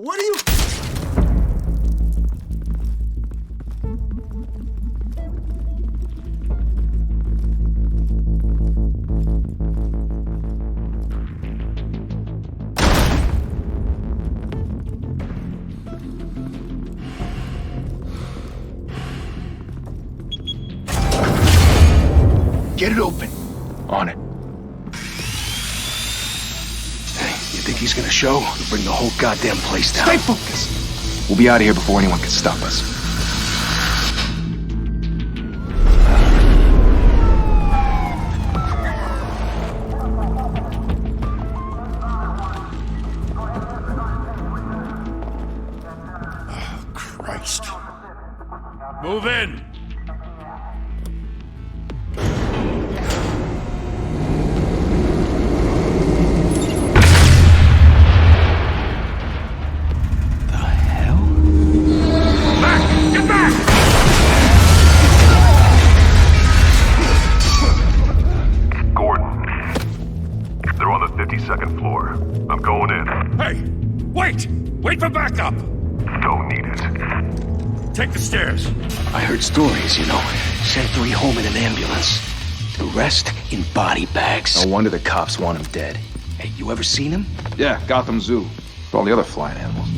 What are you... Get it open. On it. Hey, you think he's gonna show? We'll bring the whole goddamn place down. Stay focused. We'll be out of here before anyone can stop us. Oh, Christ. Move in! Wait for backup! Don't need it. Take the stairs. I heard stories, you know. Sent 3 home in an ambulance. The rest in body bags. No wonder the cops want him dead. Hey, you ever seen him? Yeah, Gotham Zoo. With all the other flying animals.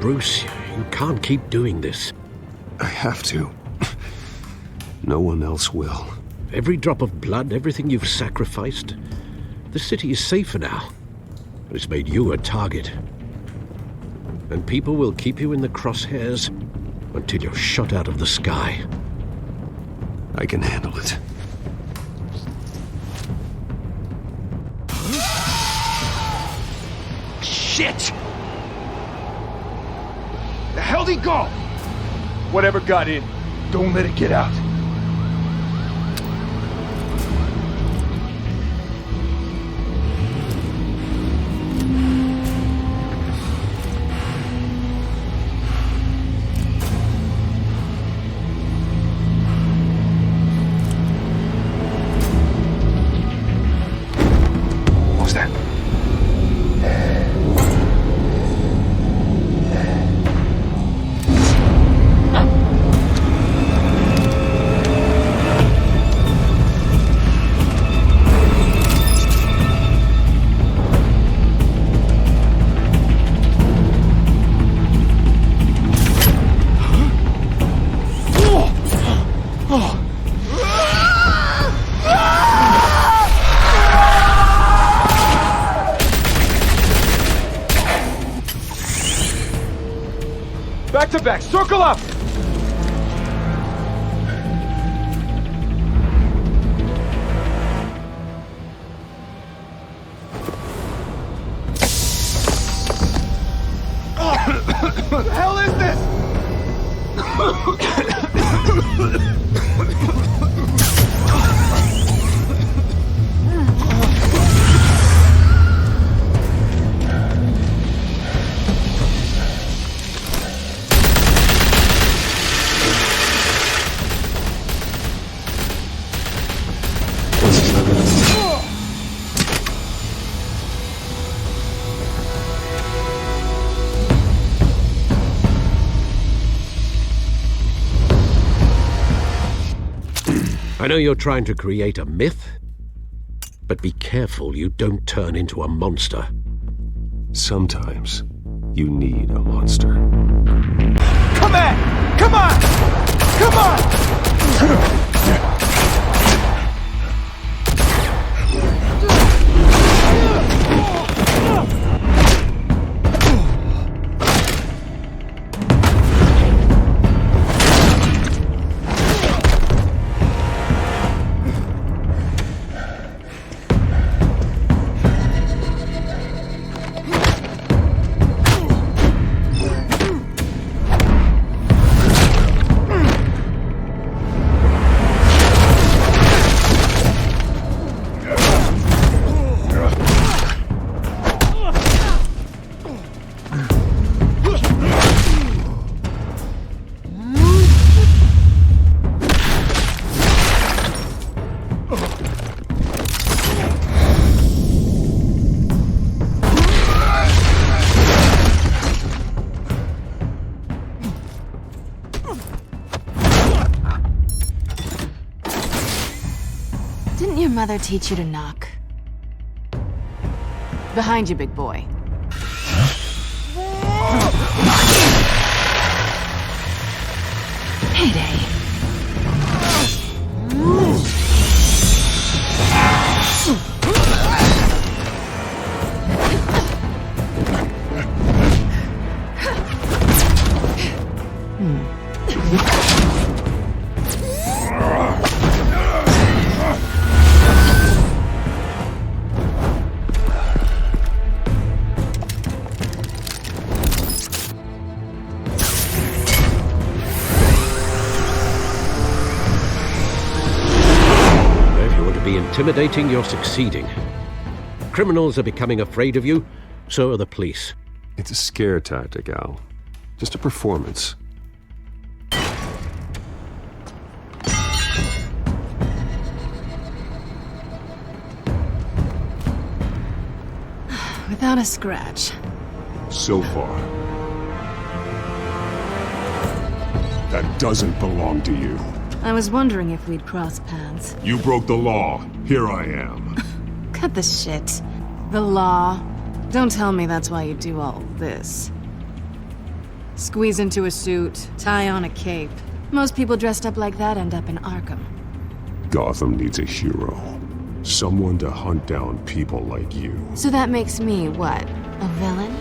Bruce, you can't keep doing this. I have to. No one else will. Every drop of blood, everything you've sacrificed. The city is safer now. But it's made you a target. And people will keep you in the crosshairs until you're shot out of the sky. I can handle it. Shit! The hell'd he go? Whatever got in, don't let it get out. What was that? Back to back, circle up! What the hell is this? I know you're trying to create a myth, but be careful you don't turn into a monster. Sometimes you need a monster. Come on! Come on! Come on! mother teach you to knock? Behind you, big boy. Heyday. Intimidating, you're succeeding. Criminals are becoming afraid of you, so are the police. It's a scare tactic, Al. Just a performance. Without a scratch. So far. That doesn't belong to you. I was wondering if we'd cross paths. You broke the law. Here I am. Cut the shit. The law. Don't tell me that's why you do all this. Squeeze into a suit, tie on a cape. Most people dressed up like that end up in Arkham. Gotham needs a hero. Someone to hunt down people like you. So that makes me, what, a villain?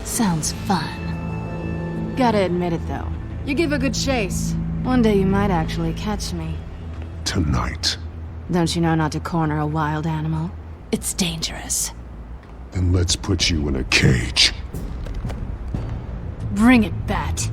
Sounds fun. Gotta admit it, though. You give a good chase. One day you might actually catch me. Tonight. Don't you know not to corner a wild animal? It's dangerous. Then let's put you in a cage. Bring it, Bat.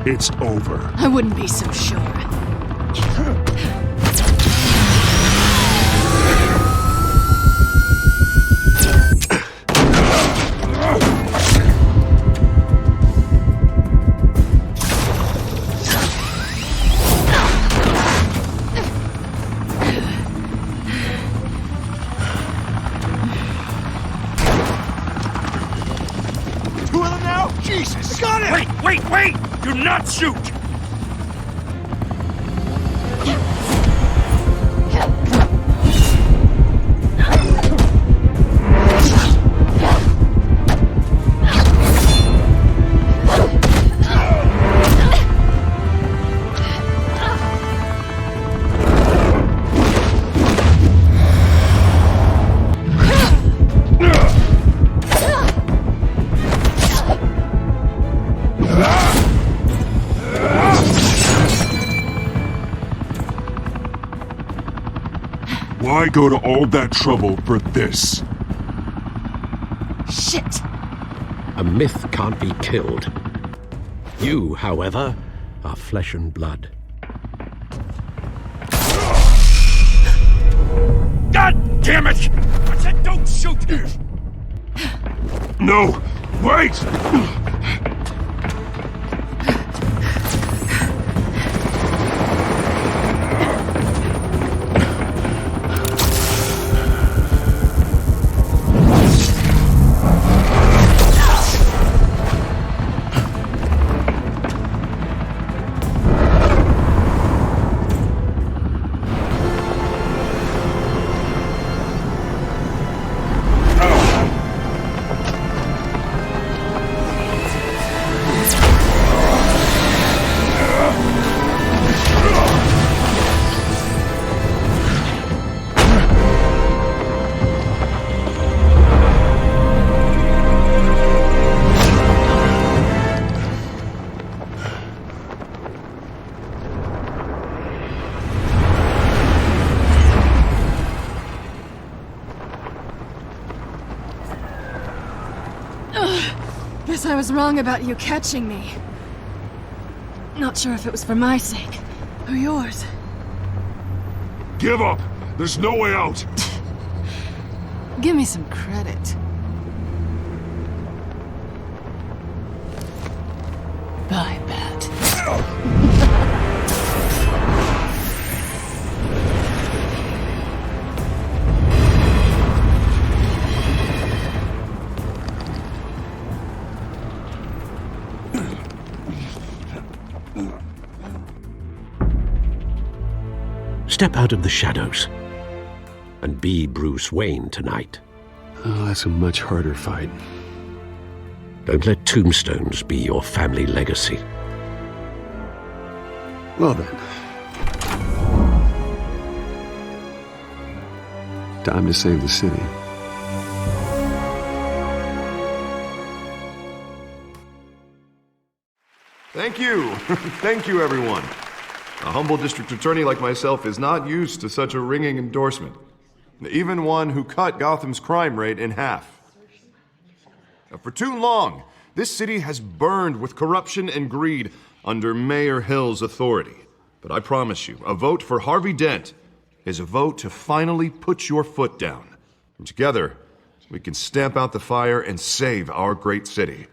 It's over. I wouldn't be so sure. Two of them now? Jesus! Got it! Wait! Do not shoot! Why go to all that trouble for this? Shit! A myth can't be killed. You, however, are flesh and blood. God damn it! I said don't shoot! No! Wait! Guess I was wrong about you catching me. Not sure if it was for my sake or yours. Give up! There's no way out! Give me some credit. Bye, Bat. Step out of the shadows and be Bruce Wayne tonight. Oh, that's a much harder fight. Don't let tombstones be your family legacy. Well then. Time to save the city. Thank you. Thank you, everyone. A humble district attorney like myself is not used to such a ringing endorsement. Even one who cut Gotham's crime rate in half. For too long, this city has burned with corruption and greed under Mayor Hill's authority. But I promise you, a vote for Harvey Dent is a vote to finally put your foot down. And together, we can stamp out the fire and save our great city.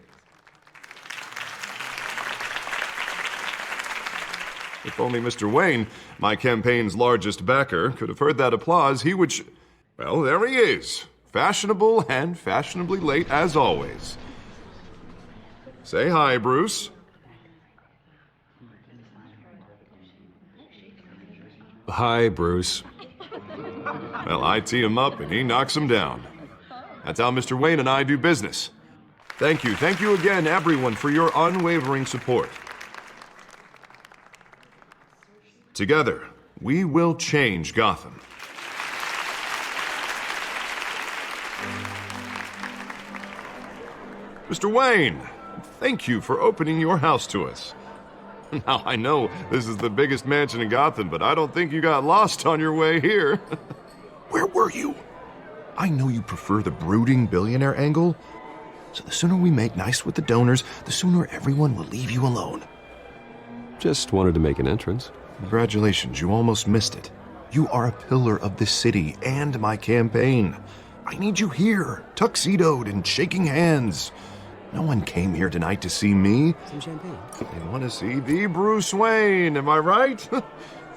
If only Mr. Wayne, my campaign's largest backer, could have heard that applause, he would well, there he is. Fashionable and fashionably late as always. Say hi, Bruce. Hi, Bruce. Well, I tee him up and he knocks him down. That's how Mr. Wayne and I do business. Thank you again, everyone, for your unwavering support. Together, we will change Gotham. Mr. Wayne, thank you for opening your house to us. Now, I know this is the biggest mansion in Gotham, but I don't think you got lost on your way here. Where were you? I know you prefer the brooding billionaire angle, so the sooner we make nice with the donors, the sooner everyone will leave you alone. Just wanted to make an entrance. Congratulations, you almost missed it. You are a pillar of this city and my campaign. I need you here, tuxedoed and shaking hands. No one came here tonight to see me. Some champagne. They want to see the Bruce Wayne, am I right?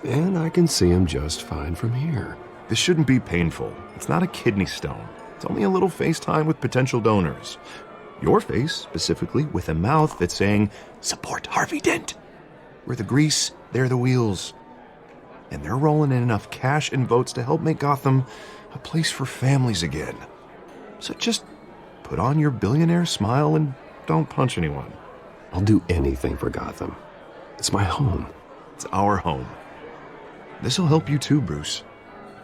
And I can see him just fine from here. This shouldn't be painful. It's not a kidney stone. It's only a little FaceTime with potential donors. Your face, specifically, with a mouth that's saying, support Harvey Dent. We're the grease, they're the wheels. And they're rolling in enough cash and votes to help make Gotham a place for families again. So just put on your billionaire smile and don't punch anyone. I'll do anything for Gotham. It's my home. It's our home. This'll help you too, Bruce.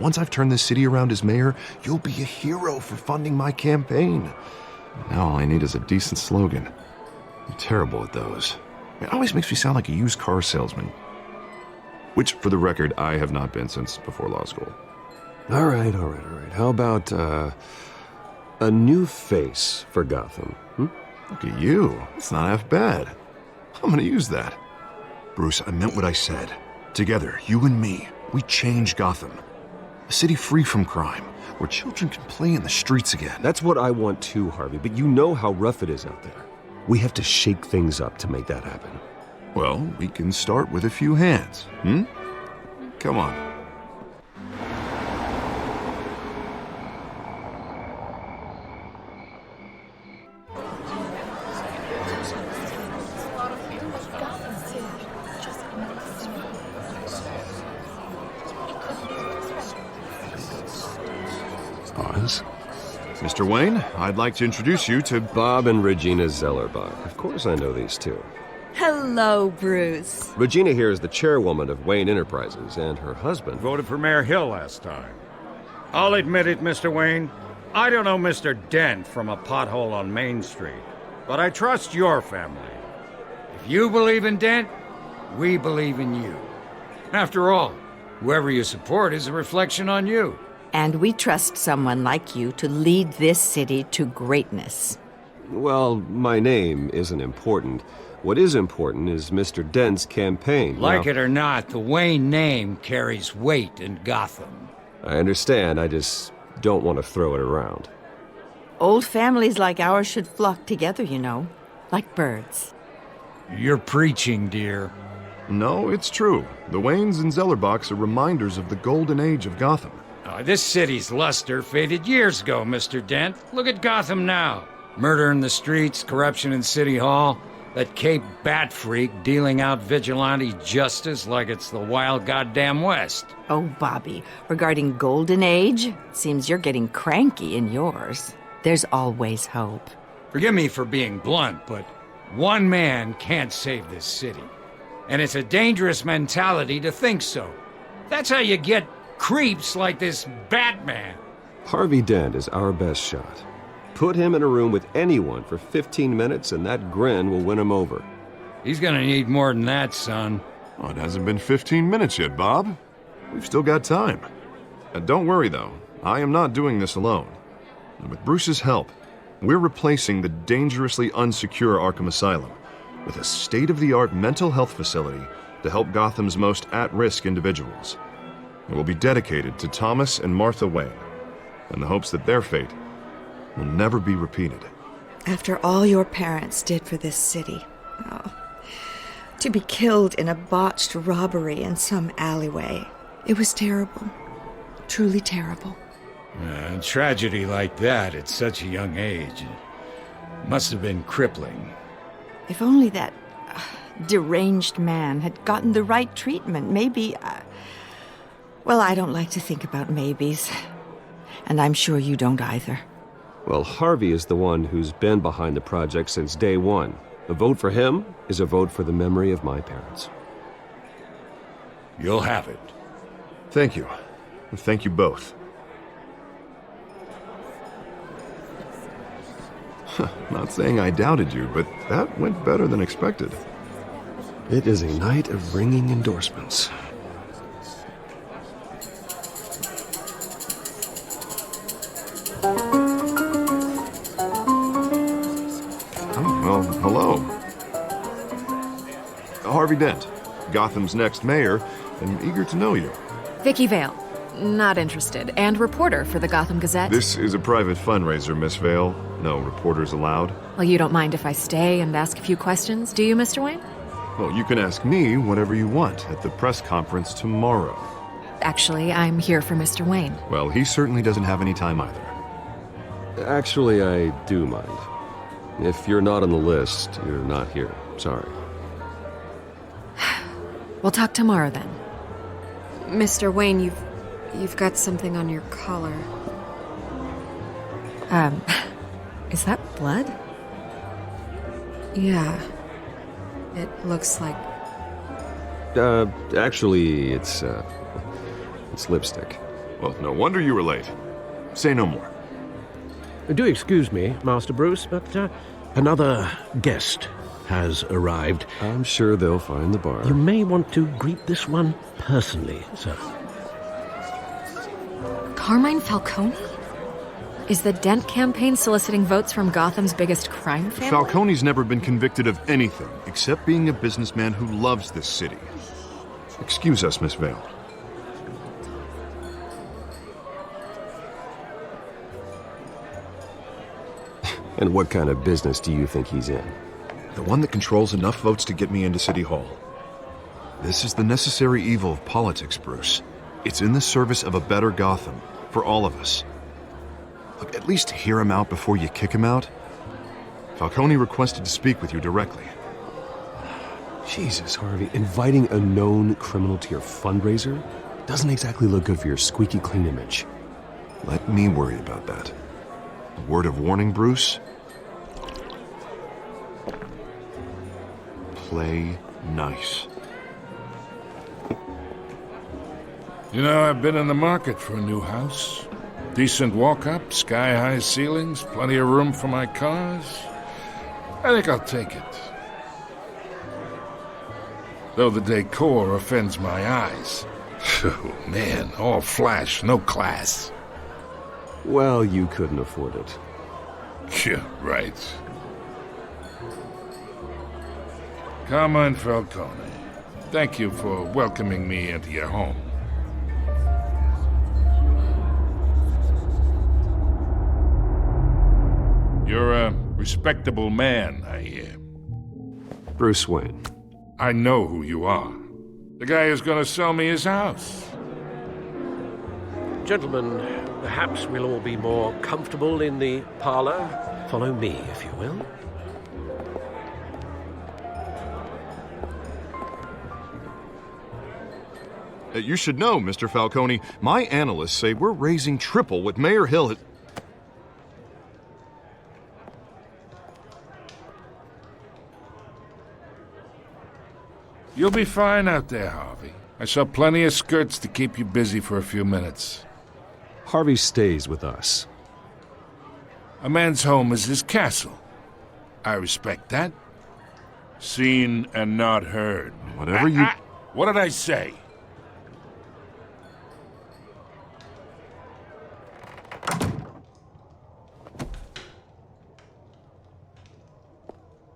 Once I've turned this city around as mayor, you'll be a hero for funding my campaign. Now all I need is a decent slogan. I'm terrible at those. It always makes me sound like a used car salesman. Which, for the record, I have not been since before law school. All right. How about, a new face for Gotham? Look at you. It's not half bad. I'm gonna use that. Bruce, I meant what I said. Together, you and me, we change Gotham. A city free from crime, where children can play in the streets again. That's what I want too, Harvey, but you know how rough it is out there. We have to shake things up to make that happen. Well, we can start with a few hands, Come on. Oz? Mr. Wayne, I'd like to introduce you to Bob and Regina Zellerbach. Of course I know these two. Hello, Bruce. Regina here is the chairwoman of Wayne Enterprises, and her husband Voted for Mayor Hill last time. I'll admit it, Mr. Wayne. I don't know Mr. Dent from a pothole on Main Street, but I trust your family. If you believe in Dent, we believe in you. After all, whoever you support is a reflection on you. And we trust someone like you to lead this city to greatness. Well, my name isn't important. What is important is Mr. Dent's campaign. Like it or not, the Wayne name carries weight in Gotham. I understand, I just don't want to throw it around. Old families like ours should flock together, you know, like birds. You're preaching, dear. No, it's true. The Waynes and Zellerbachs are reminders of the golden age of Gotham. This city's luster faded years ago, Mr. Dent. Look at Gotham now. Murder in the streets, corruption in City Hall, that Cape Bat freak dealing out vigilante justice like it's the wild goddamn West. Oh, Bobby, regarding Golden Age, seems you're getting cranky in yours. There's always hope. Forgive me for being blunt, but one man can't save this city. And it's a dangerous mentality to think so. That's how you get creeps like this Batman. Harvey Dent is our best shot. Put him in a room with anyone for 15 minutes and that grin will win him over. He's gonna need more than that, son. Oh, it hasn't been 15 minutes yet, Bob. We've still got time. Don't worry, though. I am not doing this alone. With Bruce's help, we're replacing the dangerously unsecure Arkham Asylum with a state-of-the-art mental health facility to help Gotham's most at-risk individuals. It will be dedicated to Thomas and Martha Wayne, in the hopes that their fate will never be repeated. After all your parents did for this city, to be killed in a botched robbery in some alleyway, it was terrible. Truly terrible. A tragedy like that at such a young age must have been crippling. If only that deranged man had gotten the right treatment, maybe... well, I don't like to think about maybes. And I'm sure you don't either. Well, Harvey is the one who's been behind the project since day one. A vote for him is a vote for the memory of my parents. You'll have it. Thank you. Thank you both. Not saying I doubted you, but that went better than expected. It is a night of ringing endorsements. Well, hello. Harvey Dent, Gotham's next mayor, and eager to know you. Vicky Vale. Not interested. And reporter for the Gotham Gazette. This is a private fundraiser, Miss Vale. No reporters allowed. Well, you don't mind if I stay and ask a few questions, do you, Mr. Wayne? Well, you can ask me whatever you want at the press conference tomorrow. Actually, I'm here for Mr. Wayne. Well, he certainly doesn't have any time either. Actually, I do mind. If you're not on the list, you're not here. Sorry. We'll talk tomorrow then. Mr. Wayne, you've got something on your collar. Is that blood? Yeah. It looks like... Actually, it's lipstick. Well, no wonder you were late. Say no more. Do excuse me, Master Bruce, but another guest has arrived. I'm sure they'll find the bar. You may want to greet this one personally, sir. Carmine Falcone? Is the Dent campaign soliciting votes from Gotham's biggest crime family? Falcone's never been convicted of anything except being a businessman who loves this city. Excuse us, Miss Vale. And what kind of business do you think he's in? The one that controls enough votes to get me into City Hall. This is the necessary evil of politics, Bruce. It's in the service of a better Gotham, for all of us. Look, at least hear him out before you kick him out. Falcone requested to speak with you directly. Jesus, Harvey, inviting a known criminal to your fundraiser doesn't exactly look good for your squeaky clean image. Let me worry about that. A word of warning, Bruce. Play nice. You know, I've been in the market for a new house. Decent walk-up, sky-high ceilings, plenty of room for my cars. I think I'll take it. Though the decor offends my eyes. Oh, man, all flash, no class. Well, you couldn't afford it. Yeah, right. Carmine Falcone, thank you for welcoming me into your home. You're a respectable man, I hear. Bruce Wayne. I know who you are. The guy who's gonna sell me his house. Gentlemen, perhaps we'll all be more comfortable in the parlor. Follow me, if you will. You should know, Mr. Falcone, my analysts say we're raising triple what Mayor Hill had... You'll be fine out there, Harvey. I saw plenty of skirts to keep you busy for a few minutes. Harvey stays with us. A man's home is his castle. I respect that. Seen and not heard. Whatever you... What did I say?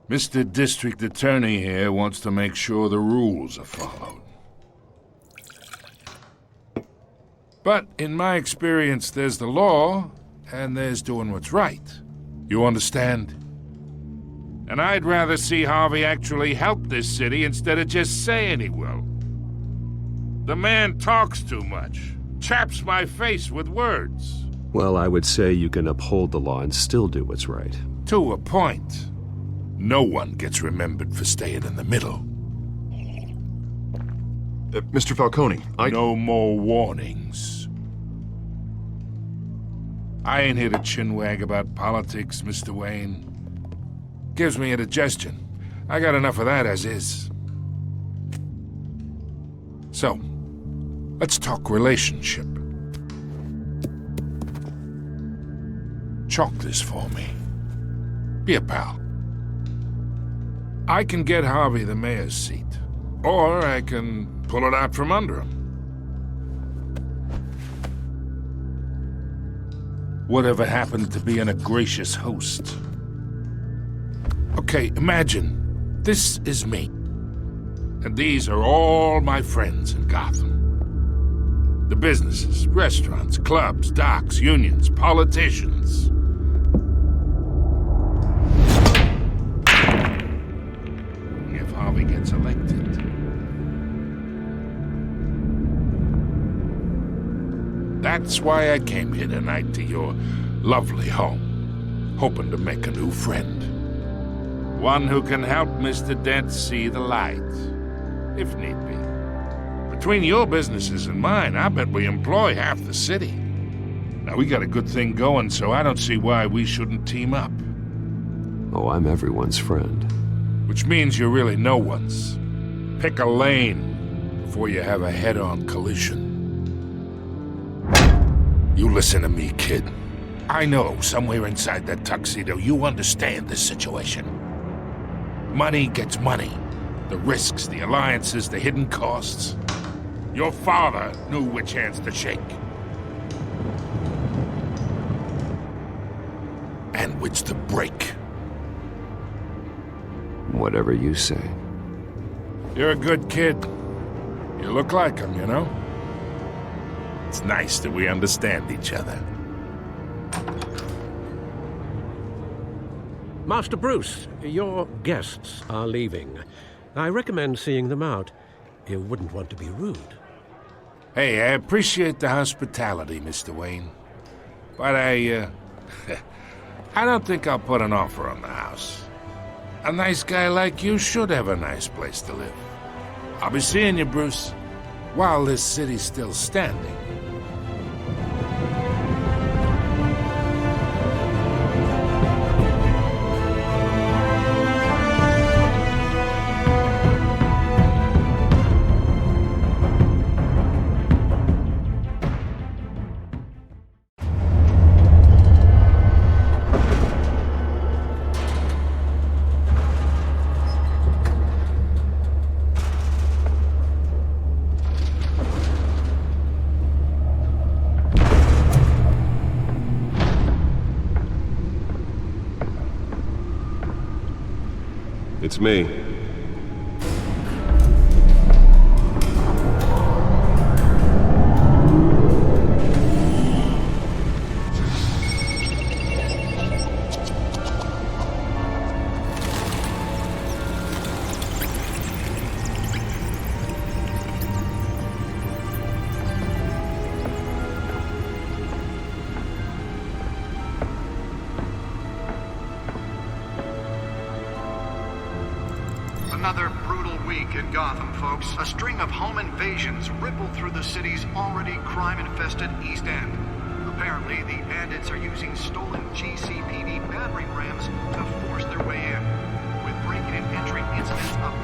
Mr. District Attorney here wants to make sure the rules are followed. But in my experience, there's the law, and there's doing what's right. You understand? And I'd rather see Harvey actually help this city instead of just saying he will. The man talks too much, chaps my face with words. Well, I would say you can uphold the law and still do what's right. To a point. No one gets remembered for staying in the middle. Mr. Falcone, No more warnings. I ain't here to chinwag about politics, Mr. Wayne. Gives me indigestion. I got enough of that as is. So, let's talk relationship. Chalk this for me. Be a pal. I can get Harvey the mayor's seat, or I can pull it out from under him. Whatever happened to being a gracious host? Okay, imagine this is me, and these are all my friends in Gotham. The businesses, restaurants, clubs, docks, unions, politicians. Harvey gets elected. That's why I came here tonight to your lovely home, hoping to make a new friend. One who can help Mr. Dent see the light, if need be. Between your businesses and mine, I bet we employ half the city. Now, we got a good thing going, so I don't see why we shouldn't team up. Oh, I'm everyone's friend. Which means you're really no one's. Pick a lane before you have a head-on collision. You listen to me, kid. I know somewhere inside that tuxedo you understand this situation. Money gets money. The risks, the alliances, the hidden costs. Your father knew which hands to shake. And which to break. Whatever you say. You're a good kid. You look like him, you know? It's nice that we understand each other. Master Bruce, your guests are leaving. I recommend seeing them out. You wouldn't want to be rude. Hey, I appreciate the hospitality, Mr. Wayne. But I don't think I'll put an offer on the house. A nice guy like you should have a nice place to live. I'll be seeing you, Bruce, while this city's still standing. It's me. Another brutal week in Gotham, folks. A string of home invasions rippled through the city's already crime-infested East End. Apparently, the bandits are using stolen GCPD battering rams to force their way in, with break-in and entry incidents up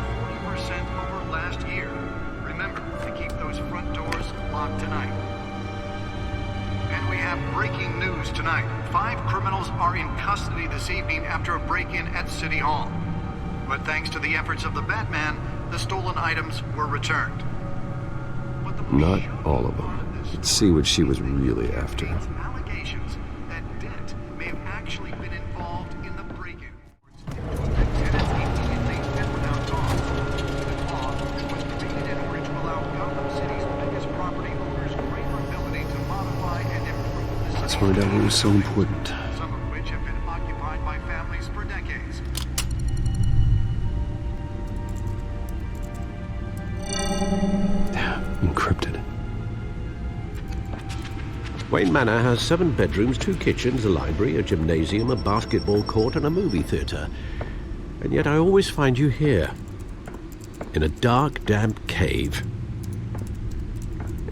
40% over last year. Remember to keep those front doors locked tonight. And we have breaking news tonight. 5 criminals are in custody this evening after a break-in at City Hall. But thanks to the efforts of the Batman, the stolen items were returned. Not all of them. Let's see what she was really after. Allegations that Dent may have actually been involved in the break-in. Let's find out what was so important. Some of which have been occupied by families for decades. Encrypted. Wayne Manor has 7 bedrooms, 2 kitchens, a library, a gymnasium, a basketball court, and a movie theater. And yet I always find you here, in a dark, damp cave,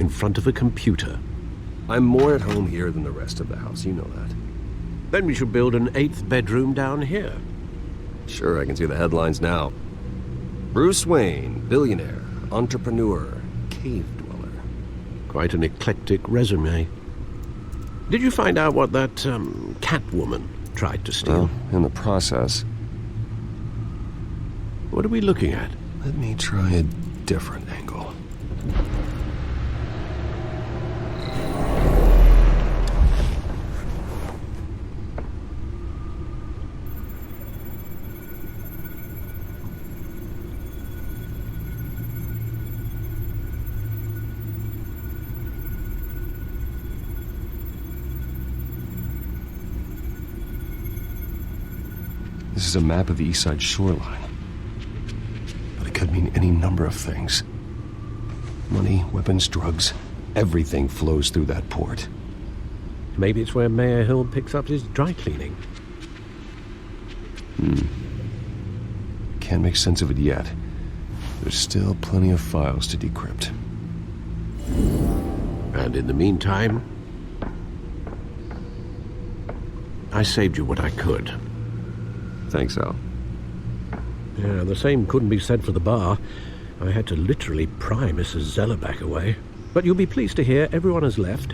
in front of a computer. I'm more at home here than the rest of the house, you know that. Then we should build an 8th bedroom down here. Sure, I can see the headlines now. Bruce Wayne, billionaire, entrepreneur, cave dweller. Quite an eclectic resume. Did you find out what that, Catwoman tried to steal? Well, in the process. What are we looking at? Let me try a different angle. This is a map of the East Side shoreline. But it could mean any number of things. Money, weapons, drugs, everything flows through that port. Maybe it's where Mayor Hill picks up his dry cleaning. Can't make sense of it yet. There's still plenty of files to decrypt. And in the meantime, I saved you what I could. Thanks, Al. Yeah, the same couldn't be said for the bar. I had to literally pry Mrs. Zellerback away. But you'll be pleased to hear everyone has left,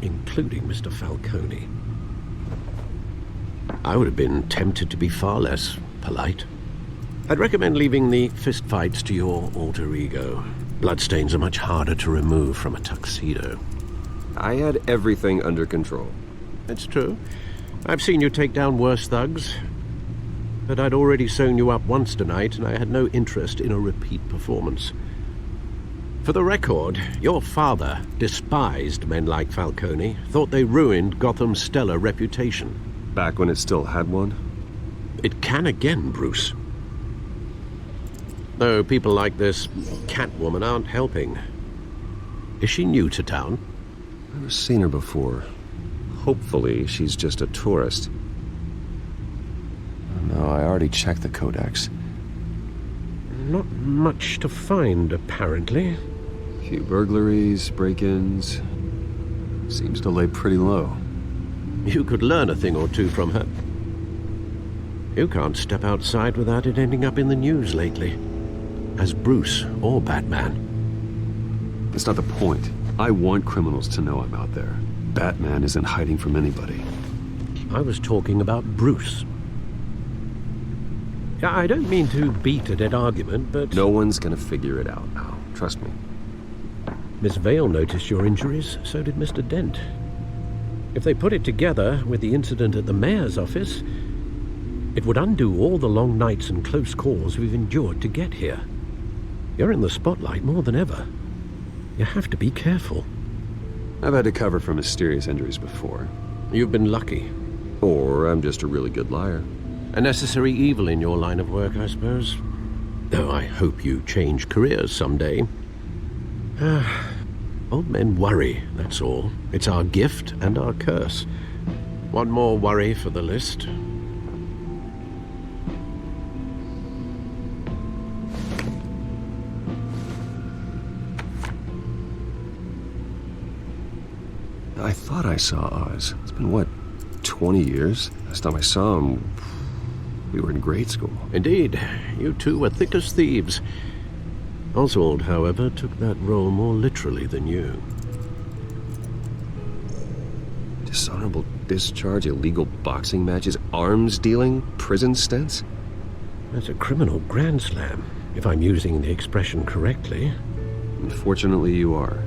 including Mr. Falcone. I would have been tempted to be far less polite. I'd recommend leaving the fistfights to your alter ego. Bloodstains are much harder to remove from a tuxedo. I had everything under control. It's true. I've seen you take down worse thugs. But I'd already sewn you up once tonight, and I had no interest in a repeat performance. For the record, your father despised men like Falcone, thought they ruined Gotham's stellar reputation. Back when it still had one? It can again, Bruce. Though people like this Catwoman aren't helping. Is she new to town? Never seen her before. Hopefully she's just a tourist. No, I already checked the codex. Not much to find, apparently. Few burglaries, break-ins. Seems to lay pretty low. You could learn a thing or two from her. You can't step outside without it ending up in the news lately. As Bruce or Batman. That's not the point. I want criminals to know I'm out there. Batman isn't hiding from anybody. I was talking about Bruce. I don't mean to beat a dead argument, but... No one's gonna figure it out now. Trust me. Miss Vale noticed your injuries, so did Mr. Dent. If they put it together with the incident at the mayor's office, It would undo all the long nights and close calls we've endured to get here. You're in the spotlight more than ever. You have to be careful. I've had to cover for mysterious injuries before. You've been lucky. Or I'm just a really good liar. A necessary evil in your line of work, I suppose. Though I hope you change careers someday. Old men worry, that's all. It's our gift and our curse. One more worry for the list. I thought I saw Oz. It's been, what, 20 years? Last time I saw him, we were in grade school. Indeed. You two were thick as thieves. Oswald, however, took that role more literally than you. Dishonorable discharge, illegal boxing matches, arms dealing, prison stints? That's a criminal grand slam, if I'm using the expression correctly. Unfortunately, you are.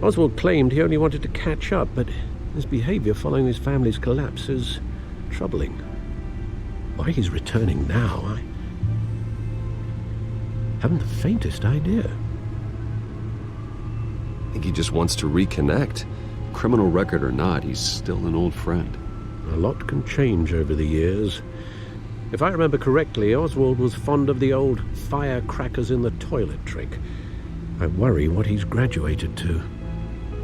Oswald claimed he only wanted to catch up, but his behavior following his family's collapse is troubling. Why he's returning now, I haven't the faintest idea. I think he just wants to reconnect. Criminal record or not, he's still an old friend. A lot can change over the years. If I remember correctly, Oswald was fond of the old firecrackers in the toilet trick. I worry what he's graduated to.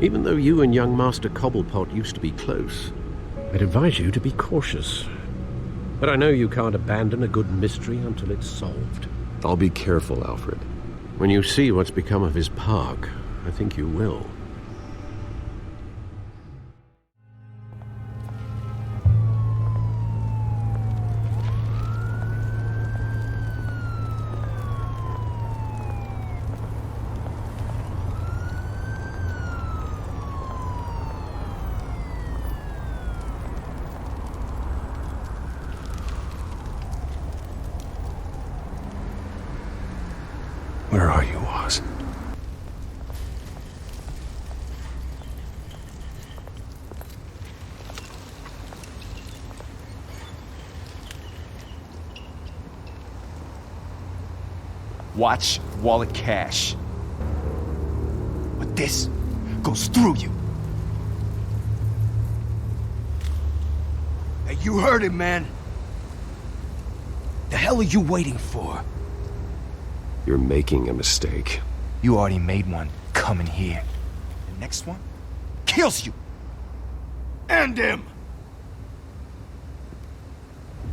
Even though you and young Master Cobblepot used to be close, I'd advise you to be cautious. But I know you can't abandon a good mystery until it's solved. I'll be careful, Alfred. When you see what's become of his park, I think you will. Where are you, Oz? Watch wallet cash. But this goes through you. Hey, you heard it, man. The hell are you waiting for? You're making a mistake. You already made one coming here. The next one kills you. And him.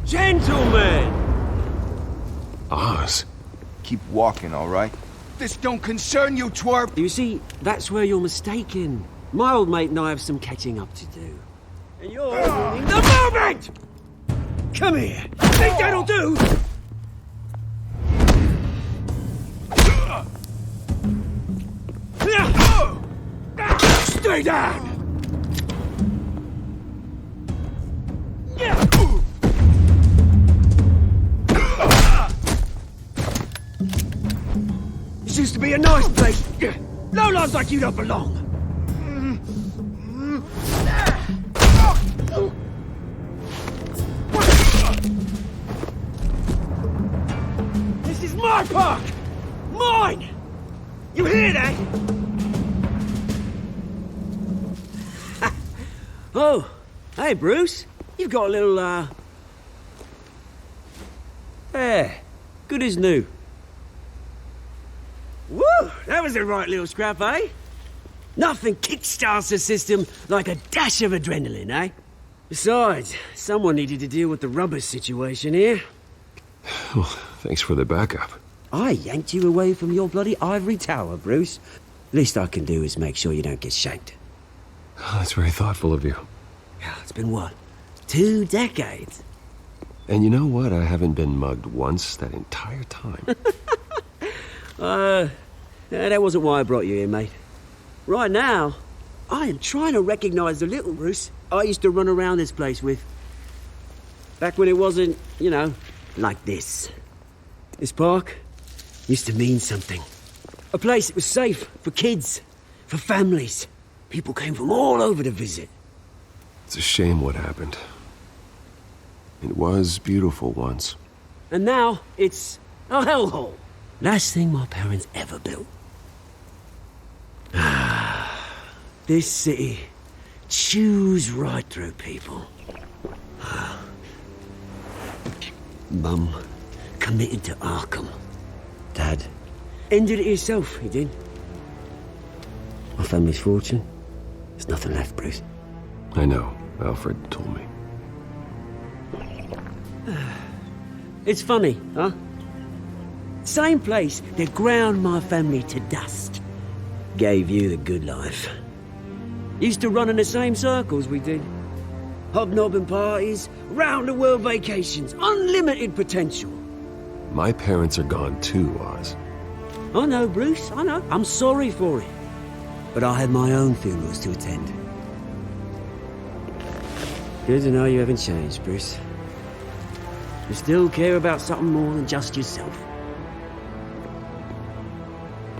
Gentlemen! Oz. Keep walking, all right? This don't concern you, twerp. You see, that's where you're mistaken. My old mate and I have some catching up to do. And you're ruining the moment! Come here. Think that'll do? Stay down! This used to be a nice place. No lives like you don't belong. This is my park! Mine! You hear that? Oh, hey, Bruce. You've got a little, Yeah, good as new. Woo! That was a right little scrap, eh? Nothing kickstarts the system like a dash of adrenaline, eh? Besides, someone needed to deal with the rubber situation here. Well, thanks for the backup. I yanked you away from your bloody ivory tower, Bruce. Least I can do is make sure you don't get shanked. Oh, that's very thoughtful of you. Yeah, it's been what? 2 decades? And you know what? I haven't been mugged once that entire time. That wasn't why I brought you here, mate. Right now, I am trying to recognize the little Bruce I used to run around this place with. Back when it wasn't, you know, like this. This park used to mean something. A place that was safe for kids, for families. People came from all over to visit. It's a shame what happened. It was beautiful once. And now it's a hellhole. Last thing my parents ever built. This city chews right through people. Mum committed to Arkham. Dad ended it himself, he did. My family's fortune, there's nothing left, Bruce. I know. Alfred told me. It's funny, huh? Same place that ground my family to dust. Gave you the good life. Used to run in the same circles we did. Hobnobbing parties, round-the-world vacations, unlimited potential. My parents are gone too, Oz. I know, Bruce, I know. I'm sorry for it. But I had my own funerals to attend. Good to know you haven't changed, Bruce. You still care about something more than just yourself.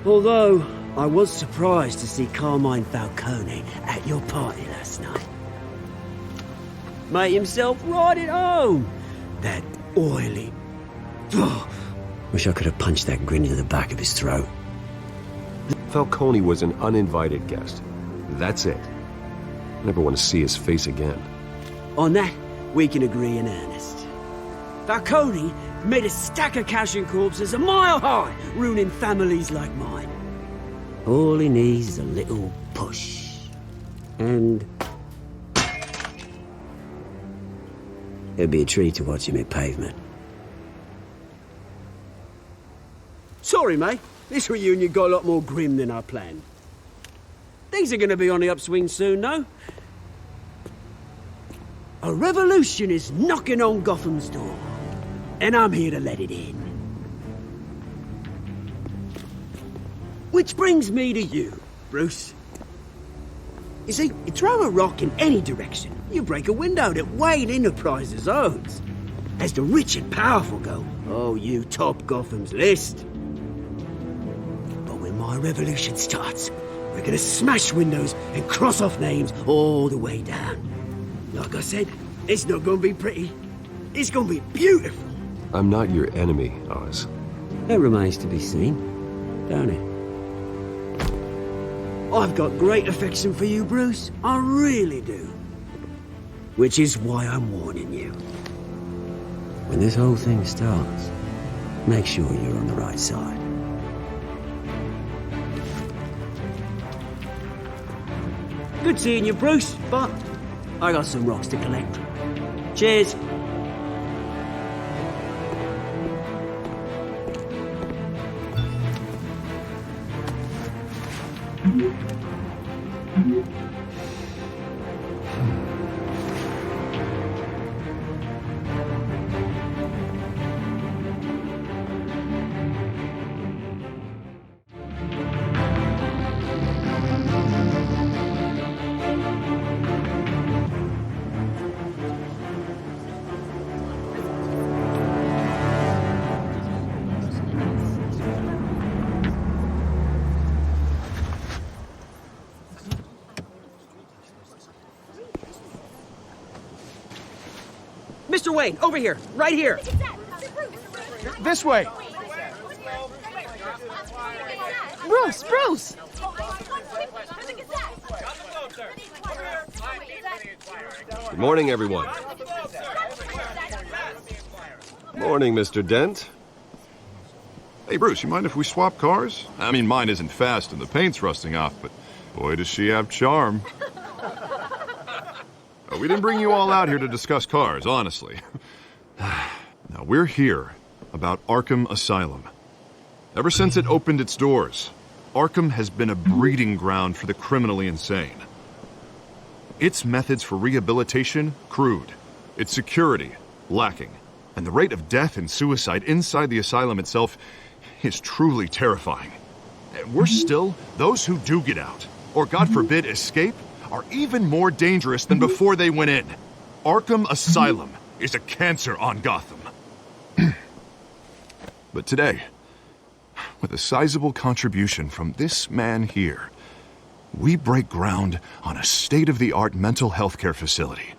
Although, I was surprised to see Carmine Falcone at your party last night. Made himself right at home. That oily... Oh, wish I could have punched that grin into the back of his throat. Falcone was an uninvited guest. That's it. Never want to see his face again. On that, we can agree in earnest. Falcone made a stack of cash and corpses a mile high, ruining families like mine. All he needs is a little push. And... it'd be a treat to watch him hit pavement. Sorry, mate. This reunion got a lot more grim than I planned. Things are gonna be on the upswing soon, though. A revolution is knocking on Gotham's door. And I'm here to let it in. Which brings me to you, Bruce. You see, you throw a rock in any direction, you break a window that Wayne Enterprises owns. As the rich and powerful go, oh, you top Gotham's list. But when my revolution starts, we're gonna smash windows and cross off names all the way down. Like I said, it's not gonna be pretty. It's gonna be beautiful. I'm not your enemy, Oz. That remains to be seen, don't it? I've got great affection for you, Bruce. I really do. Which is why I'm warning you. When this whole thing starts, make sure you're on the right side. Good seeing you, Bruce, but I got some rocks to collect. Cheers. Mr. Wayne, over here, right here. This way. Bruce, Bruce! Good morning, everyone. Morning, Mr. Dent. Hey, Bruce, you mind if we swap cars? I mean, mine isn't fast and the paint's rusting off, but boy, does she have charm. We didn't bring you all out here to discuss cars, honestly. Now, we're here about Arkham Asylum. Ever since it opened its doors, Arkham has been a breeding ground for the criminally insane. Its methods for rehabilitation, crude. Its security, lacking. And the rate of death and suicide inside the asylum itself is truly terrifying. And worse still, those who do get out, or God forbid escape, are even more dangerous than before they went in. Arkham Asylum is a cancer on Gotham. But today, with a sizable contribution from this man here, we break ground on a state-of-the-art mental health care facility.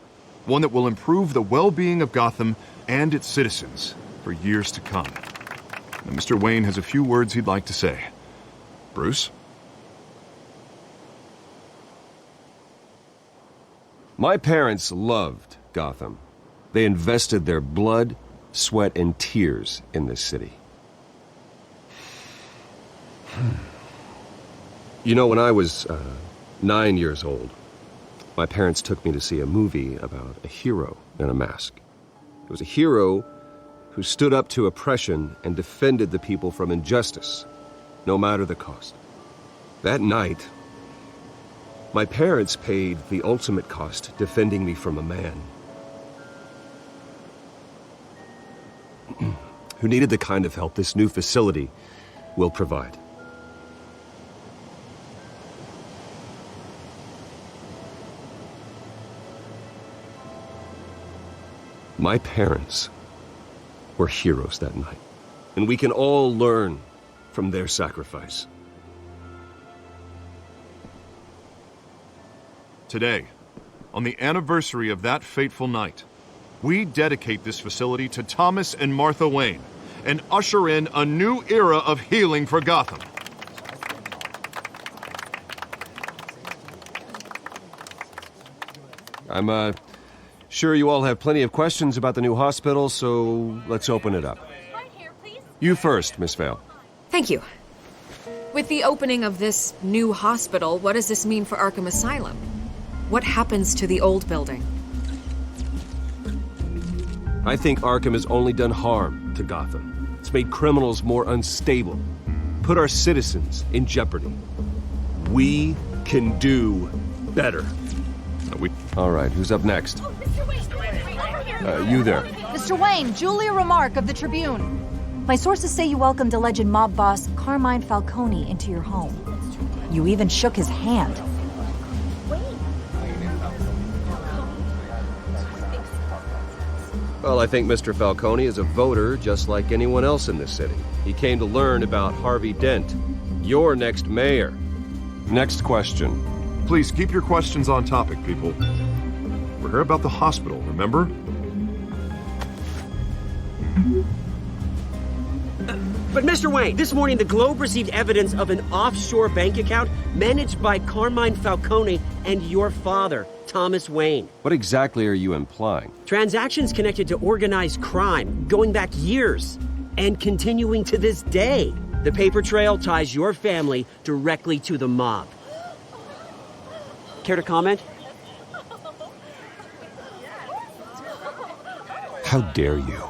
one that will improve the well-being of Gotham and its citizens for years to come. And Mr. Wayne has a few words he'd like to say. Bruce? My parents loved Gotham. They invested their blood, sweat, and tears in this city. You know, when I was 9 years old, my parents took me to see a movie about a hero in a mask. It was a hero who stood up to oppression and defended the people from injustice, no matter the cost. That night, my parents paid the ultimate cost defending me from a man who needed the kind of help this new facility will provide. My parents were heroes that night, and we can all learn from their sacrifice. Today, on the anniversary of that fateful night, we dedicate this facility to Thomas and Martha Wayne and usher in a new era of healing for Gotham. I'm sure you all have plenty of questions about the new hospital, so let's open it up. You first, Miss Vale. Thank you. With the opening of this new hospital, what does this mean for Arkham Asylum? What happens to the old building? I think Arkham has only done harm to Gotham. It's made criminals more unstable, put our citizens in jeopardy. We can do better. All right, who's up next? You there. Mr. Wayne, Julia Remark of the Tribune. My sources say you welcomed alleged mob boss Carmine Falcone into your home. You even shook his hand. Well, I think Mr. Falcone is a voter just like anyone else in this city. He came to learn about Harvey Dent, your next mayor. Next question. Please keep your questions on topic, people. We're here about the hospital, remember? But Mr. Wayne, this morning the Globe received evidence of an offshore bank account managed by Carmine Falcone and your father, Thomas Wayne. What exactly are you implying? Transactions connected to organized crime, going back years, and continuing to this day. The paper trail ties your family directly to the mob. Care to comment? How dare you?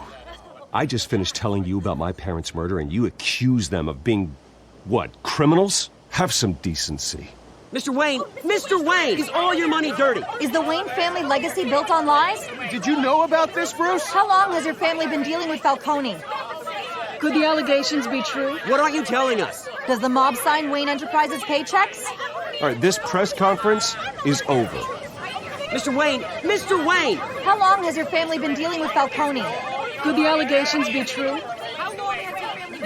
I just finished telling you about my parents' murder and you accuse them of being, what, criminals? Have some decency. Mr. Wayne, is all your money dirty? Is the Wayne family legacy built on lies? Did you know about this, Bruce? How long has your family been dealing with Falcone? Could the allegations be true? What aren't you telling us? Does the mob sign Wayne Enterprises paychecks? All right, this press conference is over. Mr. Wayne! How long has your family been dealing with Falcone? Could the allegations be true?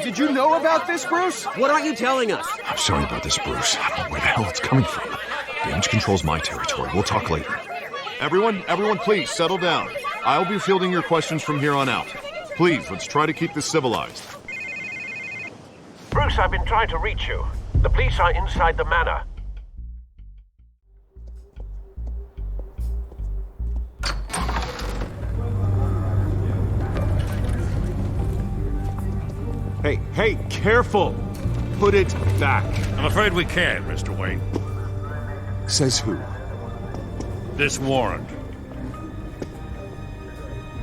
Did you know about this, Bruce? What aren't you telling us? I'm sorry about this, Bruce. I don't know where the hell it's coming from. Damage control's my territory. We'll talk later. Everyone, please settle down. I'll be fielding your questions from here on out. Please, let's try to keep this civilized. Bruce, I've been trying to reach you. The police are inside the manor. Hey, careful! Put it back. I'm afraid we can't, Mr. Wayne. Says who? This warrant.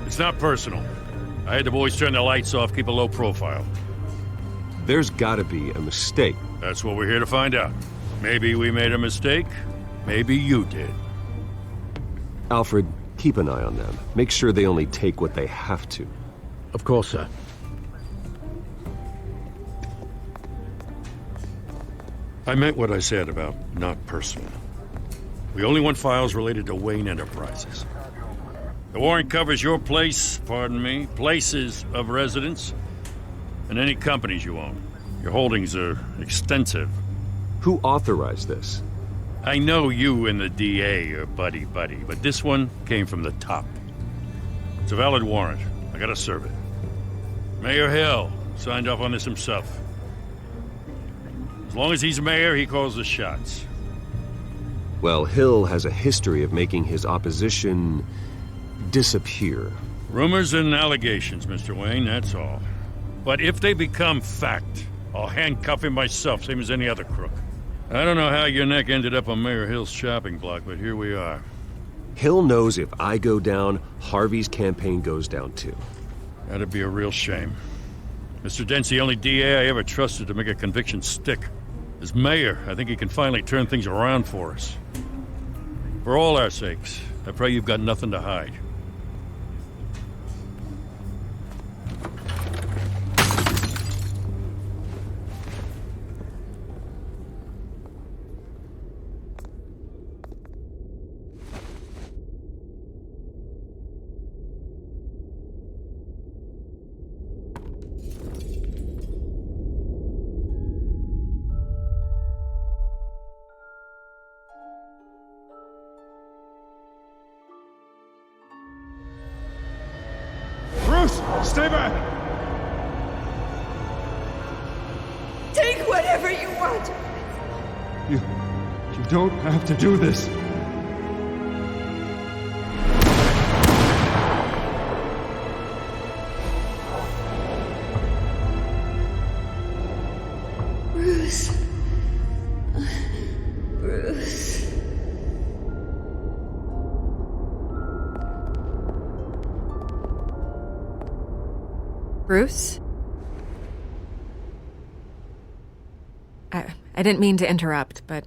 It's not personal. I had the boys turn the lights off, keep a low profile. There's gotta be a mistake. That's what we're here to find out. Maybe we made a mistake. Maybe you did. Alfred, keep an eye on them. Make sure they only take what they have to. Of course, sir. I meant what I said about not personal. We only want files related to Wayne Enterprises. The warrant covers your places of residence, and any companies you own. Your holdings are extensive. Who authorized this? I know you and the DA are buddy-buddy, but this one came from the top. It's a valid warrant. I gotta serve it. Mayor Hill signed off on this himself. As long as he's mayor, he calls the shots. Well, Hill has a history of making his opposition disappear. Rumors and allegations, Mr. Wayne, that's all. But if they become fact, I'll handcuff him myself, same as any other crook. I don't know how your neck ended up on Mayor Hill's shopping block, but here we are. Hill knows if I go down, Harvey's campaign goes down too. That'd be a real shame. Mr. Dent's the only DA I ever trusted to make a conviction stick. As mayor, I think he can finally turn things around for us. For all our sakes, I pray you've got nothing to hide. Stay back! Take whatever you want! You don't have to do this. Bruce. Bruce. Bruce? I didn't mean to interrupt, but...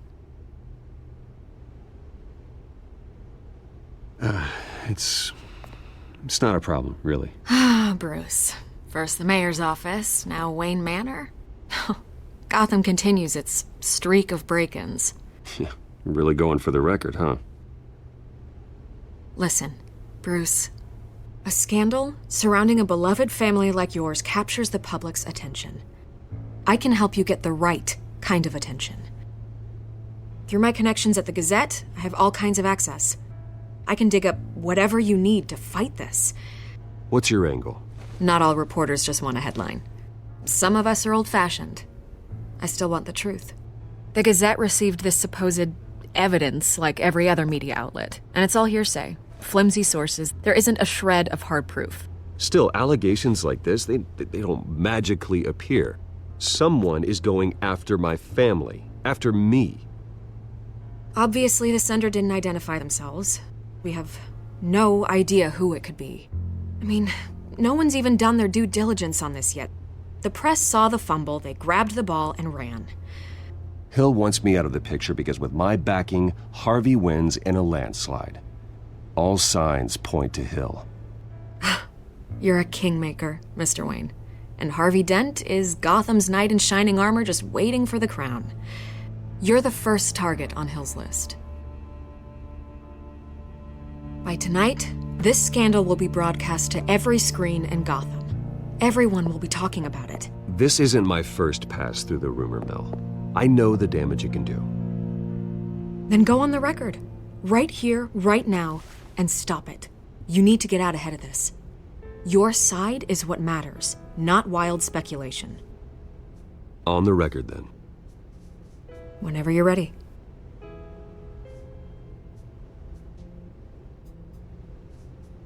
It's not a problem, really. Ah, Bruce. First the mayor's office, now Wayne Manor. Gotham continues its streak of break-ins. Yeah, really going for the record, huh? Listen, Bruce. A scandal surrounding a beloved family like yours captures the public's attention. I can help you get the right kind of attention. Through my connections at the Gazette, I have all kinds of access. I can dig up whatever you need to fight this. What's your angle? Not all reporters just want a headline. Some of us are old-fashioned. I still want the truth. The Gazette received this supposed evidence like every other media outlet, and it's all hearsay. Flimsy sources. There isn't a shred of hard proof. Still, allegations like this, they don't magically appear. Someone is going after my family, after me. Obviously, the sender didn't identify themselves. We have no idea who it could be. I mean, no one's even done their due diligence on this yet. The press saw the fumble, they grabbed the ball and ran. Hill wants me out of the picture because with my backing, Harvey wins in a landslide. All signs point to Hill. You're a kingmaker, Mr. Wayne. And Harvey Dent is Gotham's knight in shining armor just waiting for the crown. You're the first target on Hill's list. By tonight, this scandal will be broadcast to every screen in Gotham. Everyone will be talking about it. This isn't my first pass through the rumor mill. I know the damage it can do. Then go on the record. Right here, right now, and stop it. You need to get out ahead of this. Your side is what matters, not wild speculation. On the record, then. Whenever you're ready.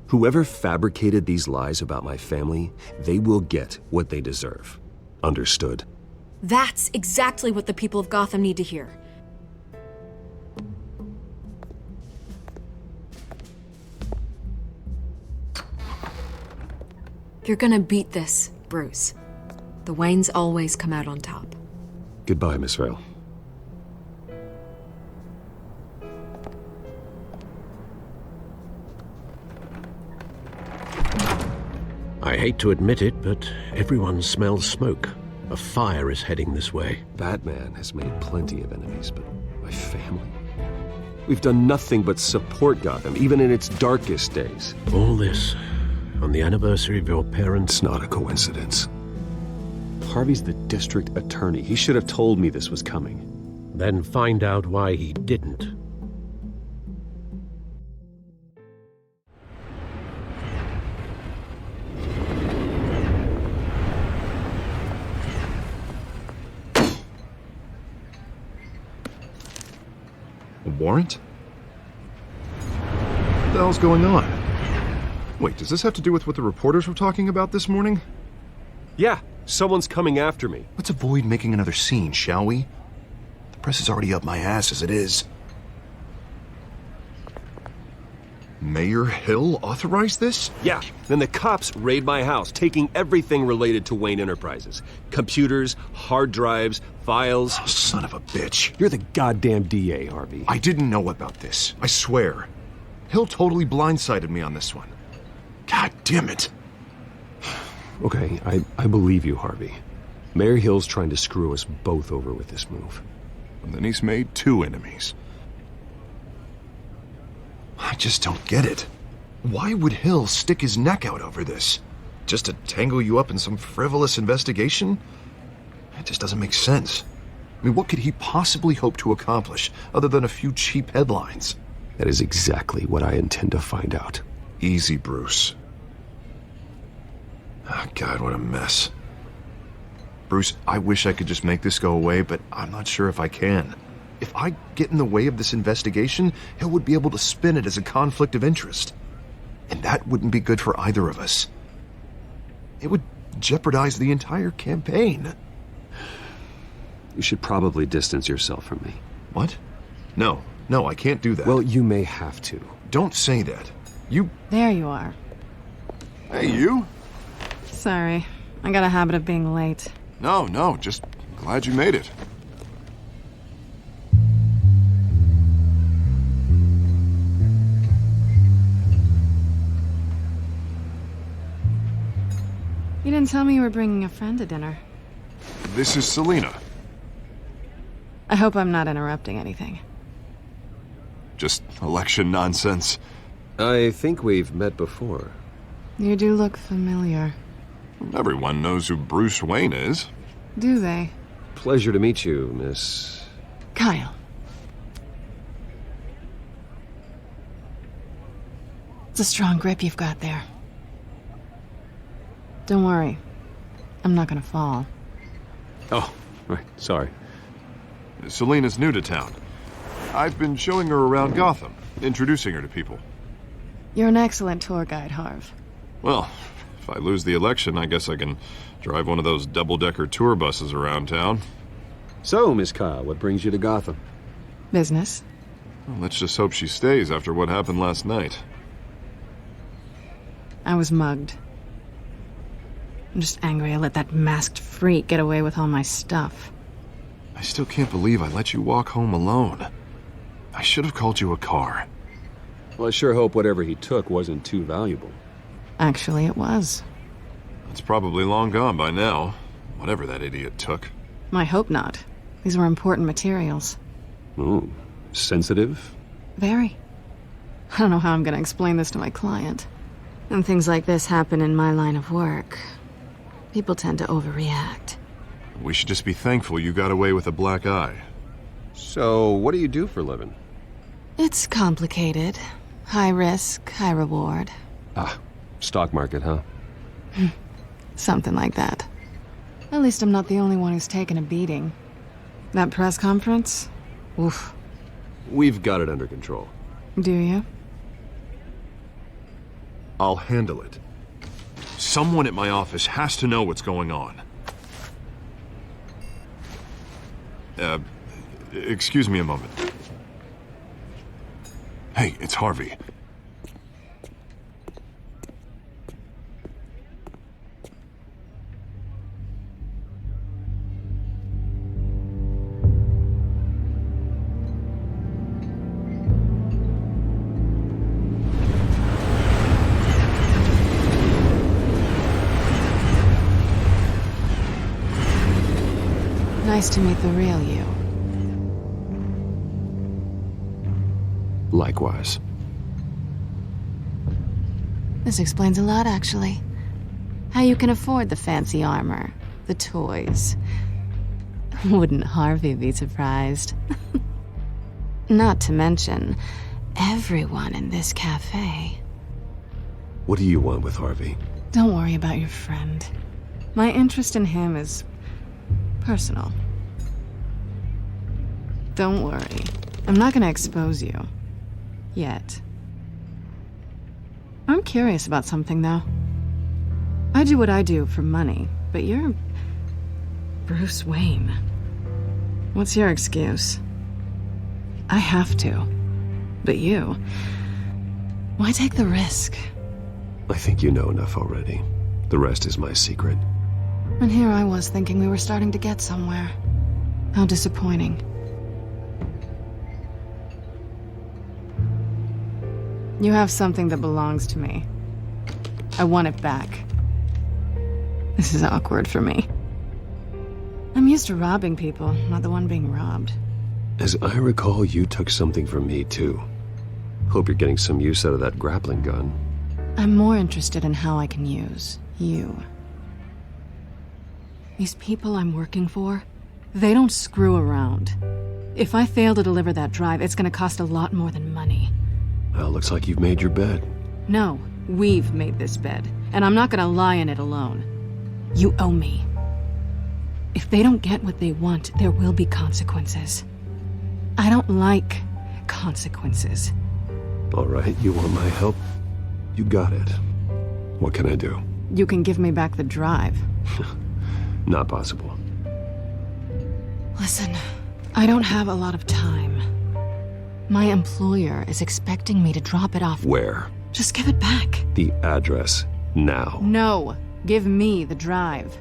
Whoever fabricated these lies about my family, they will get what they deserve. Understood? That's exactly what the people of Gotham need to hear. You're gonna beat this, Bruce. The Waynes always come out on top. Goodbye, Miss Vale. I hate to admit it, but everyone smells smoke. A fire is heading this way. Batman has made plenty of enemies, but my family? We've done nothing but support Gotham, even in its darkest days. All this on the anniversary of your parents'... It's not a coincidence. Harvey's the district attorney. He should have told me this was coming. then find out why he didn't. A warrant? What the hell's going on? Wait, does this have to do with what the reporters were talking about this morning? Yeah, someone's coming after me. Let's avoid making another scene, shall we? The press is already up my ass as it is. Mayor Hill authorized this? Yeah, then the cops raid my house, taking everything related to Wayne Enterprises. Computers, hard drives, files. Oh, son of a bitch. You're the goddamn DA, Harvey. I didn't know about this. I swear. Hill totally blindsided me on this one. God damn it. Okay, I believe you, Harvey. Mayor Hill's trying to screw us both over with this move. And then he's made 2 enemies. I just don't get it. Why would Hill stick his neck out over this? Just to tangle you up in some frivolous investigation? It just doesn't make sense. I mean, what could he possibly hope to accomplish other than a few cheap headlines? That is exactly what I intend to find out. Easy, Bruce. Oh, God, what a mess. Bruce, I wish I could just make this go away, but I'm not sure if I can. If I get in the way of this investigation, Hill would be able to spin it as a conflict of interest. And that wouldn't be good for either of us. It would jeopardize the entire campaign. You should probably distance yourself from me. What? No, I can't do that. Well, you may have to. Don't say that. There you are. Hey, you? Sorry. I got a habit of being late. No, just glad you made it. You didn't tell me you were bringing a friend to dinner. This is Selina. I hope I'm not interrupting anything. Just election nonsense. I think we've met before. You do look familiar. Everyone knows who Bruce Wayne is. Do they? Pleasure to meet you, Miss... Kyle. It's a strong grip you've got there. Don't worry. I'm not gonna fall. Oh, right. Sorry. Selina's new to town. I've been showing her around Gotham, introducing her to people. You're an excellent tour guide, Harv. Well, if I lose the election, I guess I can drive one of those double-decker tour buses around town. So, Miss Kyle, what brings you to Gotham? Business. Well, let's just hope she stays after what happened last night. I was mugged. I'm just angry I let that masked freak get away with all my stuff. I still can't believe I let you walk home alone. I should have called you a car. Well, I sure hope whatever he took wasn't too valuable. Actually, it was. It's probably long gone by now, whatever that idiot took. I hope not. These were important materials. Ooh, sensitive? Very. I don't know how I'm gonna explain this to my client. And things like this happen in my line of work. People tend to overreact. We should just be thankful you got away with a black eye. So, what do you do for a living? It's complicated. High risk, high reward. Ah, stock market, huh? Something like that. At least I'm not the only one who's taken a beating. That press conference? Oof. We've got it under control. Do you? I'll handle it. Someone at my office has to know what's going on. Excuse me a moment. Hey, it's Harvey. Nice to meet the real you. Likewise. This explains a lot, actually. How you can afford the fancy armor, the toys. Wouldn't Harvey be surprised? Not to mention, everyone in this cafe. What do you want with Harvey? Don't worry about your friend. My interest in him is personal. Don't worry. I'm not gonna expose you. Yet. I'm curious about something, though. I do what I do for money, but you're Bruce Wayne. What's your excuse? I have to. But you... why take the risk? I think you know enough already. The rest is my secret. And here I was thinking we were starting to get somewhere. How disappointing. You have something that belongs to me. I want it back. This is awkward for me. I'm used to robbing people, not the one being robbed. As I recall, you took something from me, too. Hope you're getting some use out of that grappling gun. I'm more interested in how I can use you. These people I'm working for, they don't screw around. If I fail to deliver that drive, it's gonna cost a lot more than money. Well, looks like you've made your bed. No, we've made this bed, and I'm not gonna lie in it alone. You owe me. If they don't get what they want, there will be consequences. I don't like consequences. All right, you want my help? You got it. What can I do? You can give me back the drive. Not possible. Listen, I don't have a lot of time. My employer is expecting me to drop it off. Where? Just give it back. The address, now. No, give me the drive.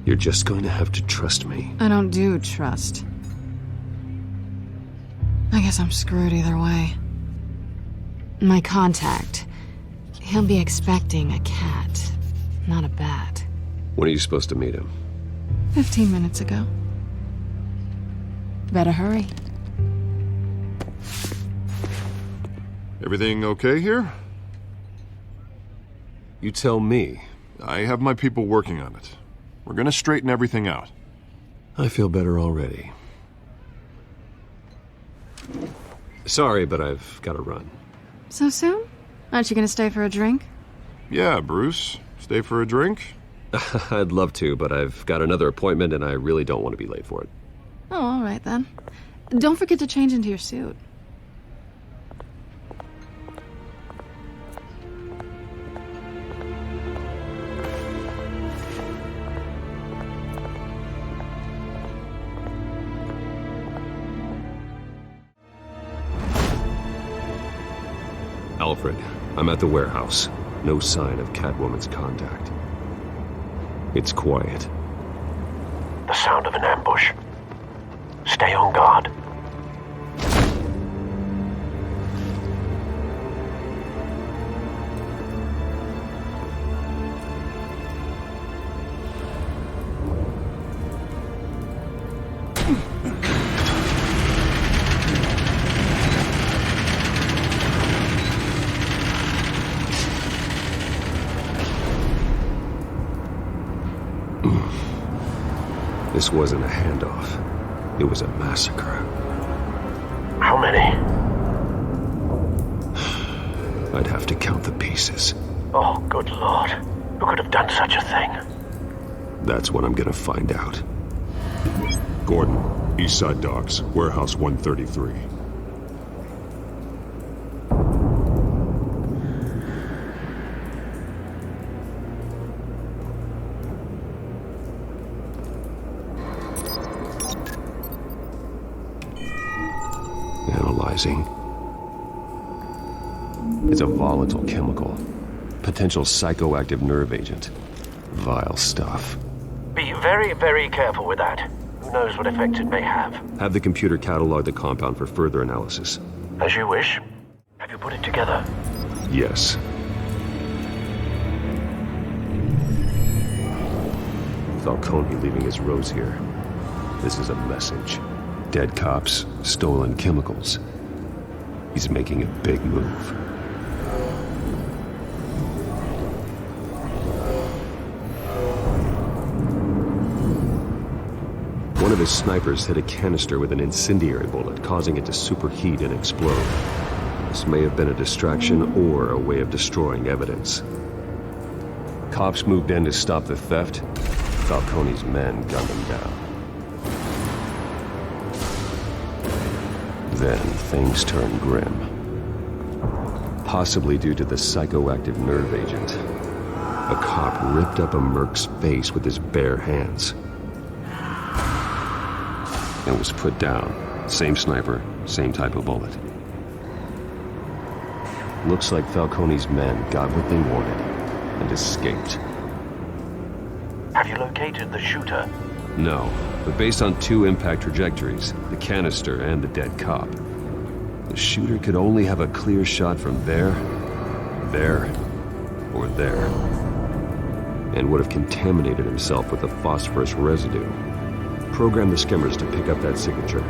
You're just going to have to trust me. I don't do trust. I guess I'm screwed either way. My contact, he'll be expecting a cat, not a bat. When are you supposed to meet him? 15 minutes ago. Better hurry. Everything okay here? You tell me. I have my people working on it. We're gonna straighten everything out. I feel better already. Sorry, but I've got to run. So soon? Aren't you gonna stay for a drink? Yeah, Bruce. Stay for a drink? I'd love to, but I've got another appointment and I really don't want to be late for it. Oh, all right then. Don't forget to change into your suit. Alfred, I'm at the warehouse. No sign of Catwoman's contact. It's quiet. The sound of an ambush. Stay on guard. This wasn't a handoff. It was a massacre. How many? I'd have to count the pieces. Oh, good Lord. Who could have done such a thing? That's what I'm gonna find out. Gordon, Eastside Docks, Warehouse 133. Analyzing. It's a volatile chemical. Potential psychoactive nerve agent. Vile stuff. Be very, very careful with that. Who knows what effects it may have. Have the computer catalog the compound for further analysis. As you wish. Have you put it together? Yes. Falcone leaving his rose here. This is a message. Dead cops, stolen chemicals. He's making a big move. One of his snipers hit a canister with an incendiary bullet, causing it to superheat and explode. This may have been a distraction or a way of destroying evidence. Cops moved in to stop the theft. Falcone's men gunned him down. Then things turned grim. Possibly due to the psychoactive nerve agent. A cop ripped up a merc's face with his bare hands. And was put down. Same sniper, same type of bullet. Looks like Falcone's men got what they wanted and escaped. Have you located the shooter? No, but based on two impact trajectories, the canister and the dead cop, the shooter could only have a clear shot from there, or there, and would have contaminated himself with the phosphorus residue. Program the skimmers to pick up that signature.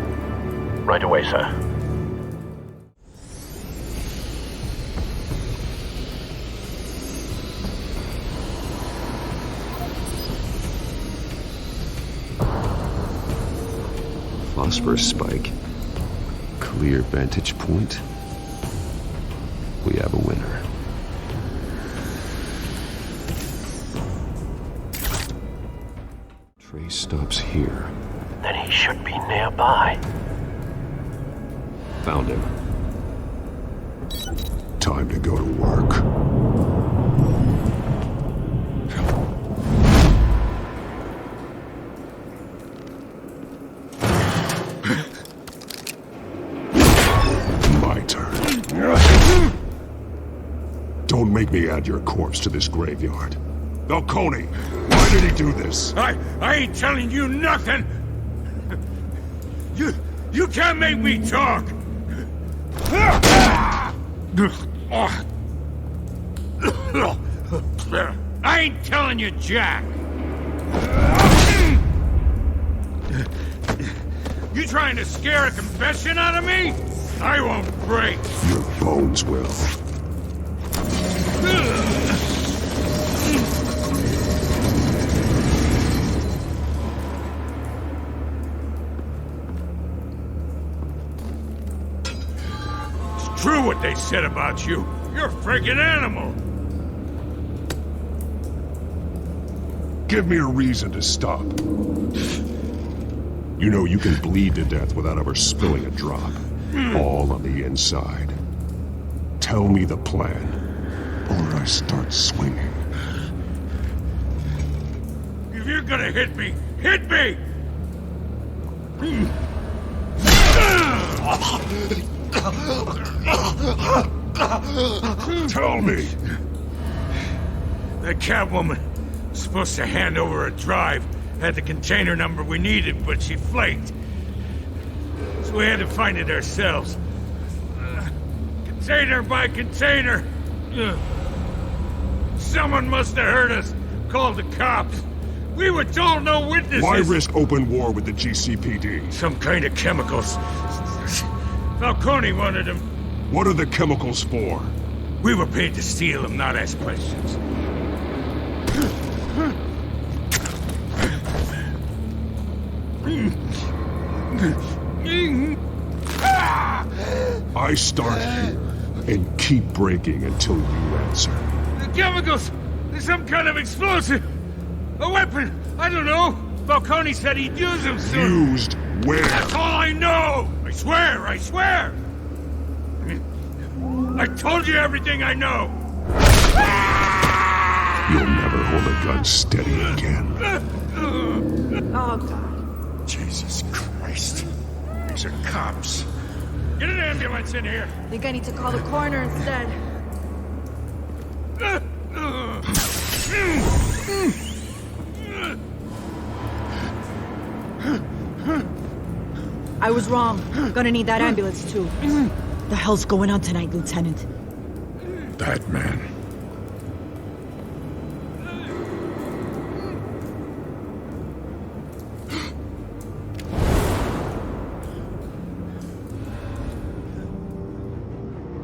Right away, sir. Phosphorus spike. Clear vantage point. We have a winner. Trace stops here. Then he should be nearby. Found him. Time to go to work. Don't make me add your corpse to this graveyard. Falcone, why did he do this? I ain't telling you nothing! You can't make me talk! I ain't telling you jack! You trying to scare a confession out of me? I won't break! Your bones will. It's true what they said about you. You're a freaking animal. Give me a reason to stop. You know you can bleed to death without ever spilling a drop. All on the inside. Tell me the plan, or I start swinging. If you're gonna hit me, hit me! Tell me! That Catwoman was supposed to hand over a drive, had the container number we needed, but she flaked. So we had to find it ourselves. Container by container. Someone must have heard us, called the cops. We were told no witnesses. Why risk open war with the GCPD? Some kind of chemicals. Falcone wanted them. What are the chemicals for? We were paid to steal them, not ask questions. I start here and keep breaking until you answer. The chemicals! There's some kind of explosive! A weapon! I don't know! Falcone said he'd use them soon! Used where? That's all I know! I swear! I swear! I told you everything I know! You'll never hold a gun steady again. Oh, God. Jesus Christ. These are cops. Get an ambulance in here! I think I need to call the coroner instead. I was wrong. Gonna need that ambulance, too. The hell's going on tonight, Lieutenant? That man.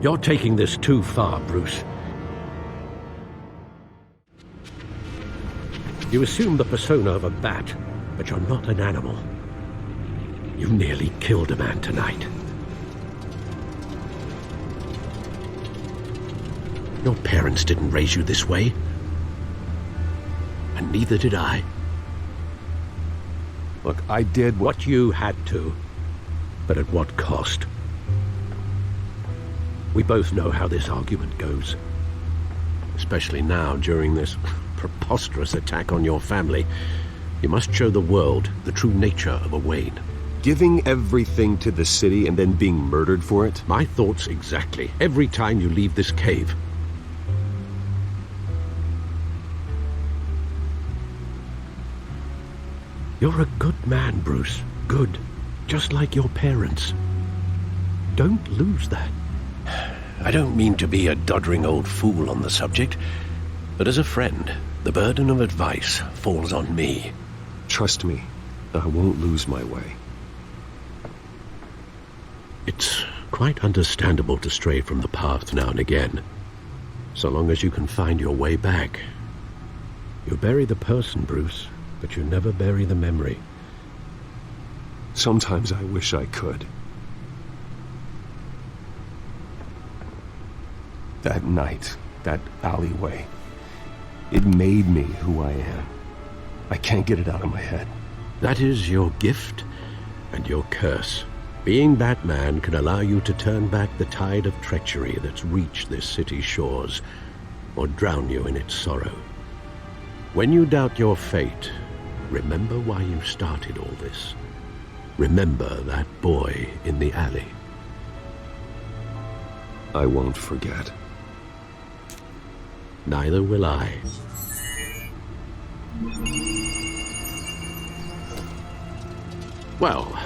You're taking this too far, Bruce. You assume the persona of a bat, but you're not an animal. You nearly killed a man tonight. Your parents didn't raise you this way. And neither did I. Look, I did what you had to, but at what cost? We both know how this argument goes. Especially now, during this preposterous attack on your family. You must show the world the true nature of a Wayne. Giving everything to the city and then being murdered for it? My thoughts exactly. Every time you leave this cave. You're a good man, Bruce. Good. Just like your parents. Don't lose that. I don't mean to be a doddering old fool on the subject, but as a friend, the burden of advice falls on me. Trust me, I won't lose my way. It's quite understandable to stray from the path now and again, so long as you can find your way back. You bury the person, Bruce, but you never bury the memory. Sometimes I wish I could. That night, that alleyway, it made me who I am. I can't get it out of my head. That is your gift and your curse. Being Batman can allow you to turn back the tide of treachery that's reached this city's shores, or drown you in its sorrow. When you doubt your fate, remember why you started all this. Remember that boy in the alley. I won't forget. Neither will I. Well,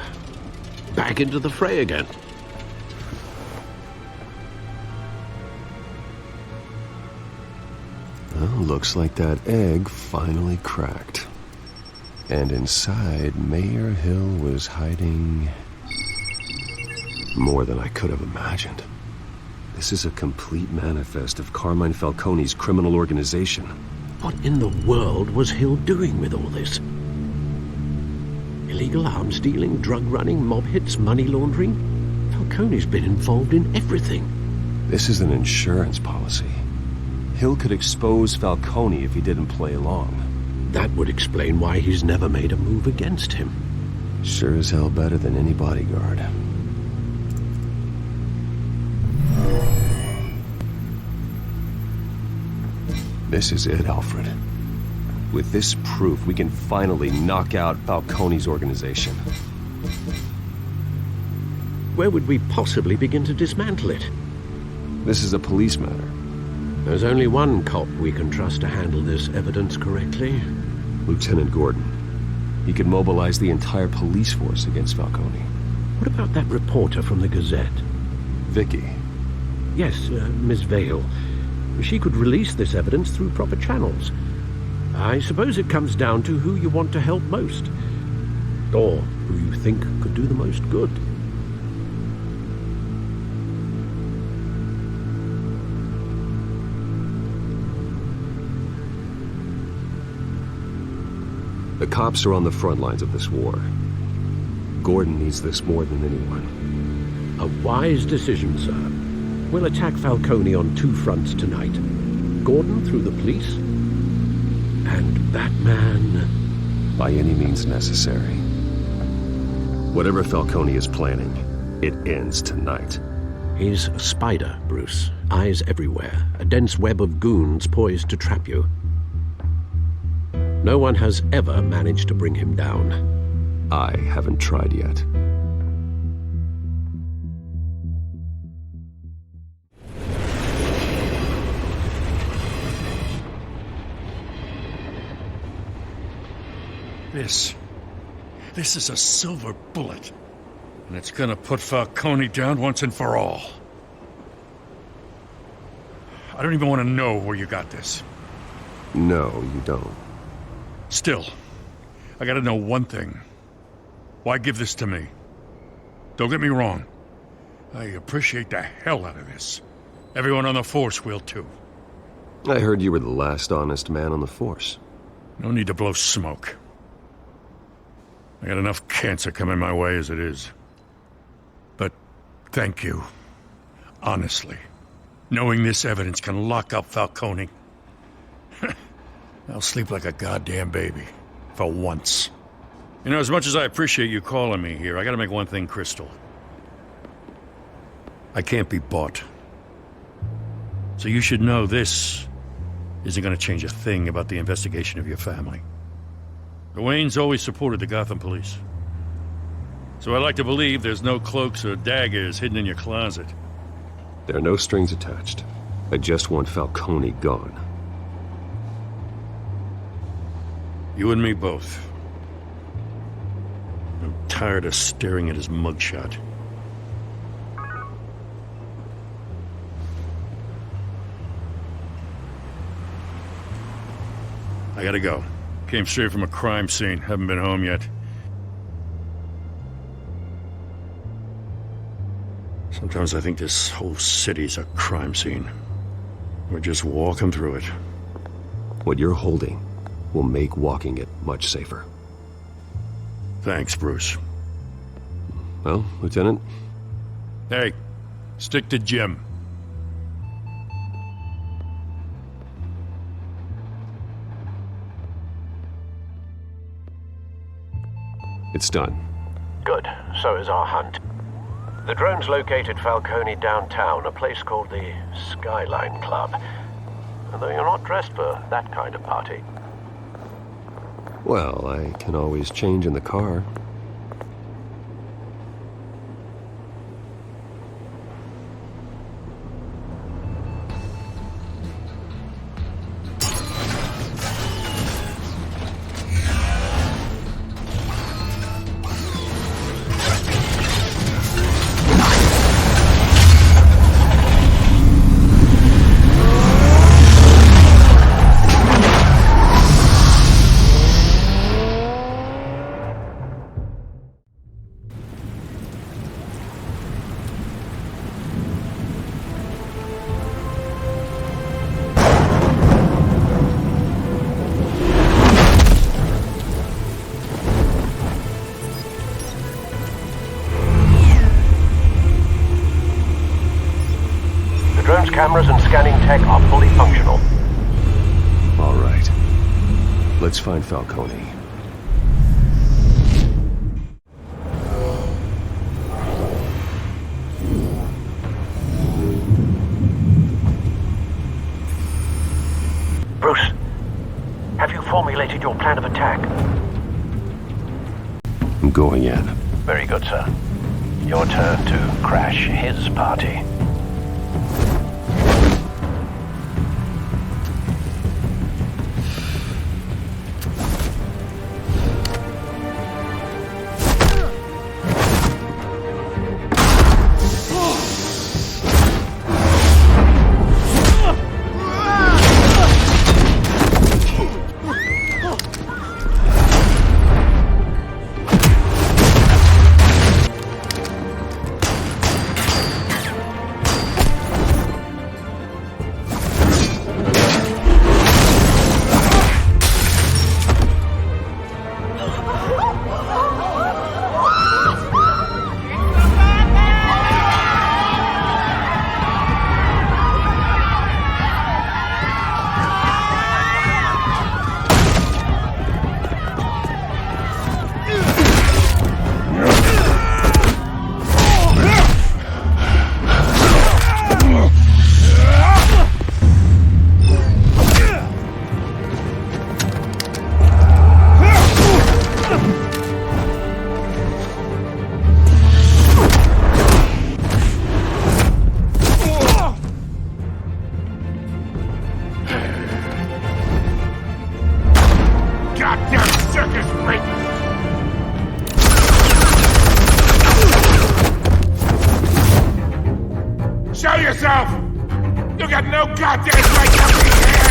back into the fray again. Well, looks like that egg finally cracked. And inside, Mayor Hill was hiding more than I could have imagined. This is a complete manifest of Carmine Falcone's criminal organization. What in the world was Hill doing with all this? Illegal arms dealing, drug running, mob hits, money laundering? Falcone's been involved in everything. This is an insurance policy. Hill could expose Falcone if he didn't play along. That would explain why he's never made a move against him. Sure as hell better than any bodyguard. This is it, Alfred. With this proof, we can finally knock out Falcone's organization. Where would we possibly begin to dismantle it? This is a police matter. There's only one cop we can trust to handle this evidence correctly. Lieutenant Gordon. He could mobilize the entire police force against Falcone. What about that reporter from the Gazette? Vicky. Yes, Miss Vale. She could release this evidence through proper channels. I suppose it comes down to who you want to help most. Or who you think could do the most good. The cops are on the front lines of this war. Gordon needs this more than anyone. A wise decision, sir. We'll attack Falcone on two fronts tonight. Gordon through the police, and Batman... by any means necessary. Whatever Falcone is planning, it ends tonight. He's a spider, Bruce. Eyes everywhere. A dense web of goons poised to trap you. No one has ever managed to bring him down. I haven't tried yet. This is a silver bullet. And it's gonna put Falcone down once and for all. I don't even want to know where you got this. No, you don't. Still, I gotta know one thing. Why give this to me? Don't get me wrong. I appreciate the hell out of this. Everyone on the force will too. I heard you were the last honest man on the force. No need to blow smoke. I got enough cancer coming my way as it is. But thank you. Honestly. Knowing this evidence can lock up Falcone. I'll sleep like a goddamn baby. For once. You know, as much as I appreciate you calling me here, I gotta make one thing crystal. I can't be bought. So you should know this isn't gonna change a thing about the investigation of your family. The Waynes always supported the Gotham police. So I like to believe there's no cloaks or daggers hidden in your closet. There are no strings attached. I just want Falcone gone. You and me both. I'm tired of staring at his mugshot. I gotta go. Came straight from a crime scene. Haven't been home yet. Sometimes I think this whole city's a crime scene. We're just walking through it. What you're holding will make walking it much safer. Thanks, Bruce. Well, Lieutenant? Hey, stick to Jim. It's done. Good. So is our hunt. The drones located Falcone downtown, a place called the Skyline Club. Although you're not dressed for that kind of party. Well, I can always change in the car. Cameras and scanning tech are fully functional. All right. Let's find Falcone. Bruce, have you formulated your plan of attack? I'm going in. Very good, sir. Your turn to crash his party. Show yourself! You got no goddamn right to be here!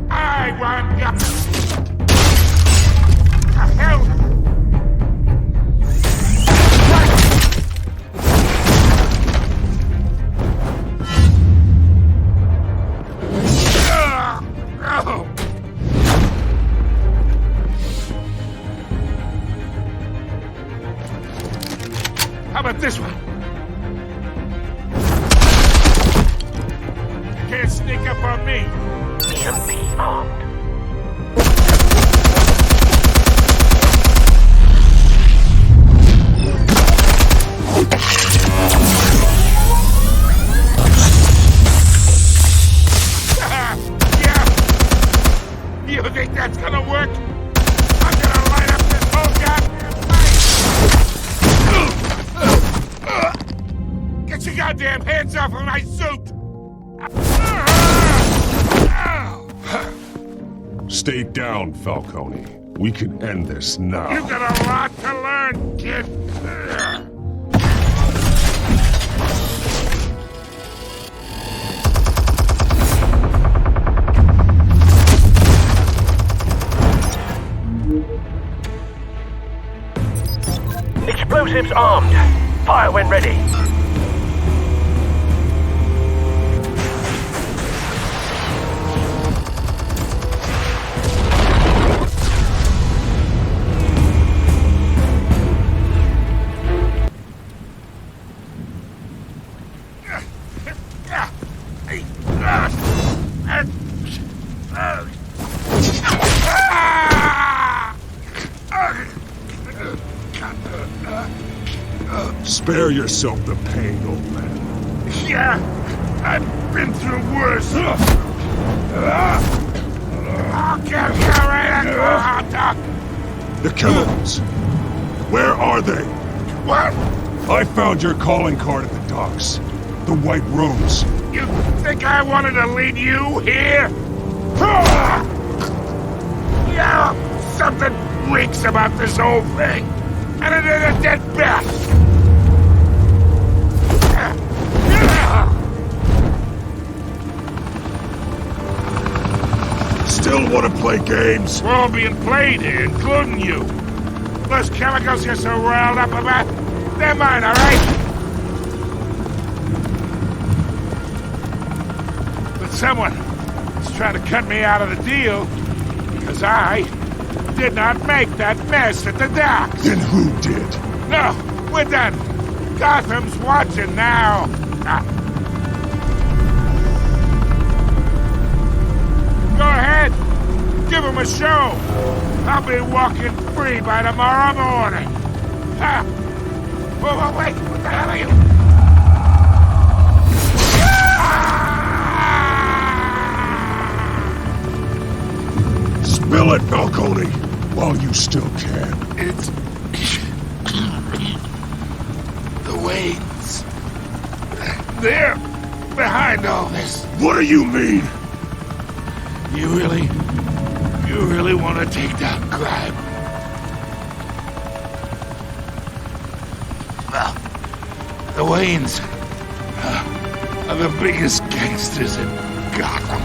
I want you! The hell? for me. EMP armed. Yeah. You think that's gonna work? I'm gonna light up this whole goddamn place! Get your goddamn hands off of my suit! Stay down, Falcone. We can end this now. You got a lot to learn, kid. Explosives armed. Fire when ready. Spare yourself the pain, old man. Yeah, I've been through worse. I'll give you right a hot dog. The chemicals. Where are they? What? I found your calling card at the docks. The White Rose. You think I wanted to lead you here? Yeah, something reeks about this whole thing. And it is a dead bat. Still want to play games? We're all being played here, including you. Those chemicals you're so riled up about, they're mine, all right? But someone is trying to cut me out of the deal because I did not make that mess at the docks. Then who did? No, we're done. Gotham's watching now. Go ahead. Give him a show. I'll be walking free by tomorrow morning. Ha! Whoa, wait. What the hell are you? Spill it, Falcone, while you still can. It's... the Waynes. They're behind all this. What do you mean? You really want to take down crime? Well, the Waynes are the biggest gangsters in Gotham.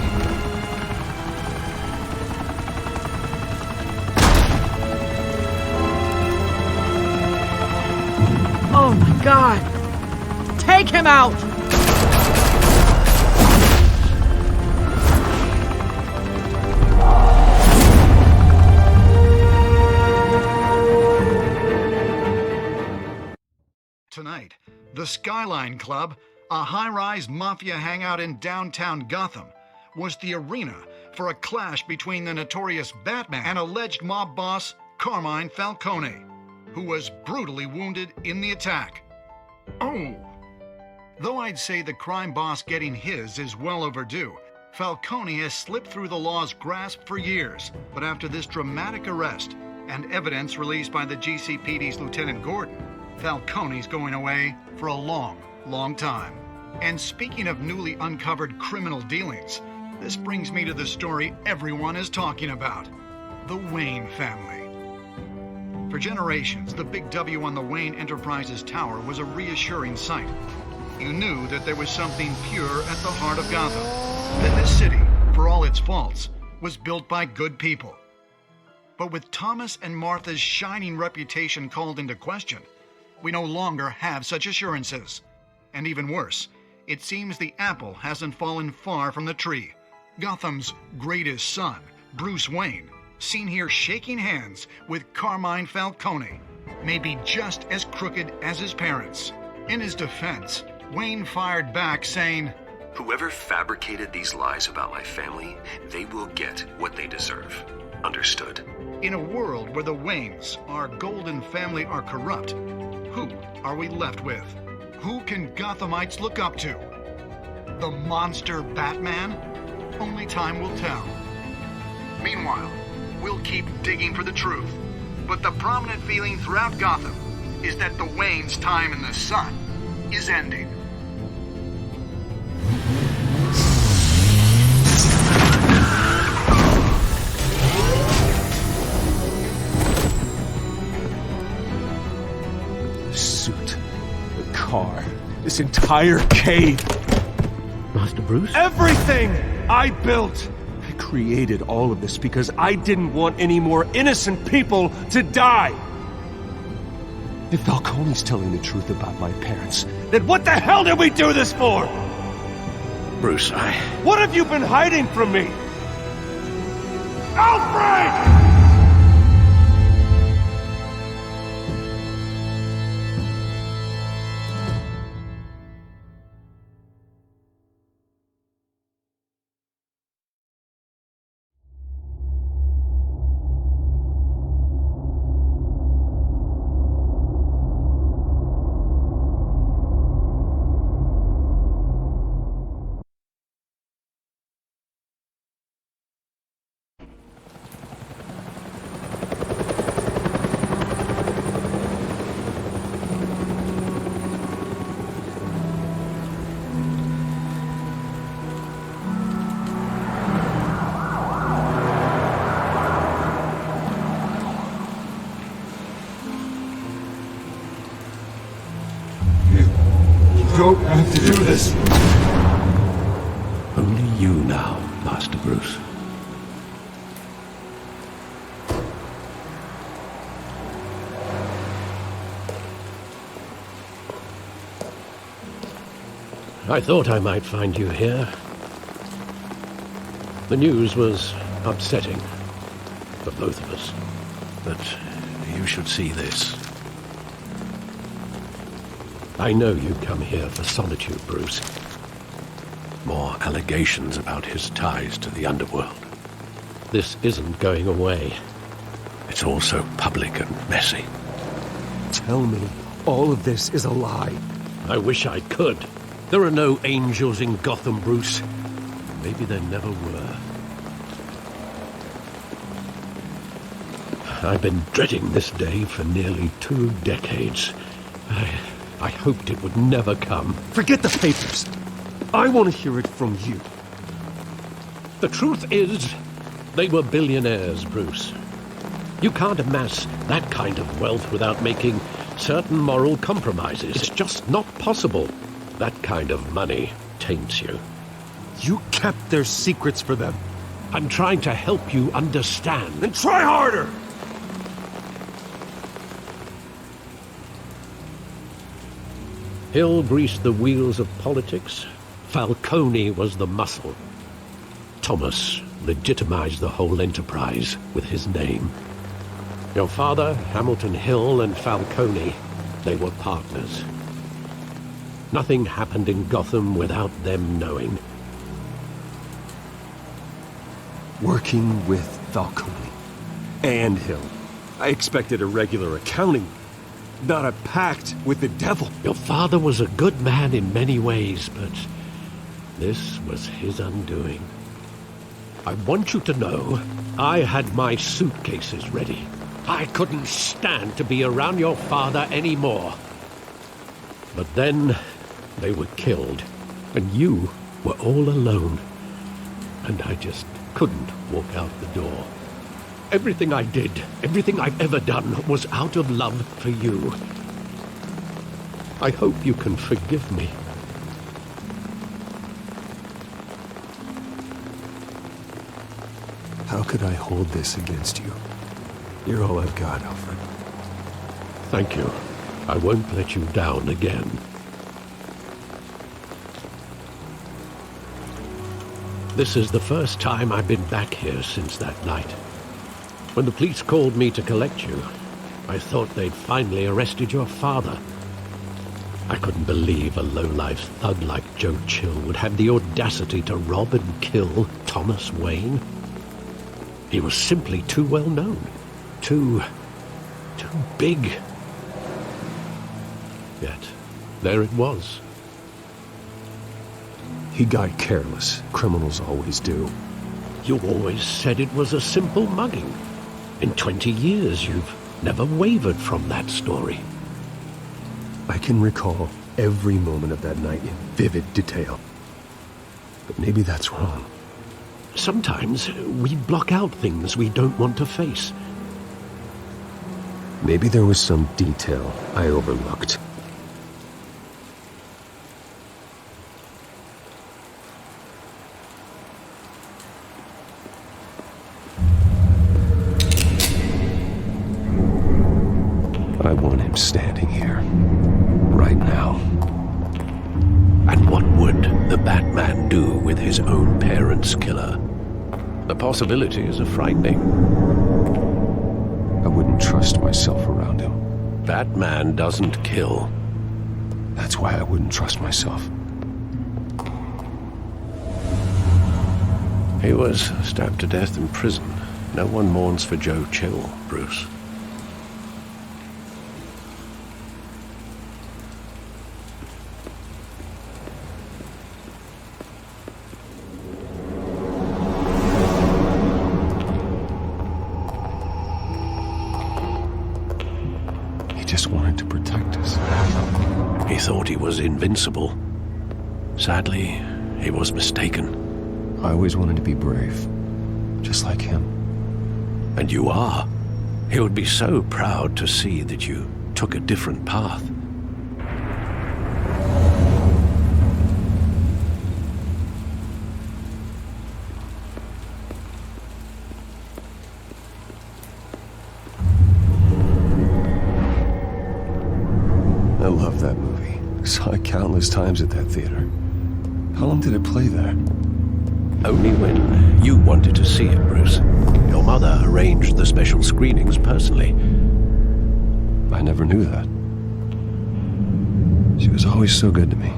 Oh my God! Take him out! Tonight, the Skyline Club, a high-rise mafia hangout in downtown Gotham, was the arena for a clash between the notorious Batman and alleged mob boss Carmine Falcone, who was brutally wounded in the attack. Oh! Though I'd say the crime boss getting his is well overdue, Falcone has slipped through the law's grasp for years. But after this dramatic arrest and evidence released by the GCPD's Lieutenant Gordon, Falcone's going away for a long, long time. And speaking of newly uncovered criminal dealings, this brings me to the story everyone is talking about: the Wayne family. For generations, the big W on the Wayne Enterprises Tower was a reassuring sight. You knew that there was something pure at the heart of Gotham, that this city, for all its faults, was built by good people. But with Thomas and Martha's shining reputation called into question, we no longer have such assurances. And even worse, it seems the apple hasn't fallen far from the tree. Gotham's greatest son, Bruce Wayne, seen here shaking hands with Carmine Falcone, may be just as crooked as his parents. In his defense, Wayne fired back saying, Whoever fabricated these lies about my family, they will get what they deserve. Understood? In a world where the Waynes, our golden family, are corrupt, who are we left with? Who can Gothamites look up to? The monster Batman? Only time will tell. Meanwhile, we'll keep digging for the truth. But the prominent feeling throughout Gotham is that the Waynes' time in the sun is ending. The suit, the car, this entire cave. Master Bruce? Everything I built! I created all of this because I didn't want any more innocent people to die! If Falcone's telling the truth about my parents, then what the hell did we do this for? Bruce, What have you been hiding from me? Alfred! You don't have to do this. Only you now, Master Bruce. I thought I might find you here. The news was upsetting for both of us, but you should see this. I know you come here for solitude, Bruce. More allegations about his ties to the underworld. This isn't going away. It's all so public and messy. Tell me all of this is a lie. I wish I could. There are no angels in Gotham, Bruce. Maybe there never were. I've been dreading this day for nearly 2 decades. I hoped it would never come. Forget the papers. I want to hear it from you. The truth is, they were billionaires, Bruce. You can't amass that kind of wealth without making certain moral compromises. It's just not possible. That kind of money taints you. You kept their secrets for them. I'm trying to help you understand. Then try harder! Hill greased the wheels of politics. Falcone was the muscle. Thomas legitimized the whole enterprise with his name. Your father, Hamilton Hill, and Falcone, they were partners. Nothing happened in Gotham without them knowing. Working with Falcone and Hill. I expected a regular accounting, not a pact with the devil. Your father was a good man in many ways, but this was his undoing. I want you to know I had my suitcases ready. I couldn't stand to be around your father anymore. But then they were killed, and you were all alone. And I just couldn't walk out the door. Everything I did, everything I've ever done, was out of love for you. I hope you can forgive me. How could I hold this against you? You're all I've got, Alfred. Thank you. I won't let you down again. This is the first time I've been back here since that night. When the police called me to collect you, I thought they'd finally arrested your father. I couldn't believe a low-life thug like Joe Chill would have the audacity to rob and kill Thomas Wayne. He was simply too well known. Too big. Yet, there it was. He got careless. Criminals always do. You always said it was a simple mugging. In 20 years, you've never wavered from that story. I can recall every moment of that night in vivid detail. But maybe that's wrong. Sometimes we block out things we don't want to face. Maybe there was some detail I overlooked. I want him standing here, right now. And what would the Batman do with his own parents' killer? The possibilities are frightening. I wouldn't trust myself around him. Batman doesn't kill. That's why I wouldn't trust myself. He was stabbed to death in prison. No one mourns for Joe Chill, Bruce. Just wanted to protect us. He thought he was invincible. Sadly, he was mistaken. I always wanted to be brave, just like him. And you are. He would be so proud to see that you took a different path. I love that movie. Saw it countless times at that theater. How long did it play there? Only when you wanted to see it, Bruce. Your mother arranged the special screenings personally. I never knew that. She was always so good to me.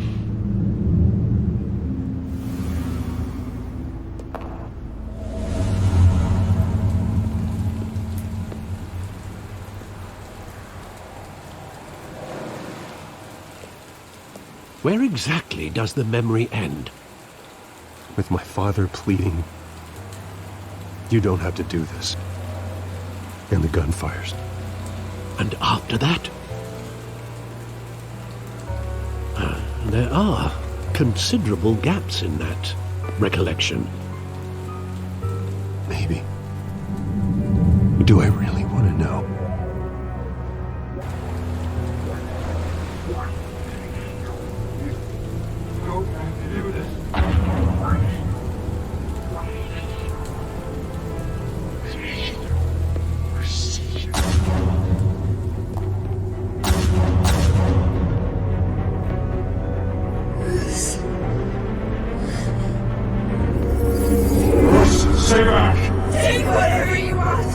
Where exactly does the memory end? With my father pleading, "You don't have to do this." And the gunfires. And after that? There are considerable gaps in that recollection. Maybe. Do I really want to know? Stay back! Take whatever you want!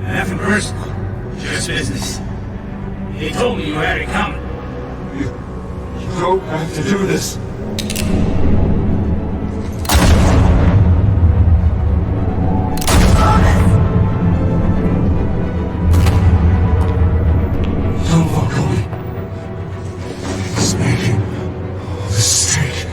Nothing personal. Just business. He told me you had it coming. You don't have to do this. Don't walk away. It's making a mistake.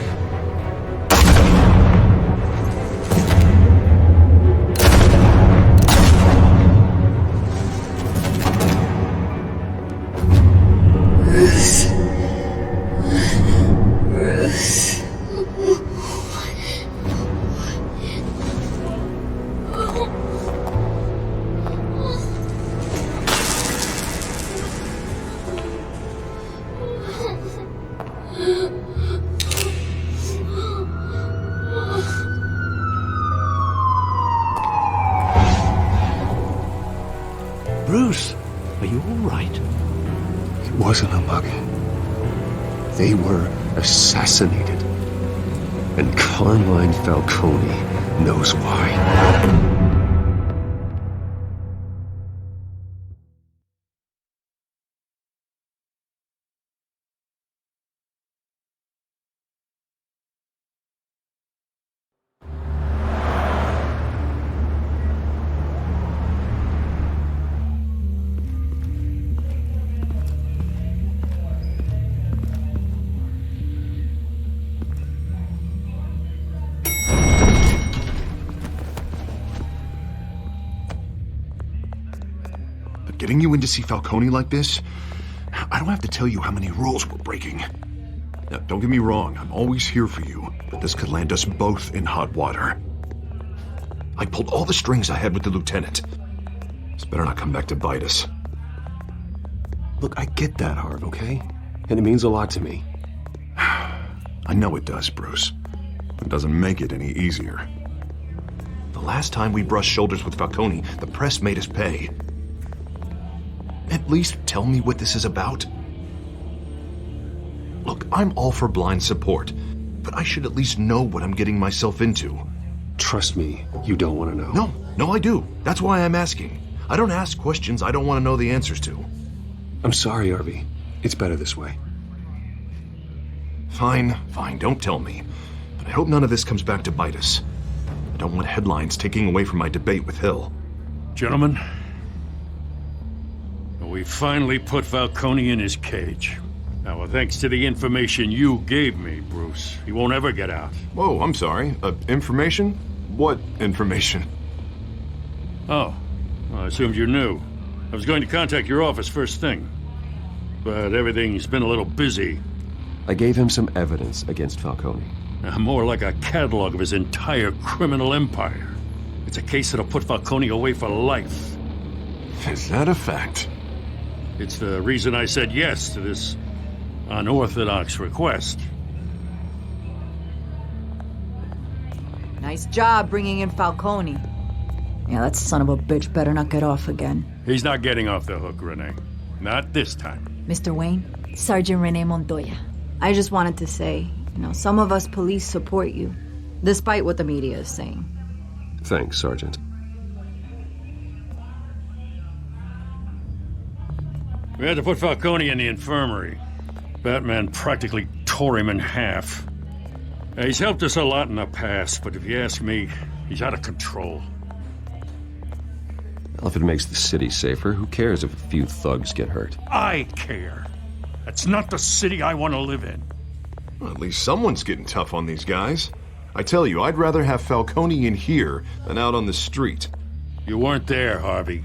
Bruce, are you all right? It wasn't a mugging. They were assassinated. And Carmine Falcone knows why. getting you in to see Falcone like this, I don't have to tell you how many rules we're breaking. Now, don't get me wrong, I'm always here for you, but this could land us both in hot water. I pulled all the strings I had with the lieutenant. This better not come back to bite us. Look, I get that, Harv, okay? And it means a lot to me. I know it does, Bruce. It doesn't make it any easier. The last time we brushed shoulders with Falcone, the press made us pay. At least tell me what this is about. Look, I'm all for blind support, but I should at least know what I'm getting myself into. Trust me, you don't want to know. No, I do. That's why I'm asking. I don't ask questions I don't want to know the answers to. I'm sorry, Harvey. It's better this way. Fine, don't tell me. But I hope none of this comes back to bite us. I don't want headlines taking away from my debate with Hill. Gentlemen, we finally put Falcone in his cage. Now, well, thanks to the information you gave me, Bruce, he won't ever get out. Whoa, I'm sorry. Information? What information? Oh, well, I assumed you knew. I was going to contact your office first thing, but everything's been a little busy. I gave him some evidence against Falcone. More like a catalog of his entire criminal empire. It's a case that'll put Falcone away for life. Is that a fact? It's the reason I said yes to this unorthodox request. Nice job bringing in Falcone. Yeah, that son of a bitch better not get off again. He's not getting off the hook, Renee. Not this time. Mr. Wayne, Sergeant Renee Montoya. I just wanted to say, some of us police support you, despite what the media is saying. Thanks, Sergeant. We had to put Falcone in the infirmary. Batman practically tore him in half. He's helped us a lot in the past, but if you ask me, he's out of control. Well, if it makes the city safer, who cares if a few thugs get hurt? I care. That's not the city I want to live in. Well, at least someone's getting tough on these guys. I tell you, I'd rather have Falcone in here than out on the street. You weren't there, Harvey.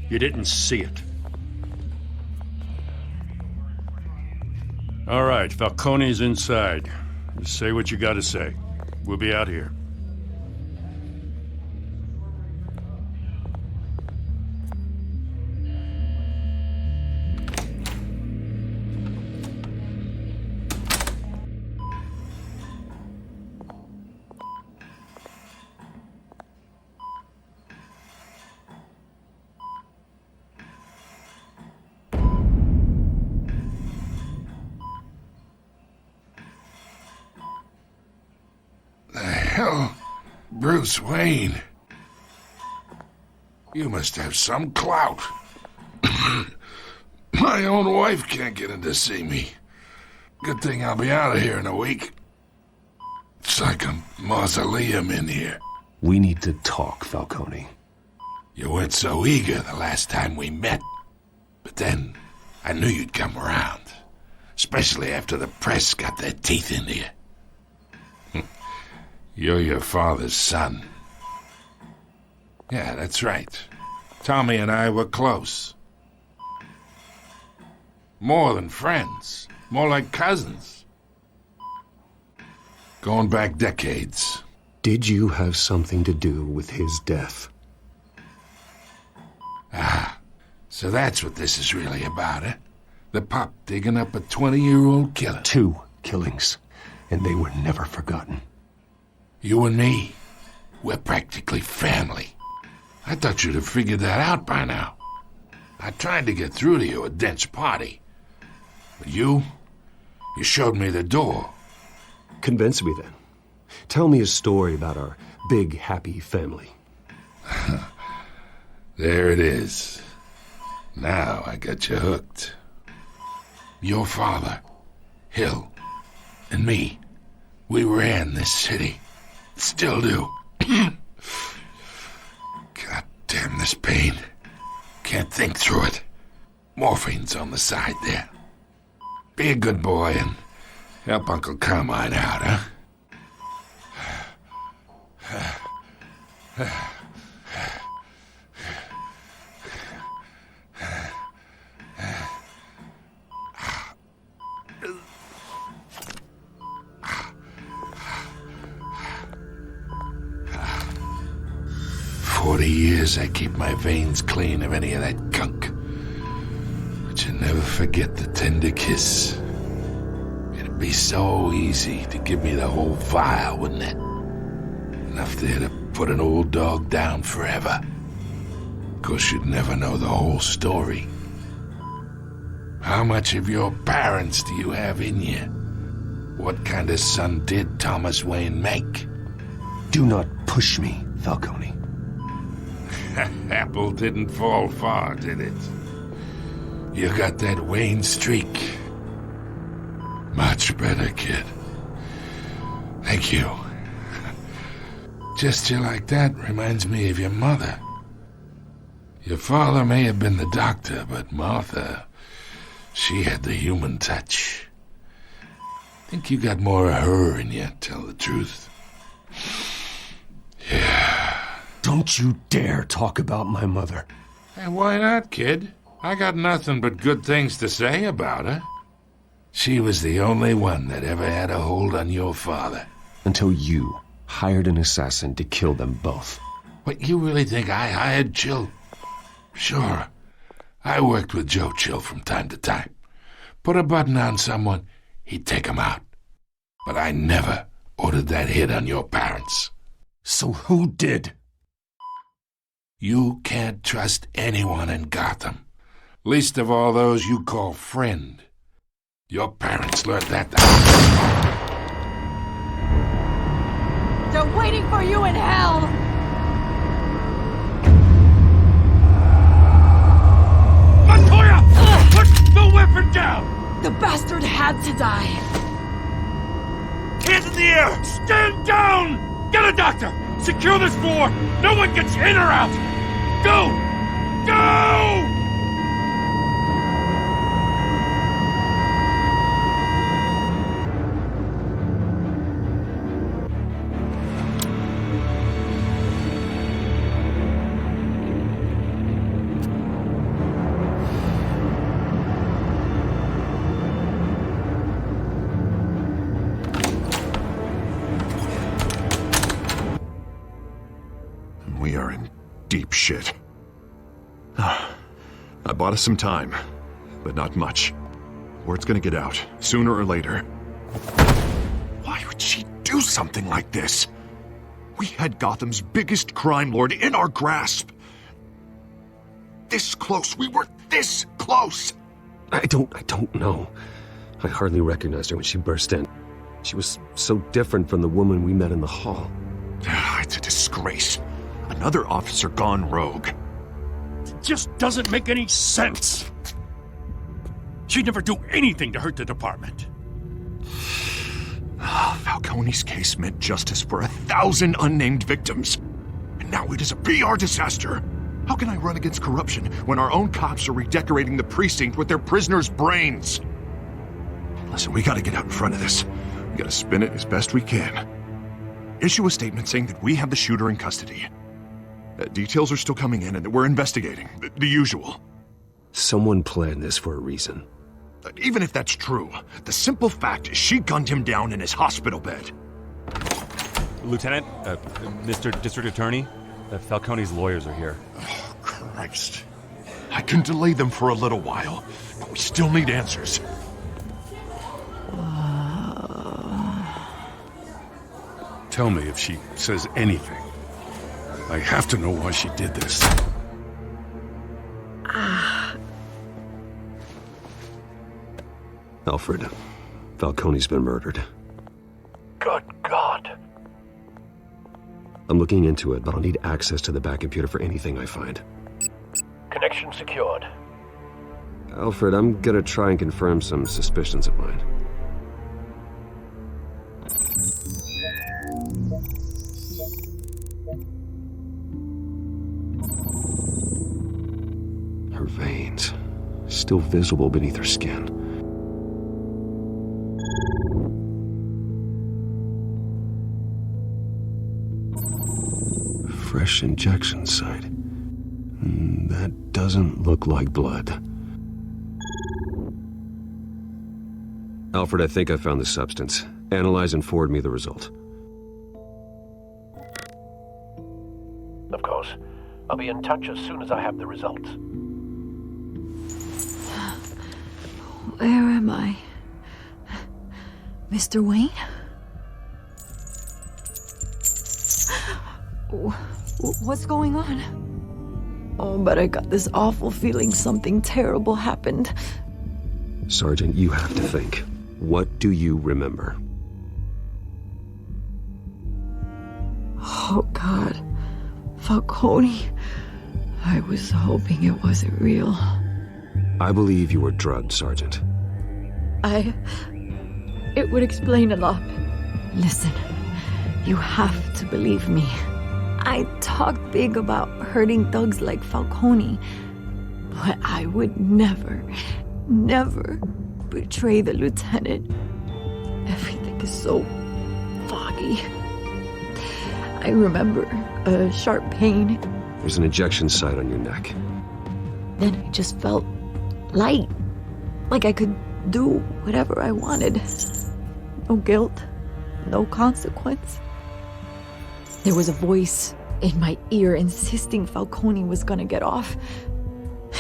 You didn't see it. All right, Falcone's inside. Just say what you gotta say. We'll be out here. Hell, Bruce Wayne. You must have some clout. My own wife can't get in to see me. Good thing I'll be out of here in a week. It's like a mausoleum in here. We need to talk, Falcone. You weren't so eager the last time we met. But then, I knew you'd come around. Especially after the press got their teeth into you. You're your father's son. Yeah, that's right. Tommy and I were close. More than friends. More like cousins. Going back decades. Did you have something to do with his death? Ah, so that's what this is really about, eh? The pup digging up a 20-year-old killer. 2 killings, and they were never forgotten. You and me, we're practically family. I thought you'd have figured that out by now. I tried to get through to you at Dent's party. But you showed me the door. Convince me then. Tell me a story about our big, happy family. There it is. Now I got you hooked. Your father, Hill, and me, we ran this city. Still do. God damn this pain. Can't think through it. Morphine's on the side there. Be a good boy and help Uncle Carmine out, huh? 40 years I keep my veins clean of any of that gunk. But you never forget the tender kiss. It'd be so easy to give me the whole vial, wouldn't it? Enough there to put an old dog down forever. Of course, you'd never know the whole story. How much of your parents do you have in you? What kind of son did Thomas Wayne make? Do not push me, Falcone. Apple didn't fall far, did it? You got that Wayne streak. Much better, kid. Thank you. Gesture like that reminds me of your mother. Your father may have been the doctor, but Martha, she had the human touch. Think you got more of her in you, tell the truth. Yeah. Don't you dare talk about my mother. Hey, why not, kid? I got nothing but good things to say about her. She was the only one that ever had a hold on your father. Until you hired an assassin to kill them both. What, you really think I hired Chill? Sure. I worked with Joe Chill from time to time. Put a button on someone, he'd take him out. But I never ordered that hit on your parents. So who did? You can't trust anyone in Gotham. Least of all those you call friend. Your parents learned that. They're waiting for you in hell! Montoya! Put the weapon down! The bastard had to die. Hands in the air! Stand down! Get a doctor! Secure this floor! No one gets in or out! Go! Go! We are in deep shit. I bought us some time, but not much. Word's gonna get out, sooner or later. Why would she do something like this? We had Gotham's biggest crime lord in our grasp. This close. We were this close. I don't know. I hardly recognized her when she burst in. She was so different from the woman we met in the hall. It's a disgrace. Another officer gone rogue. It just doesn't make any sense. She'd never do anything to hurt the department. Falcone's case meant justice for 1,000 unnamed victims. And now it is a PR disaster. How can I run against corruption when our own cops are redecorating the precinct with their prisoners' brains? Listen, we gotta get out in front of this. We gotta spin it as best we can. Issue a statement saying that we have the shooter in custody. Details are still coming in and that we're investigating. The usual. Someone planned this for a reason. Even if that's true, the simple fact is she gunned him down in his hospital bed. Lieutenant, Mr. District Attorney, Falcone's lawyers are here. Oh, Christ. I can delay them for a little while, but we still need answers. Tell me if she says anything. I have to know why she did this. Alfred, Falcone's been murdered. Good God. I'm looking into it, but I'll need access to the back computer for anything I find. Connection secured. Alfred, I'm gonna try and confirm some suspicions of mine. Her veins, still visible beneath her skin. Fresh injection site. That doesn't look like blood. Alfred, I think I found the substance. Analyze and forward me the result. Of course. I'll be in touch as soon as I have the results. Where am I? Mr. Wayne? What's going on? Oh, but I got this awful feeling something terrible happened. Sergeant, you have to think. What do you remember? Oh, God. Falcone. I was hoping it wasn't real. I believe you were drugged, Sergeant. It would explain a lot. Listen, you have to believe me. I talked big about hurting thugs like Falcone, but I would never betray the lieutenant. Everything is so foggy. I remember a sharp pain. There's an injection site on your neck. Then I just felt light, like I could do whatever I wanted. No guilt, no consequence. There was a voice in my ear insisting Falcone was gonna get off.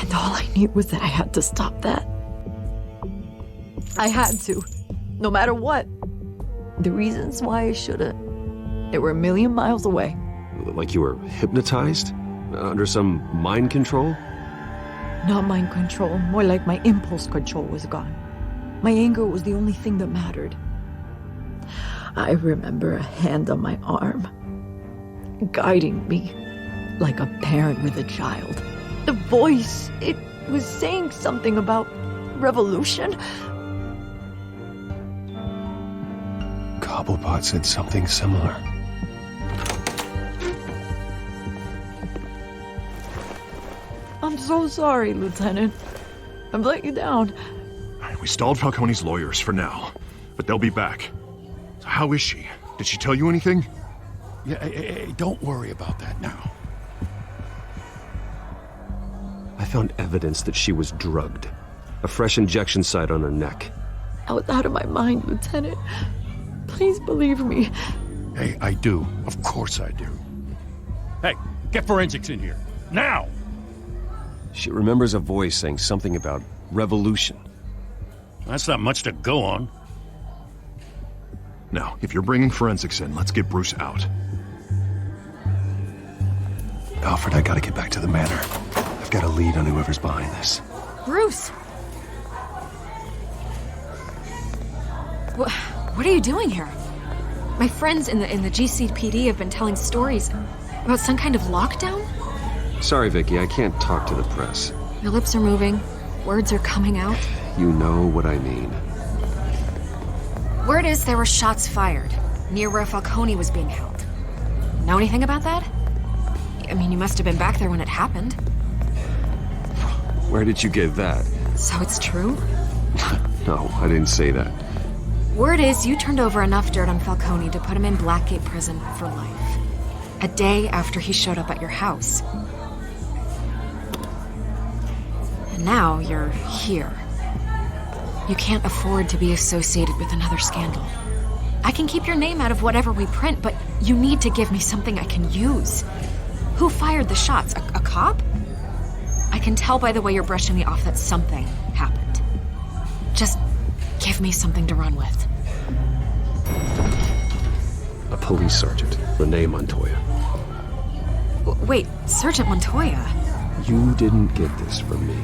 And all I knew was that I had to stop that. I had to, no matter what. The reasons why I should've, they were a million miles away. Like you were hypnotized? Under some mind control? Not mind control, more like my impulse control was gone. My anger was the only thing that mattered. I remember a hand on my arm, guiding me like a parent with a child. The voice, it was saying something about revolution. Cobblepot said something similar. I'm so sorry, Lieutenant. I've let you down. We stalled Falcone's lawyers for now, but they'll be back. So how is she? Did she tell you anything? Yeah, hey, don't worry about that now. I found evidence that she was drugged. A fresh injection site on her neck. I was out of my mind, Lieutenant. Please believe me. Hey, I do. Of course I do. Hey, get forensics in here. Now! She remembers a voice saying something about revolution. That's not much to go on. Now, if you're bringing forensics in, let's get Bruce out. Alfred, I gotta get back to the manor. I've got a lead on whoever's behind this. Bruce! What are you doing here? My friends in the GCPD have been telling stories about some kind of lockdown? Sorry, Vicky, I can't talk to the press. Your lips are moving. Words are coming out. You know what I mean. Word is there were shots fired near where Falcone was being held. Know anything about that? I mean, you must have been back there when it happened. Where did you get that? So it's true? No, I didn't say that. Word is you turned over enough dirt on Falcone to put him in Blackgate Prison for life. A day after he showed up at your house. And now you're here. You can't afford to be associated with another scandal. I can keep your name out of whatever we print, but you need to give me something I can use. Who fired the shots? A cop? I can tell by the way you're brushing me off that something happened. Just give me something to run with. A police sergeant, Renee Montoya. Wait, Sergeant Montoya? You didn't get this from me.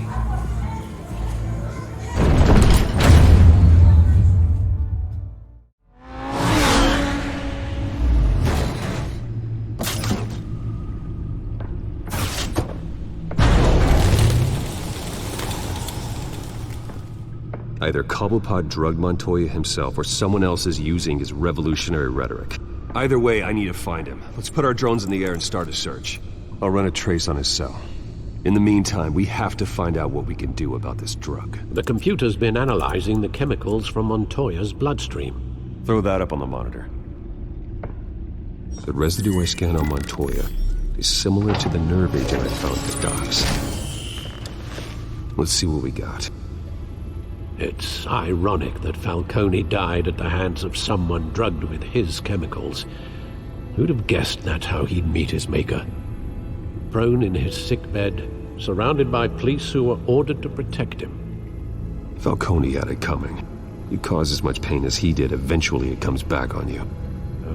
Either Cobblepot drugged Montoya himself or someone else is using his revolutionary rhetoric. Either way, I need to find him. Let's put our drones in the air and start a search. I'll run a trace on his cell. In the meantime, we have to find out what we can do about this drug. The computer's been analyzing the chemicals from Montoya's bloodstream. Throw that up on the monitor. The residue I scanned on Montoya is similar to the nerve agent I found at the docks. Let's see what we got. It's ironic that Falcone died at the hands of someone drugged with his chemicals. Who'd have guessed that's how he'd meet his maker? prone in his sick bed, surrounded by police who were ordered to protect him. Falcone had it coming. You cause as much pain as he did, eventually it comes back on you.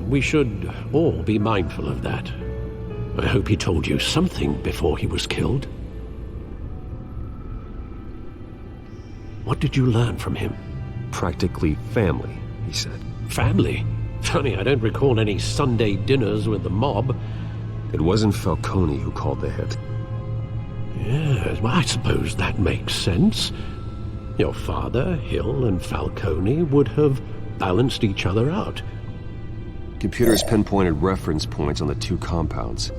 We should all be mindful of that. I hope he told you something before he was killed. What did you learn from him? Practically family, he said. Family? Funny, I don't recall any Sunday dinners with the mob. It wasn't Falcone who called the hit. Yes, well, I suppose that makes sense. Your father, Hill, and Falcone would have balanced each other out. Computers pinpointed reference points on the two compounds.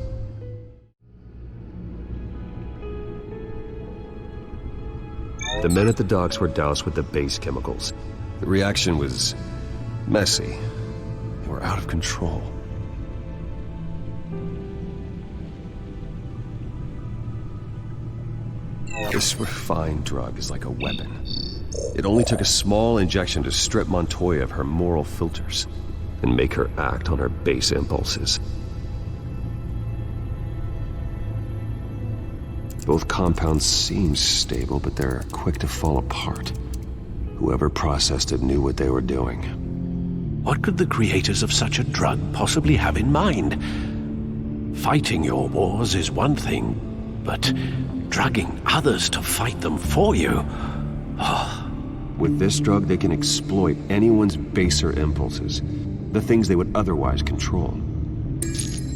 The men at the docks were doused with the base chemicals. The reaction was messy. They were out of control. This refined drug is like a weapon. It only took a small injection to strip Montoya of her moral filters and make her act on her base impulses. Both compounds seem stable, but they're quick to fall apart. Whoever processed it knew what they were doing. What could the creators of such a drug possibly have in mind? Fighting your wars is one thing, but drugging others to fight them for you? With this drug, they can exploit anyone's baser impulses, the things they would otherwise control.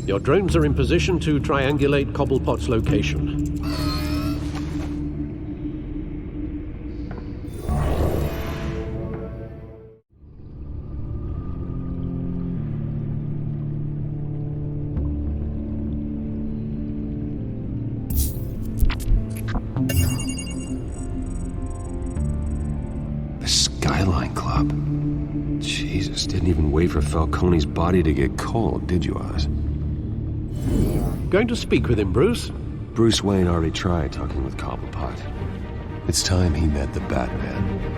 Your drones are in position to triangulate Cobblepot's location. The Skyline Club. Jesus, didn't even wait for Falcone's body to get cold, did you, Oz? Going to speak with him, Bruce? Bruce Wayne already tried talking with Cobblepot. It's time he met the Batman.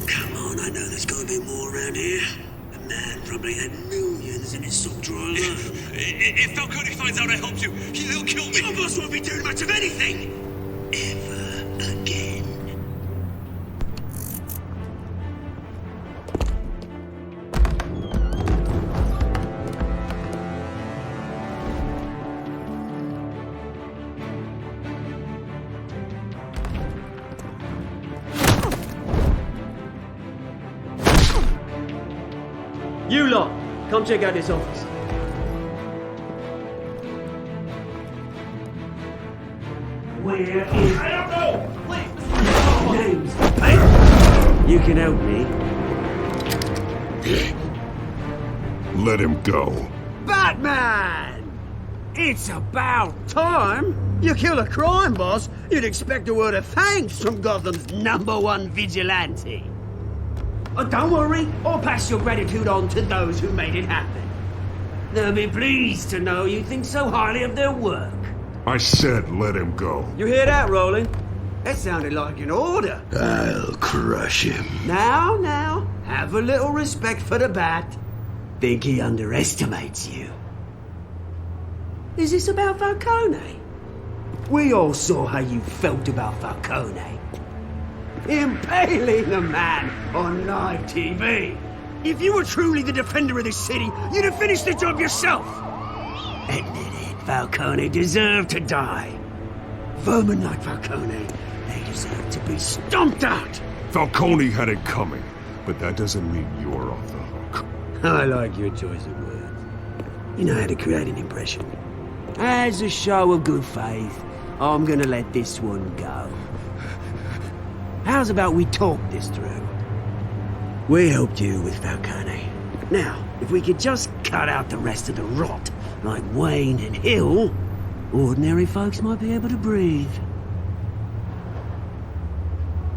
Come on, I know there's gotta be more around here. The man probably had millions in his sock drawer alone. If Falcone finds out I helped you, he'll kill me. Your boss won't be doing much of anything! Ever again. You lot, come check out this office. Where is... I don't know! Please! Names. You can help me. Let him go. Batman! It's about time! You kill a crime boss, you'd expect a word of thanks from Gotham's #1 vigilante. Oh, don't worry, I'll pass your gratitude on to those who made it happen. They'll be pleased to know you think so highly of their work. I said let him go. You hear that, Roland? That sounded like an order. I'll crush him. Now, have a little respect for the Bat. Think he underestimates you. Is this about Falcone? We all saw how you felt about Falcone. Impaling the man on live TV. If you were truly the defender of this city, you'd have finished the job yourself. Admit it, Falcone deserved to die. Vermin like Falcone, they deserve to be stomped out. Falcone had it coming, but that doesn't mean you're off the hook. I like your choice of words. You know how to create an impression. As a show of good faith, I'm gonna let this one go. How's about we talk this through? We helped you with Falcone. Now, if we could just cut out the rest of the rot, like Wayne and Hill, ordinary folks might be able to breathe.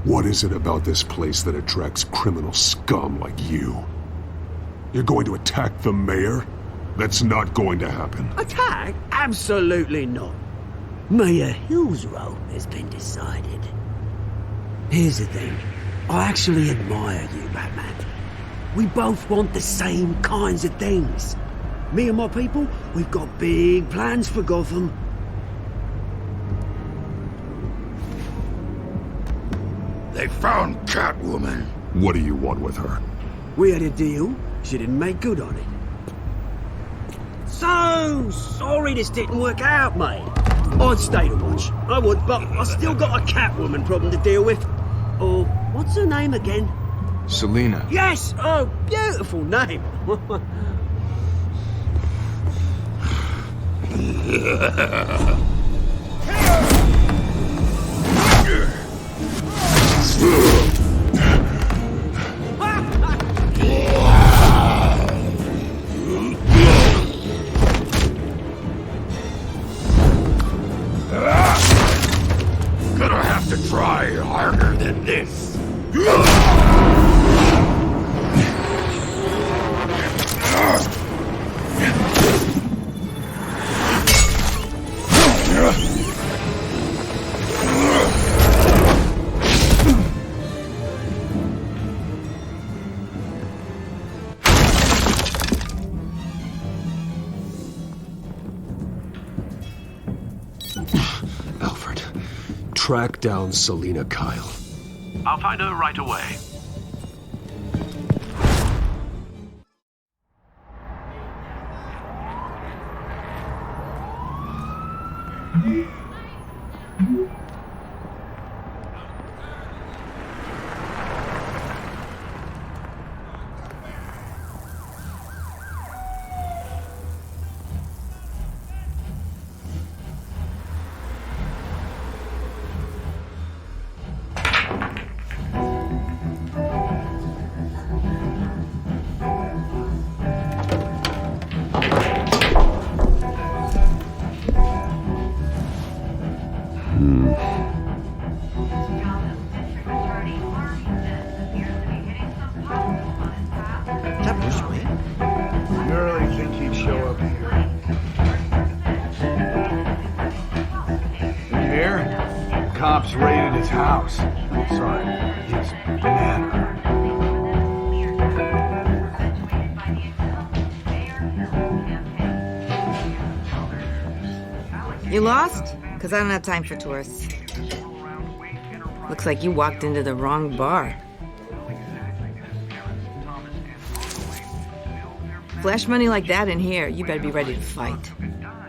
What is it about this place that attracts criminal scum like you? You're going to attack the mayor? That's not going to happen. Attack? Absolutely not. Mayor Hill's role has been decided. Here's the thing. I actually admire you, Batman. We both want the same kinds of things. Me and my people, we've got big plans for Gotham. They found Catwoman. What do you want with her? We had a deal. She didn't make good on it. So sorry this didn't work out, mate. I'd stay to watch. I would, but I still got a Catwoman problem to deal with. Oh, what's her name again? Selina. Yes! Oh, beautiful name. Gonna have to try harder than this. Alfred, track down Selina Kyle. I'll find her right away. That Bruce Wayne? You really think he'd show up here? Did you hear? Cops raided his house. Sorry, his manor. You lost? Because I don't have time for tourists. Looks like you walked into the wrong bar. Flash money like that in here, you better be ready to fight.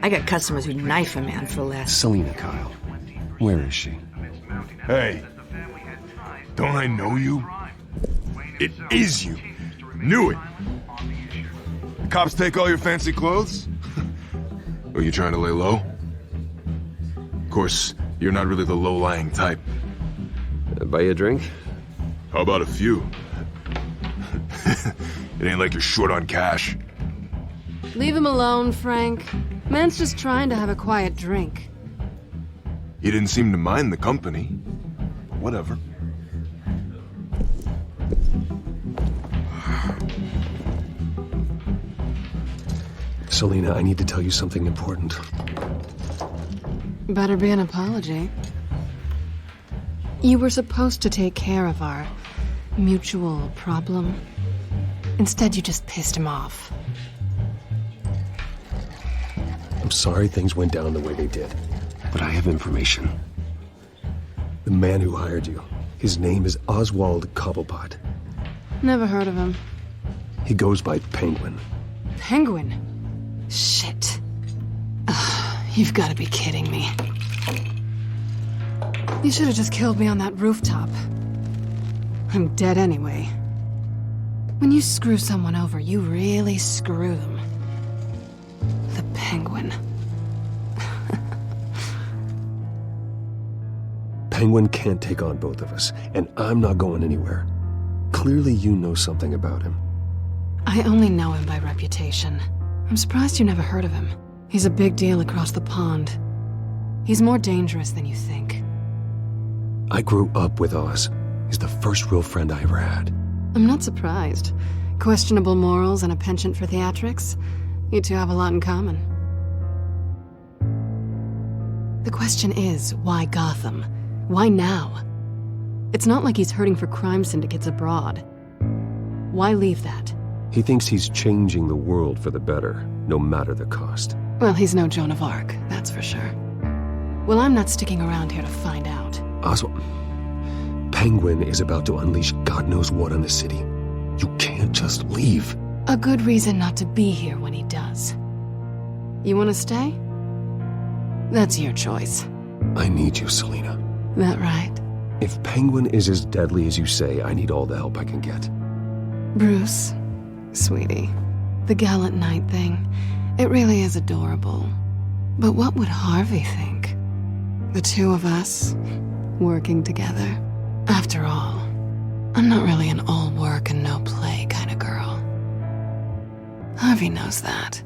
I got customers who knife a man for less. Selina Kyle. Where is she? Hey, don't I know you? It is you. Knew it. The cops take all your fancy clothes? Are you trying to lay low? Of course, you're not really the low-lying type. Buy you a drink? How about a few? It ain't like you're short on cash. Leave him alone, Frank. Man's just trying to have a quiet drink. He didn't seem to mind the company. Whatever. Selina, I need to tell you something important. Better be an apology. You were supposed to take care of our mutual problem. Instead, you just pissed him off. I'm sorry things went down the way they did, but I have information. The man who hired you, his name is Oswald Cobblepot. Never heard of him. He goes by Penguin. Penguin? Shit. Ugh, you've got to be kidding me. You should have just killed me on that rooftop. I'm dead anyway. When you screw someone over, you really screw them. The Penguin. Penguin can't take on both of us, and I'm not going anywhere. Clearly you know something about him. I only know him by reputation. I'm surprised you never heard of him. He's a big deal across the pond. He's more dangerous than you think. I grew up with Oz. He's the first real friend I ever had. I'm not surprised. Questionable morals and a penchant for theatrics? You two have a lot in common. The question is, why Gotham? Why now? It's not like he's hurting for crime syndicates abroad. Why leave that? He thinks he's changing the world for the better, no matter the cost. Well, he's no Joan of Arc, that's for sure. Well, I'm not sticking around here to find out. Oswald, Penguin is about to unleash God knows what on the city. You can't just leave. A good reason not to be here when he does. You want to stay? That's your choice. I need you, Selina. That right? If Penguin is as deadly as you say, I need all the help I can get. Bruce, sweetie, the gallant knight thing, it really is adorable. But what would Harvey think? The two of us, working together. After all, I'm not really an all work and no play kind of girl. Harvey knows that.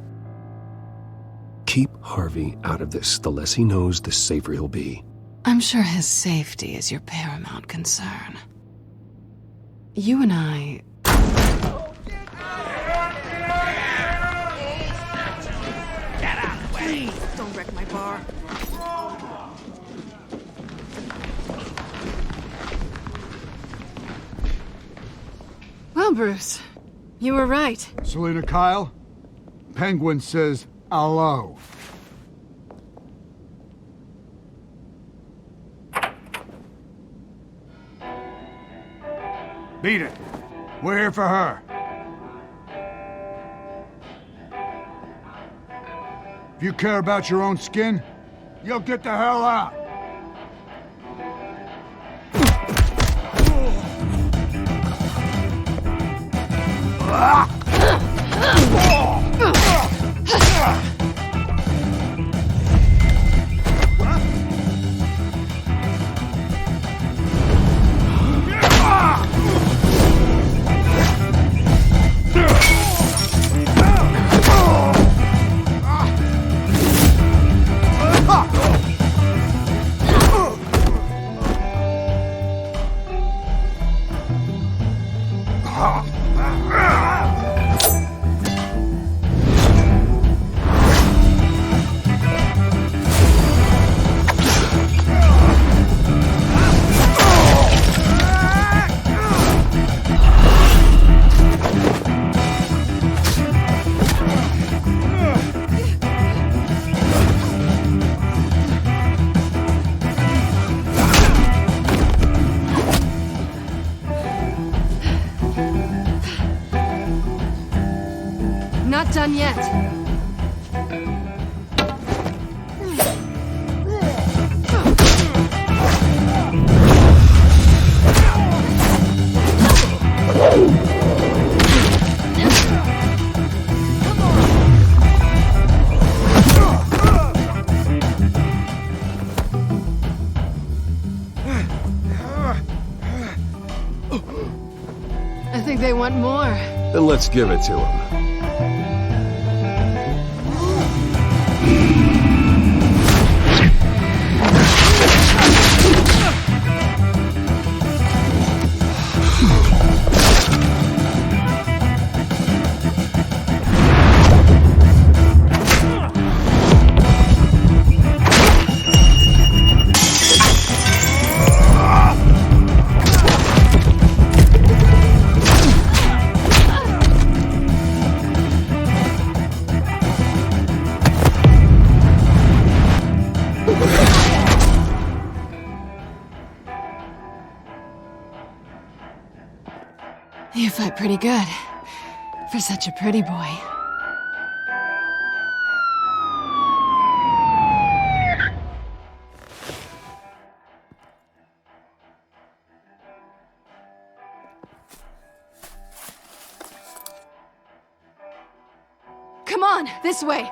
Keep Harvey out of this. The less he knows, the safer he'll be. I'm sure his safety is your paramount concern. You and I... Get out of the way! Please, don't wreck my bar. Well, Bruce, you were right. Selina Kyle, Penguin says hello. Beat it. We're here for her. If you care about your own skin, you'll get the hell out. Not done yet. I think they want more. Then let's give it to him. You fight pretty good, for such a pretty boy. Come on, this way!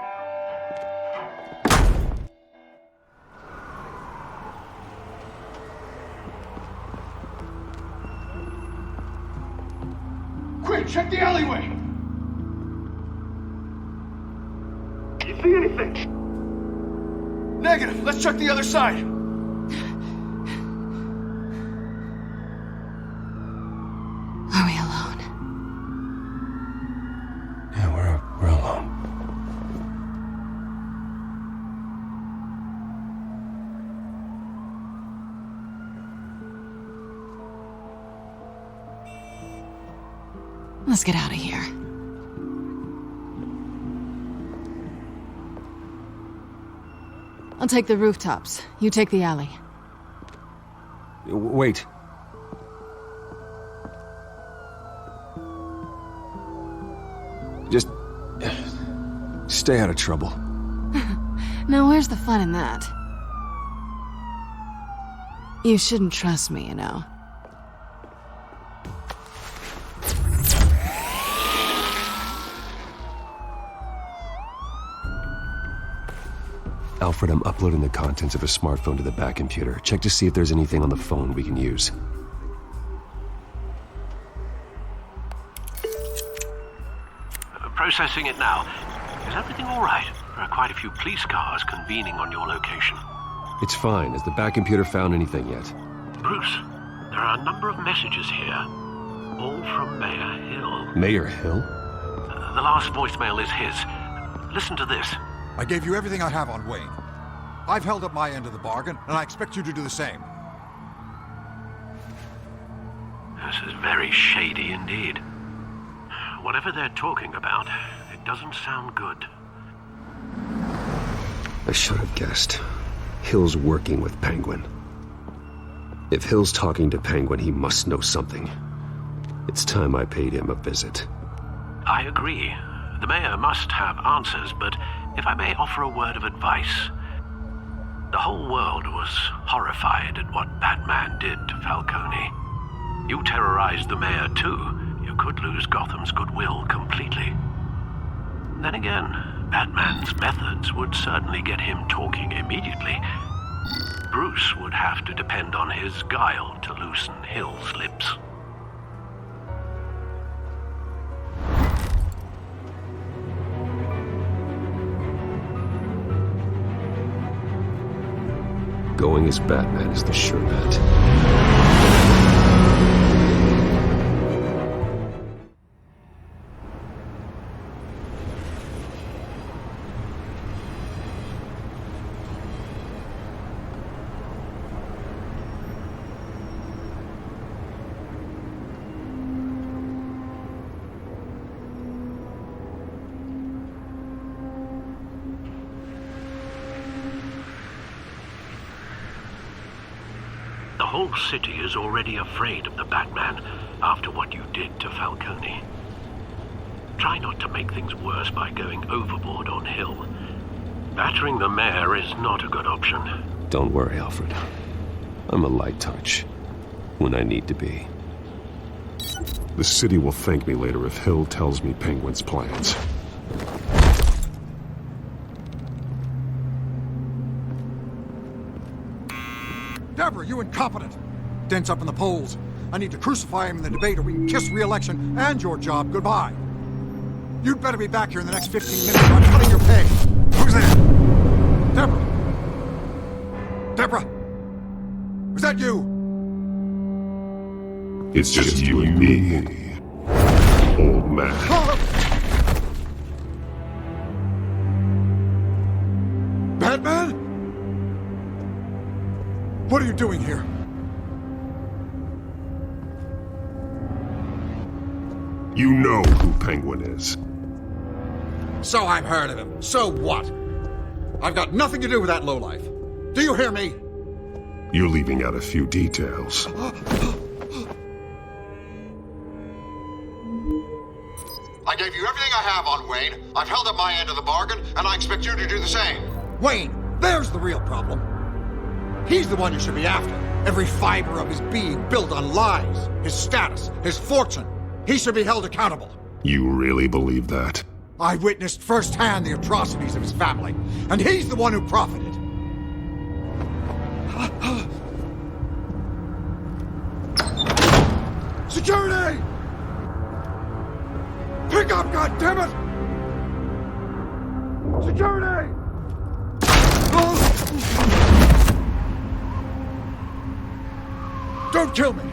Quick, check the alleyway! You see anything? Negative. Let's check the other side. Are we alone? Let's get out of here. I'll take the rooftops. You take the alley. Wait. Just stay out of trouble. Now where's the fun in that? You shouldn't trust me, you know. Alfred, I'm uploading the contents of a smartphone to the back computer. Check to see if there's anything on the phone we can use. Processing it now. Is everything all right? There are quite a few police cars convening on your location. It's fine. Has the back computer found anything yet? Bruce, there are a number of messages here. All from Mayor Hill. Mayor Hill? The last voicemail is his. Listen to this. I gave you everything I have on Wayne. I've held up my end of the bargain, and I expect you to do the same. This is very shady indeed. Whatever they're talking about, it doesn't sound good. I should have guessed. Hill's working with Penguin. If Hill's talking to Penguin, he must know something. It's time I paid him a visit. I agree. The mayor must have answers, but if I may offer a word of advice. The whole world was horrified at what Batman did to Falcone. You terrorized the mayor too. You could lose Gotham's goodwill completely. Then again, Batman's methods would certainly get him talking immediately. Bruce would have to depend on his guile to loosen Hill's lips. Going as Batman is the sure bet. The whole city is already afraid of the Batman after what you did to Falcone. Try not to make things worse by going overboard on Hill. Battering the mayor is not a good option. Don't worry, Alfred. I'm a light touch when I need to be. The city will thank me later if Hill tells me Penguin's plans. Deborah, you incompetent! Dent's up in the polls. I need to crucify him in the debate or we can kiss re-election and your job goodbye. You'd better be back here in the next 15 minutes or I'm cutting your pay. Who's there? Deborah! Deborah! Was that you? It's just you and me, old man. Batman? What are you doing here? You know who Penguin is. So I've heard of him. So what? I've got nothing to do with that lowlife. Do you hear me? You're leaving out a few details. I gave you everything I have on Wayne. I've held up my end of the bargain, and I expect you to do the same. Wayne, there's the real problem. He's the one you should be after. Every fiber of his being built on lies. His status, his fortune. He should be held accountable. You really believe that? I witnessed firsthand the atrocities of his family, and he's the one who profited. Security! Pick up, goddammit! Security! Don't kill me!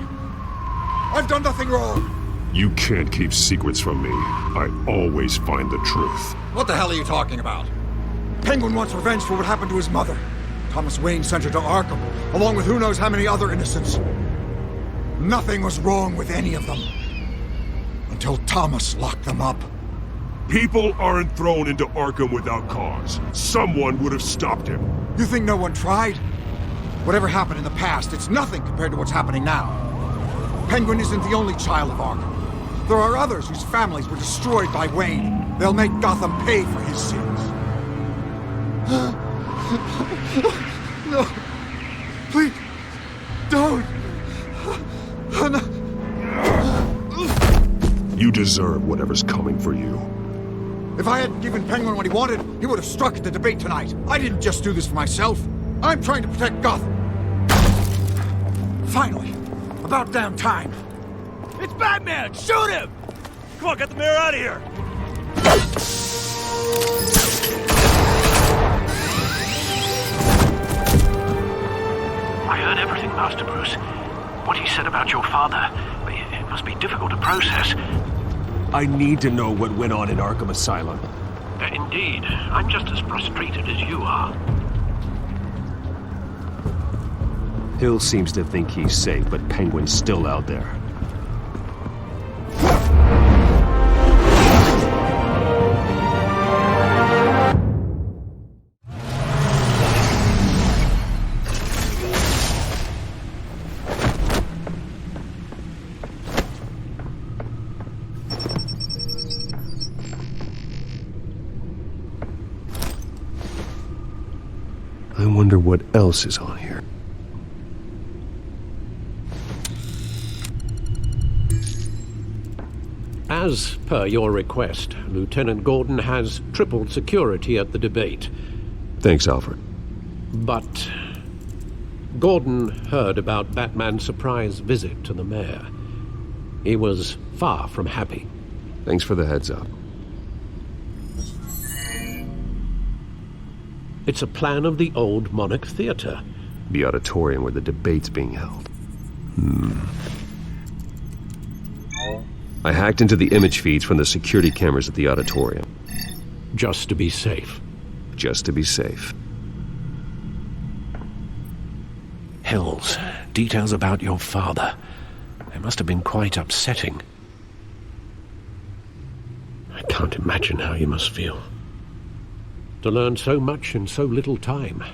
I've done nothing wrong! You can't keep secrets from me. I always find the truth. What the hell are you talking about? Penguin wants revenge for what happened to his mother. Thomas Wayne sent her to Arkham, along with who knows how many other innocents. Nothing was wrong with any of them. until Thomas locked them up. People aren't thrown into Arkham without cause. Someone would have stopped him. You think no one tried? Whatever happened in the past, it's nothing compared to what's happening now. Penguin isn't the only child of Arkham. There are others whose families were destroyed by Wayne. They'll make Gotham pay for his sins. No. Please. Don't. You deserve whatever's coming for you. If I hadn't given Penguin what he wanted, he would have struck at the debate tonight. I didn't just do this for myself. I'm trying to protect Gotham. Finally. About damn time. It's Batman! Shoot him! Come on, get the mayor out of here! I heard everything, Master Bruce. What he said about your father, it must be difficult to process. I need to know what went on in Arkham Asylum. Indeed. I'm just as frustrated as you are. Hill seems to think he's safe, but Penguin's still out there. I wonder what else is on here. As per your request, Lieutenant Gordon has tripled security at the debate. Thanks, Alfred. But Gordon heard about Batman's surprise visit to the mayor. He was far from happy. Thanks for the heads up. It's a plan of the old Monarch Theatre. The auditorium where the debate's being held. I hacked into the image feeds from the security cameras at the auditorium. Just to be safe. Just to be safe. Hills, details about your father. They must have been quite upsetting. I can't imagine how you must feel. To learn so much in so little time.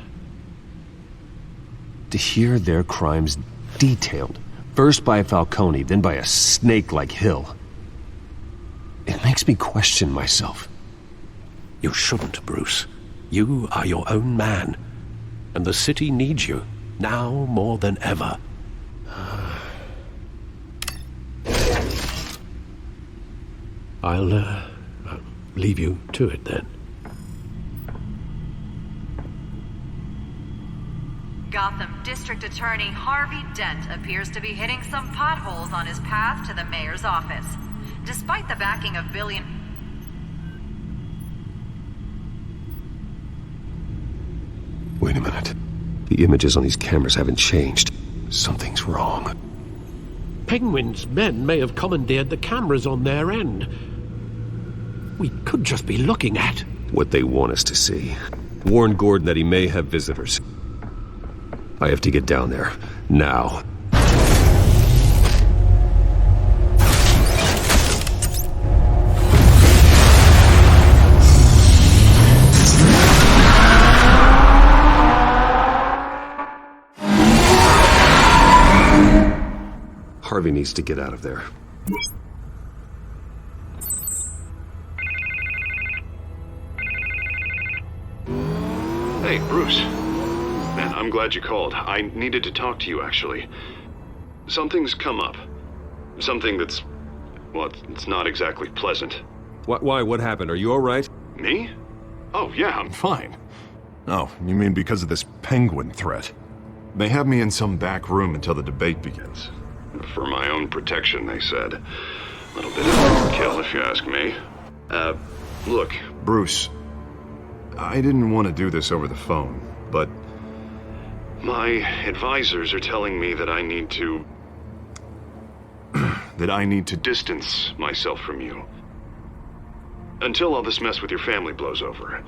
To hear their crimes detailed, first by Falcone, then by a snake like Hill. It makes me question myself. You shouldn't, Bruce. You are your own man. And the city needs you, now more than ever. I'll leave you to it then. Gotham District Attorney Harvey Dent appears to be hitting some potholes on his path to the mayor's office. Despite the backing of billion... Wait a minute. The images on these cameras haven't changed. Something's wrong. Penguin's men may have commandeered the cameras on their end. We could just be looking at... what they want us to see. Warn Gordon that he may have visitors. I have to get down there. Now. Harvey needs to get out of there. Hey, Bruce. Man, I'm glad you called. I needed to talk to you, actually. Something's come up. Something that's... well, it's not exactly pleasant. Why? What happened? Are you all right? Me? Oh, yeah, I'm fine. Oh, you mean because of this Penguin threat? They have me in some back room until the debate begins. For my own protection, they said. A little bit of overkill, if you ask me. Look. Bruce, I didn't want to do this over the phone, but... my advisors are telling me that I need to... that I need to distance myself from you. Until all this mess with your family blows over.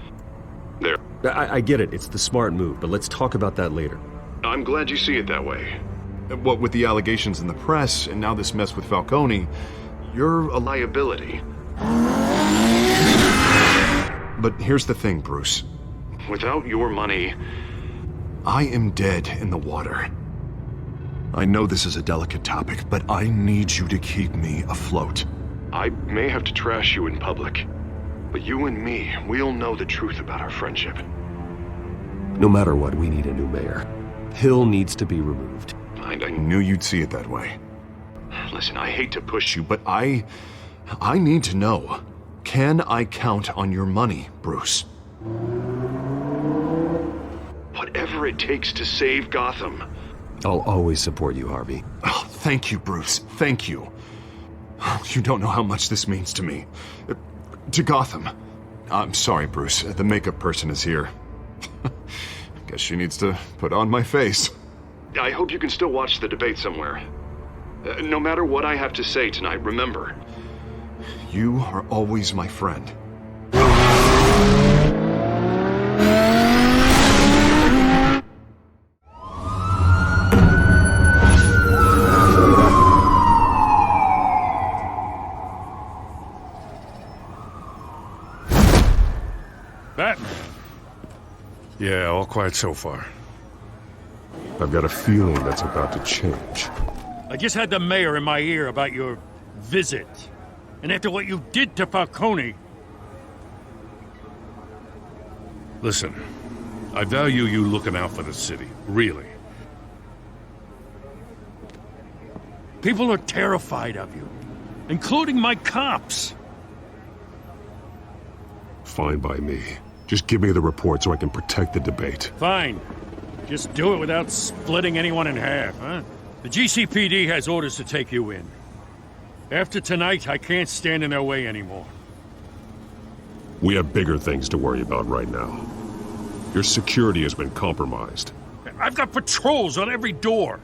There. I get it. It's the smart move, but let's talk about that later. I'm glad you see it that way. What with the allegations in the press, and now this mess with Falcone, You're a liability. But here's the thing, Bruce. Without your money... I am dead in the water. I know this is a delicate topic, but I need you to keep me afloat. I may have to trash you in public, but you and me, we'll know the truth about our friendship. No matter what, we need a new mayor. Hill needs to be removed. I knew you'd see it that way. Listen, I hate to push you, But I need to know. Can I count on your money, Bruce? whatever it takes to save Gotham. I'll always support you, Harvey. Oh, thank you, Bruce. Thank you. You don't know how much this means to me. To Gotham. I'm sorry, Bruce. The makeup person is here. Guess she needs to put on my face. I hope you can still watch the debate somewhere. No matter what I have to say tonight, remember. You are always my friend. Batman. Yeah, all quiet so far. I've got a feeling that's about to change. I just had the mayor in my ear about your visit. And after what you did to Falcone... Listen, I value you looking out for the city, really. People are terrified of you, including my cops. Fine by me. Just give me the report so I can protect the debate. Fine. Just do it without splitting anyone in half, huh? The GCPD has orders to take you in. After tonight, I can't stand in their way anymore. We have bigger things to worry about right now. Your security has been compromised. I've got patrols on every door.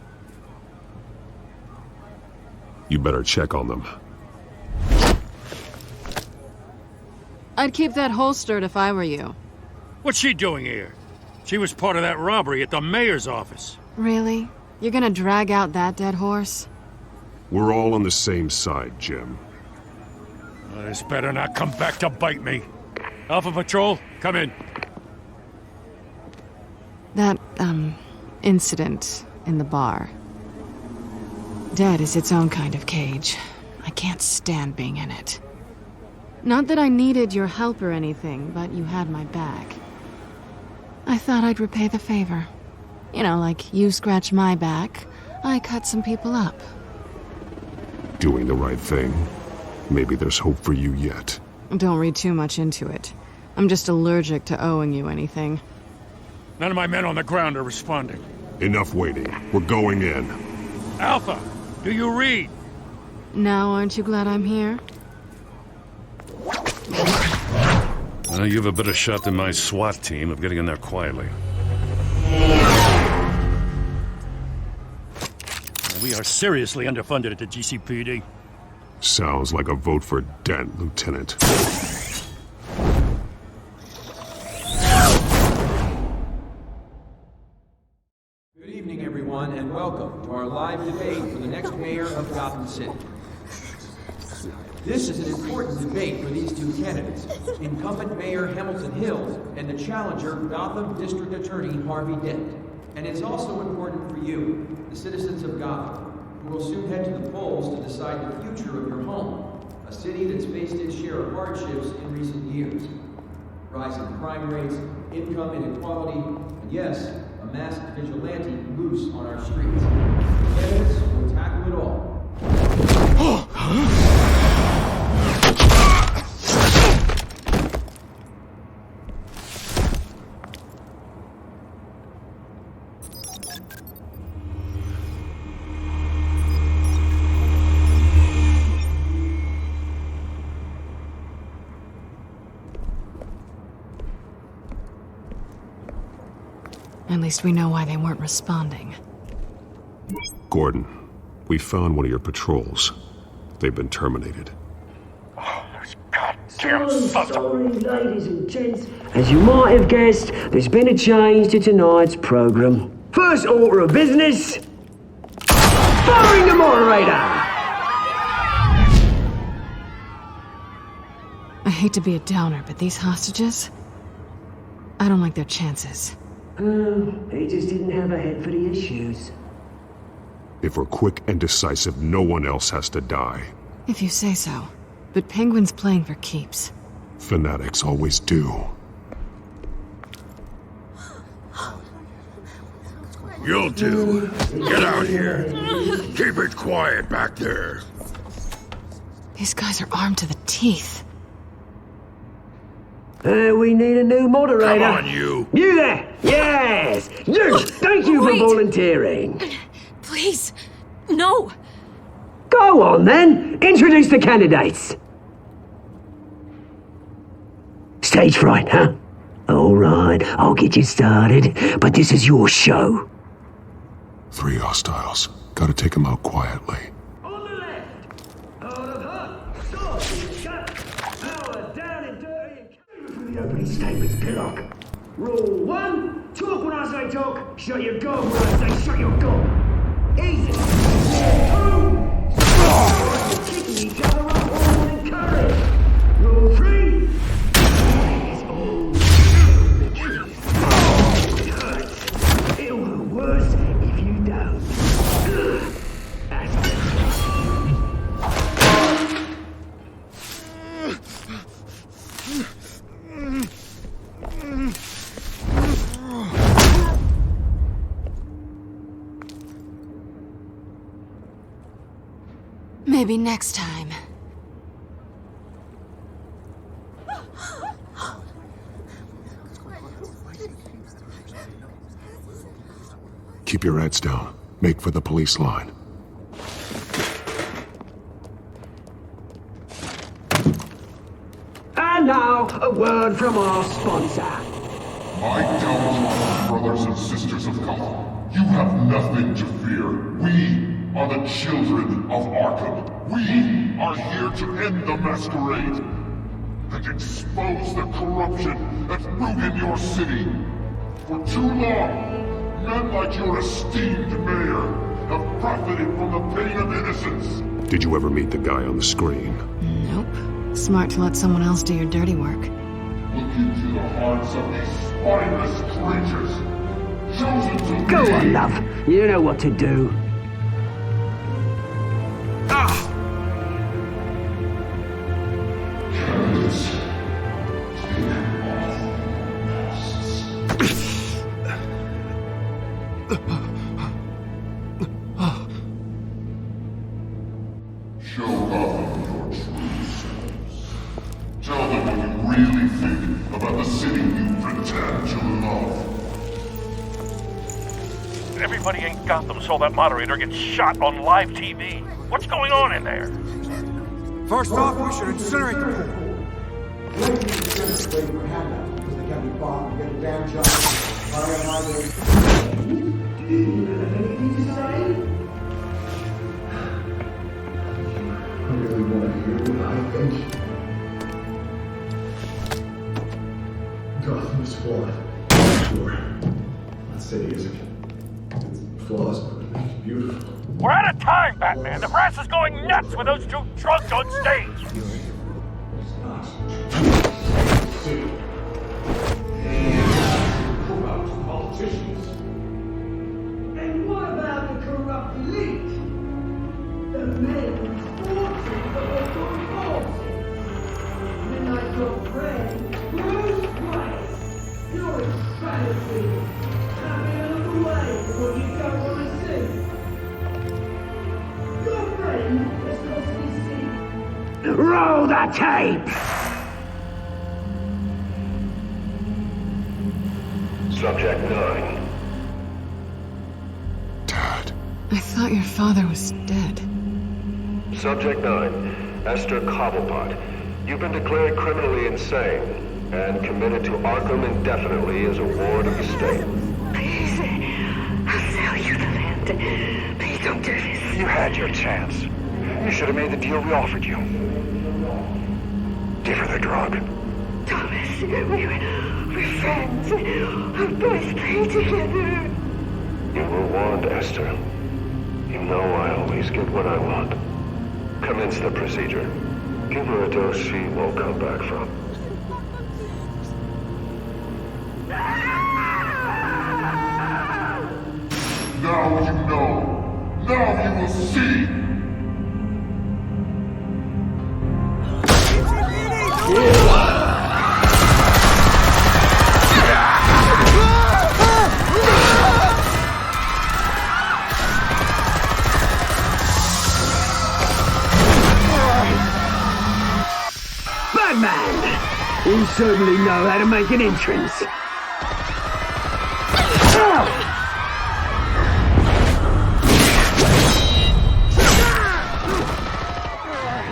You better check on them. I'd keep that holstered if I were you. What's she doing here? She was part of that robbery at the mayor's office. Really? You're gonna drag out that dead horse? We're all on the same side, Jim. This better not come back to bite me. Alpha Patrol, come in. That, incident in the bar. Dead is its own kind of cage. I can't stand being in it. Not that I needed your help or anything, but you had my back. I thought I'd repay the favor. You know, like you scratch my back, I cut some people up. Doing the right thing. Maybe there's hope for you yet. Don't read too much into it. I'm just allergic to owing you anything. None of my men on the ground are responding. Enough waiting. We're going in. Alpha, do you read? Now, aren't you glad I'm here? You have a better shot than my SWAT team of getting in there quietly. We are seriously underfunded at the GCPD. Sounds like a vote for Dent, Lieutenant. Good evening, everyone, and welcome to our live debate for the next mayor of Gotham City. This is an important debate for these two candidates, incumbent Mayor Hamilton Hill and the challenger, Gotham District Attorney Harvey Dent. And it's also important for you, the citizens of Gotham, who will soon head to the polls to decide the future of your home, a city that's faced its share of hardships in recent years. Rising crime rates, income inequality, and yes, a masked vigilante loose on our streets. Candidates will tackle it all. At least we know why they weren't responding. Gordon, we found one of your patrols. They've been terminated. Sorry, ladies and gents. As you might have guessed, there's been a change to tonight's program. First order of business, firing the moderator. hate to be a downer, but these hostages... I don't like their chances. He just didn't have a head for the issues. If we're quick and decisive, no one else has to die. If you say so. But Penguin's playing for keeps. Fanatics always do. You'll do. Get out here. Keep it quiet back there. These guys are armed to the teeth. We need a new moderator. Come on, you. You there! Yes! You! Thank you for volunteering. Please, no. Go on, then. Introduce the candidates. Stage fright, huh? All right, I'll get you started, but this is your show. 3 hostiles. Gotta take them out quietly. The opening statements, Pillock. Rule 1, talk when I say talk, shut your gob when I say shut your gob. Easy. 2, kicking each other up all in courage. Rule 3, it's all it hurts. It'll go worse if you don't. That's Maybe next time. Keep your heads down. Make for the police line. And now, a word from our sponsor. My downtrodden brothers and sisters of Gotham, you have nothing to fear. We are the children of Arkham. We are here to end the masquerade and expose the corruption that's ruined your city. For too long, men like your esteemed mayor have profited from the pain of innocence. Did you ever meet the guy on the screen? Nope. Smart to let someone else do your dirty work. Look into the hearts of these spineless creatures, chosen to Go lead. on, love. You know what to do. Candidates, take off masks. Show Gotham your true selves. Tell them what you really think about the city you pretend to love. Everybody in Gotham saw that moderator get shot on live TV. What's going on in there? First off, we should incinerate the pool. I really want to hear what I think. Gotham is flawed. Sure. That city isn't. It's flaws, but it makes it beautiful. We're out of time, Batman. The press is going nuts with those two drunks on stage. Corrupt politicians. And what about the corrupt elite? The men whose fortunes are good forces. And like your friend, Bruce Wayne. You're a travesty. Having a look away from what you don't want to see. Your friend has lost his seat. Roll the tape! Subject 9. I thought your father was dead. Subject 9, Esther Cobblepot. You've been declared criminally insane and committed to Arkham indefinitely as a ward of the state. Please, I'll sell you the land. Please don't do this. You had your chance. You should have made the deal we offered you. Give her the drug. Thomas, we're friends. Our boys play together. You were warned, Esther. You know I always get what I want. Commence the procedure. Give her a dose she won't come back from. Now you know. Now you will see. Batman! You certainly know how to make an entrance.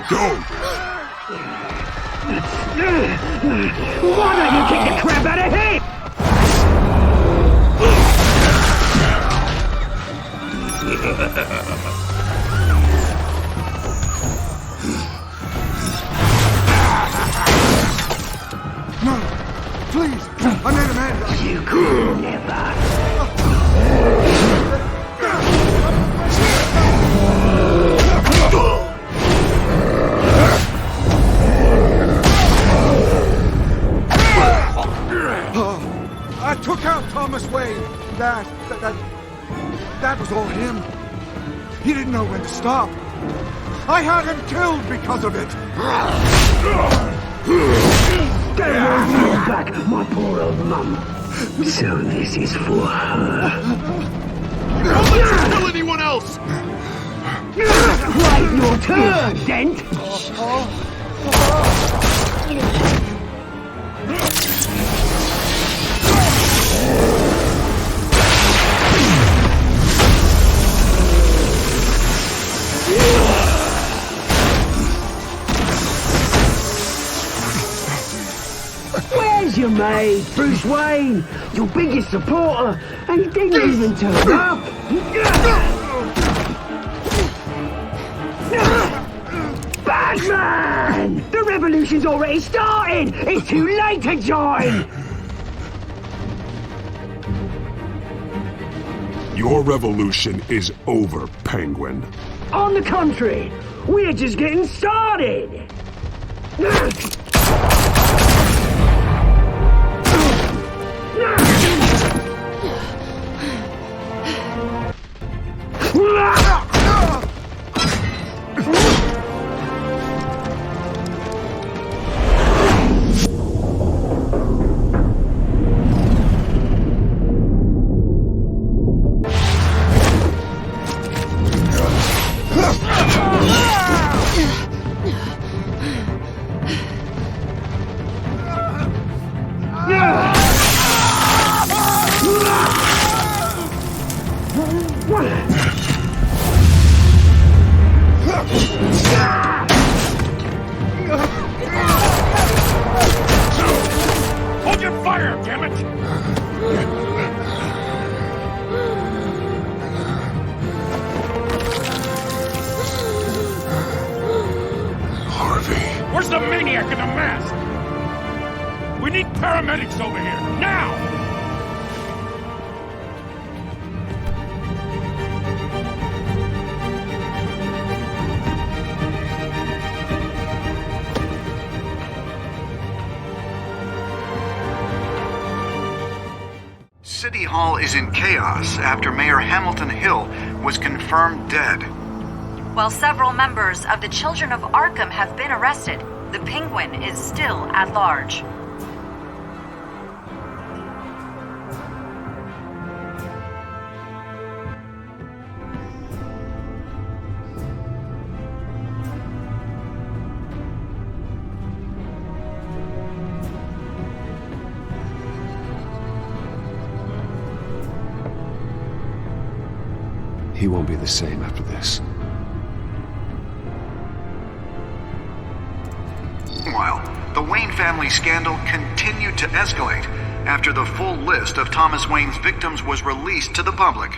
Go! Why don't you kick the crap out of him? No! Please! I made a man! You could never. I took out Thomas Wayne. That was all him. He didn't know when to stop. I had him killed because of it. They won't bring back my poor old mum. So this is for her. Don't let you kill anyone else! Right, your turn, Dent. Where's your mate, Bruce Wayne? Your biggest supporter, and he didn't even turn up. Batman! The revolution's already started! It's too late to join! Your revolution is over, Penguin. On the contrary, we're just getting started! Hold your fire, damn it! Harvey. Where's the maniac in the mask? We need paramedics over here, now! City Hall is in chaos after Mayor Hamilton Hill was confirmed dead. While several members of the Children of Arkham have been arrested, the Penguin is still at large. He won't be the same after this. Meanwhile, the Wayne family scandal continued to escalate after the full list of Thomas Wayne's victims was released to the public.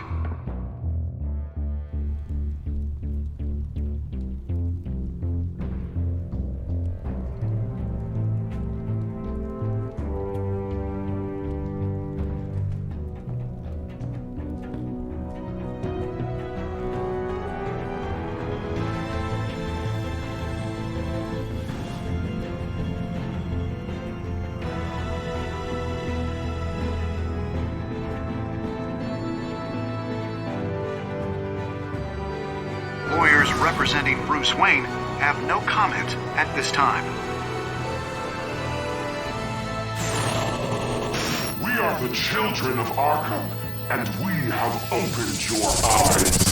representing Bruce Wayne have no comment at this time. We are the children of Arkham, and we have opened your eyes.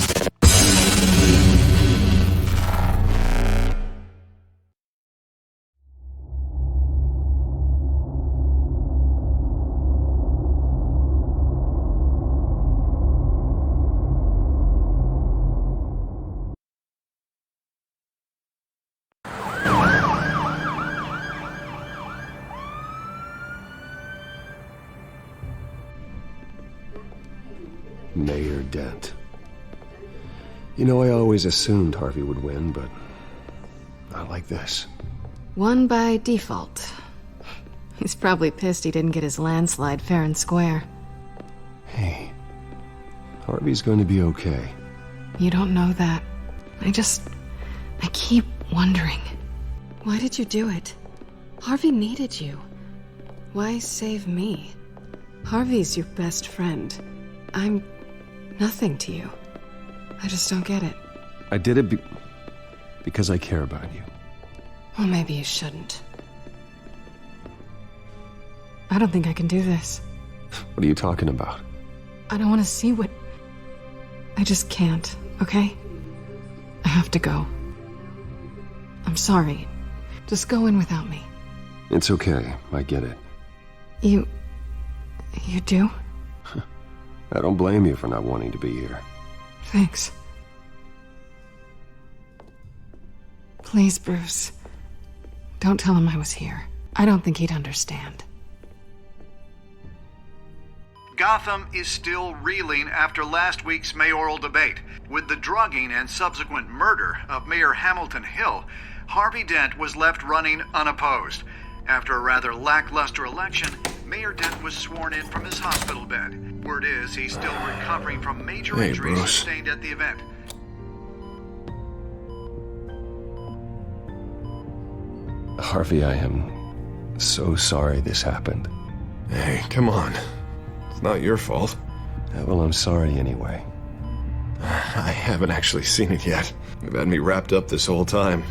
Mayor Dent. You know, I always assumed Harvey would win, but not like this. Won by default. He's probably pissed he didn't get his landslide fair and square. Hey, Harvey's going to be okay. You don't know that. I keep wondering. Why did you do it? Harvey needed you. Why save me? Harvey's your best friend. I'm nothing to you. I just don't get it. I did it because I care about you. Well, maybe you shouldn't. I don't think I can do this. What are you talking about? I don't want to see what... I just can't, okay? I have to go. I'm sorry. Just go in without me. It's okay. I get it. You do? I don't blame you for not wanting to be here. Thanks. Please, Bruce. Don't tell him I was here. I don't think he'd understand. Gotham is still reeling after last week's mayoral debate. With the drugging and subsequent murder of Mayor Hamilton Hill, Harvey Dent was left running unopposed. After a rather lackluster election, Mayor Dent was sworn in from his hospital bed. Word is he's still recovering from major injuries sustained at the event. Harvey, I am so sorry this happened. Hey, come on. It's not your fault. Yeah, well, I'm sorry anyway. I haven't actually seen it yet. You've had me wrapped up this whole time.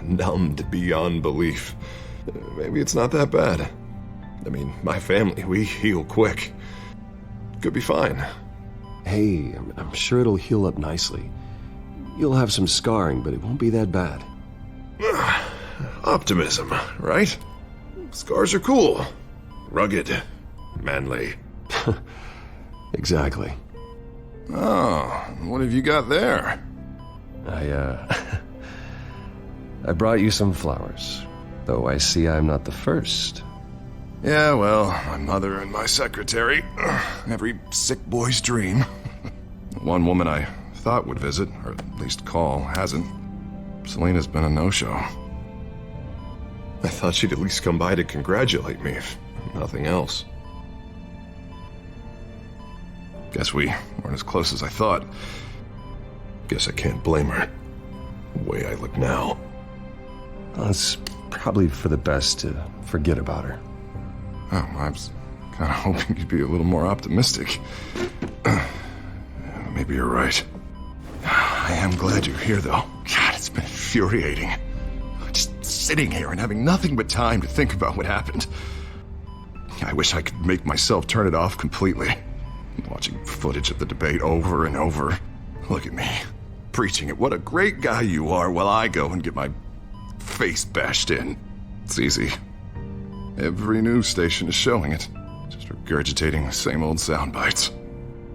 Numbed beyond belief. Maybe it's not that bad. I mean, my family, we heal quick. Could be fine. Hey, I'm sure it'll heal up nicely. You'll have some scarring, but it won't be that bad. Optimism, right? Scars are cool. Rugged. Manly. Exactly. Oh, what have you got there? I brought you some flowers. Though I see I'm not the first. Yeah, well, my mother and my secretary. Every sick boy's dream. One woman I thought would visit, or at least call, hasn't. Selena's been a no-show. I thought she'd at least come by to congratulate me, if nothing else. Guess we weren't as close as I thought. Guess I can't blame her. The way I look now. Well, it's probably for the best to forget about her. Oh, I was kind of hoping you'd be a little more optimistic. Maybe you're right. I am glad you're here, though. God, it's been infuriating. Just sitting here and having nothing but time to think about what happened. I wish I could make myself turn it off completely. Watching footage of the debate over and over. Look at me, preaching at what a great guy you are while I go and get my face bashed in. It's easy. Every news station is showing it. Just regurgitating the same old sound bites.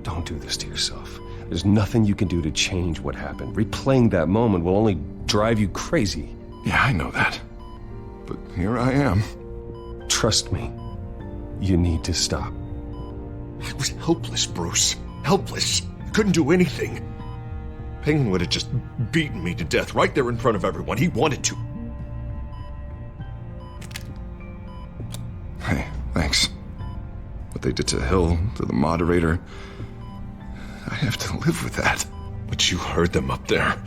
Don't do this to yourself. There's nothing you can do to change what happened. Replaying that moment will only drive you crazy. Yeah, I know that. But here I am. Trust me. You need to stop. I was helpless, Bruce. Helpless. Couldn't do anything. Penguin would have just beaten me to death right there in front of everyone. He wanted to. Hey, thanks. What they did to Hill, to the moderator, I have to live with that. But you heard them up there.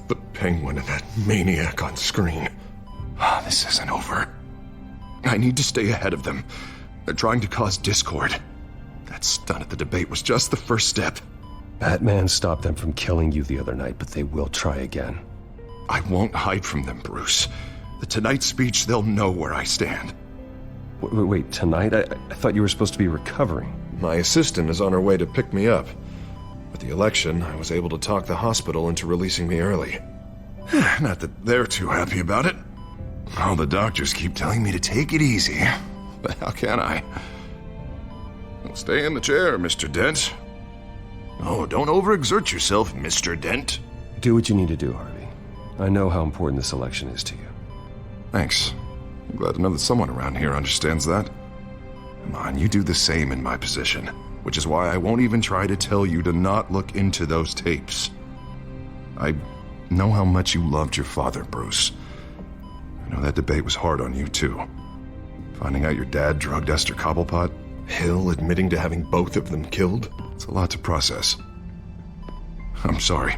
The Penguin and that maniac on screen. This isn't over. I need to stay ahead of them. They're trying to cause discord. That stunt at the debate was just the first step. Batman stopped them from killing you the other night, but they will try again. I won't hide from them, Bruce. The Tonight speech, they'll know where I stand. Wait, tonight? I thought you were supposed to be recovering. My assistant is on her way to pick me up. With the election, I was able to talk the hospital into releasing me early. Not that they're too happy about it. All the doctors keep telling me to take it easy. But how can I? Well, stay in the chair, Mr. Dent. Oh, don't overexert yourself, Mr. Dent. Do what you need to do, Harvey. I know how important this election is to you. Thanks. I'm glad to know that someone around here understands that. Come on, you do the same in my position, which is why I won't even try to tell you to not look into those tapes. I know how much you loved your father, Bruce. I know that debate was hard on you, too. Finding out your dad drugged Esther Cobblepot, Hill admitting to having both of them killed, it's a lot to process. I'm sorry.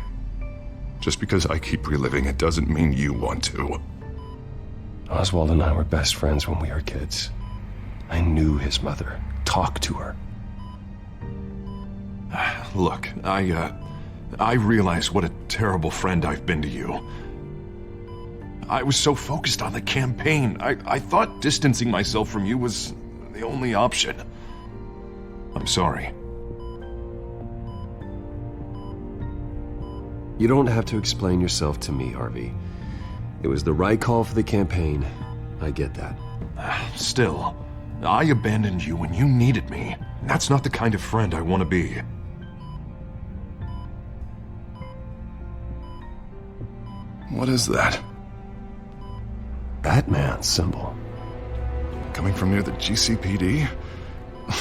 Just because I keep reliving it doesn't mean you want to. Oswald and I were best friends when we were kids. I knew his mother. Talked to her. Look, I realize what a terrible friend I've been to you. I was so focused on the campaign. I thought distancing myself from you was the only option. I'm sorry. You don't have to explain yourself to me, Harvey. It was the right call for the campaign. I get that. Still, I abandoned you when you needed me. That's not the kind of friend I want to be. What is that? Batman symbol. Coming from near the GCPD?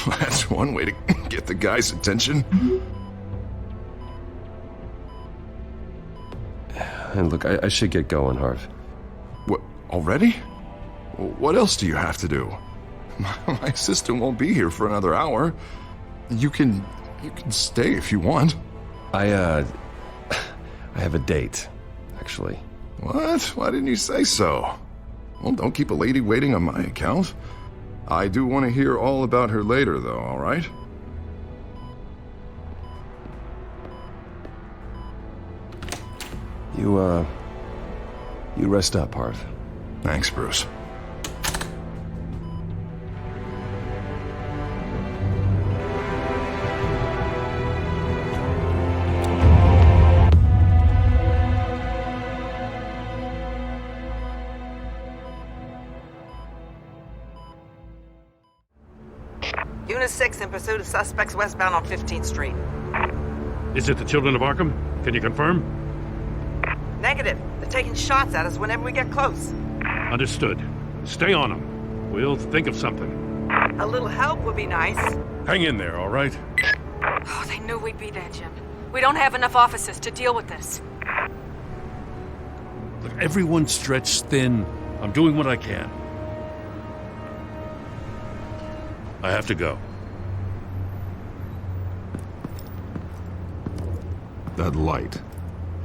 That's one way to get the guy's attention. And look, I should get going, Harv. What, already? What else do you have to do? My assistant won't be here for another hour. You can stay if you want. I have a date, actually. What? Why didn't you say so? Well, don't keep a lady waiting on my account. I do want to hear all about her later, though, all right? You rest up, Harv. Thanks, Bruce. Unit 6 in pursuit of suspects westbound on 15th Street. Is it the Children of Arkham? Can you confirm? Negative. They're taking shots at us whenever we get close. Understood. Stay on them. We'll think of something. A little help would be nice. Hang in there, all right? Oh, they knew we'd be there, Jim. We don't have enough officers to deal with this. Look, everyone's stretched thin. I'm doing what I can. I have to go. That light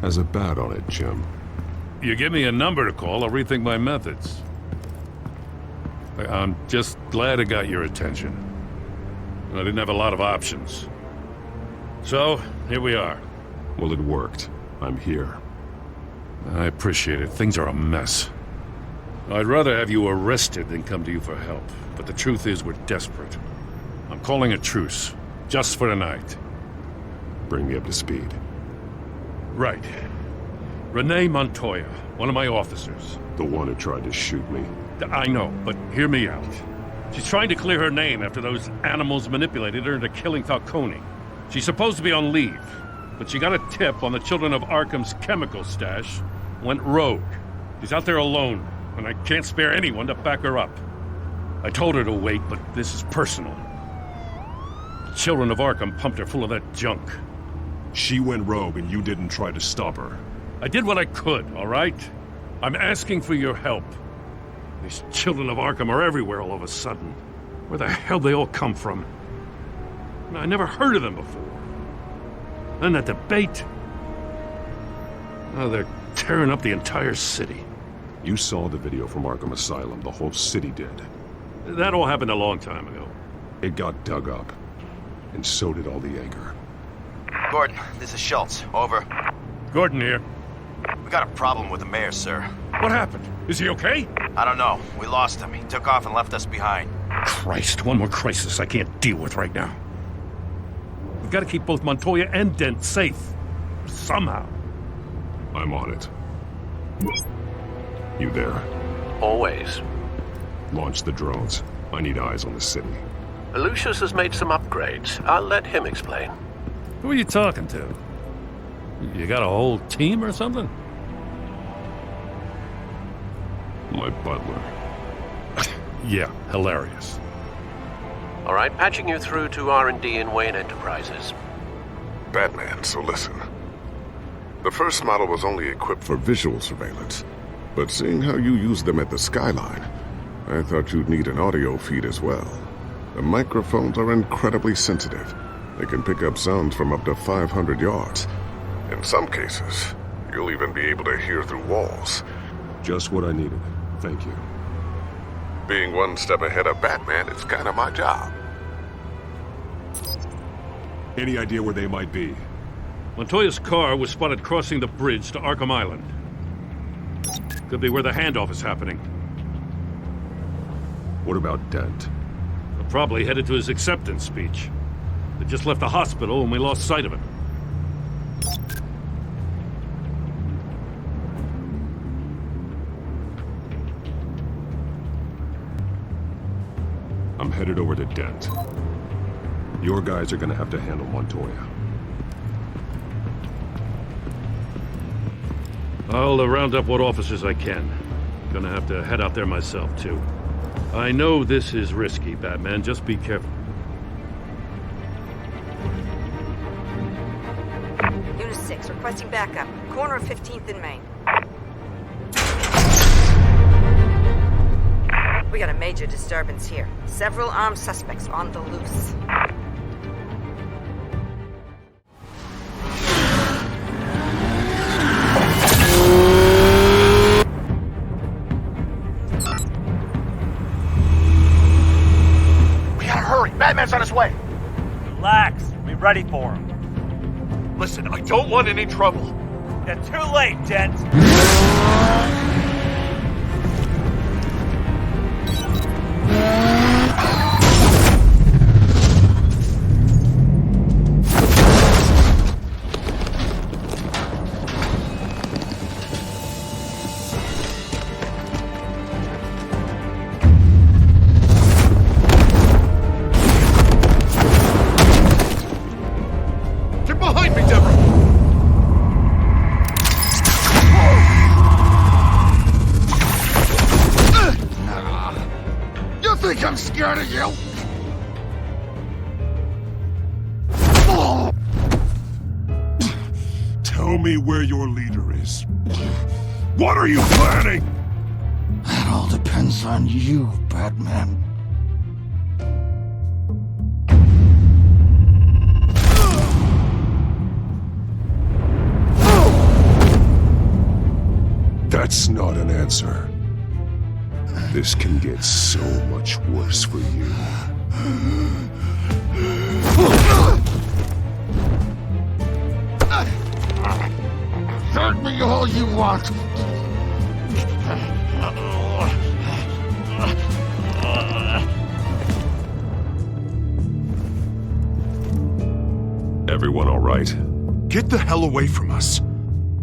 has a bat on it, Jim. You give me a number to call, I'll rethink my methods. I'm just glad it got your attention. I didn't have a lot of options. So, here we are. Well, it worked. I'm here. I appreciate it. Things are a mess. I'd rather have you arrested than come to you for help. But the truth is, we're desperate. I'm calling a truce. Just for tonight. Bring me up to speed. Right. Renee Montoya, one of my officers. The one who tried to shoot me. I know, but hear me out. She's trying to clear her name after those animals manipulated her into killing Falcone. She's supposed to be on leave, but she got a tip on the Children of Arkham's chemical stash, went rogue. She's out there alone, and I can't spare anyone to back her up. I told her to wait, but this is personal. The Children of Arkham pumped her full of that junk. She went rogue and you didn't try to stop her. I did what I could, all right? I'm asking for your help. These Children of Arkham are everywhere all of a sudden. Where the hell they all come from? I never heard of them before. And that debate. Oh, they're tearing up the entire city. You saw the video from Arkham Asylum. The whole city did. That all happened a long time ago. It got dug up. And so did all the anger. Gordon, this is Schultz. Over. Gordon here. We got a problem with the mayor, sir. What happened? Is he okay? I don't know. We lost him. He took off and left us behind. Christ, one more crisis I can't deal with right now. We've got to keep both Montoya and Dent safe. Somehow. I'm on it. You there? Always. Launch the drones. I need eyes on the city. Lucius has made some upgrades. I'll let him explain. Who are you talking to? You got a whole team or something? My butler. Yeah, hilarious. All right, patching you through to R&D in Wayne Enterprises. Batman, so listen. The first model was only equipped for visual surveillance, but seeing how you use them at the Skyline, I thought you'd need an audio feed as well. The microphones are incredibly sensitive. They can pick up sounds from up to 500 yards. In some cases, you'll even be able to hear through walls. Just what I needed. Thank you. Being one step ahead of Batman is kind of my job. Any idea where they might be? Montoya's car was spotted crossing the bridge to Arkham Island. Could be where the handoff is happening. What about Dent? They're probably headed to his acceptance speech. They just left the hospital and we lost sight of him. I'm headed over to Dent. Your guys are gonna have to handle Montoya. I'll round up what officers I can. Gonna have to head out there myself, too. I know this is risky, Batman. Just be careful. Unit 6, requesting backup. Corner of 15th and Main. We got a major disturbance here. Several armed suspects on the loose. We gotta hurry. Batman's on his way. Relax. Be ready for him. Listen, I don't want any trouble. You're too late, Dent. Get behind me, Deborah! You think I'm scared of you? Tell me where your leader is. What are you planning? That all depends on you, Batman. That's not an answer. This can get so much worse for you. Hurt me all you want. Everyone all right? Get the hell away from us.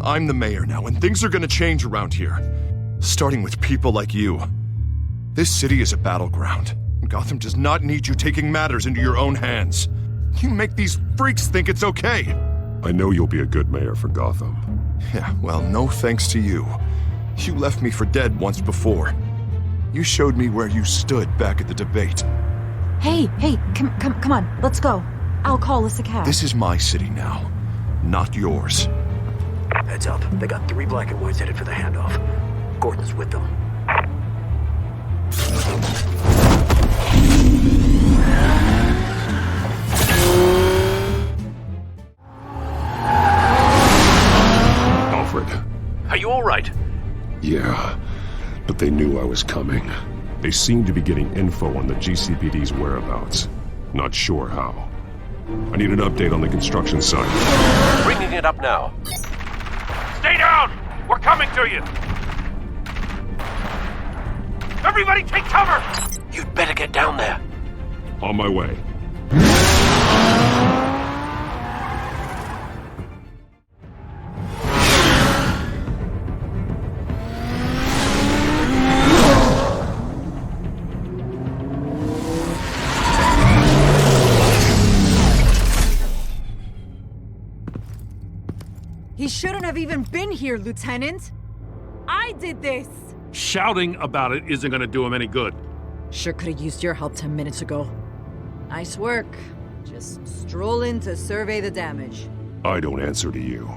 I'm the mayor now, and things are gonna change around here. Starting with people like you. This city is a battleground. Gotham does not need you taking matters into your own hands. You make these freaks think it's okay. I know you'll be a good mayor for Gotham. Yeah, well, no thanks to you. You left me for dead once before. You showed me where you stood back at the debate. Hey, come on, let's go. I'll call us a cab. This is my city now, not yours. Heads up, they got 3 black and whites headed for the handoff. Gordon's with them. Alfred. Are you all right? Yeah, but they knew I was coming. They seemed to be getting info on the GCPD's whereabouts. Not sure how. I need an update on the construction site. Bringing it up now. Stay down! We're coming to you! Everybody take cover! You'd better get down there. On my way. He shouldn't have even been here, Lieutenant. I did this. Shouting about it isn't gonna do him any good. Sure could have used your help 10 minutes ago. Nice work. Just stroll in to survey the damage. I don't answer to you.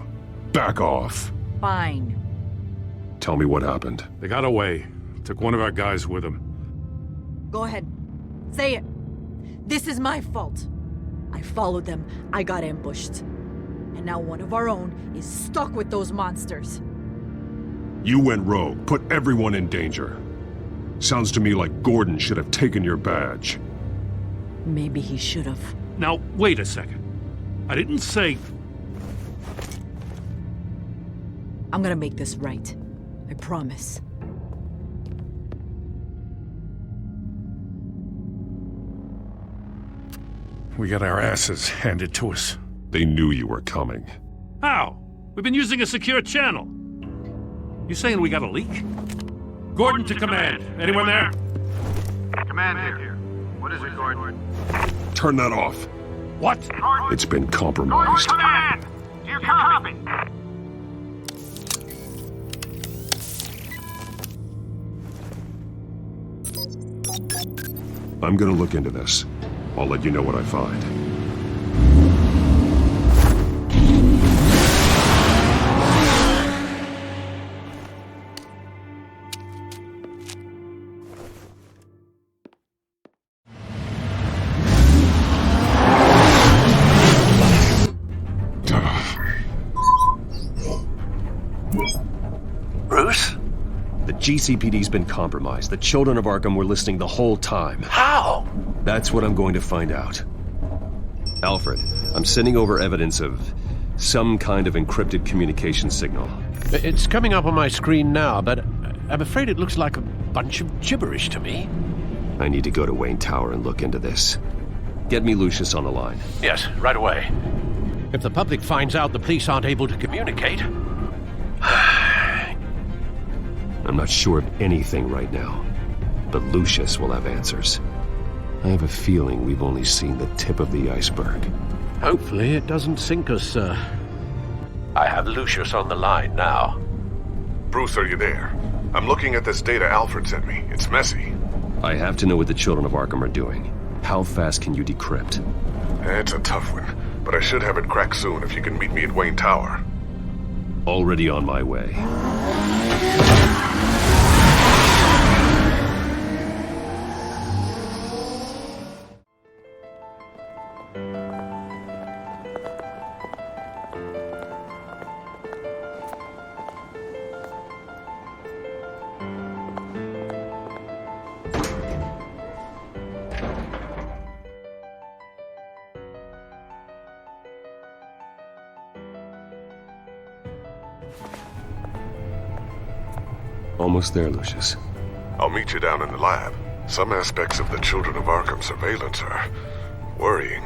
Back off. Fine. Tell me what happened. They got away. Took one of our guys with them. Go ahead. Say it. This is my fault. I followed them. I got ambushed. And now one of our own is stuck with those monsters. You went rogue, put everyone in danger. Sounds to me like Gordon should have taken your badge. Maybe he should have. Now, wait a second. I didn't say... I'm gonna make this right. I promise. We got our asses handed to us. They knew you were coming. How? We've been using a secure channel. You saying we got a leak? Gordon to command. Anyone there? Command here. What is it, Gordon? Turn that off. What? It's been compromised. Command! Do you copy? I'm gonna look into this. I'll let you know what I find. Bruce? The GCPD's been compromised. The children of Arkham were listening the whole time. How? That's what I'm going to find out. Alfred, I'm sending over evidence of some kind of encrypted communication signal. It's coming up on my screen now, but I'm afraid it looks like a bunch of gibberish to me. I need to go to Wayne Tower and look into this. Get me Lucius on the line. Yes, right away. If the public finds out the police aren't able to communicate... I'm not sure of anything right now, but Lucius will have answers. I have a feeling we've only seen the tip of the iceberg. Hopefully it doesn't sink us, sir. I have Lucius on the line now. Bruce, are you there? I'm looking at this data Alfred sent me. It's messy. I have to know what the children of Arkham are doing. How fast can you decrypt? It's a tough one, but I should have it cracked soon if you can meet me at Wayne Tower. Already on my way. Almost there, Lucius. I'll meet you down in the lab. Some aspects of the Children of Arkham surveillance are worrying.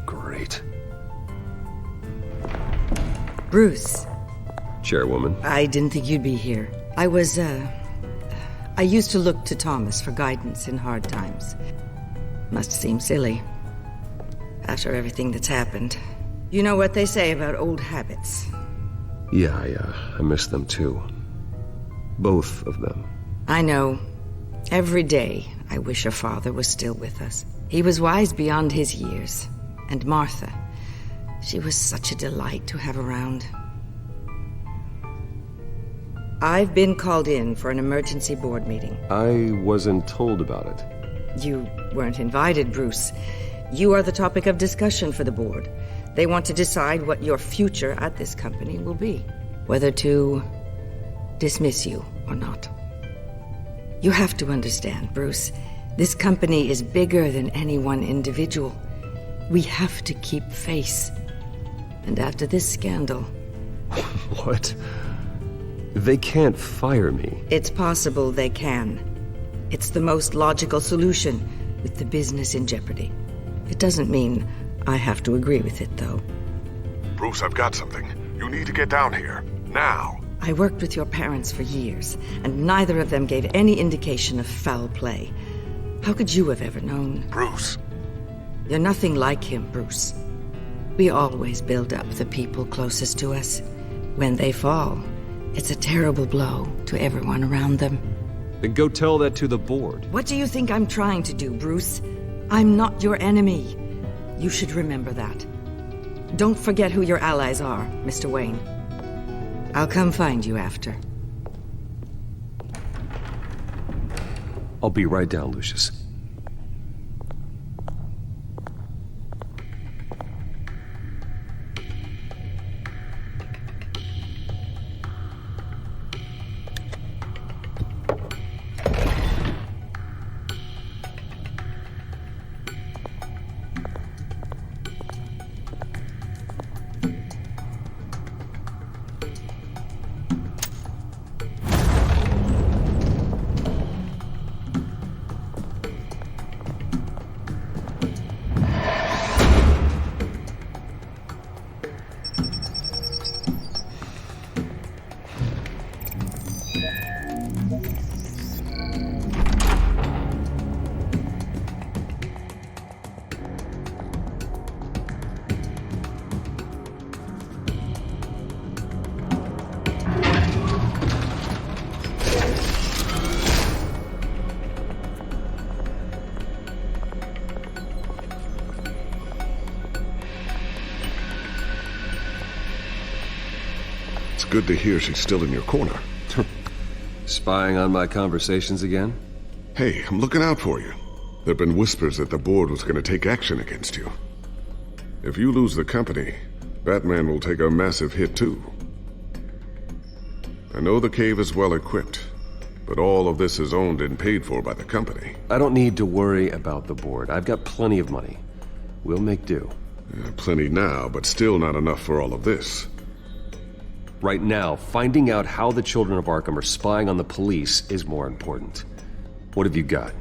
Great. Bruce. Chairwoman. I didn't think you'd be here. I used to look to Thomas for guidance in hard times. Must seem silly. After everything that's happened. You know what they say about old habits. Yeah, I miss them too. Both of them. I know. Every day, I wish your father was still with us. He was wise beyond his years. And Martha, she was such a delight to have around. I've been called in for an emergency board meeting. I wasn't told about it. You weren't invited, Bruce. You are the topic of discussion for the board. They want to decide what your future at this company will be. Whether to dismiss you or not. You have to understand, Bruce. This company is bigger than any one individual. We have to keep face. And after this scandal... What? They can't fire me. It's possible they can. It's the most logical solution, with the business in jeopardy. It doesn't mean I have to agree with it, though. Bruce, I've got something. You need to get down here. Now. I worked with your parents for years, and neither of them gave any indication of foul play. How could you have ever known? Bruce. You're nothing like him, Bruce. We always build up the people closest to us. When they fall, it's a terrible blow to everyone around them. Then go tell that to the board. What do you think I'm trying to do, Bruce? I'm not your enemy. You should remember that. Don't forget who your allies are, Mr. Wayne. I'll come find you after. I'll be right down, Lucius. Good to hear she's still in your corner. Spying on my conversations again? Hey, I'm looking out for you. There've been whispers that the board was going to take action against you. If you lose the company, Batman will take a massive hit too. I know the cave is well equipped, but all of this is owned and paid for by the company. I don't need to worry about the board. I've got plenty of money. We'll make do. Plenty now, but still not enough for all of this. Right now, finding out how the children of Arkham are spying on the police is more important. What have you got?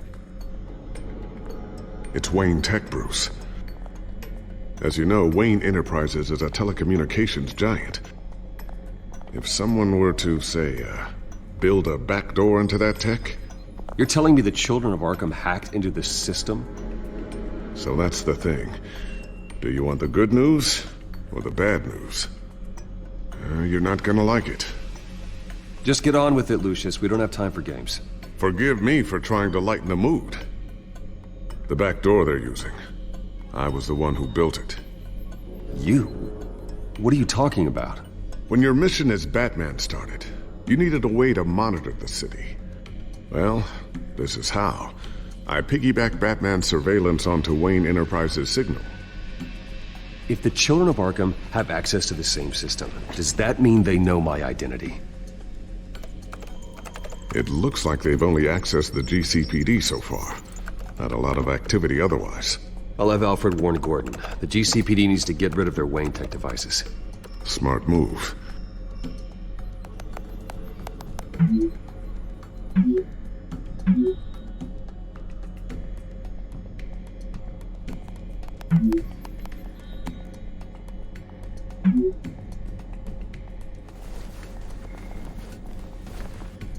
It's Wayne Tech, Bruce. As you know, Wayne Enterprises is a telecommunications giant. If someone were to, say, build a backdoor into that tech... You're telling me the children of Arkham hacked into the system? So that's the thing. Do you want the good news or the bad news? You're not gonna like it. Just get on with it, Lucius. We don't have time for games. Forgive me for trying to lighten the mood. The back door they're using. I was the one who built it. You? What are you talking about? When your mission as Batman started, you needed a way to monitor the city. Well, this is how. I piggybacked Batman's surveillance onto Wayne Enterprises' signal. If the children of Arkham have access to the same system, does that mean they know my identity? It looks like they've only accessed the GCPD so far. Not a lot of activity otherwise. I'll have Alfred warn Gordon. The GCPD needs to get rid of their Wayne Tech devices. Smart move.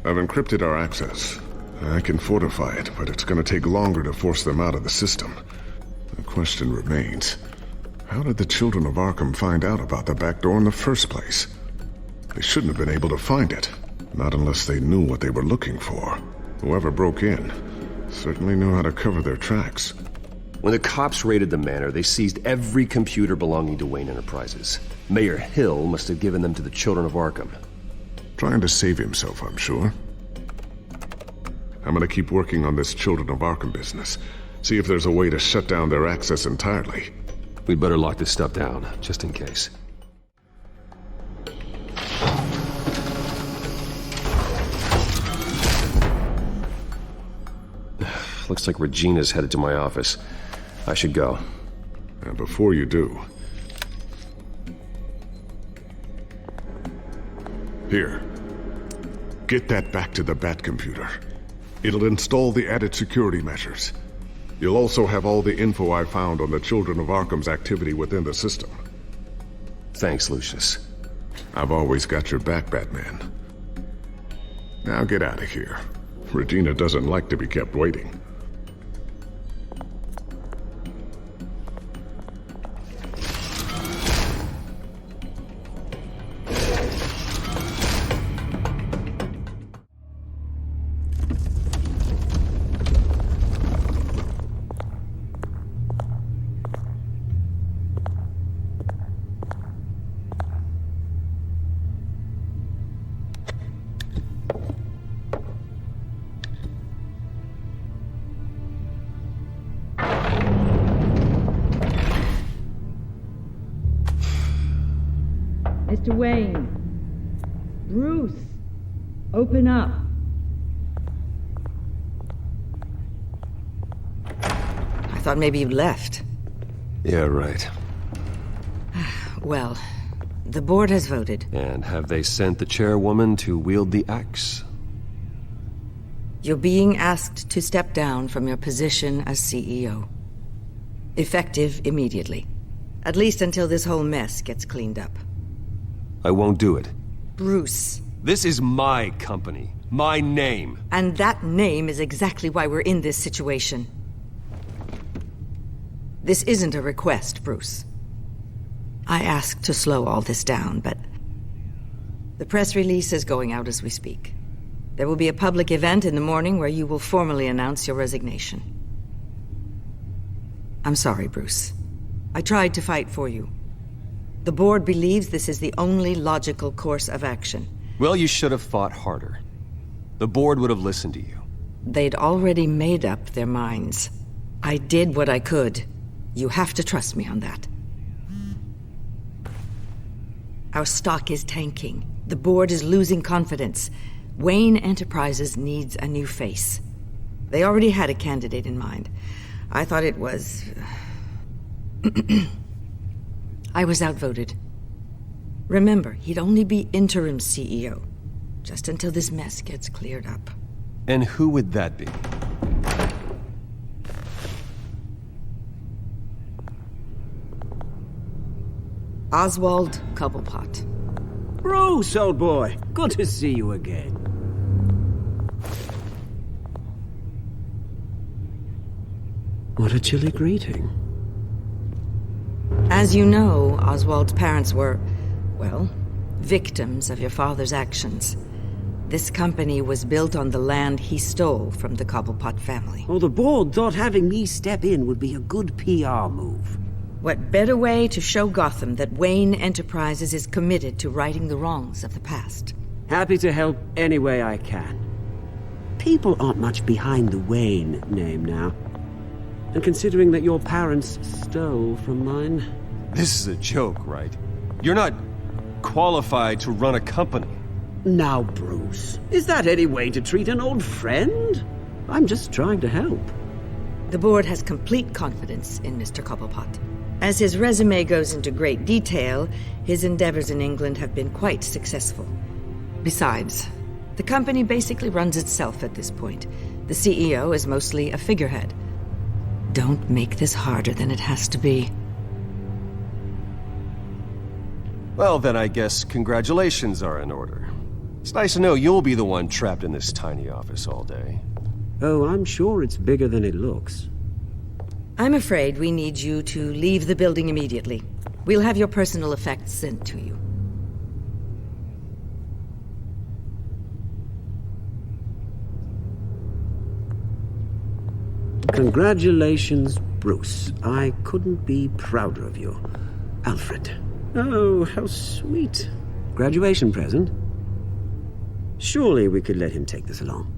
I've encrypted our access. I can fortify it, but it's going to take longer to force them out of the system. The question remains, how did the children of Arkham find out about the back door in the first place? They shouldn't have been able to find it, not unless they knew what they were looking for. Whoever broke in certainly knew how to cover their tracks. When the cops raided the manor, they seized every computer belonging to Wayne Enterprises. Mayor Hill must have given them to the children of Arkham. Trying to save himself, I'm sure. I'm gonna keep working on this Children of Arkham business. See if there's a way to shut down their access entirely. We'd better lock this stuff down, just in case. Looks like Regina's headed to my office. I should go. And before you do... Here. Get that back to the Bat computer. It'll install the added security measures. You'll also have all the info I found on the Children of Arkham's activity within the system. Thanks, Lucius. I've always got your back, Batman. Now get out of here. Regina doesn't like to be kept waiting. Mr. Wayne. Bruce. Open up. I thought maybe you left. Yeah, right. Well, the board has voted. And have they sent the chairwoman to wield the axe? You're being asked to step down from your position as CEO. Effective immediately. At least until this whole mess gets cleaned up. I won't do it. Bruce. This is my company. My name. And that name is exactly why we're in this situation. This isn't a request, Bruce. I asked to slow all this down, but... the press release is going out as we speak. There will be a public event in the morning where you will formally announce your resignation. I'm sorry, Bruce. I tried to fight for you. The board believes this is the only logical course of action. Well, you should have fought harder. The board would have listened to you. They'd already made up their minds. I did what I could. You have to trust me on that. Our stock is tanking. The board is losing confidence. Wayne Enterprises needs a new face. They already had a candidate in mind. I thought it was... I was outvoted. Remember, he'd only be interim CEO, just until this mess gets cleared up. And who would that be? Oswald Cobblepot. Bruce, old boy. Good to see you again. What a chilly greeting. As you know, Oswald's parents were, well, victims of your father's actions. This company was built on the land he stole from the Cobblepot family. Well, the board thought having me step in would be a good PR move. What better way to show Gotham that Wayne Enterprises is committed to righting the wrongs of the past? Happy to help any way I can. People aren't much behind the Wayne name now. And considering that your parents stole from mine... This is a joke, right? You're not qualified to run a company. Now, Bruce, is that any way to treat an old friend? I'm just trying to help. The board has complete confidence in Mr. Cobblepot. As his resume goes into great detail, his endeavors in England have been quite successful. Besides, the company basically runs itself at this point. The CEO is mostly a figurehead. Don't make this harder than it has to be. Well, then I guess congratulations are in order. It's nice to know you'll be the one trapped in this tiny office all day. Oh, I'm sure it's bigger than it looks. I'm afraid we need you to leave the building immediately. We'll have your personal effects sent to you. Congratulations, Bruce. I couldn't be prouder of you. Alfred. Oh, how sweet. Graduation present? Surely we could let him take this along.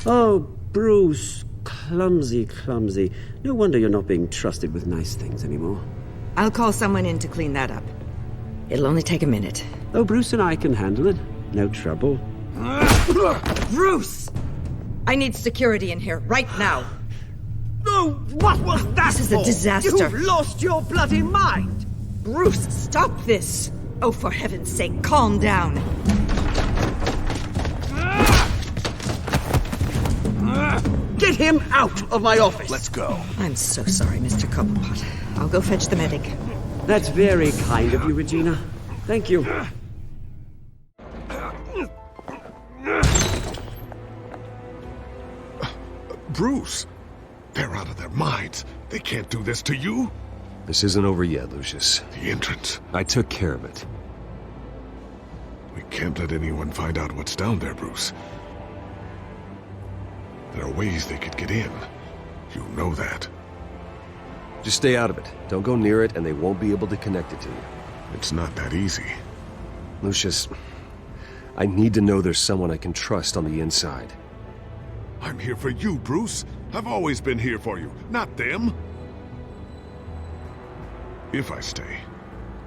Oh, Bruce. Clumsy, clumsy. No wonder you're not being trusted with nice things anymore. I'll call someone in to clean that up. It'll only take a minute. Oh, Bruce and I can handle it. No trouble. Bruce! I need security in here, right now. Oh, what was that This is a disaster. You've lost your bloody mind! Bruce, stop this! Oh, for heaven's sake, calm down. Get him out of my office! Let's go. I'm so sorry, Mr. Cobblepot. I'll go fetch the medic. That's very kind of you, Regina. Thank you. Bruce, they're out of their minds. They can't do this to you. This isn't over yet, Lucius. The entrance. I took care of it. We can't let anyone find out what's down there, Bruce. There are ways they could get in. You know that. Just stay out of it. Don't go near it, and they won't be able to connect it to you. It's not that easy. Lucius, I need to know there's someone I can trust on the inside. I'm here for you, Bruce. I've always been here for you, not them. If I stay,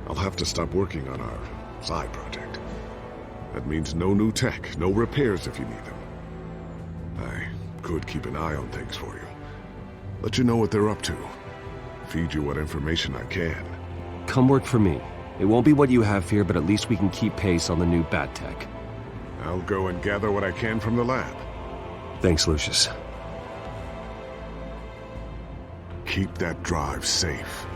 I'll have to stop working on our side project. That means no new tech, no repairs if you need them. I could keep an eye on things for you. Let you know what they're up to. Feed you what information I can. Come work for me. It won't be what you have here, but at least we can keep pace on the new bat tech. I'll go and gather what I can from the lab. Thanks, Lucius. Keep that drive safe.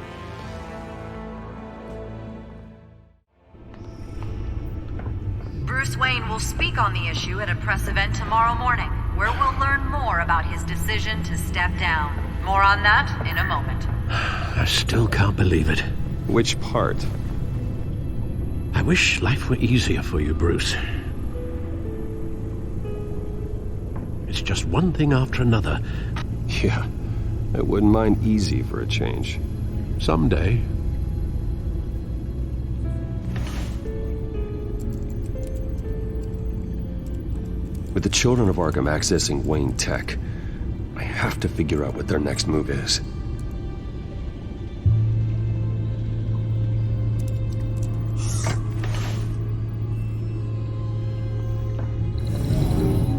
Bruce Wayne will speak on the issue at a press event tomorrow morning, where we'll learn more about his decision to step down. More on that in a moment. I still can't believe it. Which part? I wish life were easier for you, Bruce. It's just one thing after another. Yeah, I wouldn't mind easy for a change. Someday. With the children of Arkham accessing Wayne tech, I have to figure out what their next move is.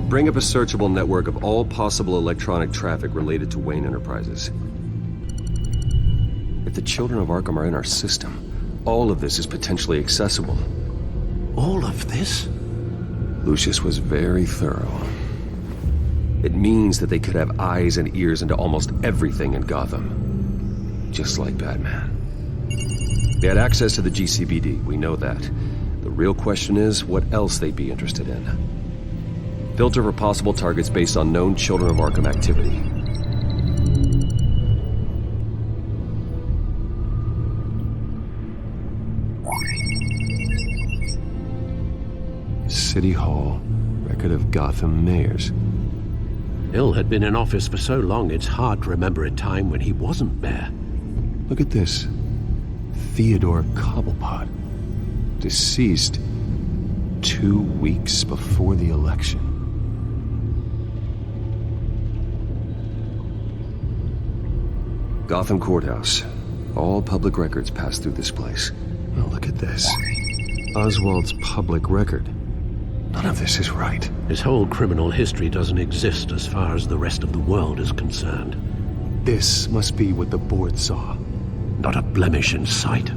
Bring up a searchable network of all possible electronic traffic related to Wayne Enterprises. If the children of Arkham are in our system, all of this is potentially accessible. All of this? Lucius was very thorough. It means that they could have eyes and ears into almost everything in Gotham. Just like Batman. They had access to the GCPD, we know that. The real question is what else they'd be interested in. Filter for possible targets based on known Children of Arkham activity. City Hall, record of Gotham mayors. Hill had been in office for so long, it's hard to remember a time when he wasn't there. Look at this. Theodore Cobblepot. Deceased 2 weeks before the election. Gotham Courthouse. All public records pass through this place. Now look at this. Oswald's public record. None of this is right. His whole criminal history doesn't exist as far as the rest of the world is concerned. This must be what the board saw. Not a blemish in sight.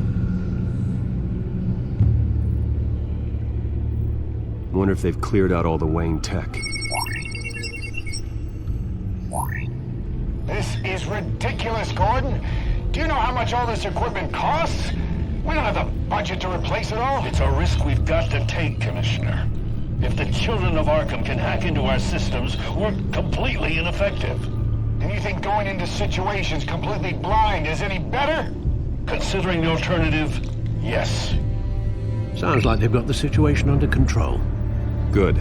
Wonder if they've cleared out all the Wayne tech. This is ridiculous, Gordon. Do you know how much all this equipment costs? We don't have the budget to replace it all. It's a risk we've got to take, Commissioner. If the children of Arkham can hack into our systems, we're completely ineffective. And you think going into situations completely blind is any better? Considering the alternative, yes. Sounds like they've got the situation under control. Good.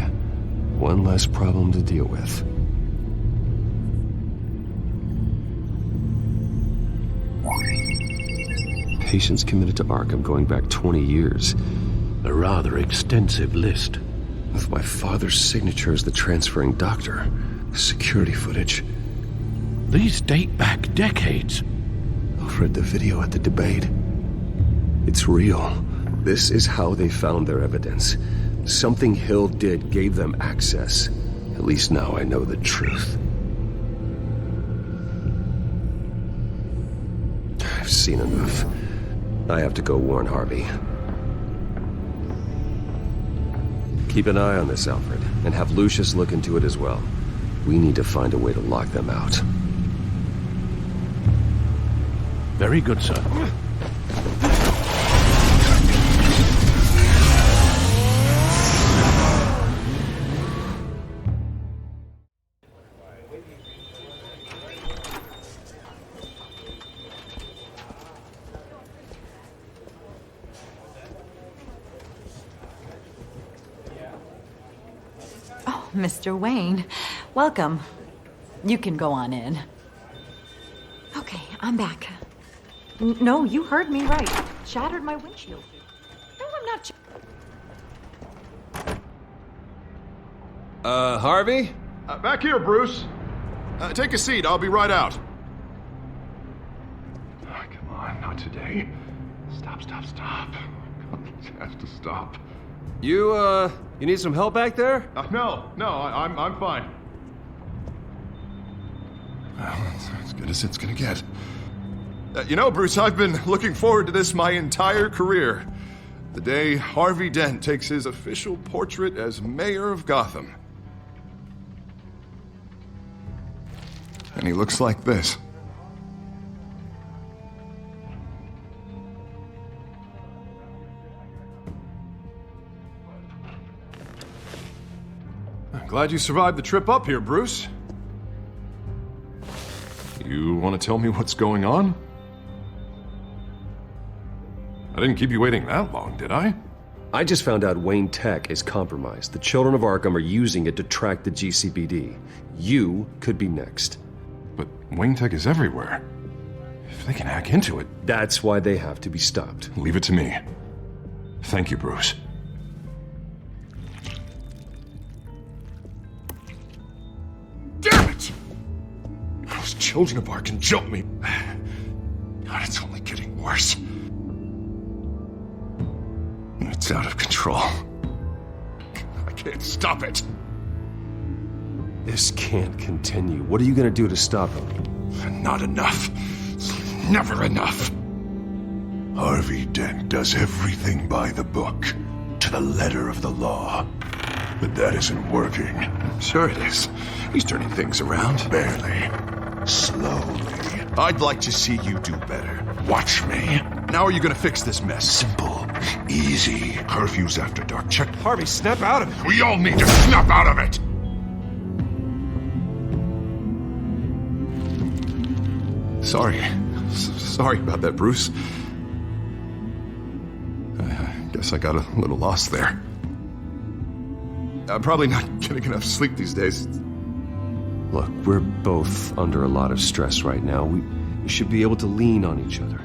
One less problem to deal with. Patients committed to Arkham going back 20 years. A rather extensive list. With my father's signature as the transferring doctor. Security footage. These date back decades. I've read the video at the debate. It's real. This is how they found their evidence. Something Hill did gave them access. It At least now I know the truth. I've seen enough. I have to go warn Harvey. Keep an eye on this, Alfred, and have Lucius look into it as well. We need to find a way to lock them out. Very good, sir. Oh, Mr. Wayne, welcome. You can go on in. Okay, I'm back. No, you heard me right. Shattered my windshield. No, I'm not. Harvey? Back here, Bruce. Take a seat. I'll be right out. Oh, come on, not today. Stop. It has to stop. You need some help back there? No, I'm fine. Well, that's as good as it's gonna get. You know, Bruce, I've been looking forward to this my entire career. The day Harvey Dent takes his official portrait as mayor of Gotham. And he looks like this. I'm glad you survived the trip up here, Bruce. You want to tell me what's going on? I didn't keep you waiting that long, did I? I just found out Wayne Tech is compromised. The children of Arkham are using it to track the GCPD. You could be next. But Wayne Tech is everywhere. If they can hack into it... That's why they have to be stopped. Leave it to me. Thank you, Bruce. Damn it! Those children of Arkham jumped me. God, it's only getting worse. It's out of control. I can't stop it. This can't continue. What are you going to do to stop him? Not enough. Never enough. Harvey Dent does everything by the book, to the letter of the law. But that isn't working. Sure it is. He's turning things around. Barely. Slowly. I'd like to see you do better. Watch me. Now are you gonna fix this mess? Simple. Easy. Curfews after dark. Check. Harvey, snap out of it. We all need to snap out of it! Sorry about that, Bruce. I guess I got a little lost there. I'm probably not getting enough sleep these days. Look, we're both under a lot of stress right now. We should be able to lean on each other.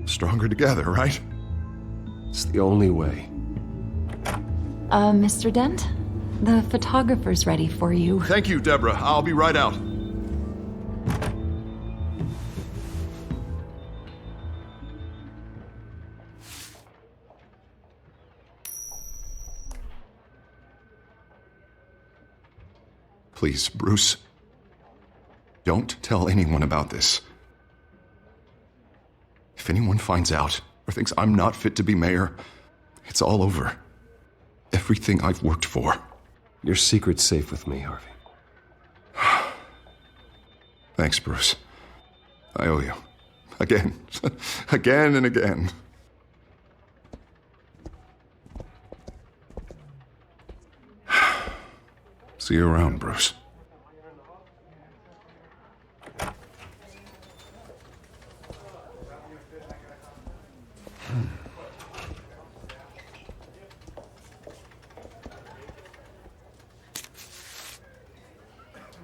Stronger together, right? It's the only way. Mr. Dent? The photographer's ready for you. Thank you, Deborah. I'll be right out. Please, Bruce. Don't tell anyone about this. If anyone finds out or thinks I'm not fit to be mayor, it's all over. Everything I've worked for. Your secret's safe with me, Harvey. Thanks, Bruce. I owe you. Again. Again and again. See you around, Bruce.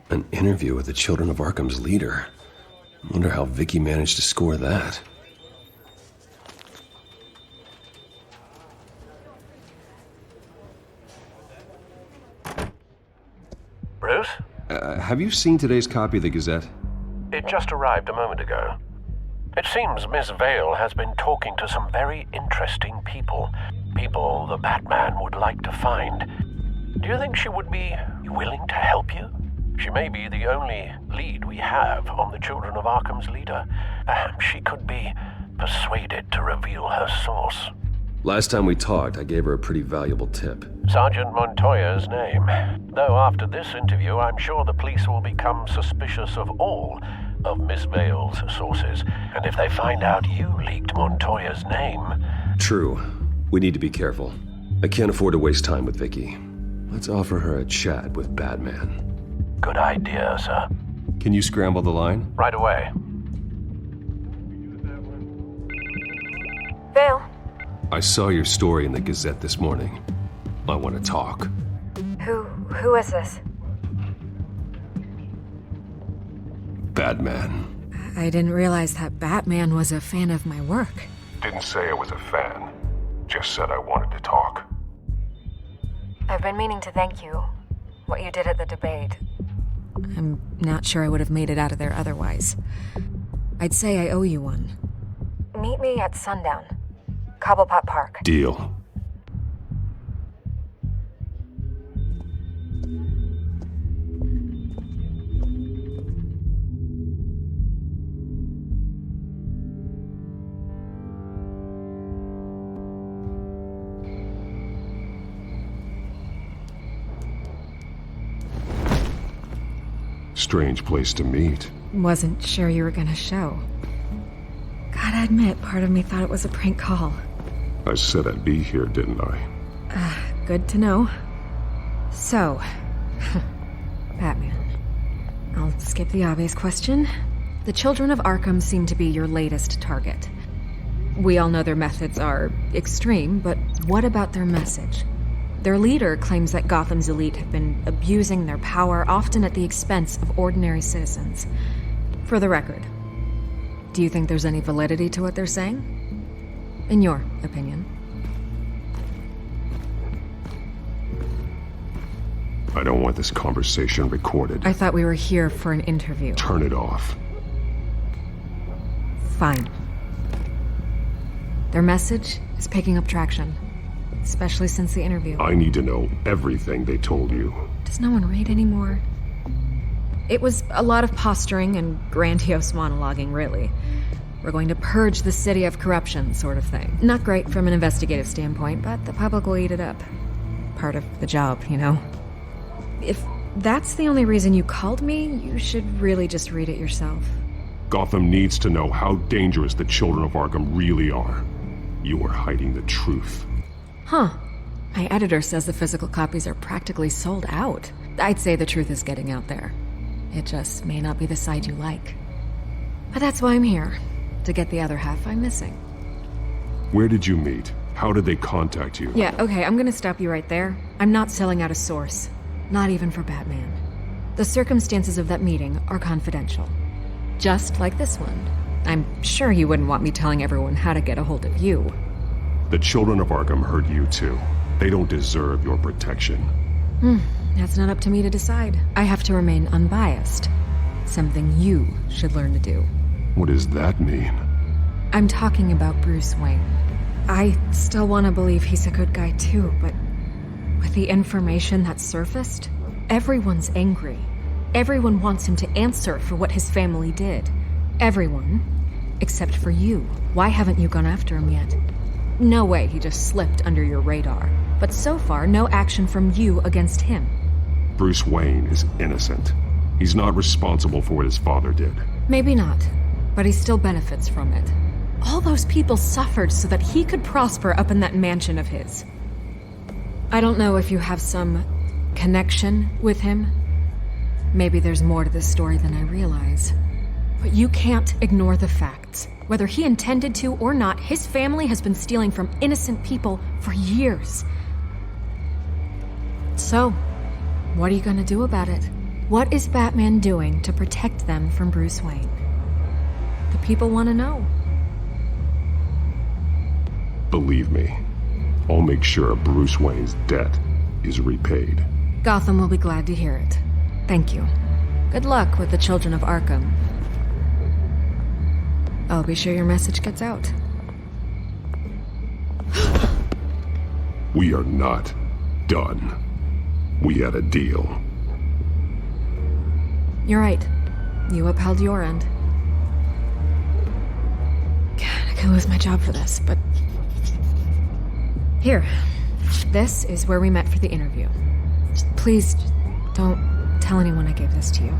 An interview with the Children of Arkham's leader. Wonder how Vicky managed to score that. Bruce? Have you seen today's copy of the Gazette? It just arrived a moment ago. It seems Miss Vale has been talking to some very interesting people. People the Batman would like to find. Do you think she would be willing to help you? She may be the only lead we have on the Children of Arkham's leader. Perhaps she could be persuaded to reveal her source. Last time we talked, I gave her a pretty valuable tip. Sergeant Montoya's name. Though after this interview, I'm sure the police will become suspicious of all of Miss Vale's sources. And if they find out you leaked Montoya's name... True. We need to be careful. I can't afford to waste time with Vicky. Let's offer her a chat with Batman. Good idea, sir. Can you scramble the line? Right away. Vale. I saw your story in the Gazette this morning. I want to talk. Who is this? Batman. I didn't realize that Batman was a fan of my work. Didn't say I was a fan. Just said I wanted to talk. I've been meaning to thank you. What you did at the debate. I'm not sure I would have made it out of there otherwise. I'd say I owe you one. Meet me at sundown. Cobblepot Park. Deal. Strange place to meet. Wasn't sure you were gonna show. Gotta admit, part of me thought it was a prank call. I said I'd be here, didn't I? Good to know. So, Batman. I'll skip the obvious question. The Children of Arkham seem to be your latest target. We all know their methods are extreme, but what about their message? Their leader claims that Gotham's elite have been abusing their power, often at the expense of ordinary citizens. For the record, do you think there's any validity to what they're saying? In your opinion? I don't want this conversation recorded. I thought we were here for an interview. Turn it off. Fine. Their message is picking up traction, especially since the interview. I need to know everything they told you. Does no one read anymore? It was a lot of posturing and grandiose monologuing, really. We're going to purge the city of corruption, sort of thing. Not great from an investigative standpoint, but the public will eat it up. Part of the job, you know? If that's the only reason you called me, you should really just read it yourself. Gotham needs to know how dangerous the Children of Arkham really are. You are hiding the truth. Huh. My editor says the physical copies are practically sold out. I'd say the truth is getting out there. It just may not be the side you like. But that's why I'm here, to get the other half I'm missing. Where did you meet? How did they contact you? Yeah, okay, I'm gonna stop you right there. I'm not selling out a source. Not even for Batman. The circumstances of that meeting are confidential. Just like this one. I'm sure you wouldn't want me telling everyone how to get a hold of you. The Children of Arkham heard you too. They don't deserve your protection. That's not up to me to decide. I have to remain unbiased. Something you should learn to do. What does that mean? I'm talking about Bruce Wayne. I still want to believe he's a good guy too, but with the information that surfaced, everyone's angry. Everyone wants him to answer for what his family did. Everyone, except for you. Why haven't you gone after him yet? No way he just slipped under your radar. But so far, no action from you against him. Bruce Wayne is innocent. He's not responsible for what his father did. Maybe not, but he still benefits from it. All those people suffered so that he could prosper up in that mansion of his. I don't know if you have some connection with him. Maybe there's more to this story than I realize. But you can't ignore the facts. Whether he intended to or not, his family has been stealing from innocent people for years. So, what are you gonna do about it? What is Batman doing to protect them from Bruce Wayne? The people want to know. Believe me, I'll make sure Bruce Wayne's debt is repaid. Gotham will be glad to hear it. Thank you. Good luck with the Children of Arkham. I'll be sure your message gets out. We are not done. we had a deal. You're right. You upheld your end. God, I could lose my job for this, but... Here. This is where we met for the interview. Please, don't tell anyone I gave this to you.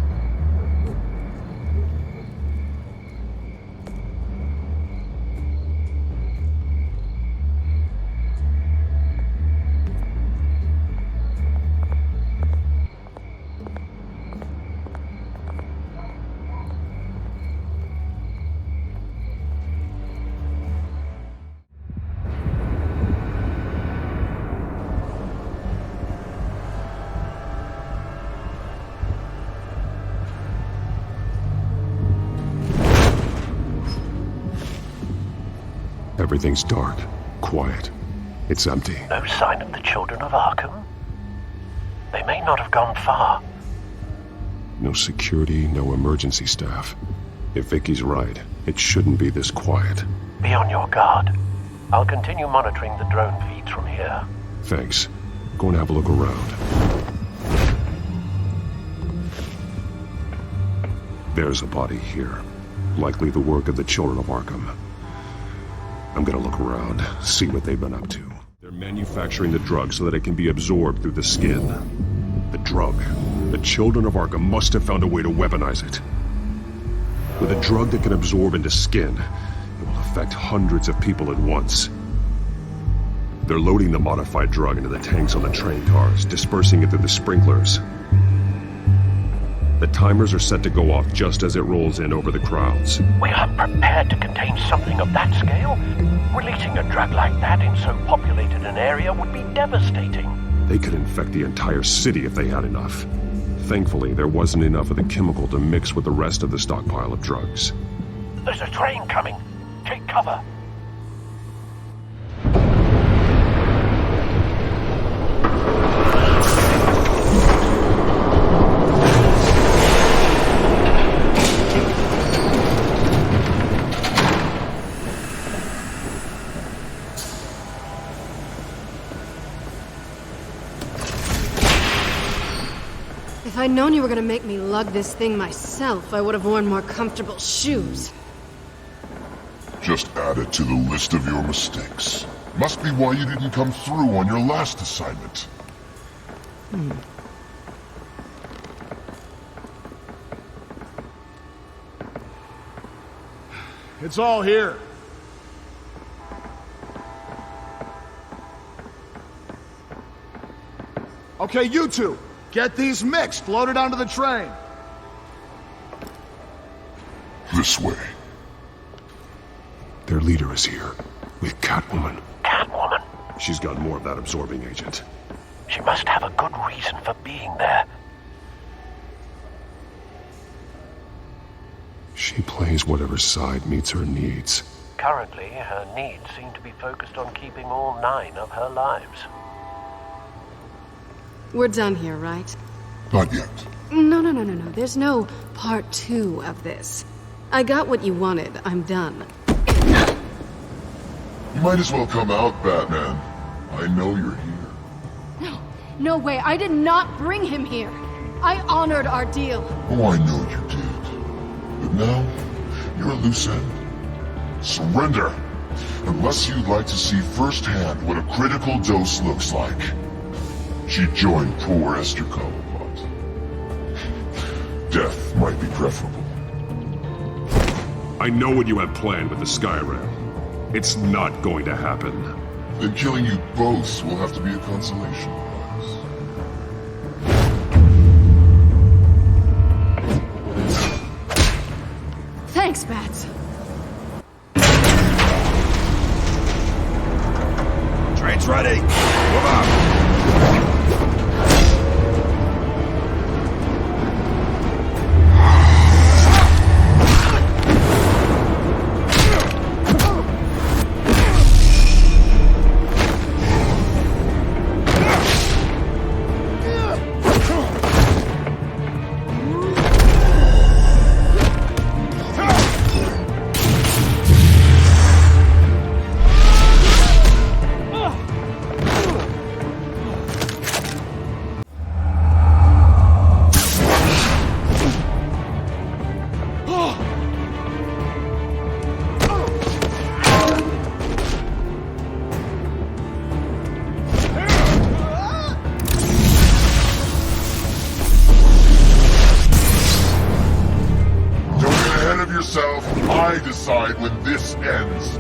Everything's dark, quiet. It's empty. No sign of the children of Arkham? They may not have gone far. No security, no emergency staff. If Vicky's right, it shouldn't be this quiet. Be on your guard. I'll continue monitoring the drone feeds from here. Thanks. Go and have a look around. There's a body here. Likely the work of the children of Arkham. I'm gonna look around, see what they've been up to. They're manufacturing the drug so that it can be absorbed through the skin. The drug. The children of Arkham must have found a way to weaponize it. With a drug that can absorb into skin, it will affect hundreds of people at once. They're loading the modified drug into the tanks on the train cars, dispersing it through the sprinklers. The timers are set to go off just as it rolls in over the crowds. We aren't prepared to contain something of that scale. Releasing a drug like that in so populated an area would be devastating. They could infect the entire city if they had enough. Thankfully, there wasn't enough of the chemical to mix with the rest of the stockpile of drugs. There's a train coming. Take cover. If I'd known you were gonna make me lug this thing myself, I would have worn more comfortable shoes. Just add it to the list of your mistakes. Must be why you didn't come through on your last assignment. It's all here. Okay, you two. Get these mixed, loaded onto the train. This way. Their leader is here, with Catwoman. Catwoman? She's got more of that absorbing agent. She must have a good reason for being there. She plays whatever side meets her needs. Currently, her needs seem to be focused on keeping all 9 of her lives. We're done here, right? Not yet. No. There's no part 2 of this. I got what you wanted. I'm done. You might as well come out, Batman. I know you're here. No way. I did not bring him here. I honored our deal. Oh, I know you did. But now, you're a loose end. Surrender! Unless you'd like to see firsthand what a critical dose looks like. She joined poor Esther Cobblepot. Death might be preferable. I know what you have planned with the Skyrim. It's not going to happen. Then killing you both will have to be a consolation prize. Thanks, Bats. Train's ready! Move out! I decide when this ends.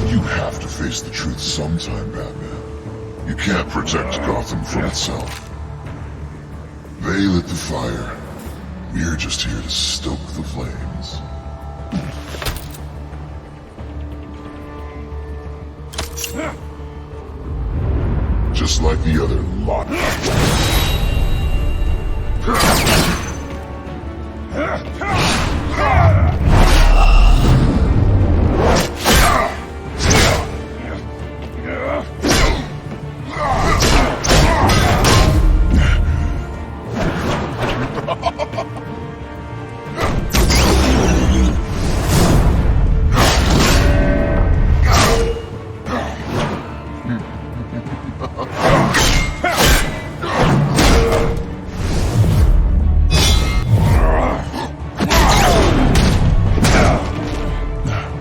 You have to face the truth sometime, Batman. You can't protect Gotham from itself. They lit the fire. We're just here to stoke the flames. Just like the other lot.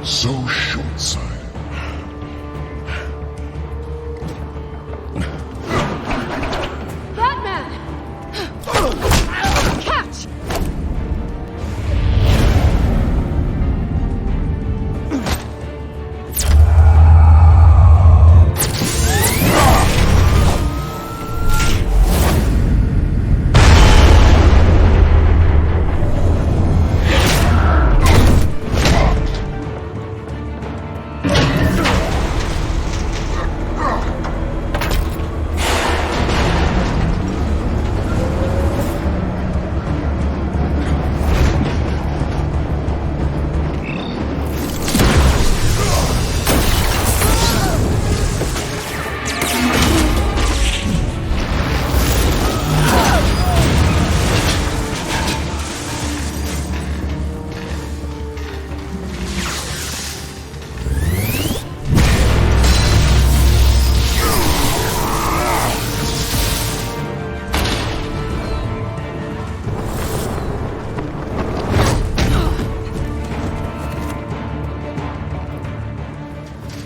So short-sighted. Batman! Catch!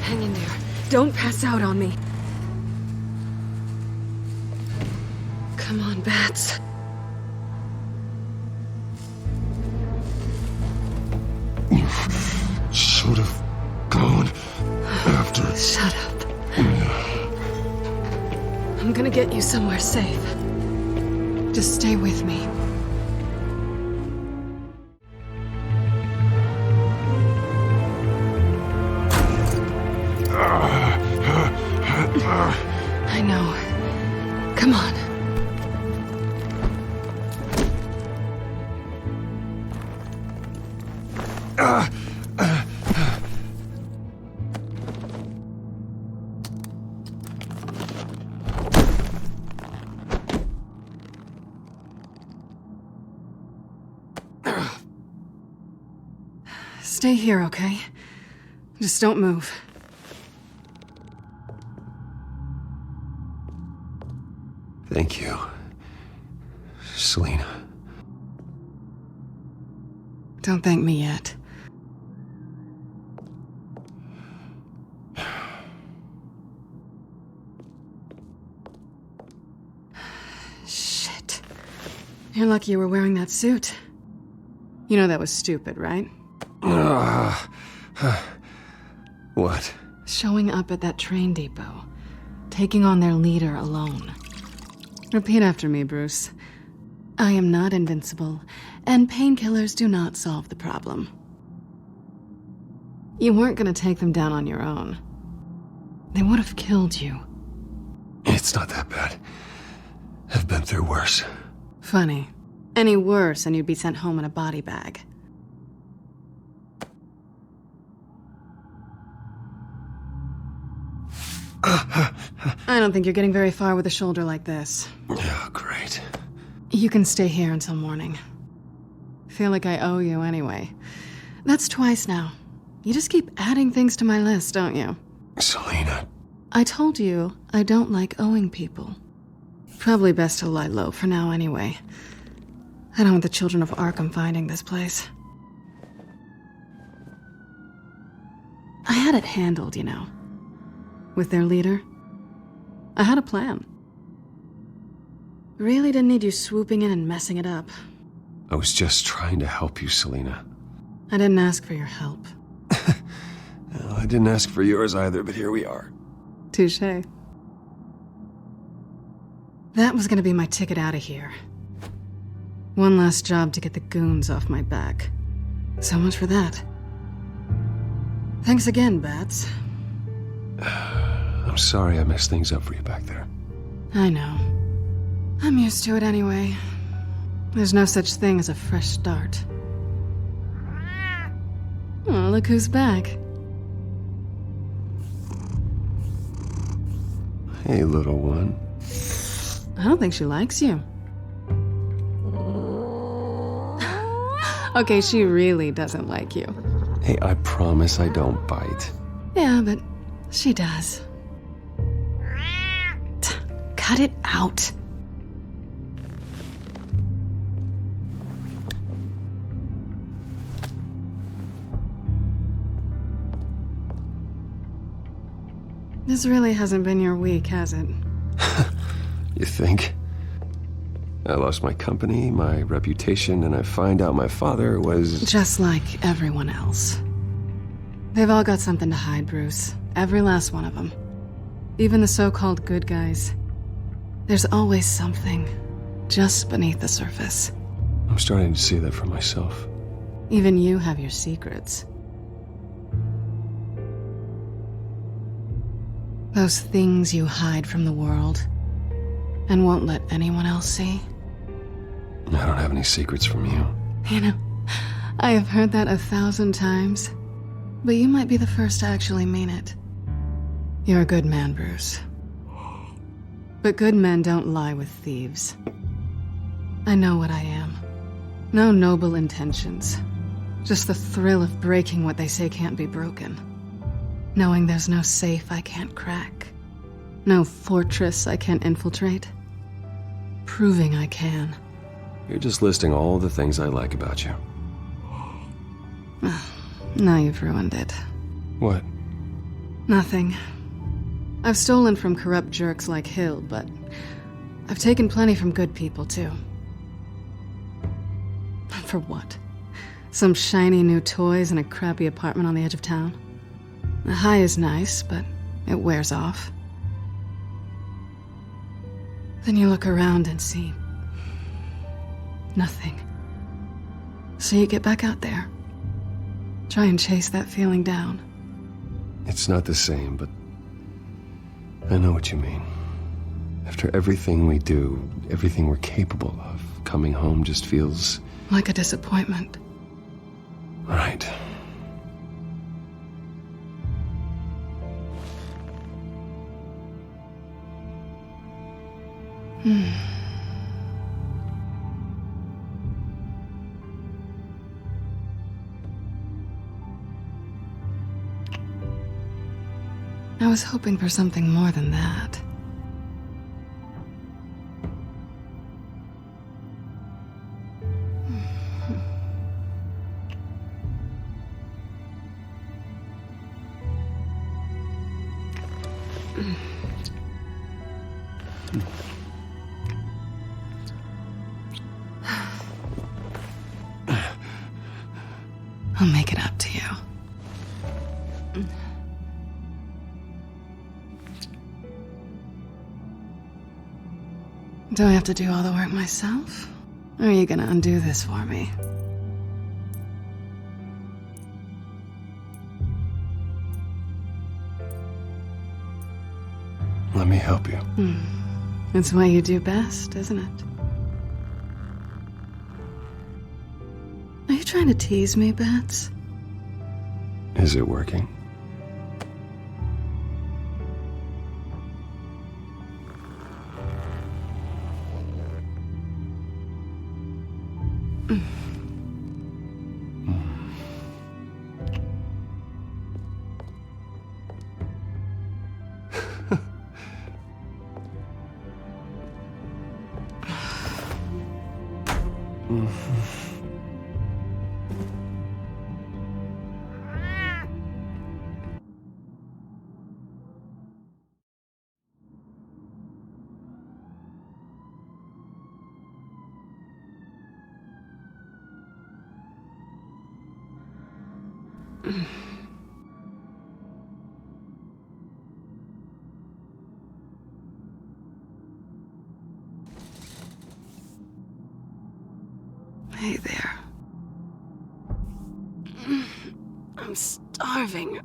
Hang in there. Don't pass out on me. Come on, Bats. Should have gone after. Shut up. I'm gonna get you somewhere safe. Just stay with me. I know. Come on. Stay here, okay? Just don't move. Thank you, Selina. Don't thank me yet. Shit. You're lucky you were wearing that suit. You know that was stupid, right? What? Showing up at that train depot. Taking on their leader alone. Repeat after me, Bruce. I am not invincible, and painkillers do not solve the problem. You weren't gonna take them down on your own. They would have killed you. It's not that bad. I've been through worse. Funny. Any worse and you'd be sent home in a body bag. I don't think you're getting very far with a shoulder like this. Yeah, great. You can stay here until morning. Feel like I owe you anyway. That's twice now. You just keep adding things to my list, don't you? Selina. I told you I don't like owing people. Probably best to lie low for now anyway. I don't want the children of Arkham finding this place. I had it handled, you know. With their leader, I had a plan. Really didn't need you swooping in and messing it up. I was just trying to help you, Selina. I didn't ask for your help. Well, I didn't ask for yours either, but here we are. Touché. That was gonna be my ticket out of here. One last job to get the goons off my back. So much for that. Thanks again, Bats. I'm sorry I messed things up for you back there. I know. I'm used to it anyway. There's no such thing as a fresh start. Oh, look who's back. Hey, little one. I don't think she likes you. Okay, she really doesn't like you. Hey, I promise I don't bite. Yeah, but she does. Cut it out. This really hasn't been your week, has it? You think? I lost my company, my reputation, and I find out my father was... Just like everyone else. They've all got something to hide, Bruce. Every last one of them. Even the so-called good guys. There's always something just beneath the surface. I'm starting to see that for myself. Even you have your secrets. Those things you hide from the world and won't let anyone else see. I don't have any secrets from you. You know, I have heard that 1,000 times, but you might be the first to actually mean it. You're a good man, Bruce. But good men don't lie with thieves. I know what I am. No noble intentions. Just the thrill of breaking what they say can't be broken. Knowing there's no safe I can't crack. No fortress I can't infiltrate. Proving I can. You're just listing all the things I like about you. Now you've ruined it. What? Nothing. I've stolen from corrupt jerks like Hill, but I've taken plenty from good people, too. For what? Some shiny new toys and a crappy apartment on the edge of town? The high is nice, but it wears off. Then you look around and see nothing. So you get back out there. Try and chase that feeling down. It's not the same, but I know what you mean. After everything we do, everything we're capable of, coming home just feels... like a disappointment. Right. I was hoping for something more than that. I'll make it up to you. Do I have to do all the work myself? Or are you gonna undo this for me? Let me help you. It's what you do best, isn't it? Are you trying to tease me, Bats? Is it working? Hey there. I'm starving.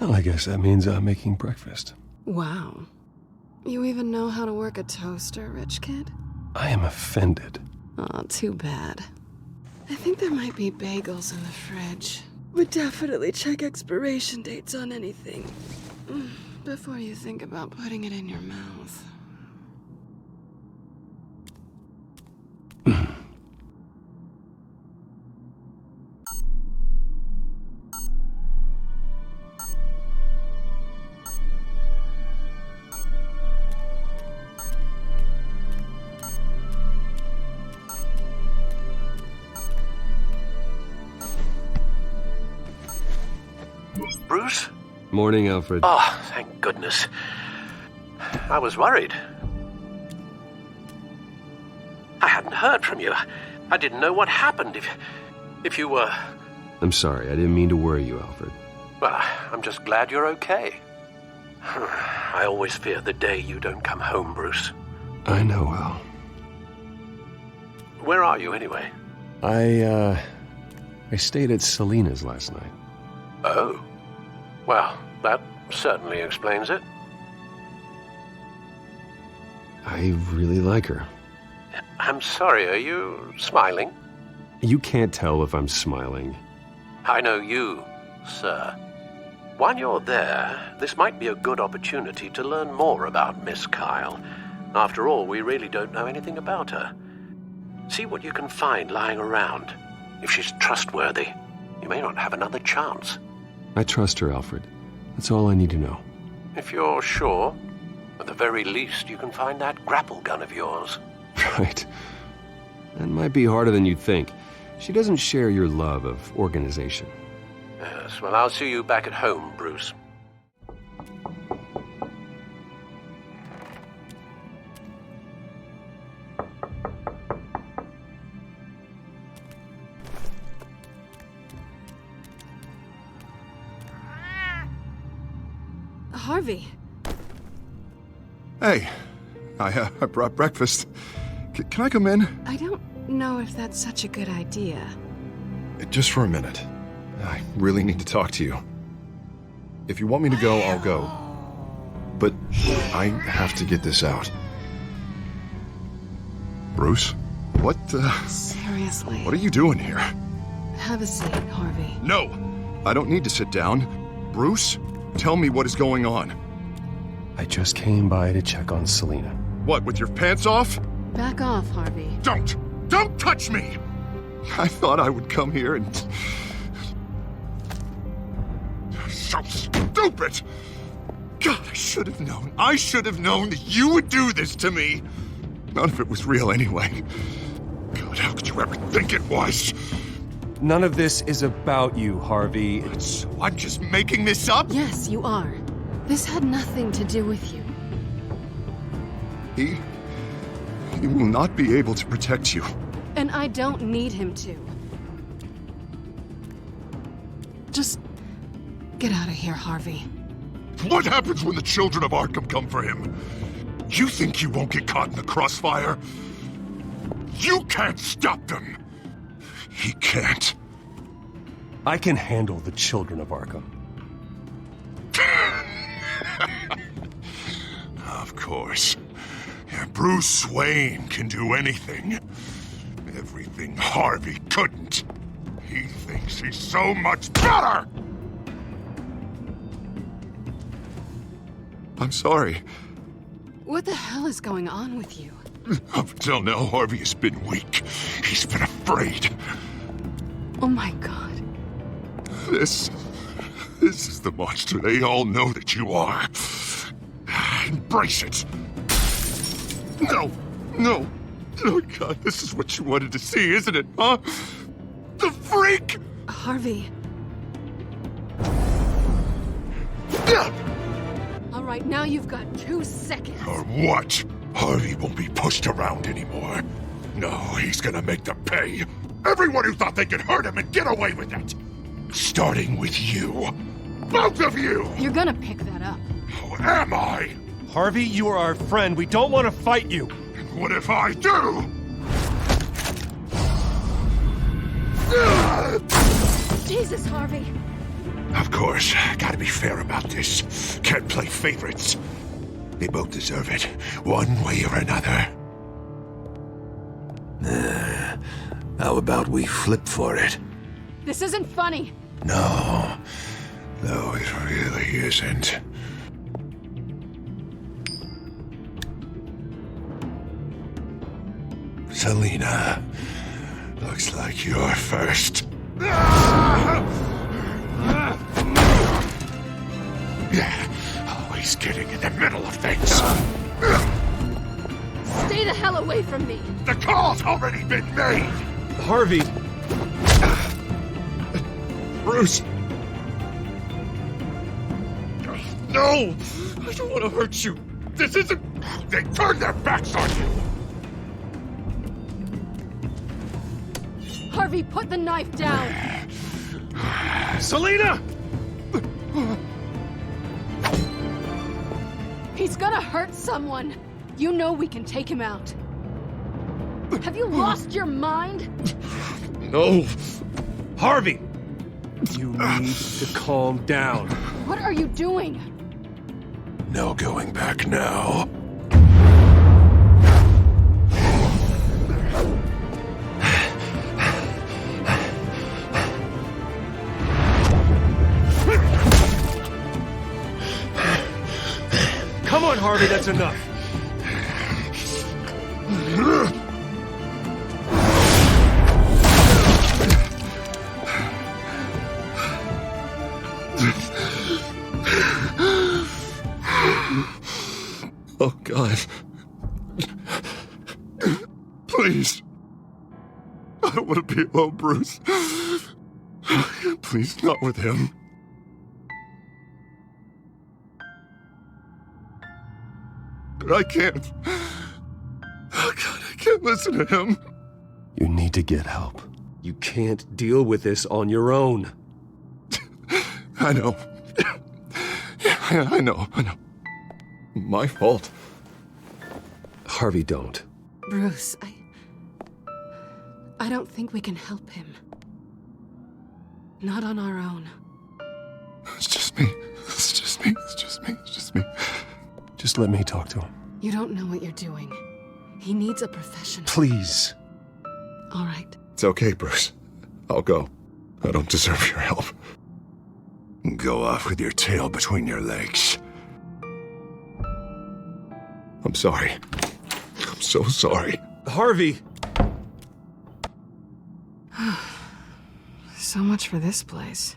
Well, I guess that means I'm making breakfast. Wow. You even know how to work a toaster, rich kid? I am offended. Aw, too bad. I think there might be bagels in the fridge. But definitely check expiration dates on anything before you think about putting it in your mouth. Bruce? Morning, Alfred. Oh, thank goodness. I was worried. I hadn't heard from you. I didn't know what happened if you were... I'm sorry, I didn't mean to worry you, Alfred. Well, I'm just glad you're okay. I always fear the day you don't come home, Bruce. I know, Al. Where are you, anyway? I stayed at Selena's last night. Oh. Well, that certainly explains it. I really like her. I'm sorry, are you smiling? You can't tell if I'm smiling. I know you, sir. While you're there, this might be a good opportunity to learn more about Miss Kyle. After all, we really don't know anything about her. See what you can find lying around. If she's trustworthy, you may not have another chance. I trust her, Alfred. That's all I need to know. If you're sure, at the very least, you can find that grapple gun of yours. Right. That might be harder than you'd think. She doesn't share your love of organization. Yes, well, I'll see you back at home, Bruce. Harvey. Hey, I brought breakfast. Can I come in? I don't know if that's such a good idea. Just for a minute. I really need to talk to you. If you want me to go, I'll go. But I have to get this out. Bruce? What the... Seriously. What are you doing here? Have a seat, Harvey. No! I don't need to sit down. Bruce, tell me what is going on. I just came by to check on Selena. What, with your pants off? Back off, Harvey. Don't touch me! I thought I would come here and... So stupid! God, I should have known. I should have known that you would do this to me. None of it was real anyway. God, how could you ever think it was? None of this is about you, Harvey. So I'm just making this up? Yes, you are. This had nothing to do with you. He will not be able to protect you. And I don't need him to. Just get out of here, Harvey. What happens when the children of Arkham come for him? You think you won't get caught in the crossfire? You can't stop them! He can't. I can handle the children of Arkham. Of course. Bruce Wayne can do anything. Everything Harvey couldn't. He thinks he's so much better! I'm sorry. What the hell is going on with you? Up until now, Harvey has been weak. He's been afraid. Oh my God. This is the monster they all know that you are. Embrace it. No. Oh God, this is what you wanted to see, isn't it, huh? The freak! Harvey. All right, now you've got 2 seconds. Or what? Harvey won't be pushed around anymore. No, he's gonna make them pay. Everyone who thought they could hurt him and get away with it. Starting with you. Both of you! You're gonna pick that up. Who am I? Harvey, you are our friend. We don't want to fight you. And what if I do? Jesus, Harvey. Of course, gotta be fair about this. Can't play favorites. They both deserve it, one way or another. How about we flip for it? This isn't funny. No, it really isn't. Selena, looks like you're first. Always getting in the middle of things. Stay the hell away from me. The call's already been made. Harvey. Bruce. No! I don't want to hurt you. This isn't... They turned their backs on you. Harvey, put the knife down. Selena! He's gonna hurt someone. You know we can take him out. Have you lost your mind? No. Harvey! You need to calm down. What are you doing? No going back now. Come on, Harvey, that's enough. Oh, God. Please. I don't want to be alone, Bruce. Please, not with him. But I can't. Oh, God, I can't listen to him. You need to get help. You can't deal with this on your own. I know. Yeah, I know. My fault. Harvey, don't. Bruce, I don't think we can help him. Not on our own. It's just me. Just let me talk to him. You don't know what you're doing. He needs a professional. Please. All right. It's okay, Bruce. I'll go. I don't deserve your help. Go off with your tail between your legs. I'm sorry. I'm so sorry. Harvey! So much for this place.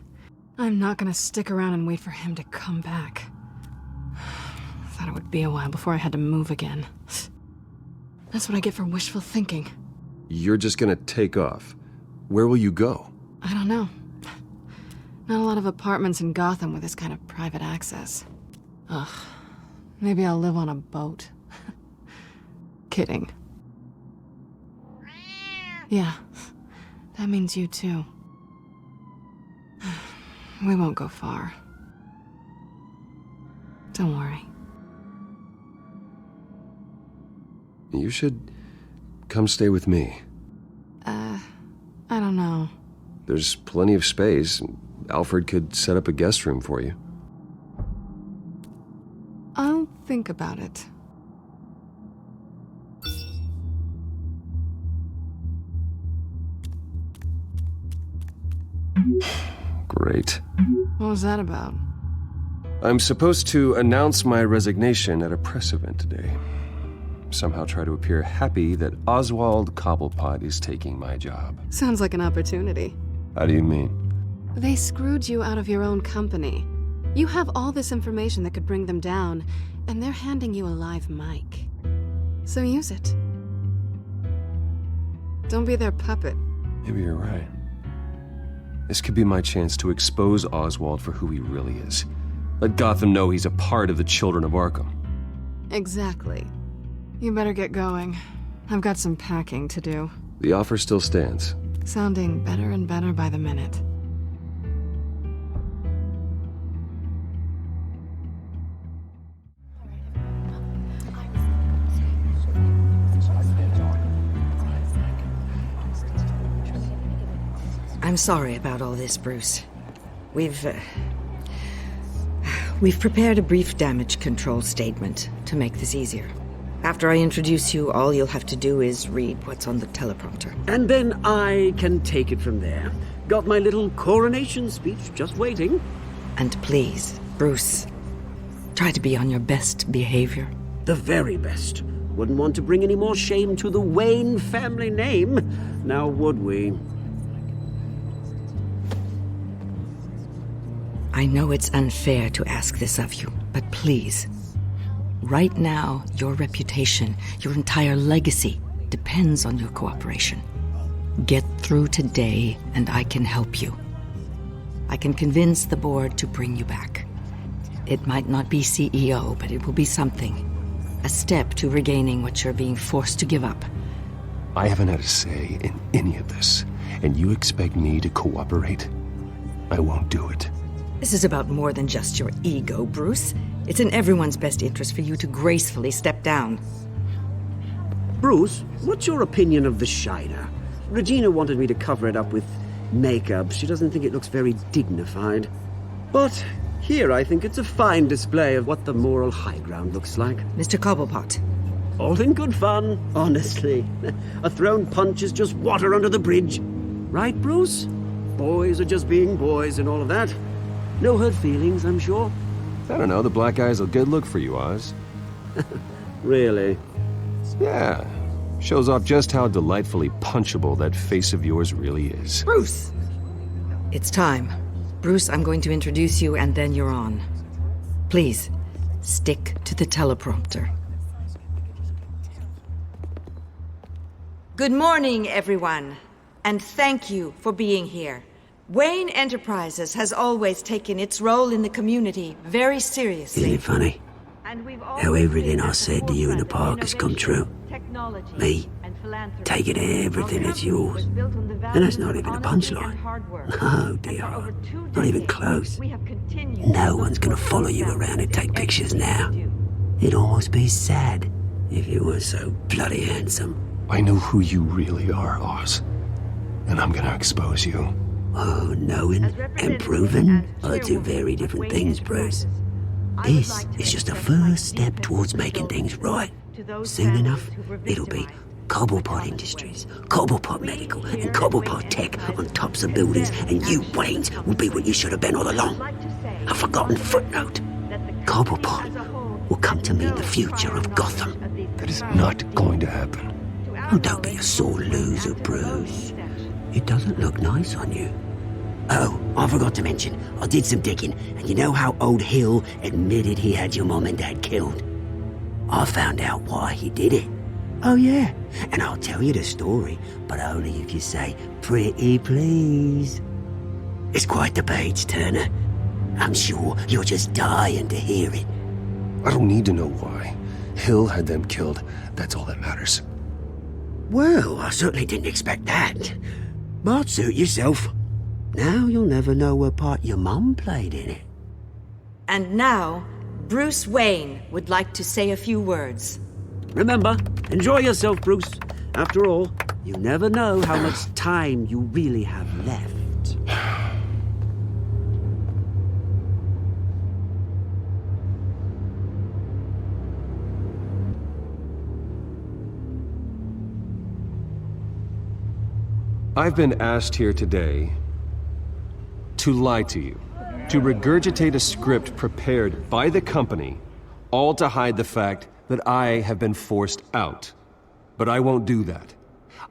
I'm not gonna stick around and wait for him to come back. Thought it would be a while before I had to move again. That's what I get for wishful thinking. You're just gonna take off. Where will you go? I don't know. Not a lot of apartments in Gotham with this kind of private access. Ugh. Maybe I'll live on a boat. Kidding. Yeah. That means you too. We won't go far. Don't worry. You should come stay with me. I don't know. There's plenty of space. Alfred could set up a guest room for you. I'll think about it. Great. What was that about? I'm supposed to announce my resignation at a press event today. Somehow try to appear happy that Oswald Cobblepot is taking my job. Sounds like an opportunity. How do you mean? They screwed you out of your own company. You have all this information that could bring them down, and they're handing you a live mic. So use it. Don't be their puppet. Maybe you're right. This could be my chance to expose Oswald for who he really is. Let Gotham know he's a part of the Children of Arkham. Exactly. You better get going. I've got some packing to do. The offer still stands. Sounding better and better by the minute. I'm sorry about all this, Bruce. We've prepared a brief damage control statement to make this easier. After I introduce you, all you'll have to do is read what's on the teleprompter. And then I can take it from there. Got my little coronation speech just waiting. And please, Bruce, try to be on your best behavior. The very best. Wouldn't want to bring any more shame to the Wayne family name, now would we? I know it's unfair to ask this of you, but please, right now, your reputation, your entire legacy, depends on your cooperation. Get through today, and I can help you. I can convince the board to bring you back. It might not be CEO, but it will be something. A step to regaining what you're being forced to give up. I haven't had a say in any of this, and you expect me to cooperate? I won't do it. This is about more than just your ego, Bruce. It's in everyone's best interest for you to gracefully step down. Bruce, what's your opinion of the Shiner? Regina wanted me to cover it up with makeup. She doesn't think it looks very dignified. But here I think it's a fine display of what the moral high ground looks like. Mr. Cobblepot. All in good fun, honestly. A thrown punch is just water under the bridge. Right, Bruce? Boys are just being boys and all of that. No hurt feelings, I'm sure. I don't know, the black eye's a good look for you, Oz. Really? Yeah. Shows off just how delightfully punchable that face of yours really is. Bruce! It's time. Bruce, I'm going to introduce you and then you're on. Please, stick to the teleprompter. Good morning, everyone. And thank you for being here. Wayne Enterprises has always taken its role in the community very seriously. Isn't it funny? How everything I said to you in the park has come true. Me, taking everything that's yours. And that's not even a punchline. Oh dear, not even close. No one's gonna follow you around and take pictures now. It'd almost be sad if you were so bloody handsome. I know who you really are, Oz. And I'm gonna expose you. Oh, knowing and proving are two very different things, Bruce. This is just a first step towards making things right. Soon enough, it'll be Cobblepot Industries, Cobblepot Medical, and Cobblepot Tech on tops of buildings, and you, Waynes, will be what you should have been all along. A forgotten footnote. Cobblepot will come to mean the future of Gotham. That is not going to happen. Oh, don't be a sore loser, Bruce. It doesn't look nice on you. Oh, I forgot to mention, I did some digging, and you know how old Hill admitted he had your mom and dad killed? I found out why he did it. Oh yeah, and I'll tell you the story, but only if you say, pretty please. It's quite the page, Turner. I'm sure you're just dying to hear it. I don't need to know why. Hill had them killed. That's all that matters. Well, I certainly didn't expect that. But suit yourself. Now you'll never know what part your mum played in it. And now, Bruce Wayne would like to say a few words. Remember, enjoy yourself, Bruce. After all, you never know how much time you really have left. I've been asked here today to lie to you, to regurgitate a script prepared by the company, all to hide the fact that I have been forced out. But I won't do that.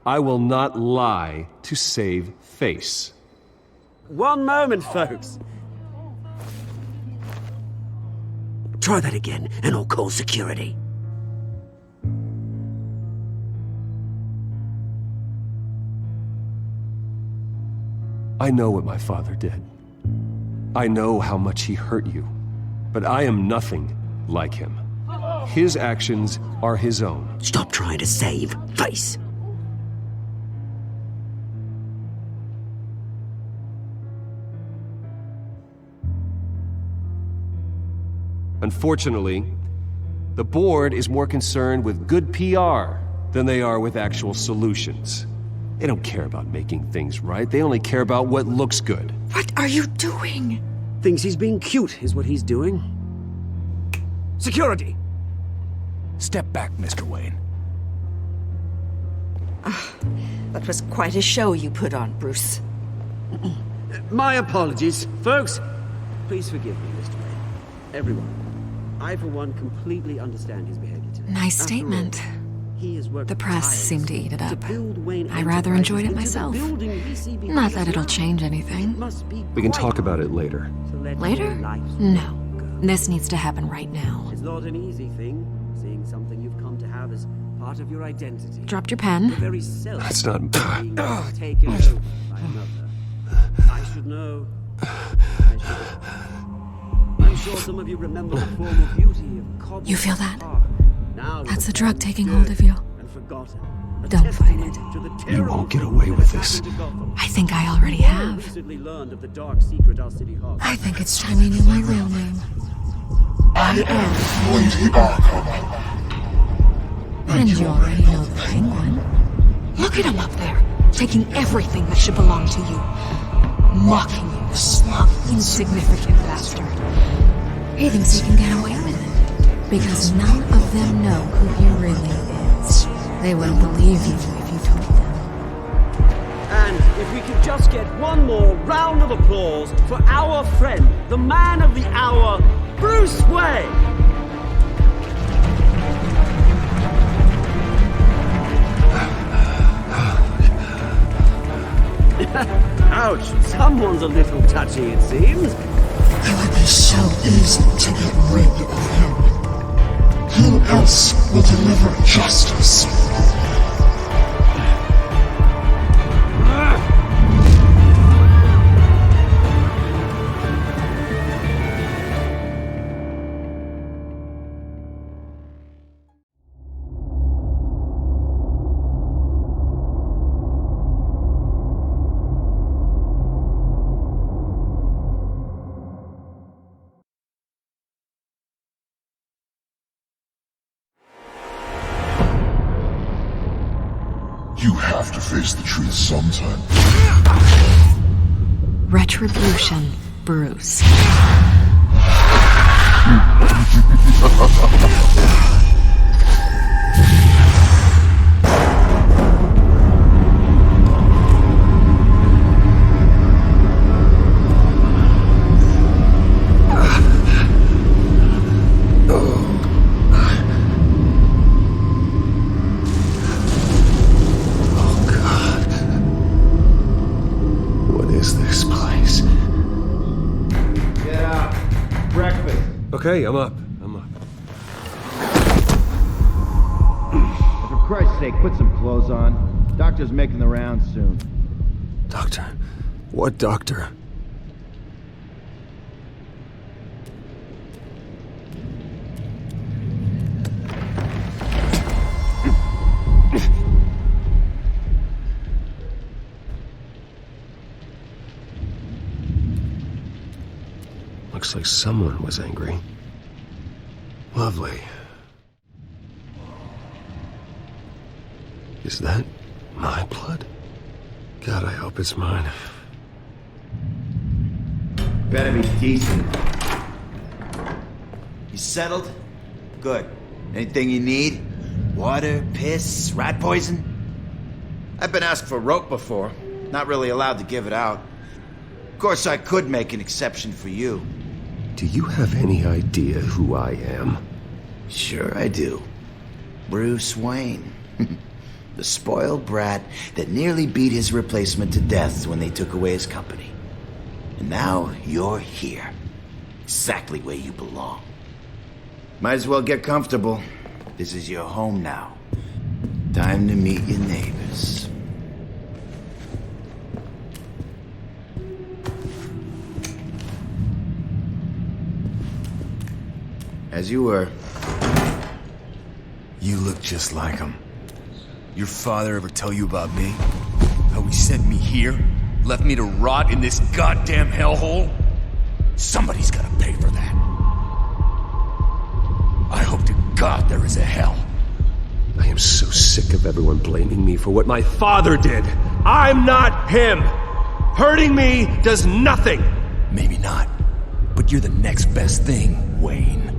I will not lie to save face. One moment, folks. Try that again, and I'll call security. I know what my father did. I know how much he hurt you. But I am nothing like him. His actions are his own. Stop trying to save face. Unfortunately, the board is more concerned with good PR than they are with actual solutions. They don't care about making things right. They only care about what looks good. What are you doing? Thinks he's being cute, is what he's doing. Security! Step back, Mr. Wayne. That was quite a show you put on, Bruce. My apologies. Folks, please forgive me, Mr. Wayne. Everyone. I, for one, completely understand his behavior today. Nice statement. The press seemed to eat it up. I rather enjoyed it myself. Not that it'll change anything. We can talk about it later. Later? No. This needs to happen right now. It's not an easy thing, seeing something you've come to have as part of your identity. Dropped your pen? The very self That's not... being taken over by another. I should know. I should. I'm sure some of you remember the formal beauty of Cobble. You feel that? Now That's the drug taking hold of you. and forgotten. Don't fight it. You won't get away with this. I think I already have. Recently learned of the dark secret our city harbors. I think it's time you knew my real name. I am Lady Arkham. And you already know the Penguin. Look at him up there, taking everything that should belong to you. Mocking you, smug, insignificant bastard. He thinks he can get away with it, because none of them know who he really is. They wouldn't believe you if you told them. And if we could just get one more round of applause for our friend, the man of the hour, Bruce Wayne! Ouch, someone's a little touchy, it seems. It would be so easy to get rid of him. Who else will deliver justice? You have to face the truth sometime. Retribution, Bruce. Okay, I'm up. For Christ's sake, put some clothes on. Doctor's making the rounds soon. Doctor? What doctor? Looks like someone was angry. Lovely. Is that my blood? God, I hope it's mine. Better be decent. You settled? Good. Anything you need? Water, piss, rat poison? I've been asked for rope before. Not really allowed to give it out. Of course, I could make an exception for you. Do you have any idea who I am? Sure I do. Bruce Wayne. The spoiled brat that nearly beat his replacement to death when they took away his company. And now you're here. Exactly where you belong. Might as well get comfortable. This is your home now. Time to meet your neighbors. As you were. look just like him. Your father ever tell you about me? How he sent me here? Left me to rot in this goddamn hellhole? Somebody's gotta pay for that. I hope to God there is a hell. I am so sick of everyone blaming me for what my father did. I'm not him. Hurting me does nothing. Maybe not, but you're the next best thing, Wayne.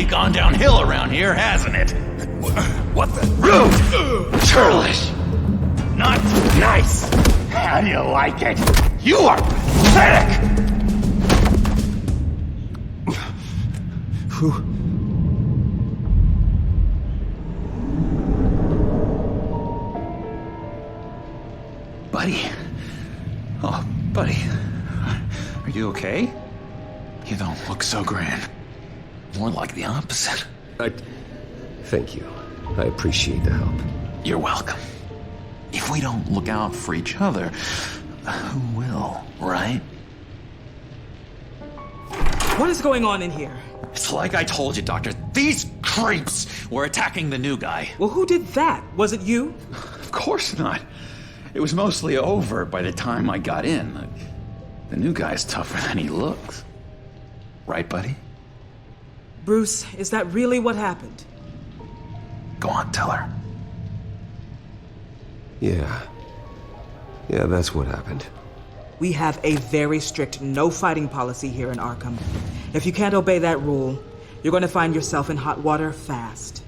Gone downhill around here, hasn't it? What the? Rude! Churlish! Not nice! How do you like it? You are pathetic! Who? Buddy? Oh, buddy. Are you okay? You don't look so grand. More like the opposite. Thank you. I appreciate the help. You're welcome. If we don't look out for each other, who will, right? What is going on in here? It's like I told you, Doctor. These creeps were attacking the new guy. Well, who did that? Was it you? Of course not. It was mostly over by the time I got in. The new guy's tougher than he looks. Right, buddy? Bruce, is that really what happened? Go on, tell her. Yeah, that's what happened. We have a very strict no fighting policy here in Arkham. If you can't obey that rule, you're going to find yourself in hot water fast.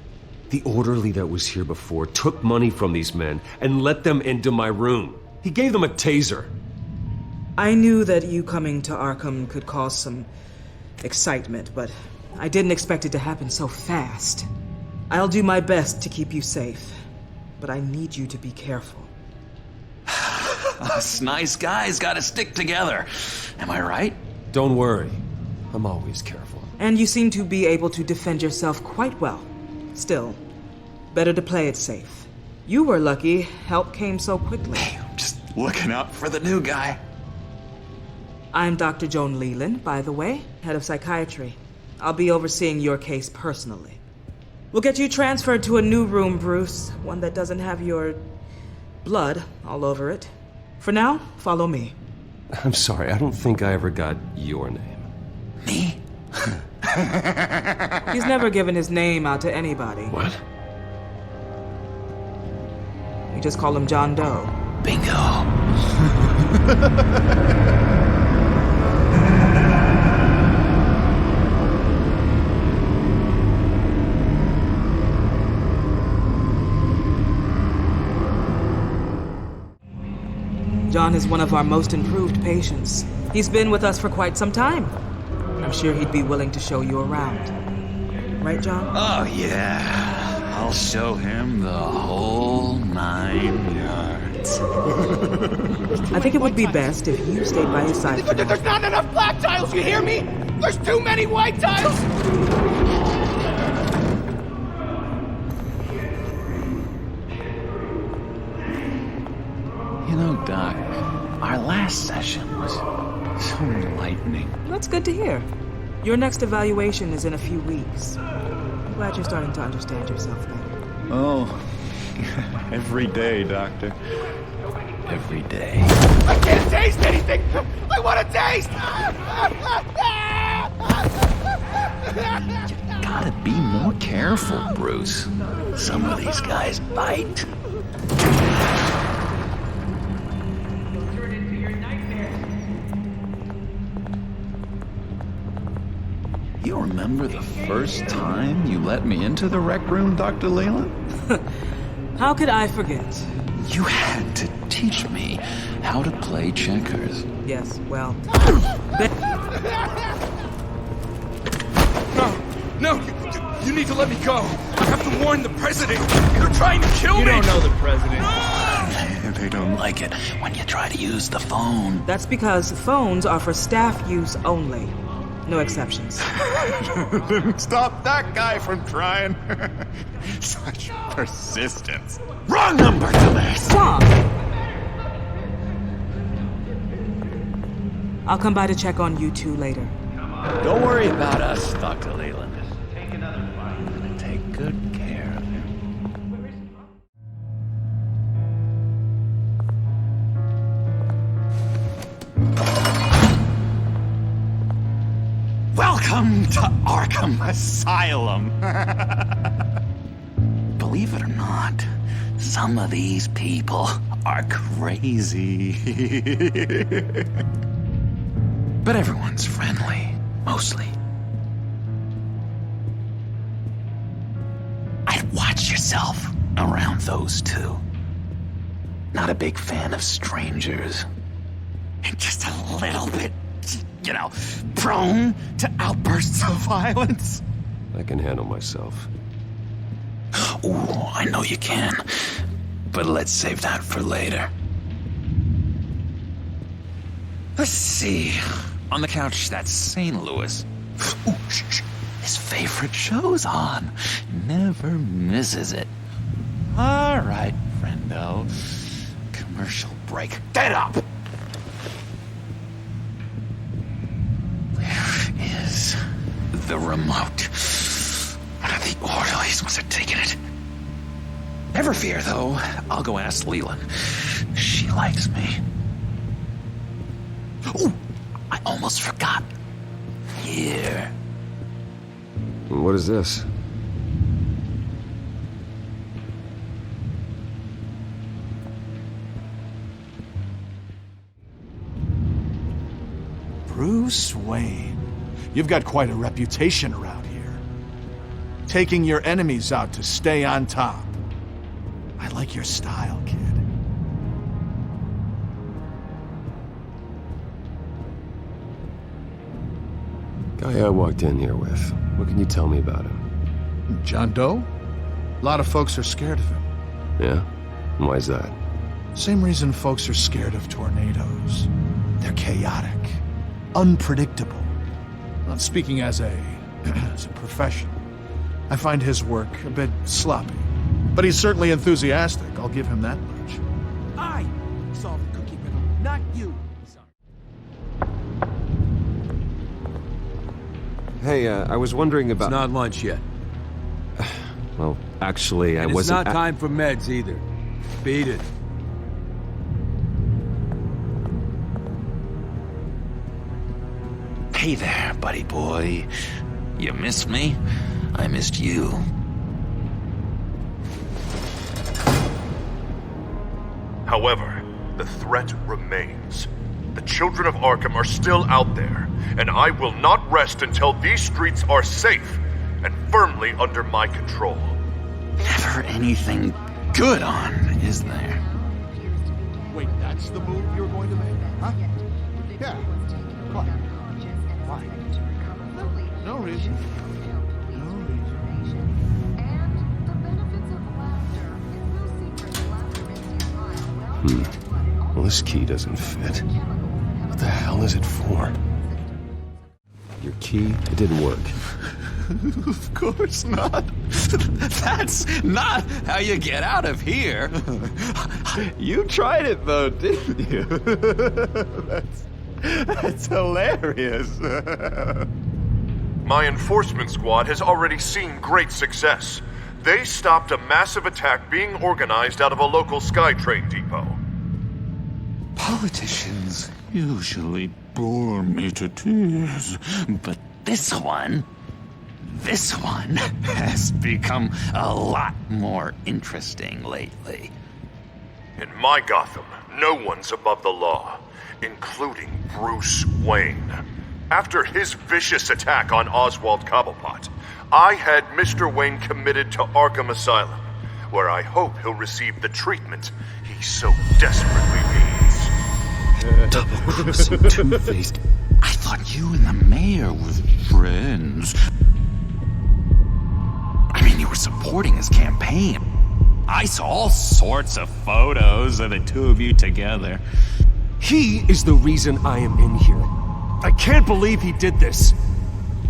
The orderly that was here before took money from these men and let them into my room. He gave them a taser. I knew that you coming to Arkham could cause some excitement, but I didn't expect it to happen so fast. I'll do my best to keep you safe, but I need you to be careful. Us nice guys gotta stick together. Am I right? Don't worry. I'm always careful. And you seem to be able to defend yourself quite well. Still, better to play it safe. You were lucky help came so quickly. I'm just looking out for the new guy. I'm Dr. Joan Leland, by the way, head of psychiatry. I'll be overseeing your case personally. We'll get you transferred to a new room, Bruce. One that doesn't have your blood all over it. For now, follow me. I'm sorry, I don't think I ever got your name. Me? He's never given his name out to anybody. What? We just call him John Doe. Bingo. John is one of our most improved patients. He's been with us for quite some time. I'm sure he'd be willing to show you around. Right, John? Oh, yeah. I'll show him the whole 9 yards. I think it would be best if you stayed by his side. There's not enough black tiles, you hear me? There's too many white tiles! You know, Doc, our last session was so enlightening. That's good to hear. Your next evaluation is in a few weeks. I'm glad you're starting to understand yourself better. Oh, every day, Doctor. Every day. I can't taste anything! I want to taste! You gotta be more careful, Bruce. Some of these guys bite. You remember the first time you let me into the rec room, Dr. Leland? How could I forget? You had to teach me how to play checkers. Yes, well... No, You need to let me go. I have to warn the president. They're trying to kill me. You don't know the president. They don't like it when you try to use the phone. That's because phones are for staff use only. No exceptions. Stop that guy from trying. Such persistence. Wrong number, dumbass. Stop! I'll come by to check on you two later. Don't worry about us, Dr. Leland. Take another bite. I'm gonna take good care of him. Welcome to Arkham Asylum. Believe it or not, some of these people are crazy. But everyone's friendly, mostly. I'd watch yourself around those two. Not a big fan of strangers. Just a little bit, prone to outbursts of violence. I can handle myself. Ooh, I know you can. But let's save that for later. Let's see. On the couch, that's St. Louis. Ooh, shh. His favorite show's on. Never misses it. All right, friendo. Commercial break. Get up! Where is the remote? One of the orderlies must have taken it. Never fear, though. I'll go ask Leland. She likes me. Ooh, I almost forgot. Here. What is this? Bruce Wayne. You've got quite a reputation around here. Taking your enemies out to stay on top. I like your style, kid. Guy I walked in here with. What can you tell me about him? John Doe? A lot of folks are scared of him. Yeah? And why is that? Same reason folks are scared of tornadoes. They're chaotic, unpredictable. Not speaking as a professional. I find his work a bit sloppy. But he's certainly enthusiastic, I'll give him that much. I solved the cookie riddle, not you. Hey, I was wondering about... It's not lunch yet. Well, actually, I And wasn't... it's not time for meds either. Beat it. Hey there, buddy boy. You missed me? I missed you. However, the threat remains. The children of Arkham are still out there, and I will not rest until these streets are safe and firmly under my control. Never anything good on, is there? Wait, that's the move you're going to make? Huh? Yeah. What? Why? No reason. Well, this key doesn't fit. What the hell is it for? Your key? It didn't work. Of course not. That's not how you get out of here. You tried it though, didn't you? That's hilarious. My enforcement squad has already seen great success. They stopped a massive attack being organized out of a local SkyTrain depot. Politicians usually bore me to tears, but this one has become a lot more interesting lately. In my Gotham, no one's above the law, including Bruce Wayne. After his vicious attack on Oswald Cobblepot, I had Mr. Wayne committed to Arkham Asylum, where I hope he'll receive the treatment he so desperately needs. Double-crossing two-faced. I thought you and the mayor were friends. were supporting his campaign. I saw all sorts of photos of the two of you together. He is the reason I am in here. I can't believe he did this.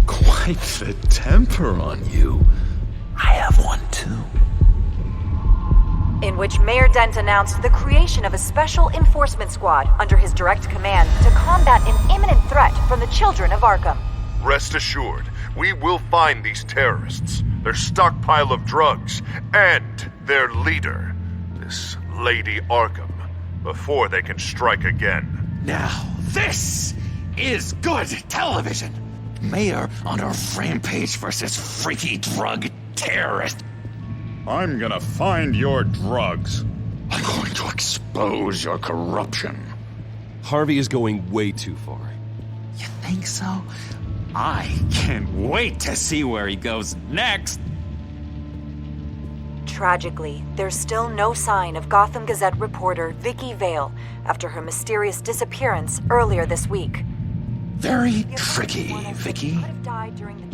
Quite the temper on you. I have one too. In which Mayor Dent announced the creation of a special enforcement squad under his direct command to combat an imminent threat from the children of Arkham. Rest assured, we will find these terrorists, their stockpile of drugs, and their leader, this Lady Arkham, before they can strike again. Now, this is good television. Mayor on a rampage versus freaky drug terrorist. I'm gonna find your drugs. I'm going to expose your corruption. Harvey is going way too far. You think so? I can't wait to see where he goes next. Tragically, there's still no sign of Gotham Gazette reporter Vicky Vale after her mysterious disappearance earlier this week. Very tricky, Vicky.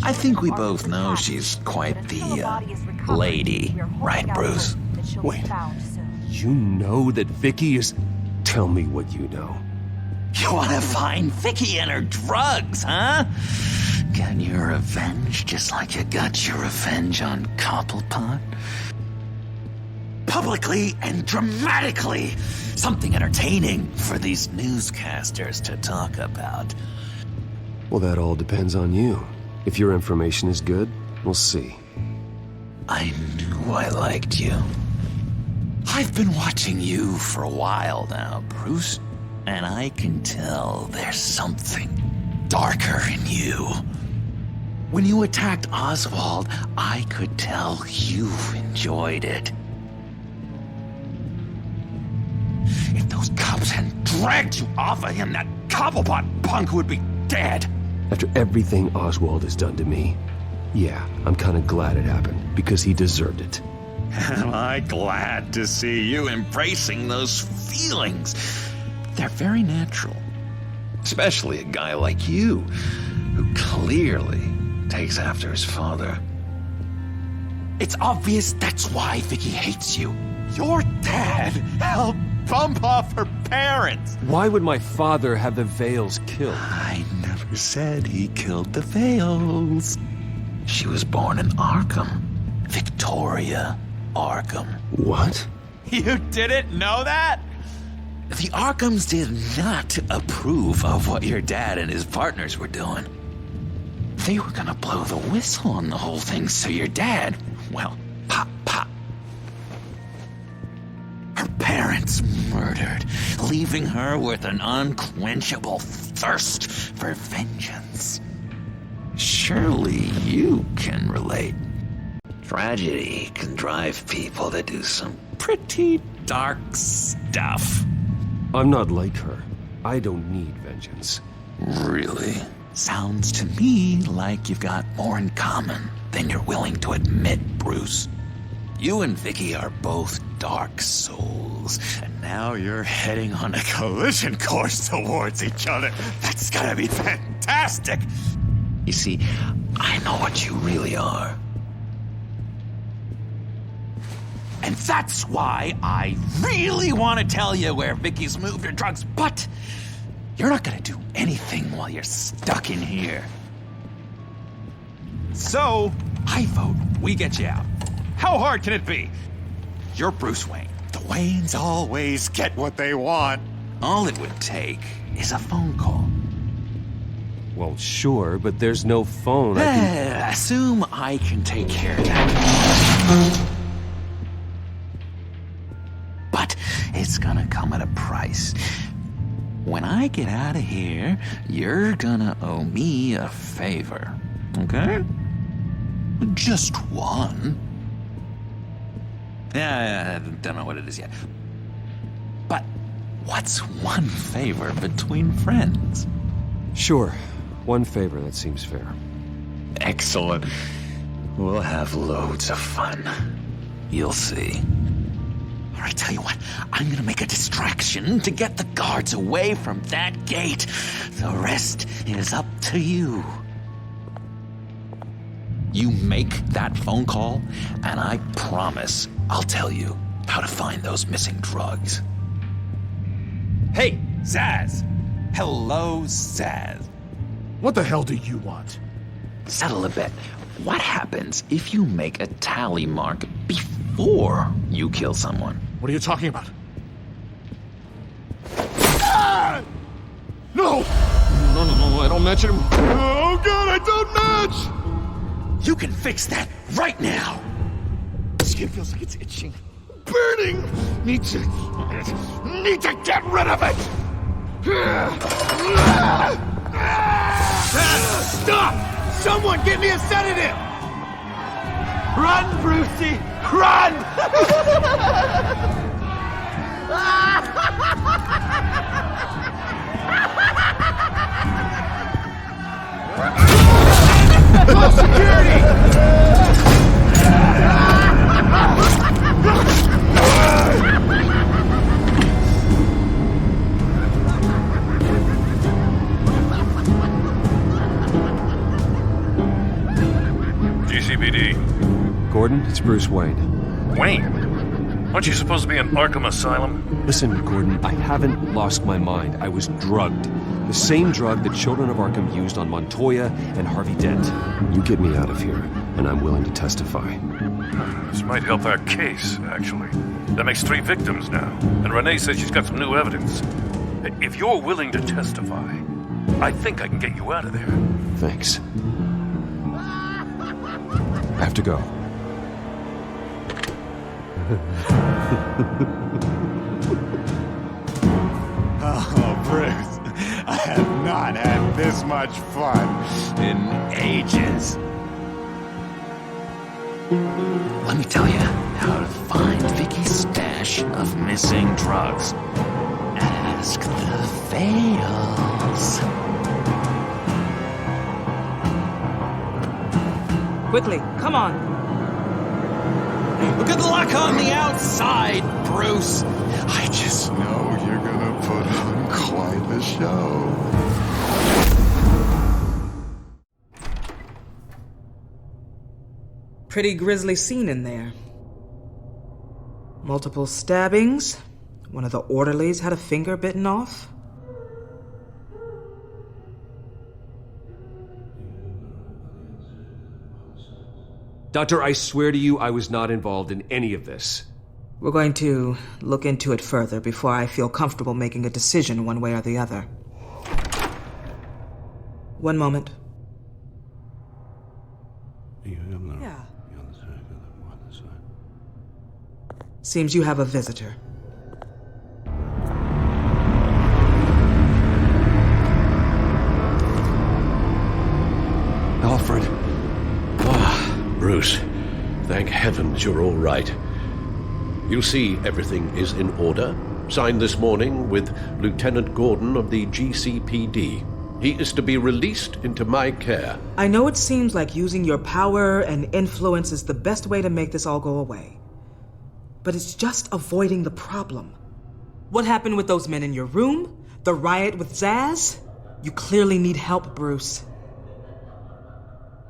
I think we both know she's quite the, lady, right, Bruce? Wait, you know that Vicky is... Tell me what you know. You want to find Vicky and her drugs, huh? Get your revenge just like you got your revenge on Cobblepot? Publicly and dramatically. Something entertaining for these newscasters to talk about. Well, that all depends on you. If your information is good, we'll see. I knew I liked you. I've been watching you for a while now, Bruce, and I can tell there's something darker in you. When you attacked Oswald, I could tell you enjoyed it. If those cops hadn't dragged you off of him, that Cobblepot punk would be dead. After everything Oswald has done to me, yeah, I'm kind of glad it happened, because he deserved it. Am I glad to see you embracing those feelings? They're very natural. Especially a guy like you, who clearly takes after his father. It's obvious that's why Vicky hates you. Your dad helped bump off her parents. Why would my father have the Vales killed? I never said he killed the Vales. She was born in Arkham. Victoria Arkham. What? You didn't know that? The Arkhams did not approve of what your dad and his partners were doing. They were gonna blow the whistle on the whole thing, so your dad, well, pop. Her parents murdered, leaving her with an unquenchable thirst for vengeance. Surely you can relate. Tragedy can drive people to do some pretty dark stuff. I'm not like her. I don't need vengeance. Really? Sounds to me like you've got more in common than you're willing to admit, Bruce. You and Vicky are both dark souls, and now you're heading on a collision course towards each other. That's gonna be fantastic! You see, I know what you really are. And that's why I really want to tell you where Vicky's moved her drugs, but you're not gonna do anything while you're stuck in here. So, I vote we get you out. How hard can it be? You're Bruce Wayne. The Waynes always get what they want. All it would take is a phone call. Well, sure, but there's no phone. Assume I can take care of that. But it's gonna come at a price. When I get out of here, you're gonna owe me a favor, okay? Just one. Yeah, I don't know what it is yet. But what's one favor between friends? Sure. One favor, that seems fair. Excellent. We'll have loads of fun. You'll see. All right, tell you what, I'm gonna make a distraction to get the guards away from that gate. The rest is up to you. You make that phone call, and I promise I'll tell you how to find those missing drugs. Hey, Zaz! Hello, Zaz. What the hell do you want? Settle a bet. What happens if you make a tally mark before you kill someone? What are you talking about? Ah! No! No, I don't match him. Oh god, I don't match! You can fix that right now! Skin feels like it's itching. Burning! Need to get rid of it! Stop! Someone get me a sedative! Run, Brucey! Run! Call security! GCPD. Gordon, it's Bruce Wayne. Wayne? Aren't you supposed to be in Arkham Asylum? Listen, Gordon, I haven't lost my mind. I was drugged. The same drug the children of Arkham used on Montoya and Harvey Dent. You get me out of here, and I'm willing to testify. This might help our case, actually. That makes 3 victims now, and Renee says she's got some new evidence. If you're willing to testify, I think I can get you out of there. Thanks. I have to go. Oh, Bruce, I have not had this much fun in ages. Let me tell you how to find Vicky's stash of missing drugs. Ask the Vales. Quickly, come on. Good luck on the outside, Bruce. I just know you're gonna put on quite the show. Pretty grisly scene in there. Multiple stabbings. One of the orderlies had a finger bitten off. Doctor, I swear to you, I was not involved in any of this. We're going to look into it further before I feel comfortable making a decision one way or the other. One moment. Yeah. Seems you have a visitor. Alfred. Bruce, thank heavens you're all right. You see, everything is in order. Signed this morning with Lieutenant Gordon of the GCPD. He is to be released into my care. I know it seems like using your power and influence is the best way to make this all go away. But it's just avoiding the problem. What happened with those men in your room? The riot with Zaz? You clearly need help, Bruce.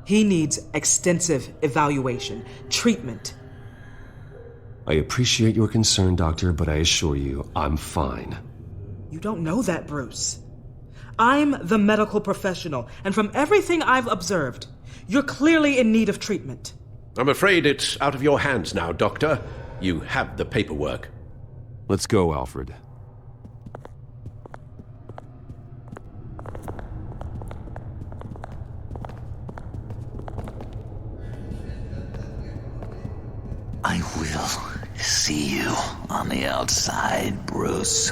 He needs extensive evaluation, treatment. I appreciate your concern, Doctor, but I assure you, I'm fine. You don't know that, Bruce. I'm the medical professional, and from everything I've observed, you're clearly in need of treatment. I'm afraid it's out of your hands now, Doctor. You have the paperwork. Let's go, Alfred. I will see you on the outside, Bruce.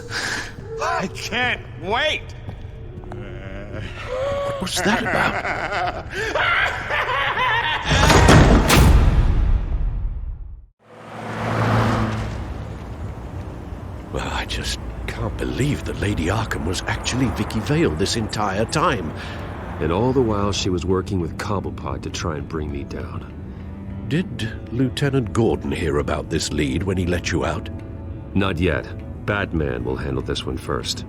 I can't wait! What's that about? Well, I just can't believe that Lady Arkham was actually Vicky Vale this entire time. And all the while she was working with Cobblepot to try and bring me down. Did Lieutenant Gordon hear about this lead when he let you out? Not yet. Batman will handle this one first.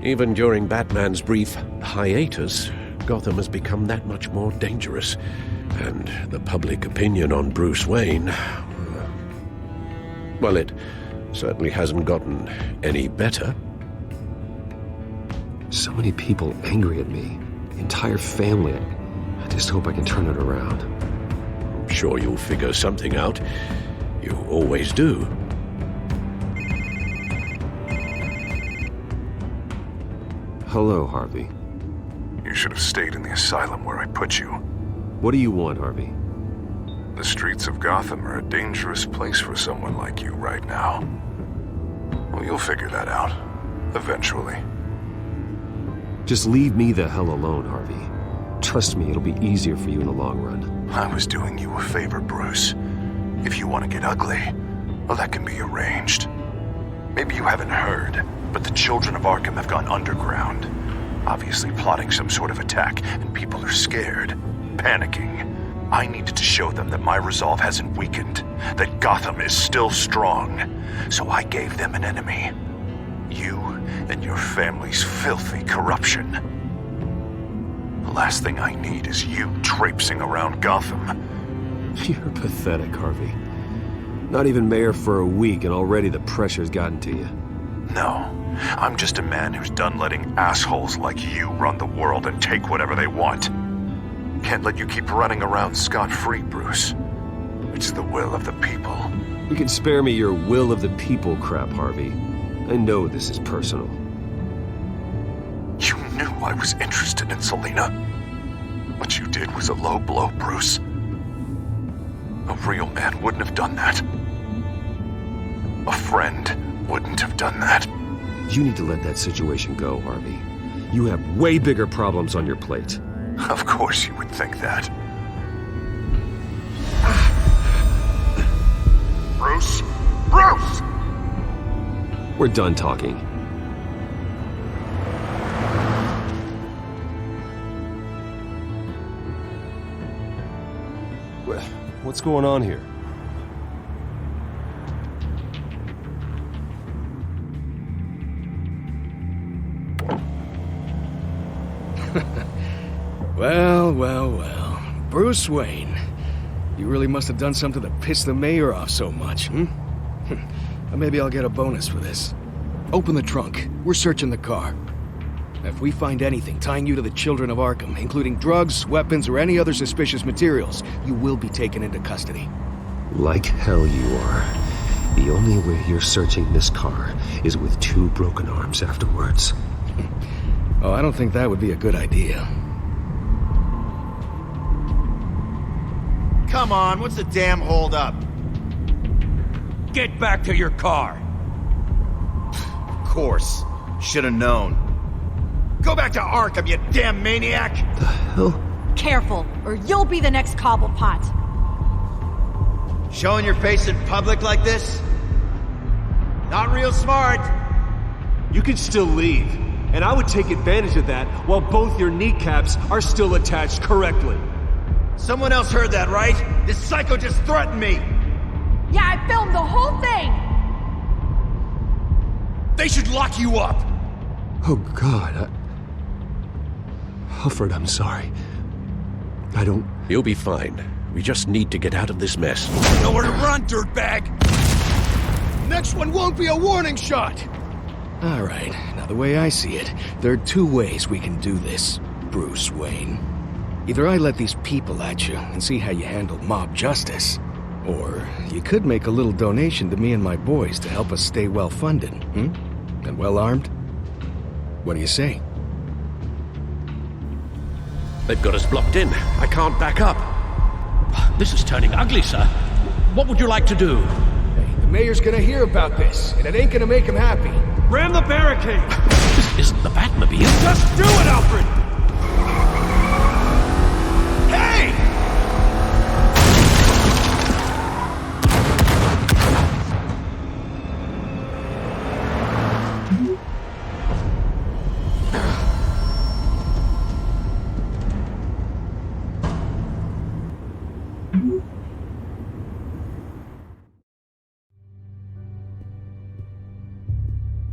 Even during Batman's brief hiatus, Gotham has become that much more dangerous. And the public opinion on Bruce Wayne... well, it certainly hasn't gotten any better. So many people angry at me. The entire family. I just hope I can turn it around. I'm sure you'll figure something out. You always do. Hello, Harvey. You should have stayed in the asylum where I put you. What do you want, Harvey? The streets of Gotham are a dangerous place for someone like you right now. Well, you'll figure that out. Eventually. Just leave me the hell alone, Harvey. Trust me, it'll be easier for you in the long run. I was doing you a favor, Bruce. If you want to get ugly, well, that can be arranged. Maybe you haven't heard, but the children of Arkham have gone underground. Obviously plotting some sort of attack, and people are scared, panicking. I needed to show them that my resolve hasn't weakened, that Gotham is still strong. So I gave them an enemy. You and your family's filthy corruption. The last thing I need is you traipsing around Gotham. You're pathetic, Harvey. Not even mayor for a week and already the pressure's gotten to you. No, I'm just a man who's done letting assholes like you run the world and take whatever they want. Can't let you keep running around scot-free, Bruce. It's the will of the people. You can spare me your will of the people crap, Harvey. I know this is personal. You knew I was interested in Selina. What you did was a low blow, Bruce. A real man wouldn't have done that. A friend wouldn't have done that. You need to let that situation go, Harvey. You have way bigger problems on your plate. Of course you would think that. Bruce! Bruce! We're done talking. What's going on here? Well. Bruce Wayne. You really must have done something to piss the mayor off so much, Maybe I'll get a bonus for this. Open the trunk. We're searching the car. If we find anything tying you to the children of Arkham, including drugs, weapons, or any other suspicious materials, you will be taken into custody. Like hell you are. The only way you're searching this car is with 2 broken arms afterwards. Oh, I don't think that would be a good idea. Come on, what's the damn holdup? Get back to your car! Of course. Should've known. Go back to Arkham, you damn maniac! The hell? Careful, or you'll be the next Cobblepot. Showing your face in public like this? Not real smart. You can still leave, and I would take advantage of that while both your kneecaps are still attached correctly. Someone else heard that, right? This psycho just threatened me! Yeah, I filmed the whole thing! They should lock you up! Oh, God. Alfred, I'm sorry. I don't... You'll be fine. We just need to get out of this mess. Nowhere to run, dirtbag! Next one won't be a warning shot! All right, now the way I see it, there are 2 ways we can do this, Bruce Wayne. Either I let these people at you and see how you handle mob justice, or you could make a little donation to me and my boys to help us stay well-funded, and well-armed. What do you say? They've got us blocked in. I can't back up. This is turning ugly, sir. What would you like to do? Hey, the mayor's gonna hear about this, and it ain't gonna make him happy. Ram the barricade! This isn't the Batmobile. Just do it, Alfred! Hey!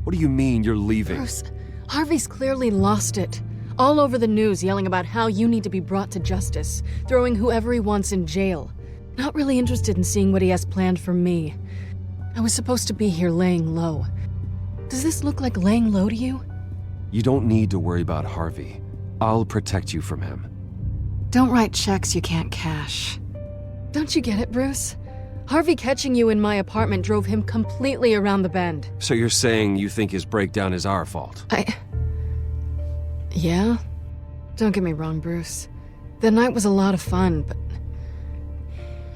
What do you mean you're leaving? Bruce, Harvey's clearly lost it. All over the news yelling about how you need to be brought to justice, throwing whoever he wants in jail. Not really interested in seeing what he has planned for me. I was supposed to be here laying low. Does this look like laying low to you? You don't need to worry about Harvey. I'll protect you from him. Don't write checks you can't cash. Don't you get it, Bruce? Harvey catching you in my apartment drove him completely around the bend. So you're saying you think his breakdown is our fault? Yeah? Don't get me wrong, Bruce. The night was a lot of fun, but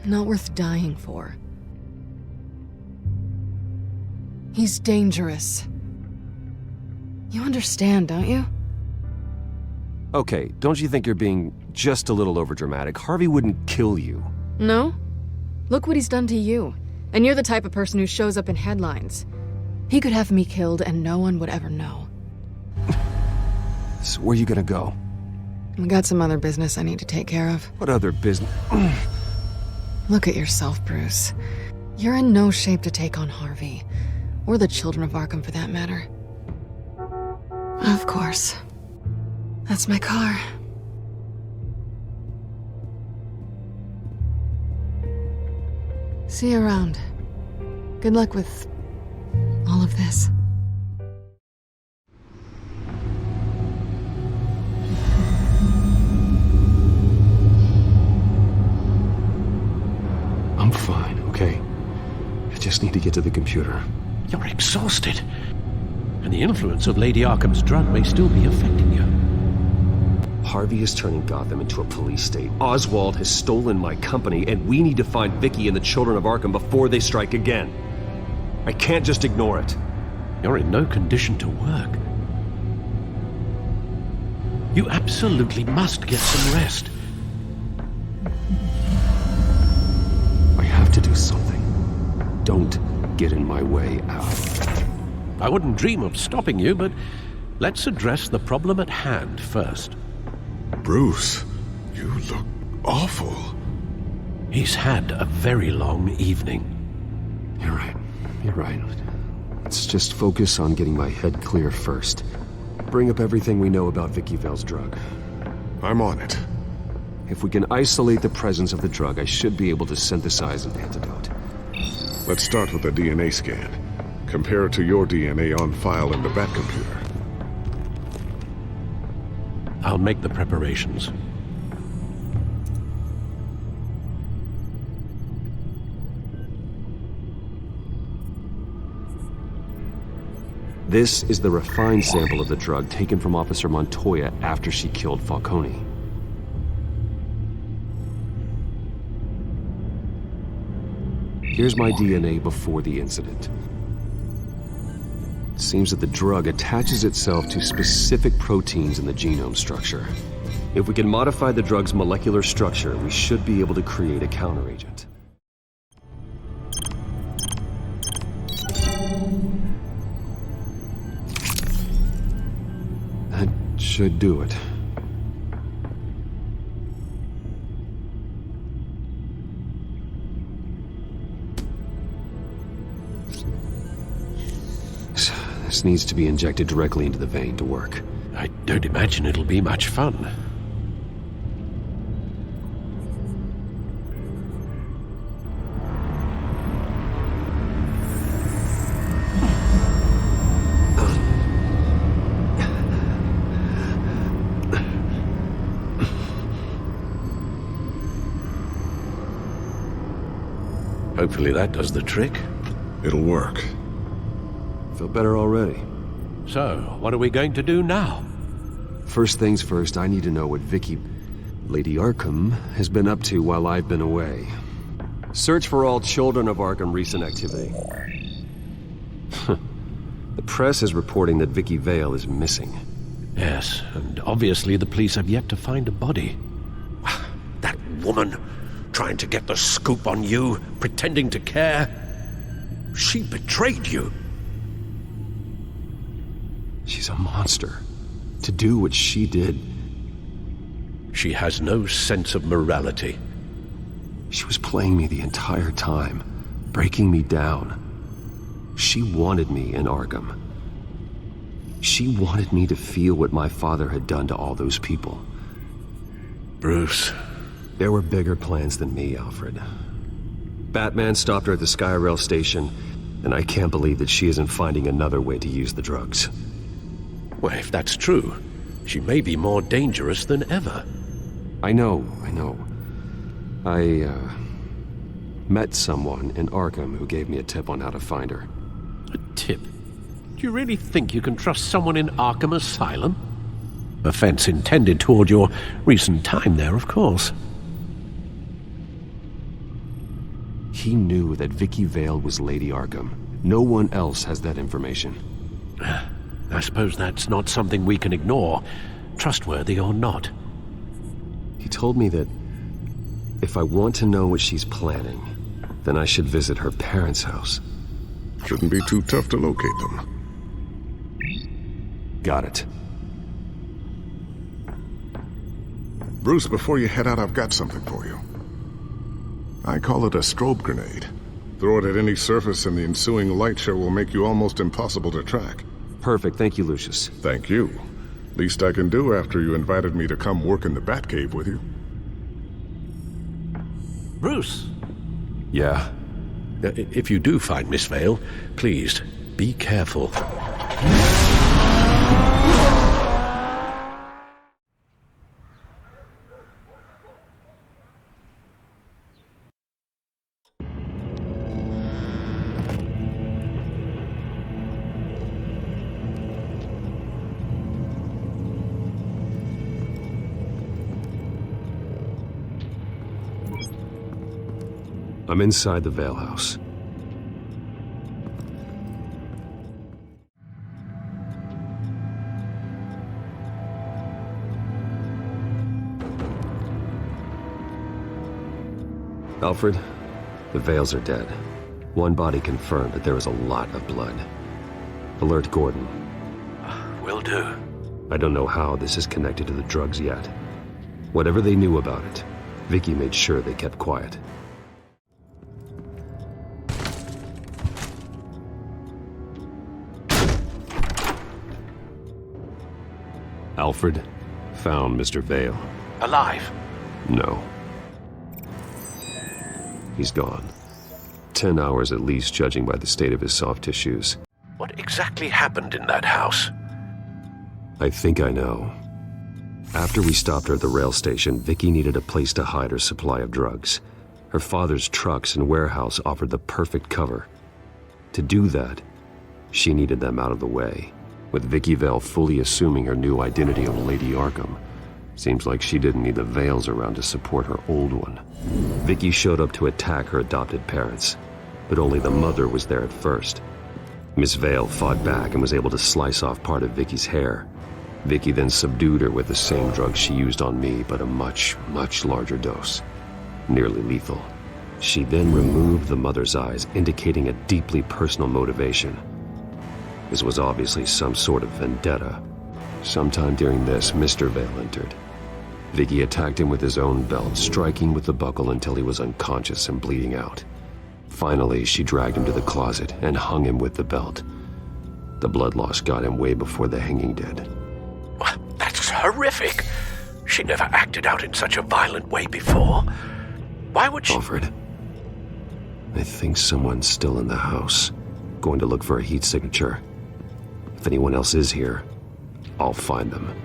not worth dying for. He's dangerous. You understand, don't you? Okay, don't you think you're being just a little overdramatic? Harvey wouldn't kill you. No? Look what he's done to you. And you're the type of person who shows up in headlines. He could have me killed and no one would ever know. So where are you gonna go? I got some other business I need to take care of. What other business? Look at yourself, Bruce. You're in no shape to take on Harvey. Or the children of Arkham, for that matter. Of course. That's my car. See you around. Good luck with all of this. I'm fine, okay? I just need to get to the computer. You're exhausted. And the influence of Lady Arkham's drug may still be affecting you. Harvey is turning Gotham into a police state. Oswald has stolen my company, and we need to find Vicky and the children of Arkham before they strike again. I can't just ignore it. You're in no condition to work. You absolutely must get some rest. I have to do something. Don't get in my way, Al. I wouldn't dream of stopping you, but let's address the problem at hand first. Bruce, you look awful. He's had a very long evening. You're right. You're right. Let's just focus on getting my head clear first. Bring up everything we know about Vicky Vale's drug. I'm on it. If we can isolate the presence of the drug, I should be able to synthesize an antidote. Let's start with a DNA scan. Compare it to your DNA on file in the Batcomputer. I'll make the preparations. This is the refined sample of the drug taken from Officer Montoya after she killed Falcone. Here's my DNA before the incident. It seems that the drug attaches itself to specific proteins in the genome structure. If we can modify the drug's molecular structure, we should be able to create a counteragent. That should do it. This needs to be injected directly into the vein to work. I don't imagine it'll be much fun. Hopefully that does the trick. It'll work. Feel better already. So, what are we going to do now? First things first, I need to know what Vicky, Lady Arkham, has been up to while I've been away. Search for all children of Arkham recent activity. The press is reporting that Vicky Vale is missing. Yes, and obviously the police have yet to find a body. That woman, trying to get the scoop on you, pretending to care. She betrayed you. She's a monster. To do what she did. She has no sense of morality. She was playing me the entire time, breaking me down. She wanted me in Arkham. She wanted me to feel what my father had done to all those people. Bruce. There were bigger plans than me, Alfred. Batman stopped her at the Skyrail station, and I can't believe that she isn't finding another way to use the drugs. Well, if that's true, she may be more dangerous than ever. I know. I met someone in Arkham who gave me a tip on how to find her. A tip? Do you really think you can trust someone in Arkham Asylum? Offense intended toward your recent time there, of course. He knew that Vicky Vale was Lady Arkham. No one else has that information. I suppose that's not something we can ignore, trustworthy or not. He told me that if I want to know what she's planning, then I should visit her parents' house. Shouldn't be too tough to locate them. Got it. Bruce, before you head out, I've got something for you. I call it a strobe grenade. Throw it at any surface and the ensuing light show will make you almost impossible to track. Perfect, thank you, Lucius. Thank you. Least I can do after you invited me to come work in the Batcave with you. Bruce! Yeah? If you do find Miss Vale, please, be careful. I'm inside the Vale house. Alfred, the Vales are dead. One body confirmed, but there is a lot of blood. Alert Gordon. Will do. I don't know how this is connected to the drugs yet. Whatever they knew about it, Vicky made sure they kept quiet. Alfred found Mr. Vale. Alive? No. He's gone. 10 hours at least, judging by the state of his soft tissues. What exactly happened in that house? I think I know. After we stopped her at the rail station, Vicky needed a place to hide her supply of drugs. Her father's trucks and warehouse offered the perfect cover. To do that, she needed them out of the way. With Vicky Vale fully assuming her new identity of Lady Arkham, seems like she didn't need the Vales around to support her old one. Vicky showed up to attack her adopted parents, but only the mother was there at first. Miss Vale fought back and was able to slice off part of Vicky's hair. Vicky then subdued her with the same drug she used on me, but a much, much larger dose. Nearly lethal. She then removed the mother's eyes, indicating a deeply personal motivation. This was obviously some sort of vendetta. Sometime during this, Mr. Vale entered. Vicky attacked him with his own belt, striking with the buckle until he was unconscious and bleeding out. Finally, she dragged him to the closet and hung him with the belt. The blood loss got him way before the hanging did. That's horrific. She never acted out in such a violent way before. Why would she... Alfred, I think someone's still in the house. Going to look for a heat signature. If anyone else is here, I'll find them.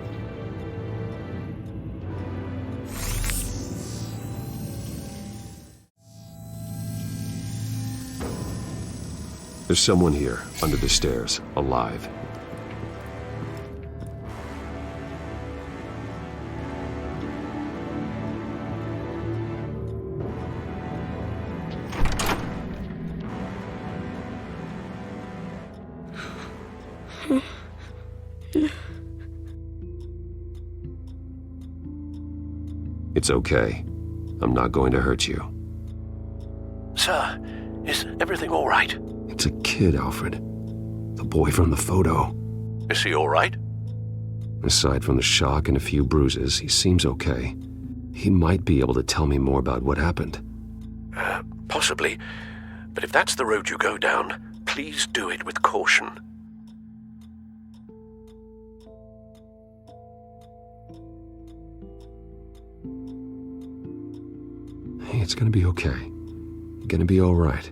There's someone here, under the stairs, alive. It's okay. I'm not going to hurt you. Sir, is everything all right? It's a kid, Alfred. The boy from the photo. Is he all right? Aside from the shock and a few bruises, he seems okay. He might be able to tell me more about what happened. Possibly. But if that's the road you go down, please do it with caution. It's gonna be okay. You're gonna be all right.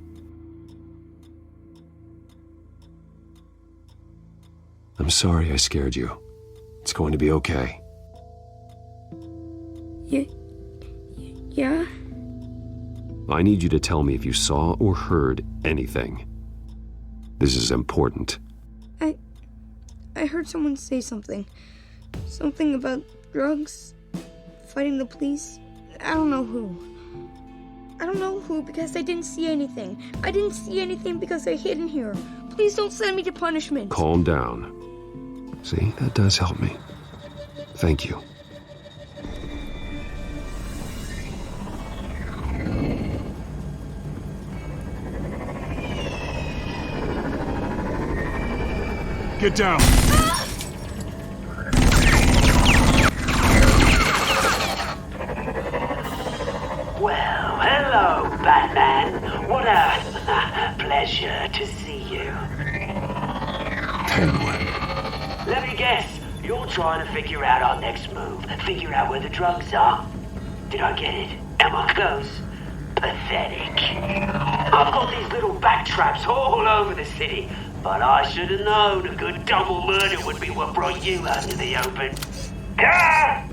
I'm sorry I scared you. It's going to be okay. Yeah? I need you to tell me if you saw or heard anything. This is important. I heard someone say something. Something about drugs, fighting the police. I don't know who. I don't know who because I didn't see anything. I didn't see anything because I hid in here. Please don't send me to punishment. Calm down. See, that does help me. Thank you. Get down! Well, hello, Batman. What a pleasure to see you. Penguin. Let me guess, you're trying to figure out our next move. Figure out where the drugs are. Did I get it? Am I close? Pathetic. I've got these little back traps all over the city, but I should have known a good double murder would be what brought you out to the open. Ah!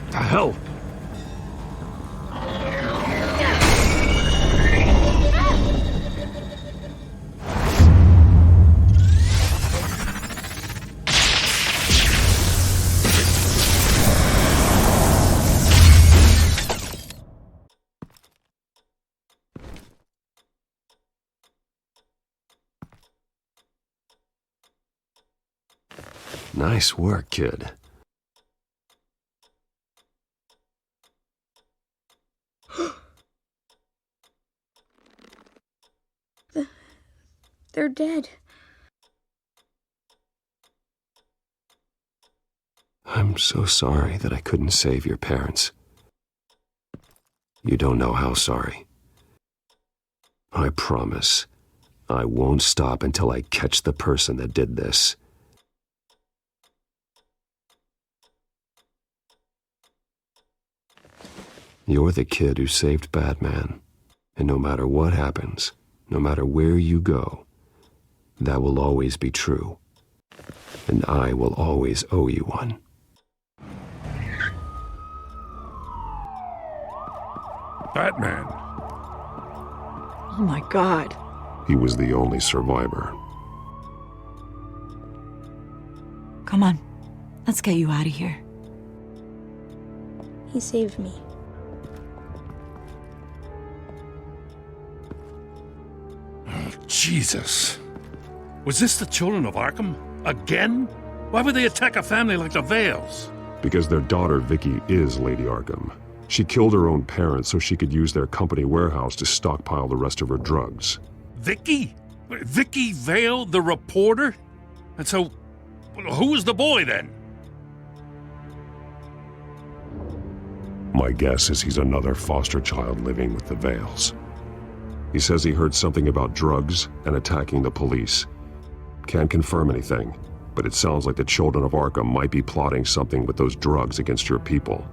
The hell? Nice work, kid. They're dead. I'm so sorry that I couldn't save your parents. You don't know how sorry. I promise, I won't stop until I catch the person that did this. You're the kid who saved Batman, and no matter what happens, no matter where you go, that will always be true, and I will always owe you one. Batman. Oh my God. He was the only survivor. Come on, let's get you out of here. He saved me. Oh, Jesus. Was this the children of Arkham? Again? Why would they attack a family like the Vales? Because their daughter, Vicky, is Lady Arkham. She killed her own parents so she could use their company warehouse to stockpile the rest of her drugs. Vicky? Vicky Vale, the reporter? And so, who was the boy then? My guess is he's another foster child living with the Vales. He says he heard something about drugs and attacking the police. Can't confirm anything, but it sounds like the children of Arkham might be plotting something with those drugs against your people.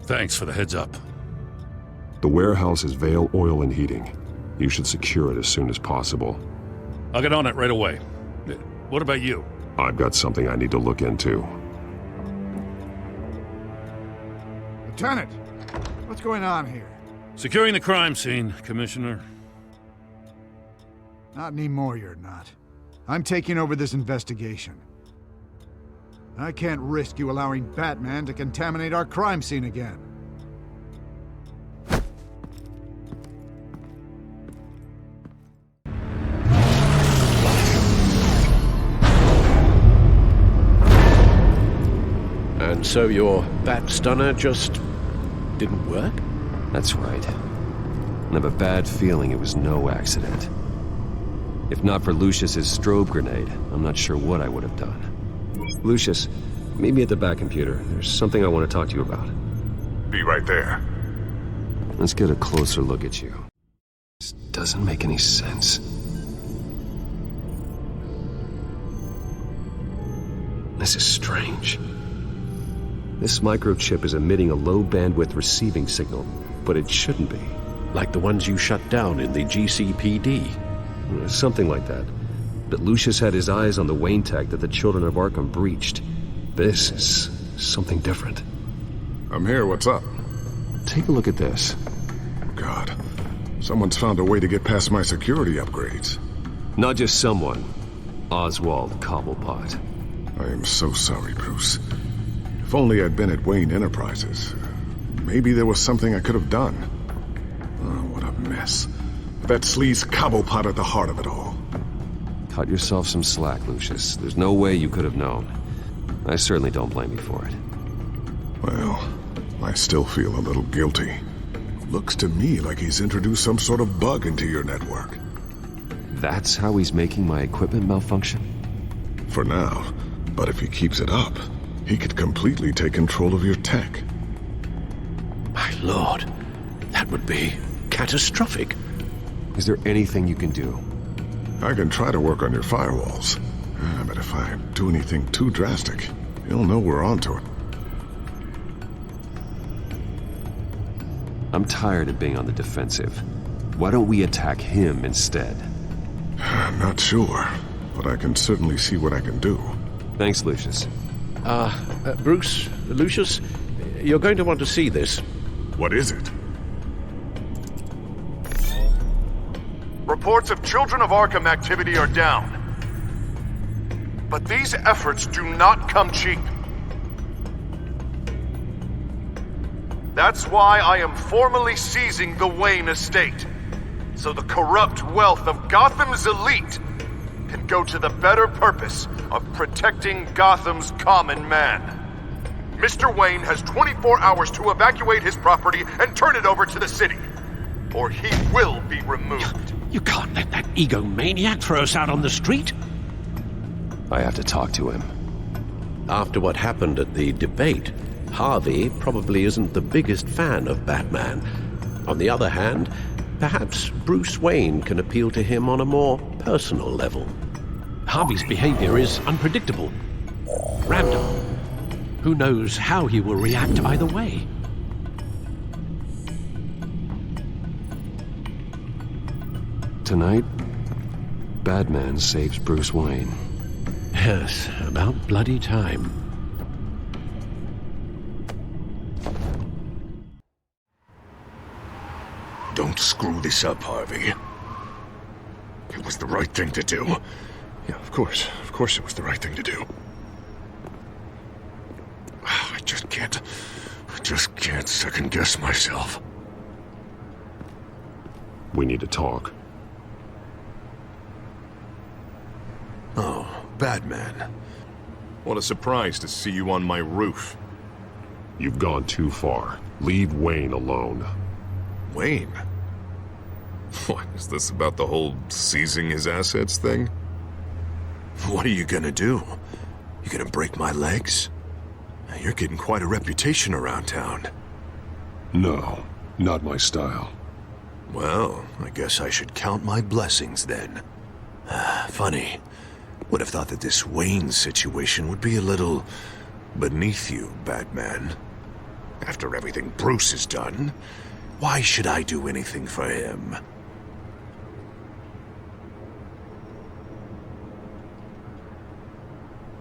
Thanks for the heads up. The warehouse is Vale Oil and Heating. You should secure it as soon as possible. I'll get on it right away. What about you? I've got something I need to look into. Lieutenant, what's going on here? Securing the crime scene, Commissioner. Not anymore, you're not. I'm taking over this investigation. I can't risk you allowing Batman to contaminate our crime scene again. And so your bat stunner just didn't work? That's right. I have a bad feeling it was no accident. If not for Lucius's strobe grenade, I'm not sure what I would have done. Lucius, Meet me at the back, computer. There's something I want to talk to you about. Be right there. Let's get a closer look at you. This doesn't make any sense. This is strange. This microchip is emitting a low-bandwidth receiving signal, but it shouldn't be. Like the ones you shut down in the GCPD. Something like that. But Lucius had his eyes on the Wayne tech that the children of Arkham breached. This is something different. I'm here, what's up? Take a look at this. God, someone's found a way to get past my security upgrades. Not just someone. Oswald Cobblepot. I am so sorry, Bruce. If only I'd been at Wayne Enterprises. Maybe there was something I could have done. Oh, what a mess. That sleaze Cobblepot at the heart of it all. Cut yourself some slack, Lucius. There's no way you could have known. I certainly don't blame you for it. Well, I still feel a little guilty. Looks to me like he's introduced some sort of bug into your network. That's how he's making my equipment malfunction? For now. But if he keeps it up, he could completely take control of your tech. My lord, that would be catastrophic. Is there anything you can do? I can try to work on your firewalls. But if I do anything too drastic, he'll know we're onto it. I'm tired of being on the defensive. Why don't we attack him instead? I'm not sure, but I can certainly see what I can do. Thanks, Lucius. Bruce, Lucius, you're going to want to see this. What is it? Reports of Children of Arkham activity are down. But these efforts do not come cheap. That's why I am formally seizing the Wayne estate, so the corrupt wealth of Gotham's elite can go to the better purpose of protecting Gotham's common man. Mr. Wayne has 24 hours to evacuate his property and turn it over to the city, or he will be removed. You can't let that egomaniac throw us out on the street. I have to talk to him. After what happened at the debate, Harvey probably isn't the biggest fan of Batman. On the other hand, perhaps Bruce Wayne can appeal to him on a more personal level. Harvey's behavior is unpredictable, random. Who knows how he will react either way? Tonight, Batman saves Bruce Wayne. Yes, about bloody time. Don't screw this up, Harvey. It was the right thing to do. Yeah, of course it was the right thing to do. I just can't second guess myself. We need to talk. Oh, Batman. What a surprise to see you on my roof. You've gone too far. Leave Wayne alone. Wayne? What, is this about the whole seizing his assets thing? What are you gonna do? You gonna break my legs? You're getting quite a reputation around town. No, not my style. Well, I guess I should count my blessings then. Funny. Would have thought that this Wayne situation would be a little beneath you, Batman. After everything Bruce has done, why should I do anything for him?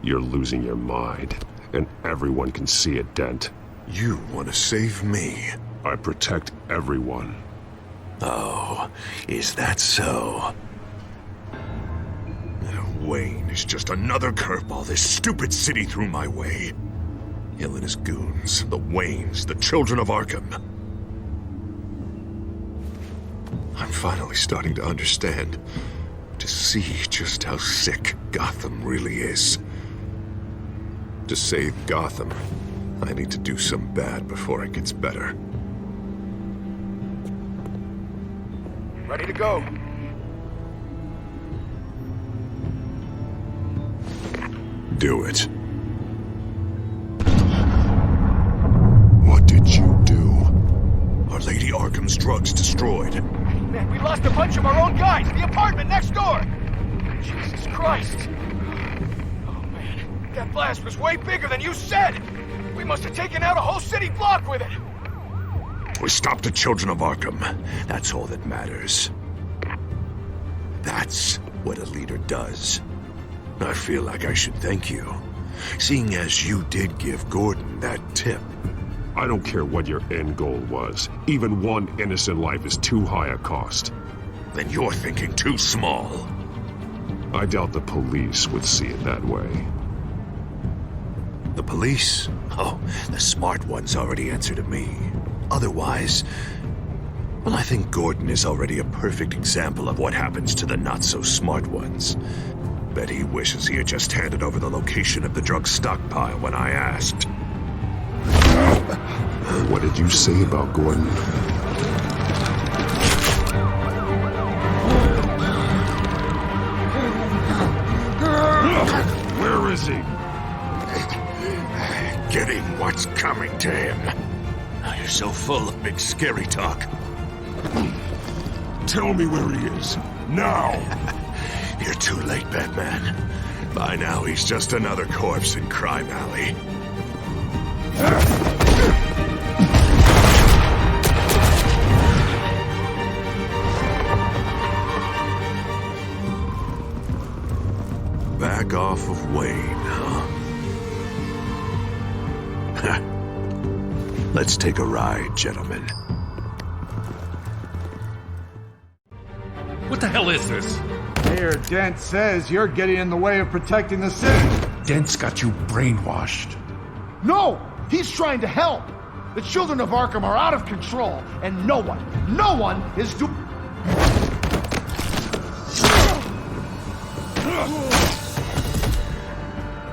You're losing your mind, and everyone can see it, Dent. You want to save me? I protect everyone. Oh, is that so? Wayne is just another curveball this stupid city threw my way. Hill and his goons, the Waynes, the children of Arkham. I'm finally starting to understand, to see just how sick Gotham really is. To save Gotham, I need to do some bad before it gets better. Ready to go. Do it. Gotham's drugs destroyed. Man, we lost a bunch of our own guys. The apartment next door. Jesus Christ. Oh, man. That blast was way bigger than you said. We must have taken out a whole city block with it. We stopped the children of Arkham. That's all that matters. That's what a leader does. I feel like I should thank you, seeing as you did give Gordon that tip. I don't care what your end goal was. Even one innocent life is too high a cost. Then you're thinking too small. I doubt the police would see it that way. The police? Oh, the smart ones already answer to me. Otherwise, well, I think Gordon is already a perfect example of what happens to the not-so-smart ones. Bet he wishes he had just handed over the location of the drug stockpile when I asked. What did you say about Gordon? Where is he? Getting what's coming to him. You're so full of big scary talk. Tell me where he is. Now! You're too late, Batman. By now, he's just another corpse in Crime Alley. Back off of Wayne, huh? Let's take a ride, gentlemen. What the hell is this? Mayor Dent says you're getting in the way of protecting the city. Dent's got you brainwashed. No! He's trying to help! The children of Arkham are out of control, and no one is doing...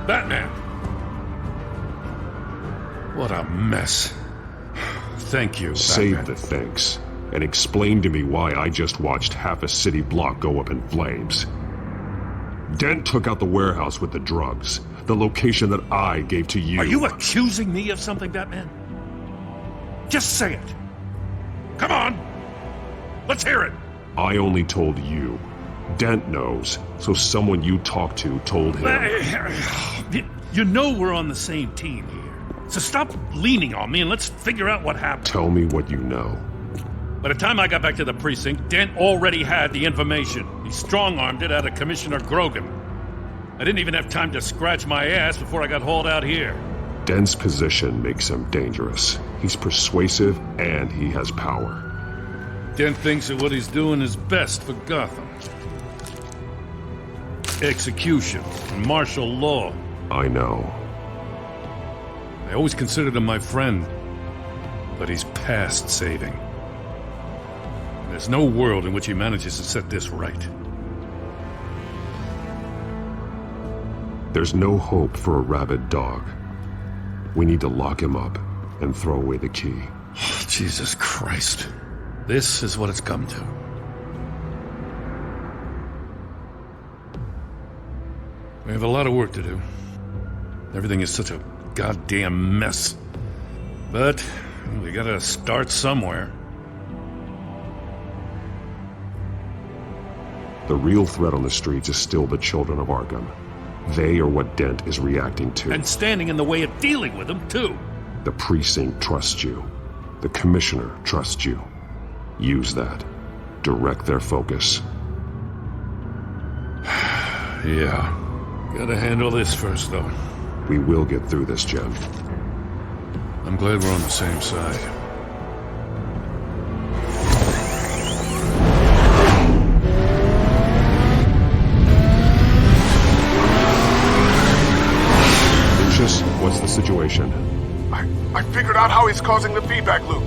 Batman! What a mess. Thank you, Save Batman. the thanks, and explain to me why I just watched half a city block go up in flames. Dent took out the warehouse with the drugs, the location that I gave to you. Are you accusing me of something, Batman? Just say it. Come on! Let's hear it! I only told you. Dent knows, so someone you talked to told him. You know we're on the same team here. So stop leaning on me and let's figure out what happened. Tell me what you know. By the time I got back to the precinct, Dent already had the information. He strong-armed it out of Commissioner Grogan. I didn't even have time to scratch my ass before I got hauled out here. Dent's position makes him dangerous. He's persuasive and he has power. Dent thinks that what he's doing is best for Gotham. Execution and martial law. I know. I always considered him my friend, but he's past saving. There's no world in which he manages to set this right. There's no hope for a rabid dog. We need to lock him up and throw away the key. Jesus Christ. This is what it's come to. We have a lot of work to do. Everything is such a goddamn mess. But we gotta start somewhere. The real threat on the streets is still the children of Arkham. They are what Dent is reacting to. And standing in the way of dealing with them, too. The precinct trusts you. The commissioner trusts you. Use that. Direct their focus. Yeah. Gotta handle this first, though. We will get through this, Jim. I'm glad we're on the same side. Lucius, what's the situation? I figured out how he's causing the feedback loop.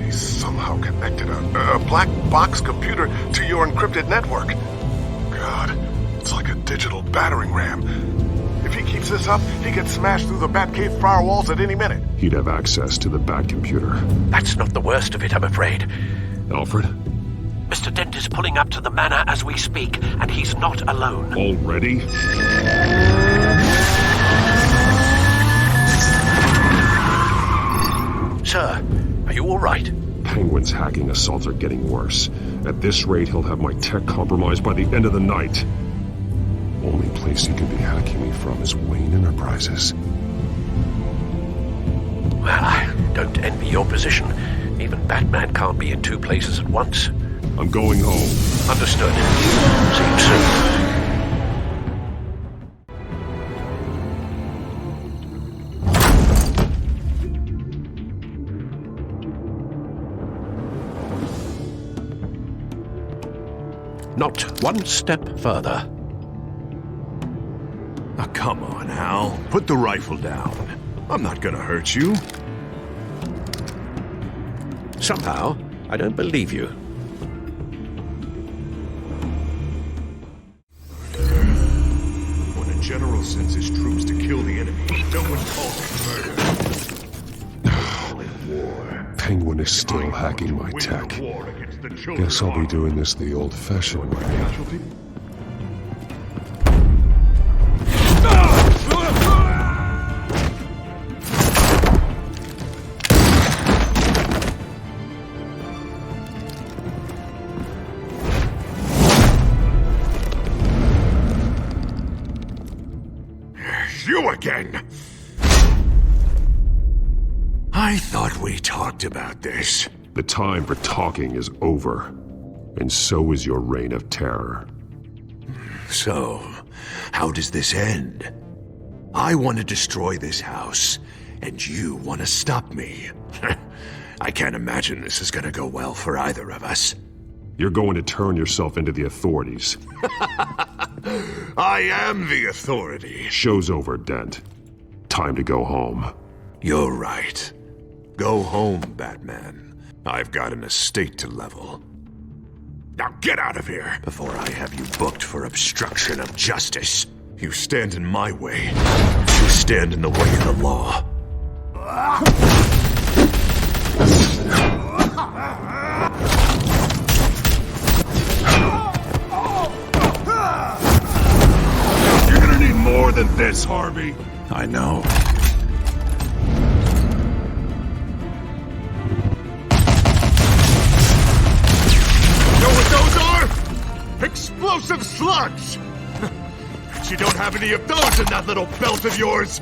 He's somehow connected a black box computer to your encrypted network. God, it's like a digital battering ram. If he keeps this up, he gets smashed through the Batcave firewalls at any minute. He'd have access to the Bat computer. That's not the worst of it, I'm afraid. Alfred? Mr. Dent is pulling up to the manor as we speak, and he's not alone. Already? Sir, are you all right? Penguin's hacking assaults are getting worse. At this rate, he'll have my tech compromised by the end of the night. Only place he could be hacking me from is Wayne Enterprises. Well, I don't envy your position. Even Batman can't be in two places at once. I'm going home. Understood. See you soon. Not one step further. Now, come on, Hal. Put the rifle down. I'm not gonna hurt you. Somehow, I don't believe you. When a general sends his troops to kill the enemy, no one calls it murder. Penguin is still hacking my tech. Guess I'll be doing this the old-fashioned way. You again! I thought we talked about this. The time for talking is over, and so is your reign of terror. So, how does this end? I want to destroy this house, and you want to stop me. I can't imagine this is gonna go well for either of us. You're going to turn yourself into the authorities. I am the authority. Show's over, Dent. Time to go home. You're right. Go home, Batman. I've got an estate to level. Now get out of here before I have you booked for obstruction of justice. You stand in my way. You stand in the way of the law. You're gonna need more than this, Harvey. I know. Know what those are? Explosive slugs! But you don't have any of those in that little belt of yours!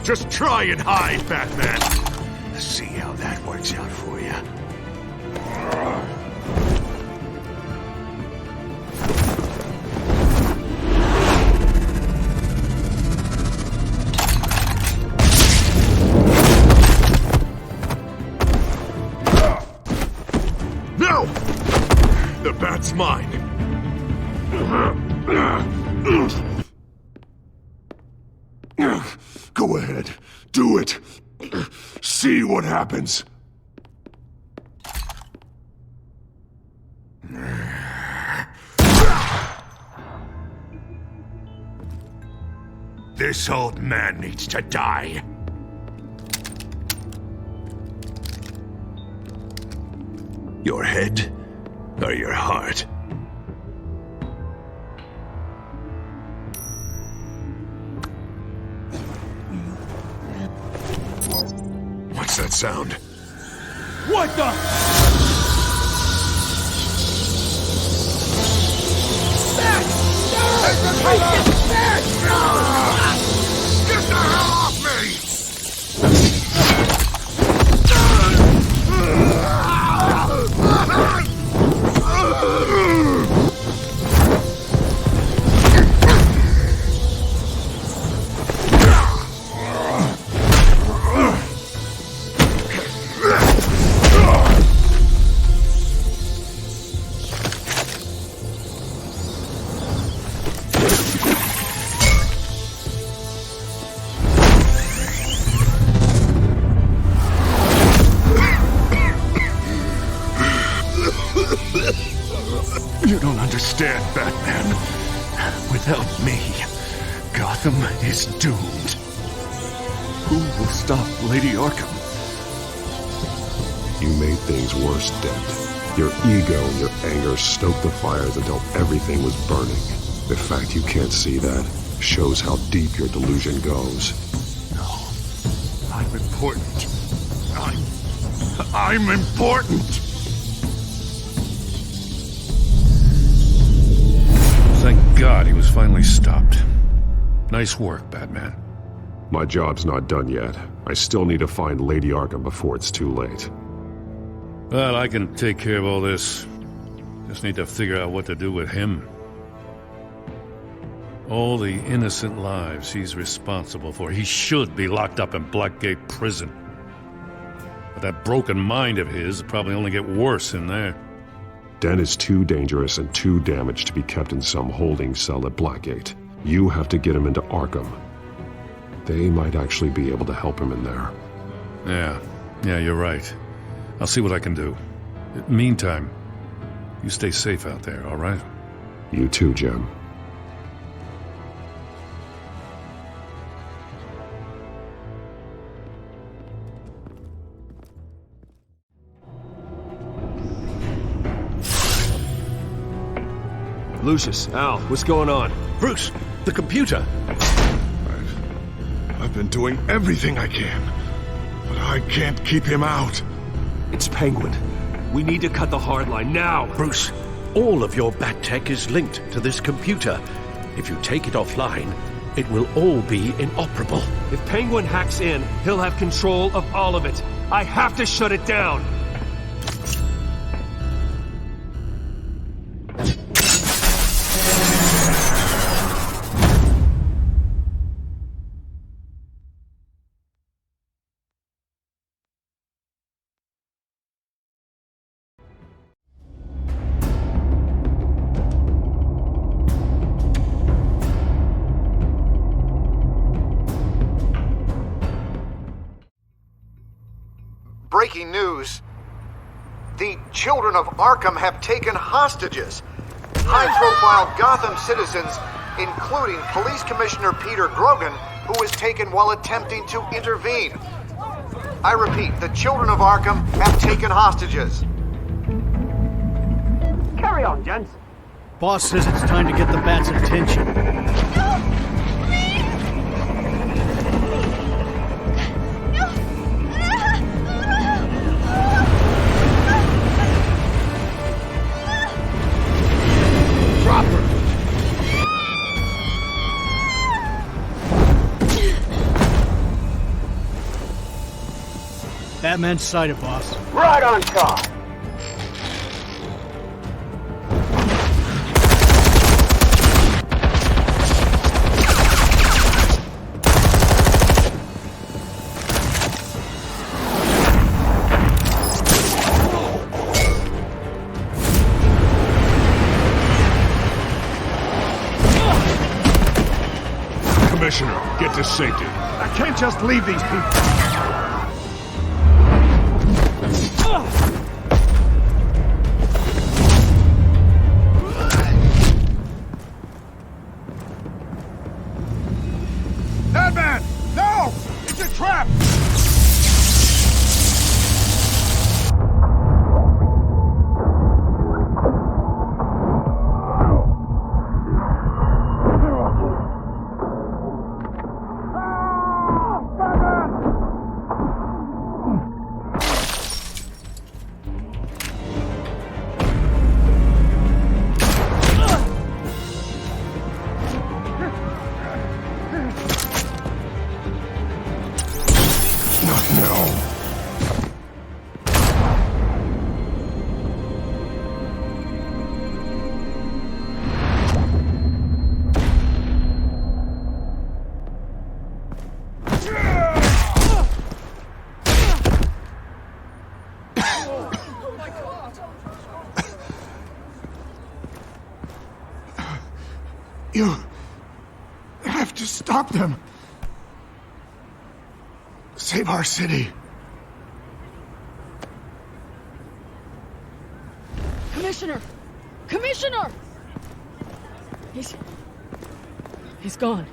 Just try and hide, Batman! Let's see how that works out for you. No! The bat's mine! Go ahead. Do it. See what happens. This old man needs to die. Your head or your heart? What's that sound? What the? Bat! Get the hell off me! understand, Batman. Without me, Gotham is doomed. Who will stop Lady Arkham? You made things worse, Dent. Your ego and your anger stoked the fires until everything was burning. The fact you can't see that shows how deep your delusion goes. No. I'm important. I'm important! Thank God he was finally stopped. Nice work, Batman. My job's not done yet. I still need to find Lady Arkham before it's too late. Well, I can take care of all this. Just need to figure out what to do with him. All the innocent lives he's responsible for. He should be locked up in Blackgate Prison. But that broken mind of his will probably only get worse in there. Dent is too dangerous and too damaged to be kept in some holding cell at Blackgate. You have to get him into Arkham. They might actually be able to help him in there. Yeah, you're right. I'll see what I can do. Meantime, you stay safe out there, all right? You too, Jim. Lucius, Al, what's going on? Bruce, the computer. I've been doing everything I can, but I can't keep him out. It's Penguin. We need to cut the hard line now. Bruce, all of your bat tech is linked to this computer. If you take it offline, it will all be inoperable. If Penguin hacks in, he'll have control of all of it. I have to shut it down. Breaking news. The children of Arkham have taken hostages. High-profile Gotham citizens, including Police Commissioner Peter Grogan, who was taken while attempting to intervene. I repeat, the children of Arkham have taken hostages. Carry on, gents. Boss says it's time to get the Bat's attention. Batman's sighted, boss. Right on top. Commissioner, get to safety. I can't just leave these people. Batman! No! It's a trap! You have to stop them. Save our city. Commissioner! Commissioner! He's gone.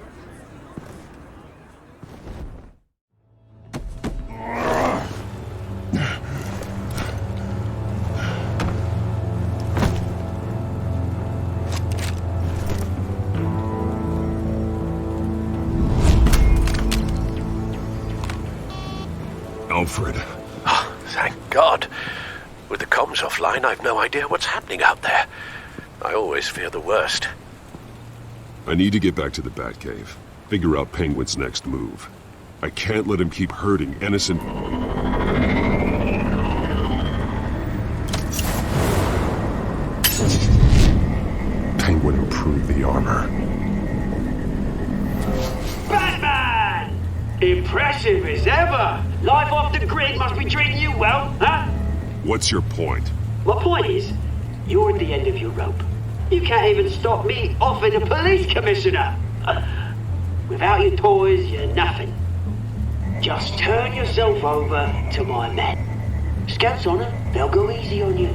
Alfred. Oh, thank God. With the comms offline, I've no idea what's happening out there. I always fear the worst. I need to get back to the Batcave. Figure out Penguin's next move. I can't let him keep hurting innocent... Penguin improved the armor. Batman! Impressive as ever. Life off the grid must be treating you well, huh? What's your point? My point is, you're at the end of your rope. You can't even stop me offing a police commissioner. Without your toys, you're nothing. Just turn yourself over to my men. Scouts on it, they'll go easy on you.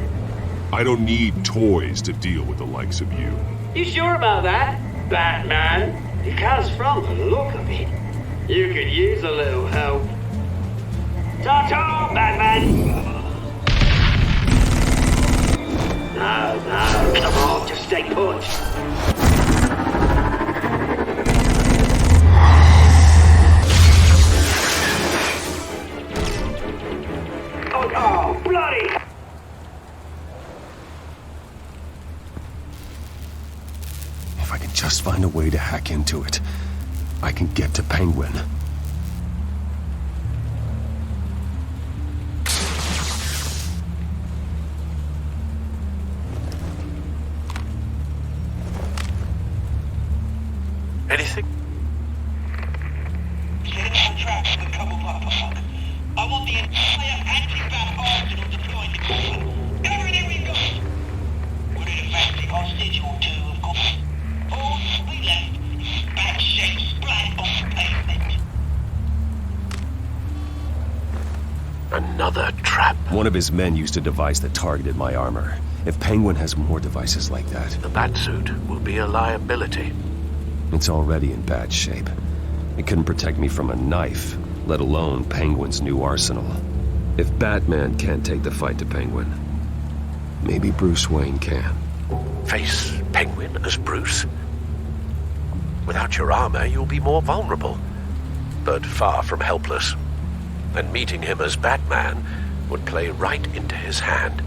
I don't need toys to deal with the likes of you. You sure about that, Batman? Because from the look of it, you could use a little help. Ta-ta, Batman! No, come on, just stay put. Oh, bloody! If I can just find a way to hack into it, I can get to Penguin. Anything? I want the entire anti-bat arsenal deployed to Gotham. Everything we've got. Put in a fancy hostage or two, of course. All that will be left is bad shape splat on the pavement. Another trap. One of his men used a device that targeted my armor. If Penguin has more devices like that... The Batsuit will be a liability. It's already in bad shape. It couldn't protect me from a knife, let alone Penguin's new arsenal. If Batman can't take the fight to Penguin, maybe Bruce Wayne can. Face Penguin as Bruce? Without your armor, you'll be more vulnerable, but far from helpless. And meeting him as Batman would play right into his hand.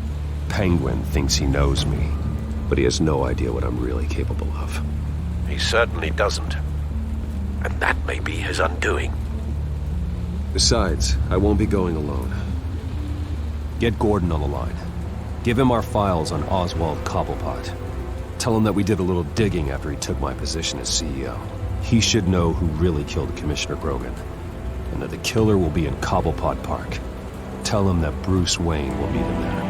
Penguin thinks he knows me, but he has no idea what I'm really capable of. He certainly doesn't. And that may be his undoing. Besides, I won't be going alone. Get Gordon on the line. Give him our files on Oswald Cobblepot. Tell him that we did a little digging after he took my position as CEO. He should know who really killed Commissioner Grogan, and that the killer will be in Cobblepot Park. Tell him that Bruce Wayne will meet him there.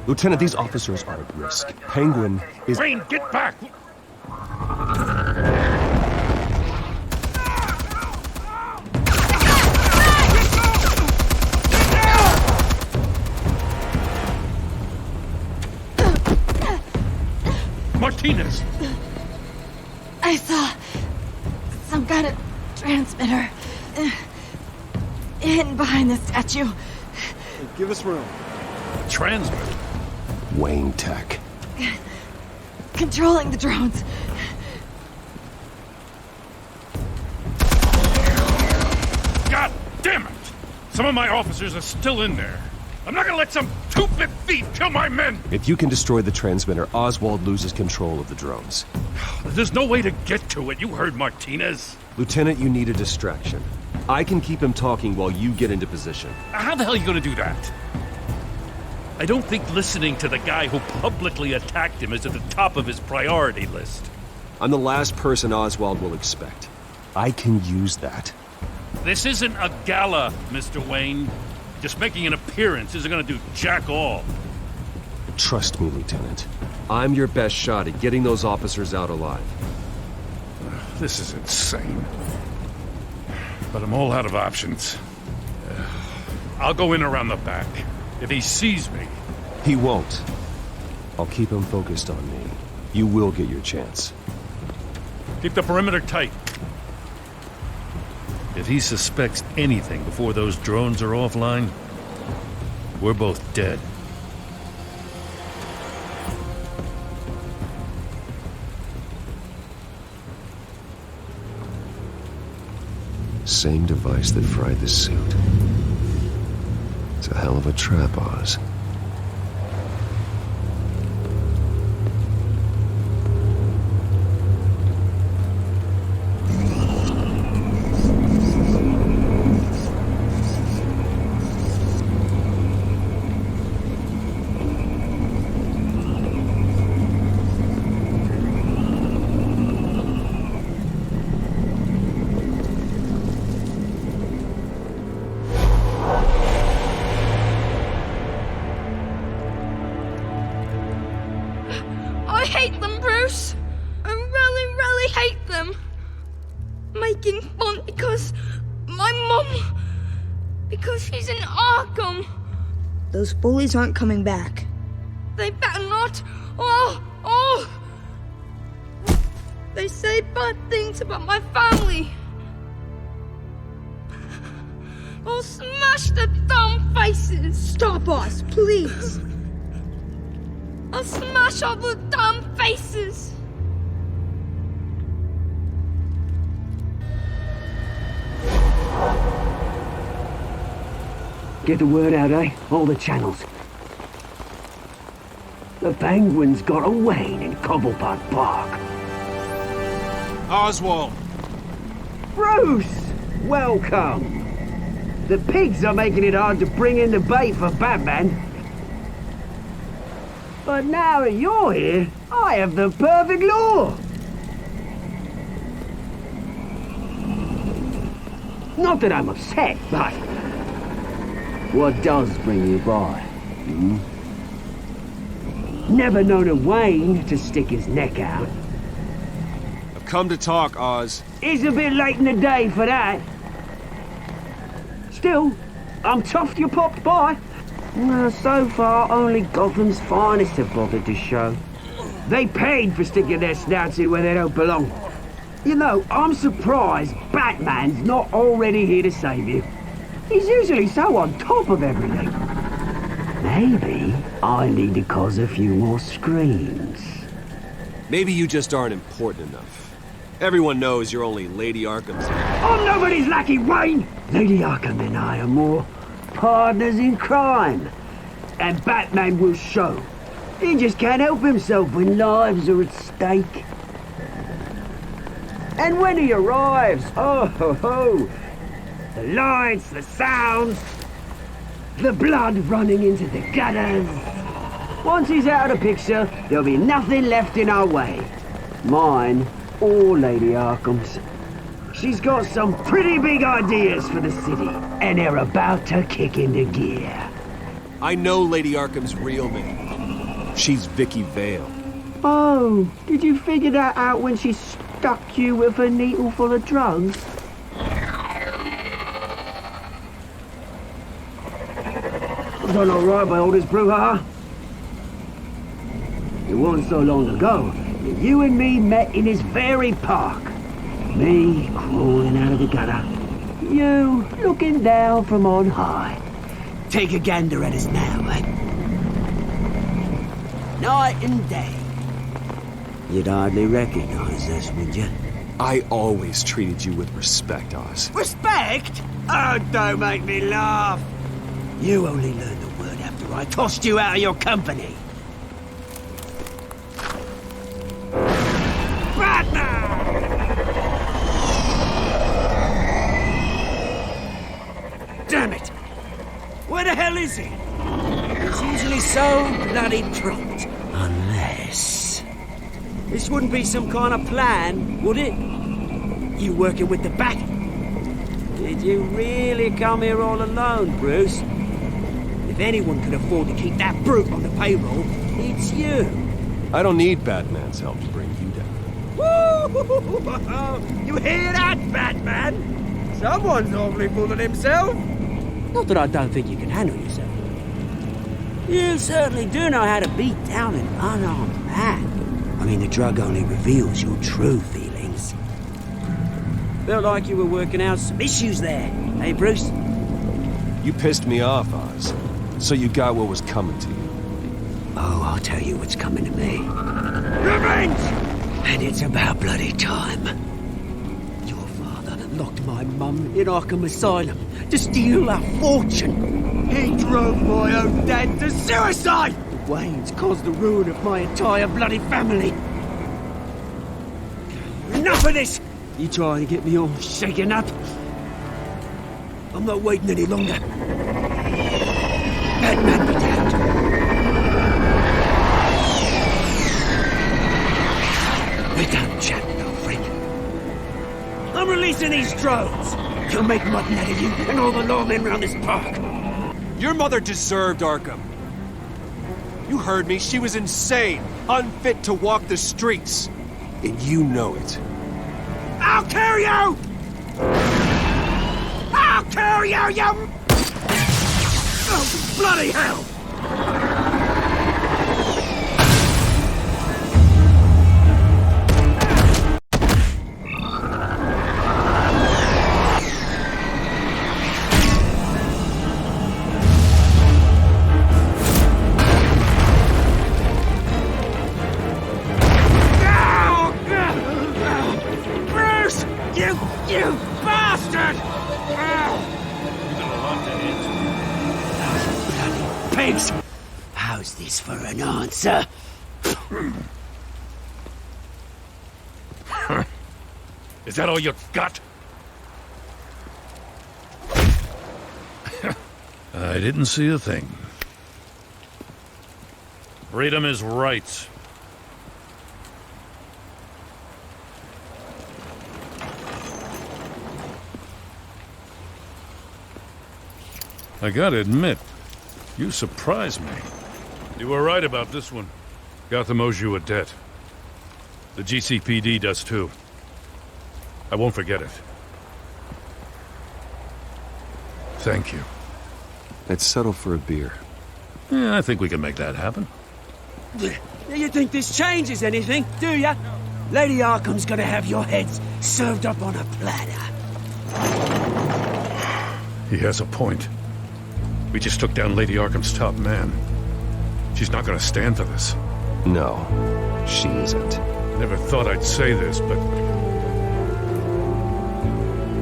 Lieutenant, these officers are at risk. Penguin is... Wayne, get back! Martinez! I saw some kind of transmitter hidden behind the statue. Hey, give us room. Transmitter? Wayne Tech. Controlling the drones. God damn it! Some of my officers are still in there. I'm not gonna let some two-bit thief kill my men! If you can destroy the transmitter, Oswald loses control of the drones. There's no way to get to it. You heard Martinez. Lieutenant, you need a distraction. I can keep him talking while you get into position. How the hell are you gonna do that? I don't think listening to the guy who publicly attacked him is at the top of his priority list. I'm the last person Oswald will expect. I can use that. This isn't a gala, Mr. Wayne. Just making an appearance isn't gonna do jack all. Trust me, Lieutenant. I'm your best shot at getting those officers out alive. This is insane. But I'm all out of options. I'll go in around the back. If he sees me, He won't. I'll keep him focused on me. You will get your chance. Keep the perimeter tight. If he suspects anything before those drones are offline, we're both dead. Same device that fried the suit. It's a hell of a trap, Oz. I hate them, Bruce. I really, really hate them. Making fun because my mom... because she's in Arkham. Those bullies aren't coming back. They better not. Oh! They say bad things about my family. I'll smash the dumb faces. Stop us, please. I'll smash all the damn faces! Get the word out, eh? All the channels. The Penguin's got a Wayne in Cobblepot Park. Oswald! Bruce! Welcome! The pigs are making it hard to bring in the bait for Batman. But now that you're here, I have the perfect lure! Not that I'm upset, but... what does bring you by? Never known a Wayne to stick his neck out. I've come to talk, Oz. It's a bit late in the day for that. Still, I'm chuffed you popped by. Well, so far, only Gotham's finest have bothered to show. They paid for sticking their snouts in where they don't belong. You know, I'm surprised Batman's not already here to save you. He's usually so on top of everything. Maybe I need to cause a few more screams. Maybe you just aren't important enough. Everyone knows you're only Lady Arkham's... I'm nobody's lackey, Wayne! Lady Arkham and I are more partners in crime. And Batman will show. He just can't help himself when lives are at stake. And when he arrives, oh ho ho! The lights, the sounds, the blood running into the gutters. Once he's out of the picture, there'll be nothing left in our way. Mine or Lady Arkham's. She's got some pretty big ideas for the city, and they're about to kick into gear. I know Lady Arkham's real name. She's Vicky Vale. Oh, did you figure that out when she stuck you with a needle full of drugs? Done all right by all this brouhaha. It wasn't so long ago that you and me met in this very park. Me crawling out of the gutter. You looking down from on high. Take a gander at us now, eh? Night and day. You'd hardly recognize us, would you? I always treated you with respect, Oz. Respect? Oh, don't make me laugh. You only learned the word after I tossed you out of your company. Damn it! Where the hell is he? He's usually so bloody prompt. Unless... this wouldn't be some kind of plan, would it? You working with the Bat? Did you really come here all alone, Bruce? If anyone could afford to keep that brute on the payroll, it's you. I don't need Batman's help to bring you down. Woo! You hear that, Batman? Someone's awfully full of himself. Not that I don't think you can handle yourself. You certainly do know how to beat down an unarmed man. I mean, the drug only reveals your true feelings. Felt like you were working out some issues there, hey, Bruce? You pissed me off, Oz. So you got what was coming to you. Oh, I'll tell you what's coming to me. Revenge! And it's about bloody time. Your father locked my mum in Arkham Asylum to steal our fortune. He drove my own dad to suicide! The Waynes caused the ruin of my entire bloody family. Enough of this! You trying to get me all shaken up? I'm not waiting any longer. Batman be damned. We're done chatting, old friend. I'm releasing these drones. You'll make mutton out of you and all the lawmen around this park. Your mother deserved Arkham. You heard me. She was insane, unfit to walk the streets. And you know it. I'll kill you! I'll kill you, you... Oh, bloody hell! You bastard! Bloody pigs! How's this for an answer? Is that all you got? I didn't see a thing. Freedom is right. I gotta admit, you surprised me. You were right about this one. Gotham owes you a debt. The GCPD does too. I won't forget it. Thank you. Let's settle for a beer. Yeah, I think we can make that happen. You think this changes anything, do ya? Lady Arkham's gonna have your heads served up on a platter. He has a point. We just took down Lady Arkham's top man. She's not gonna stand for this. No, she isn't. Never thought I'd say this, but...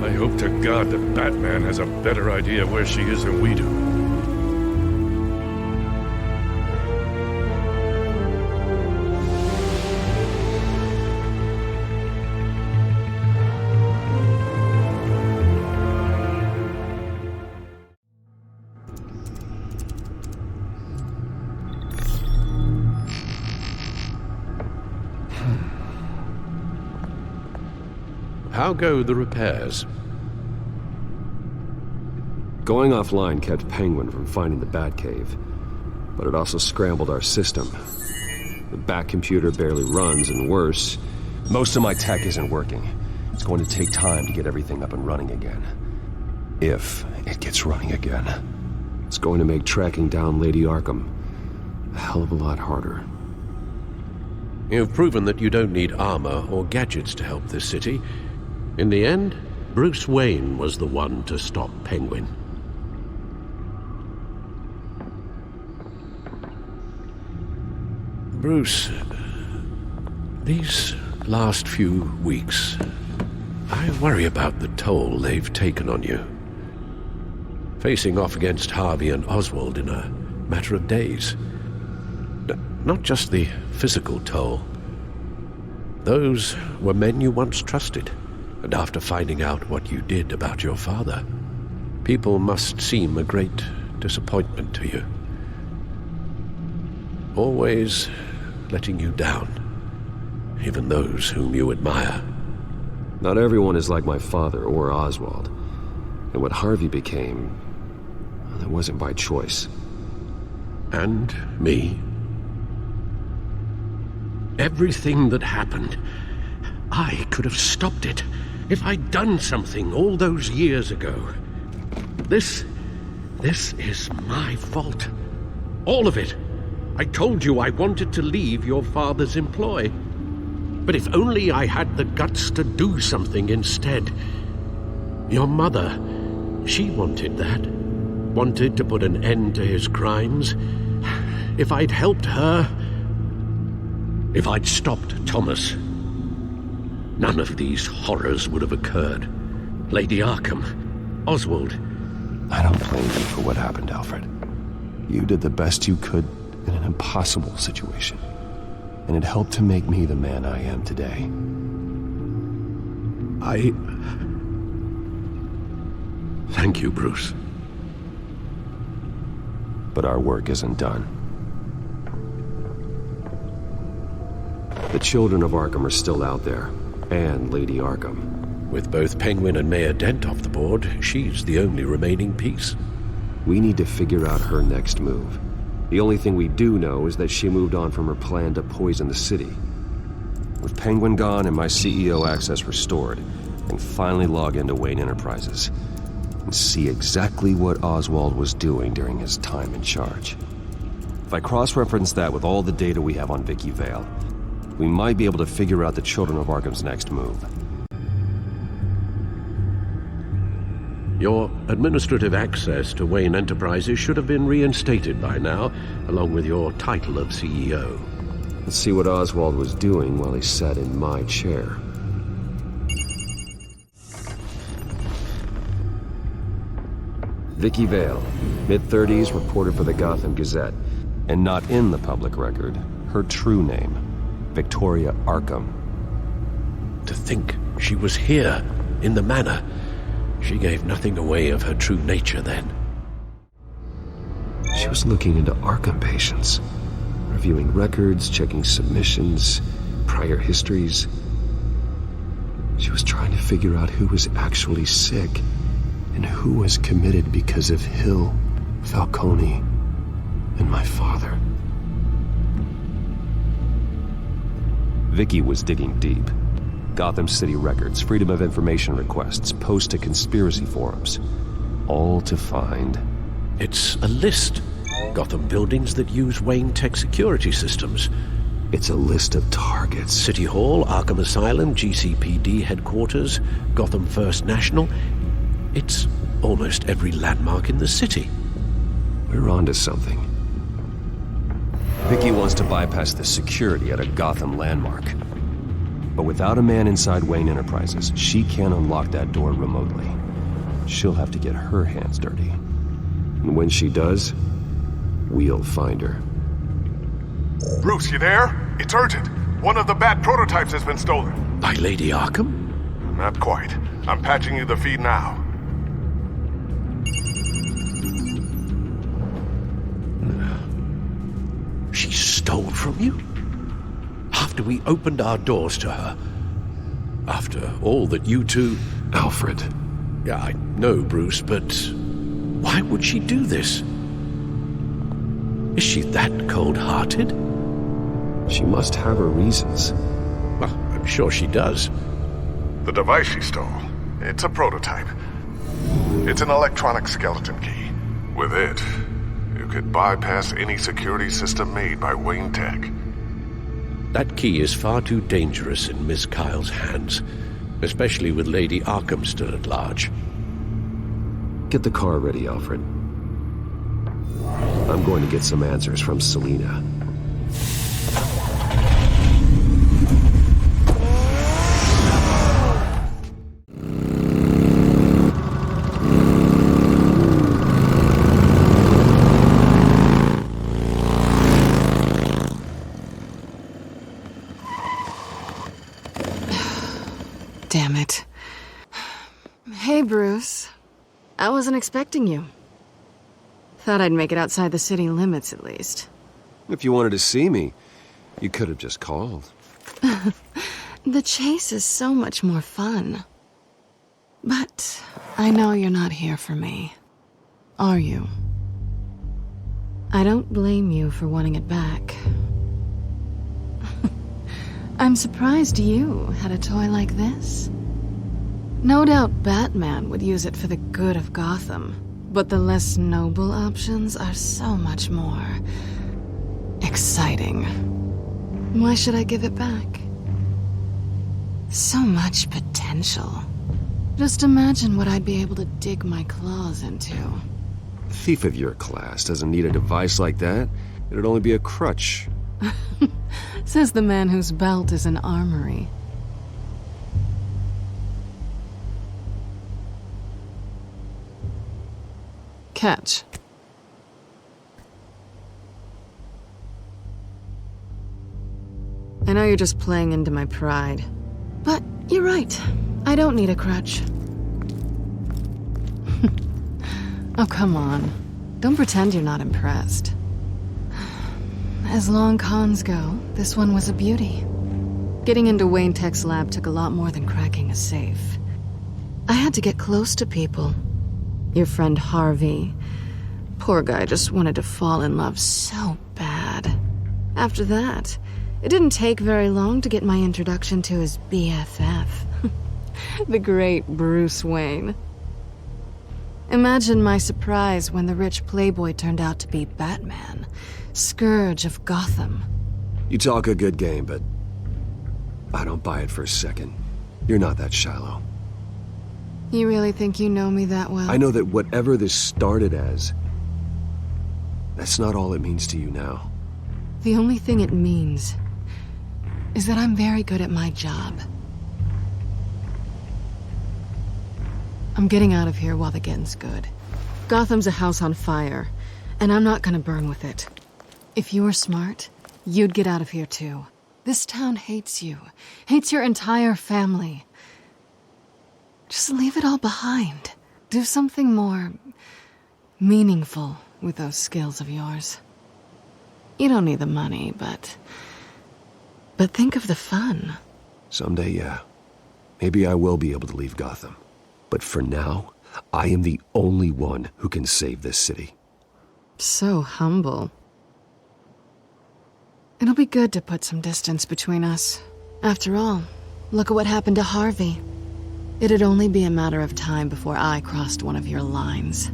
I hope to God that Batman has a better idea where she is than we do. How go the repairs? Going offline kept Penguin from finding the Batcave, but it also scrambled our system. The Bat computer barely runs, and worse, most of my tech isn't working. It's going to take time to get everything up and running again. If it gets running again. It's going to make tracking down Lady Arkham a hell of a lot harder. You've proven that you don't need armor or gadgets to help this city. In the end, Bruce Wayne was the one to stop Penguin. Bruce, these last few weeks, I worry about the toll they've taken on you. Facing off against Harvey and Oswald in a matter of days. Not just the physical toll. Those were men you once trusted. And after finding out what you did about your father, people must seem a great disappointment to you. Always letting you down, even those whom you admire. Not everyone is like my father or Oswald. And what Harvey became, that wasn't by choice. And me. Everything that happened, I could have stopped it. If I'd done something all those years ago. This is my fault. All of it. I told you I wanted to leave your father's employ. But if only I had the guts to do something instead. Your mother, she wanted that. Wanted to put an end to his crimes. If I'd helped her... If I'd stopped Thomas, none of these horrors would have occurred. Lady Arkham, Oswald. I don't blame you for what happened, Alfred. You did the best you could in an impossible situation. And it helped to make me the man I am today. Thank you, Bruce. But our work isn't done. The children of Arkham are still out there, and Lady Arkham. With both Penguin and Mayor Dent off the board, she's the only remaining piece. We need to figure out her next move. The only thing we do know is that she moved on from her plan to poison the city. With Penguin gone and my CEO access restored, I can finally log into Wayne Enterprises and see exactly what Oswald was doing during his time in charge. If I cross-reference that with all the data we have on Vicky Vale, we might be able to figure out the Children of Arkham's next move. Your administrative access to Wayne Enterprises should have been reinstated by now, along with your title of CEO. Let's see what Oswald was doing while he sat in my chair. Vicky Vale, mid-30s, reported for the Gotham Gazette, and not in the public record, her true name, Victoria Arkham. To think she was here, in the manor. She gave nothing away of her true nature then. She was looking into Arkham patients, reviewing records, checking submissions, prior histories. She was trying to figure out who was actually sick and who was committed because of Hill, Falcone, and my father. Vicky was digging deep. Gotham City records, Freedom of Information requests, posts to conspiracy forums. All to find... It's a list. Gotham buildings that use Wayne Tech security systems. It's a list of targets. City Hall, Arkham Asylum, GCPD headquarters, Gotham First National. It's almost every landmark in the city. We're onto something. Vicky wants to bypass the security at a Gotham landmark. But without a man inside Wayne Enterprises, she can't unlock that door remotely. She'll have to get her hands dirty. And when she does, we'll find her. Bruce, you there? It's urgent. One of the Bat prototypes has been stolen. By Lady Arkham? Not quite. I'm patching you the feed now. She stole from you? After we opened our doors to her. After all that you two... Alfred. Yeah, I know, Bruce, but... why would she do this? Is she that cold-hearted? She must have her reasons. Well, I'm sure she does. The device she stole, it's a prototype. It's an electronic skeleton key. With it, you could bypass any security system made by Wayne Tech. That key is far too dangerous in Miss Kyle's hands, especially with Lady Arkham still at large. Get the car ready, Alfred. I'm going to get some answers from Selina. Damn it. Hey, Bruce. I wasn't expecting you. Thought I'd make it outside the city limits, at least. If you wanted to see me, you could have just called. The chase is so much more fun. But I know you're not here for me. Are you? I don't blame you for wanting it back. I'm surprised you had a toy like this. No doubt Batman would use it for the good of Gotham. But the less noble options are so much more exciting. Why should I give it back? So much potential. Just imagine what I'd be able to dig my claws into. A thief of your class doesn't need a device like that. It'd only be a crutch. Says the man whose belt is an armory. Catch. I know you're just playing into my pride, but you're right. I don't need a crutch. Oh, come on. Don't pretend you're not impressed. As long cons go, this one was a beauty. Getting into Wayne Tech's lab took a lot more than cracking a safe. I had to get close to people. Your friend Harvey. Poor guy just wanted to fall in love so bad. After that, it didn't take very long to get my introduction to his BFF. The great Bruce Wayne. Imagine my surprise when the rich playboy turned out to be Batman, Scourge of Gotham. You talk a good game, but I don't buy it for a second. You're not that shallow. You really think you know me that well? I know that whatever this started as, that's not all it means to you now. The only thing it means is that I'm very good at my job. I'm getting out of here while the getting's good. Gotham's a house on fire, and I'm not gonna burn with it. If you were smart, you'd get out of here too. This town hates you, hates your entire family. Just leave it all behind. Do something more meaningful with those skills of yours. You don't need the money, but think of the fun. Someday, yeah. Maybe I will be able to leave Gotham. But for now, I am the only one who can save this city. So humble. It'll be good to put some distance between us. After all, look at what happened to Harvey. It'd only be a matter of time before I crossed one of your lines.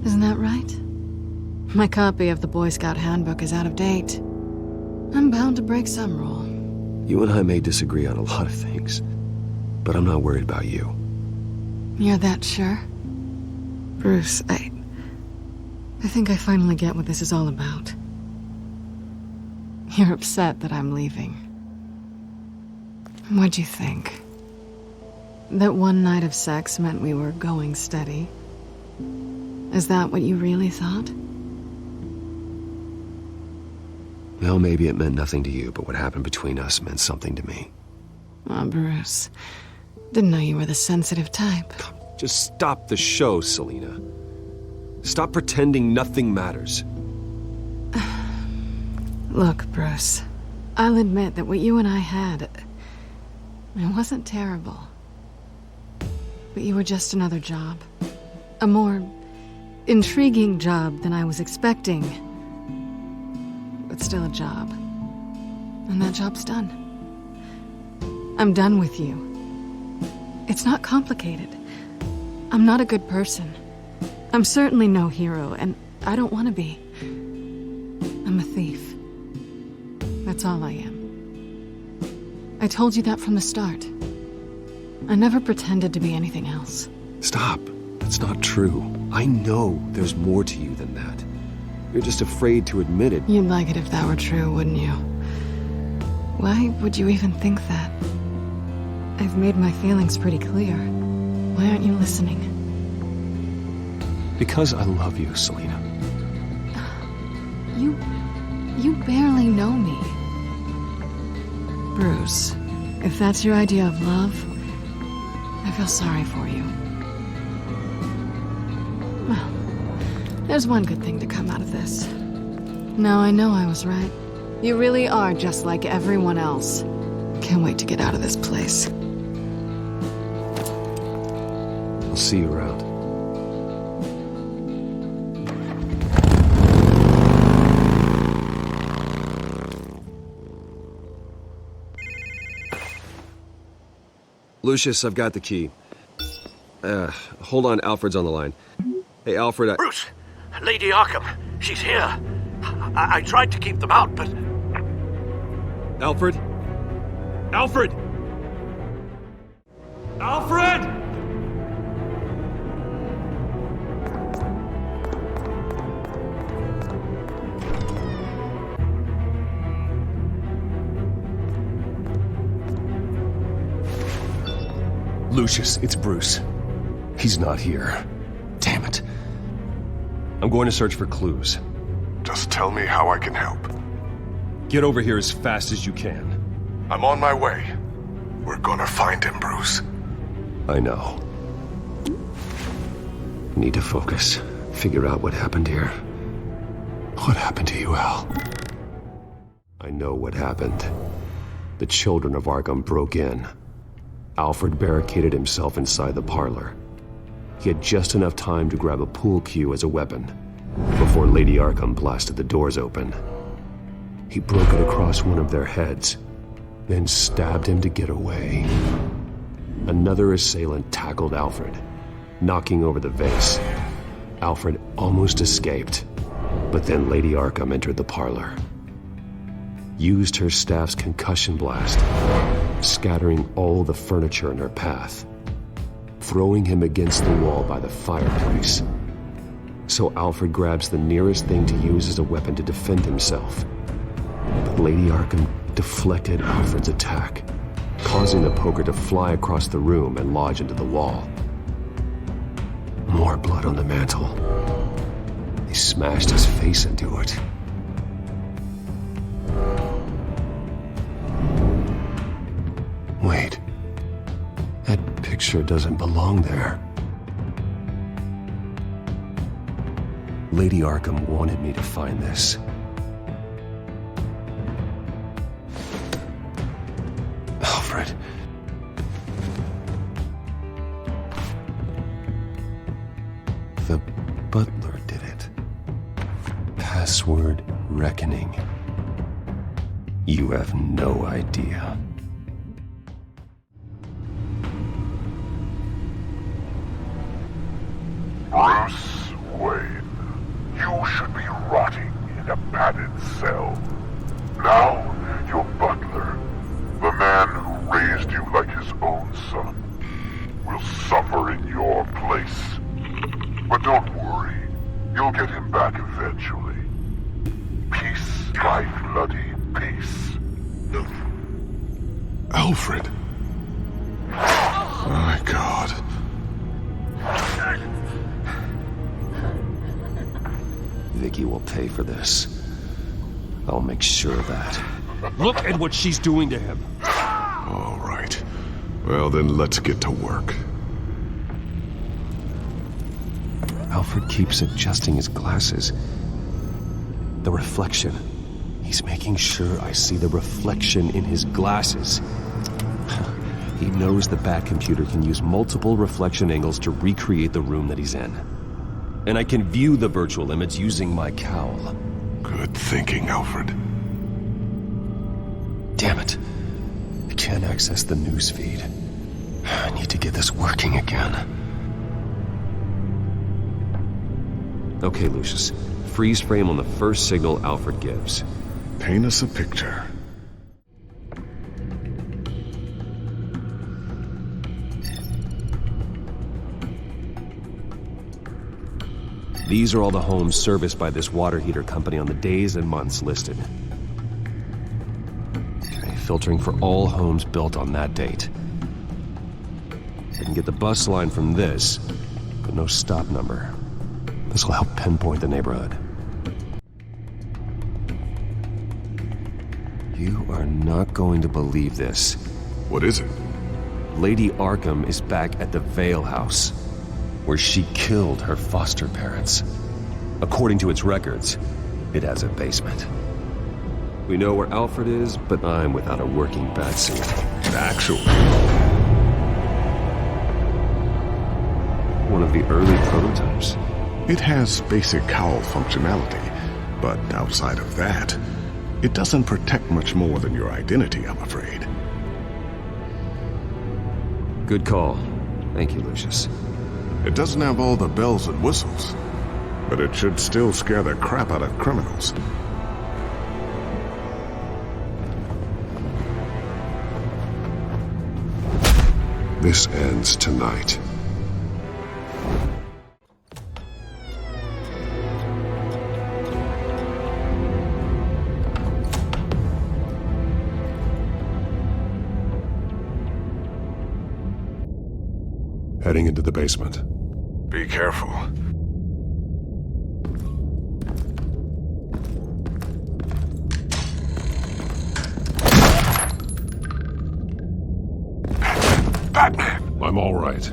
Isn't that right? My copy of the Boy Scout Handbook is out of date. I'm bound to break some rule. You and I may disagree on a lot of things, but I'm not worried about you. You're that sure? Bruce, I think I finally get what this is all about. You're upset that I'm leaving. What'd you think? That one night of sex meant we were going steady? Is that what you really thought? Well, maybe it meant nothing to you, but what happened between us meant something to me. Oh, Bruce. Didn't know you were the sensitive type. Just stop the show, Selina. Stop pretending nothing matters. Look, Bruce. I'll admit that what you and I had, it wasn't terrible. But you were just another job. A more intriguing job than I was expecting. But still a job. And that job's done. I'm done with you. It's not complicated. I'm not a good person. I'm certainly no hero, and I don't want to be. I'm a thief. That's all I am. I told you that from the start. I never pretended to be anything else. Stop. That's not true. I know there's more to you than that. You're just afraid to admit it. You'd like it if that were true, wouldn't you? Why would you even think that? I've made my feelings pretty clear. Why aren't you listening? Because I love you, Selina. You barely know me. Bruce, if that's your idea of love, I feel sorry for you. Well, there's one good thing to come out of this. Now I know I was right. You really are just like everyone else. Can't wait to get out of this place. I'll see you around. Lucius, I've got the key. Hold on, Alfred's on the line. Hey, Alfred, Bruce! Lady Arkham, she's here. I tried to keep them out, but... Alfred? Alfred! Alfred! Lucius, it's Bruce. He's not here. Damn it. I'm going to search for clues. Just tell me how I can help. Get over here as fast as you can. I'm on my way. We're gonna find him, Bruce. I know. Need to focus. Figure out what happened here. What happened to you, Al? I know what happened. The children of Arkham broke in. Alfred barricaded himself inside the parlor. He had just enough time to grab a pool cue as a weapon before Lady Arkham blasted the doors open. He broke it across one of their heads, then stabbed him to get away. Another assailant tackled Alfred, knocking over the vase. Alfred almost escaped, but then Lady Arkham entered the parlor. Used her staff's concussion blast, scattering all the furniture in her path, throwing him against the wall by the fireplace. So Alfred grabs the nearest thing to use as a weapon to defend himself. But Lady Arkham deflected Alfred's attack, causing the poker to fly across the room and lodge into the wall. More blood on the mantle. He smashed his face into it. Wait. That picture doesn't belong there. Lady Arkham wanted me to find this. Alfred. The butler did it. Password reckoning. You have no idea. Bruce Wayne, you should be rotting in a padded cell. Now, your butler, the man who raised you like his own son, will suffer in your place. But don't worry, you'll get him back eventually. Peace, by bloody peace. Alfred. My God. Vicky will pay for this. I'll make sure of that. Look at what she's doing to him. All right. Well, then let's get to work. Alfred keeps adjusting his glasses. The reflection. He's making sure I see the reflection in his glasses. He knows the Batcomputer can use multiple reflection angles to recreate the room that he's in. And I can view the virtual image using my cowl. Good thinking, Alfred. Damn it. I can't access the news feed. I need to get this working again. Okay, Lucius. Freeze frame on the first signal Alfred gives. Paint us a picture. These are all the homes serviced by this water heater company on the days and months listed. Okay, filtering for all homes built on that date. I can get the bus line from this, but no stop number. This will help pinpoint the neighborhood. You are not going to believe this. What is it? Lady Arkham is back at the Vale House, where she killed her foster parents. According to its records, it has a basement. We know where Alfred is, but I'm without a working batsuit. Actually. One of the early prototypes. It has basic cowl functionality, but outside of that, it doesn't protect much more than your identity, I'm afraid. Good call. Thank you, Lucius. It doesn't have all the bells and whistles, but it should still scare the crap out of criminals. This ends tonight. Heading into the basement. Be careful. Batman! I'm all right.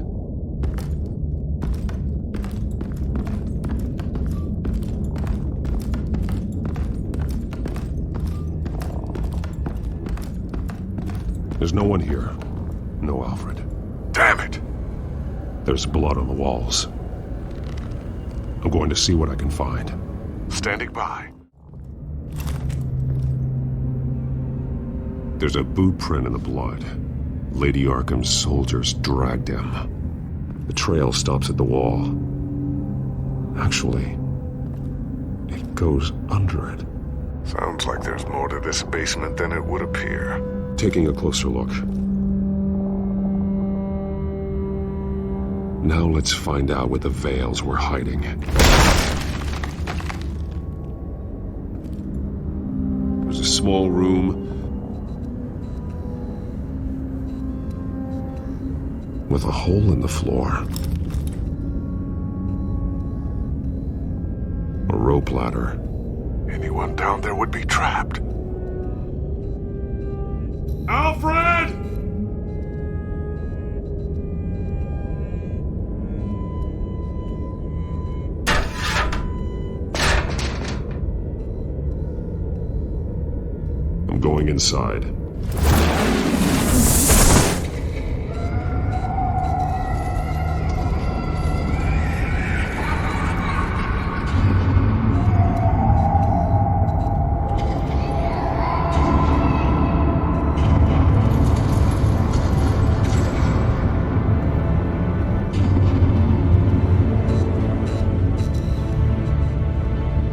There's no one here. No Alfred. Damn it! There's blood on the walls. I'm going to see what I can find. Standing by. There's a boot print in the blood. Lady Arkham's soldiers dragged him. The trail stops at the wall. Actually, it goes under it. Sounds like there's more to this basement than it would appear. Taking a closer look. Now let's find out what the Veils were hiding. There's a small room with a hole in the floor. A rope ladder. Anyone down there would be trapped. Alfred! I'm going inside.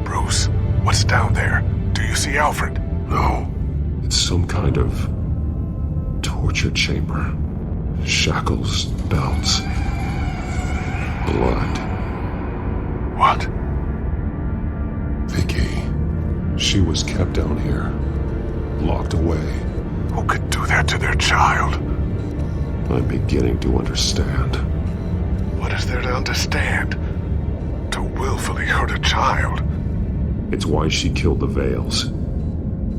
Bruce, what's down there? Do you see Alfred? No. It's some kind of torture chamber. Shackles, belts, blood. What? Vicky. She was kept down here, locked away. Who could do that to their child? I'm beginning to understand. What is there to understand? To willfully hurt a child? It's why she killed the Veils.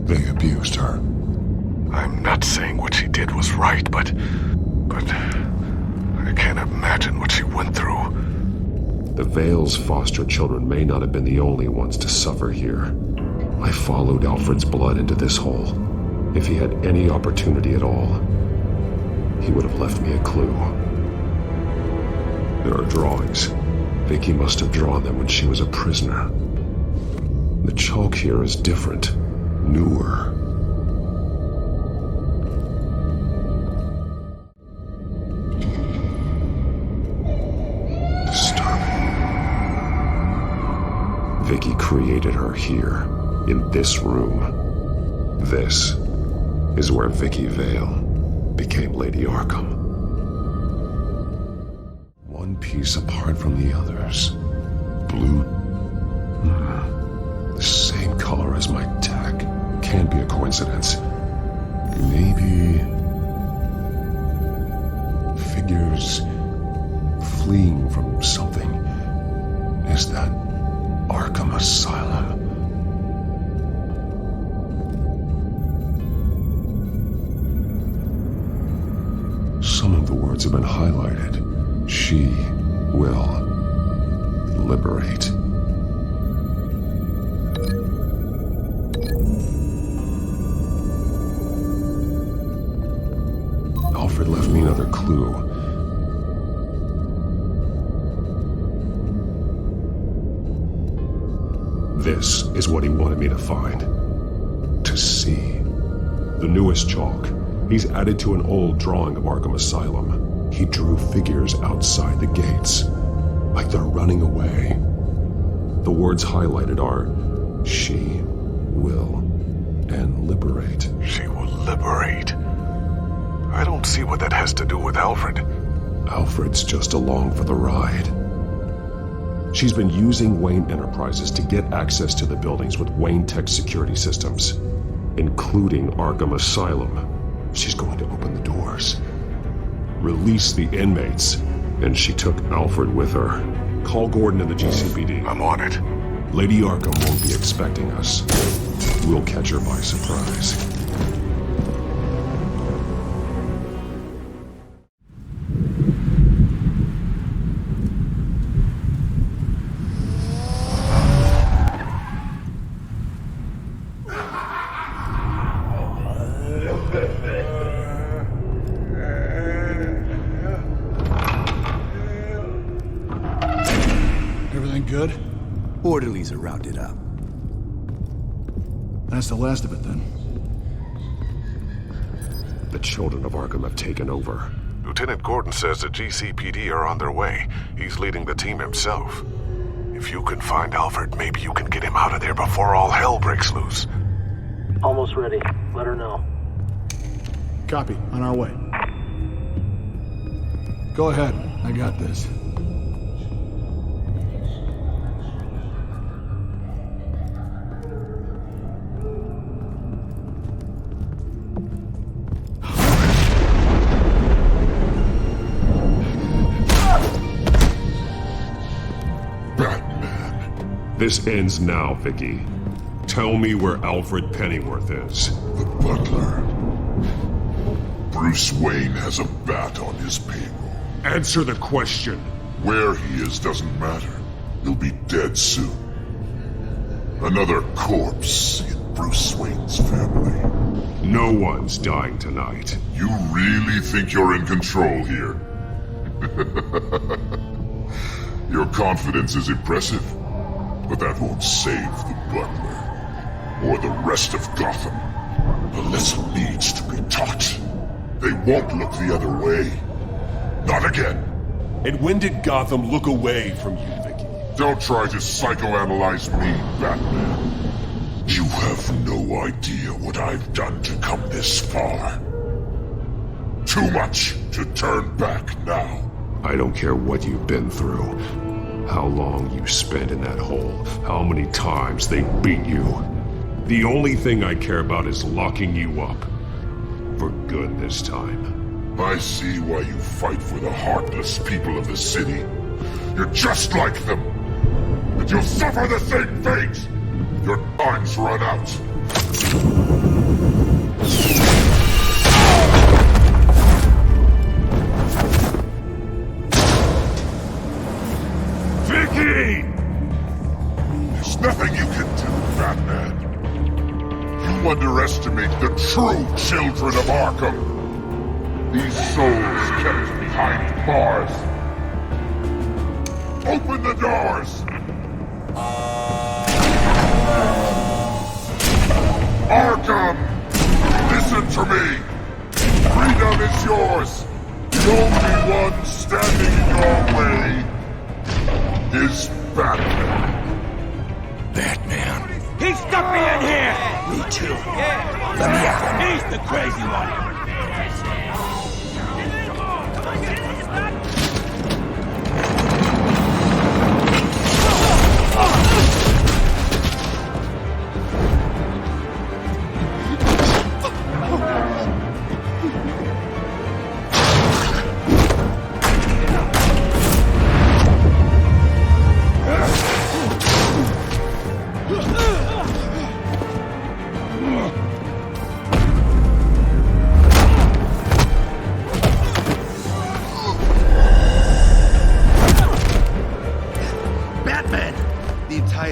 They abused her. I'm not saying what she did was right, but I can't imagine what she went through. The Veils' foster children may not have been the only ones to suffer here. I followed Alfred's blood into this hole. If he had any opportunity at all, he would have left me a clue. There are drawings. Vicky must have drawn them when she was a prisoner. The chalk here is different, newer. Vicky created her here, in this room. This is where Vicky Vale became Lady Arkham. One piece apart from the others. Blue. The same color as my tech. Can't be a coincidence. Maybe figures fleeing from something. Is that Arkham Asylum? Some of the words have been highlighted. She will liberate. Alfred left me another clue. This is what he wanted me to find. To see. The newest chalk. He's added to an old drawing of Arkham Asylum. He drew figures outside the gates. like they're running away. The words highlighted are, she will, and liberate. She will liberate. I don't see what that has to do with Alfred. Alfred's just along for the ride. She's been using Wayne Enterprises to get access to the buildings with Wayne Tech security systems, including Arkham Asylum. She's going to open the doors, release the inmates, and she took Alfred with her. Call Gordon and the GCPD. I'm on it. Lady Arkham won't be expecting us. We'll catch her by surprise. Everything good? Orderlies are rounded up. That's the last of it, then. The children of Arkham have taken over. Lieutenant Gordon says the GCPD are on their way. He's leading the team himself. If you can find Alfred, maybe you can get him out of there before all hell breaks loose. Almost ready. Let her know. Copy. On our way. Go ahead. I got this. This ends now, Vicky. Tell me where Alfred Pennyworth is. The butler. Bruce Wayne has a bat on his payroll. Answer the question. Where he is doesn't matter. He'll be dead soon. Another corpse in Bruce Wayne's family. No one's dying tonight. You really think you're in control here? Your confidence is impressive. But that won't save the butler, or the rest of Gotham. A lesson needs to be taught. They won't look the other way. Not again. And when did Gotham look away from you, Vicky? Don't try to psychoanalyze me, Batman. You have no idea what I've done to come this far. Too much to turn back now. I don't care what you've been through. How long you spent in that hole, how many times they beat you. The only thing I care about is locking you up. For good this time. I see why you fight for the heartless people of the city. You're just like them. And you'll suffer the same fate. Your time's run out. Vicky! There's nothing you can do, Batman. You underestimate the true children of Arkham. These souls kept behind bars. Open the doors! Arkham! Listen to me! Freedom is yours! The only one standing in your way is Batman. Batman. He stuck me in here! Me too. Let me out. He's the crazy one.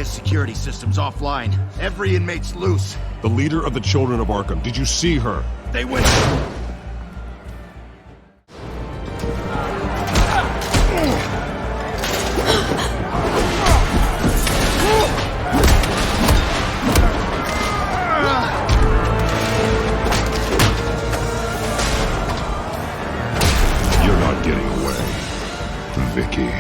Security system's offline. Every inmate's loose. The leader of the Children of Arkham, did you see her? They went... You're not getting away, Vicky.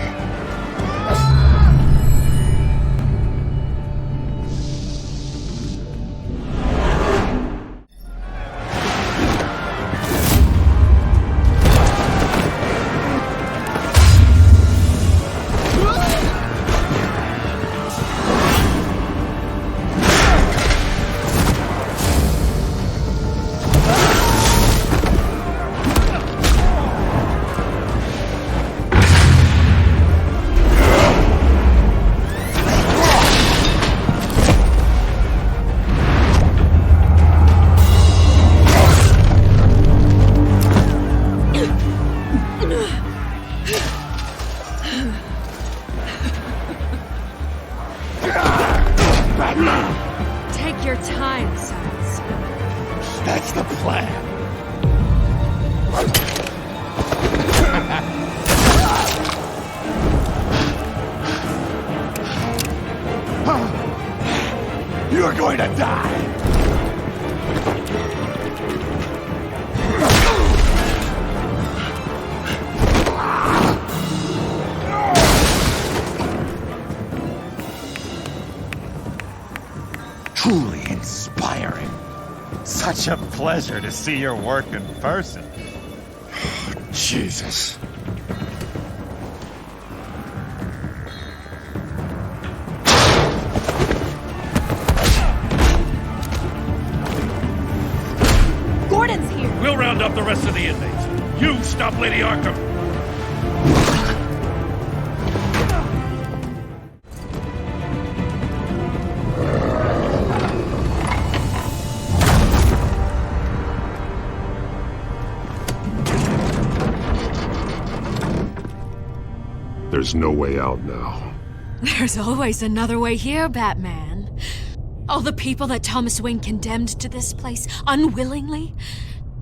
such a pleasure to see your work in person. Jesus. Gordon's here. We'll round up the rest of the inmates. You stop Lady Arkham. There's no way out now. There's always another way here, Batman. All the people that Thomas Wayne condemned to this place unwillingly,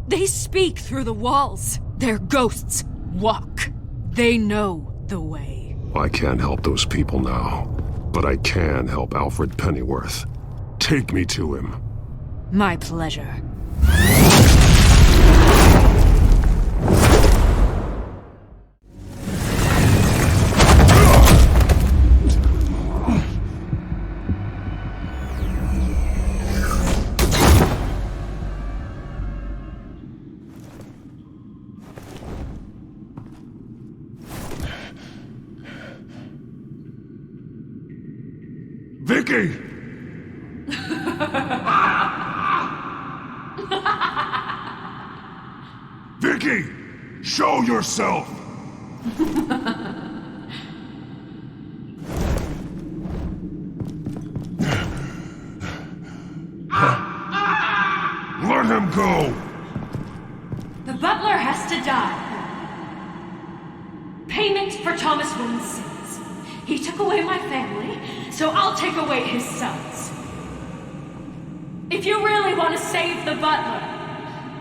they speak through the walls. Their ghosts walk. They know the way. I can't help those people now, but I can help Alfred Pennyworth. Take me to him. My pleasure. Vicky! Vicky! Show yourself! Let him go! The butler has to die. Payment for Thomas Wayne's sins. He took away my family, so I'll take away his sons. If you really want to save the butler,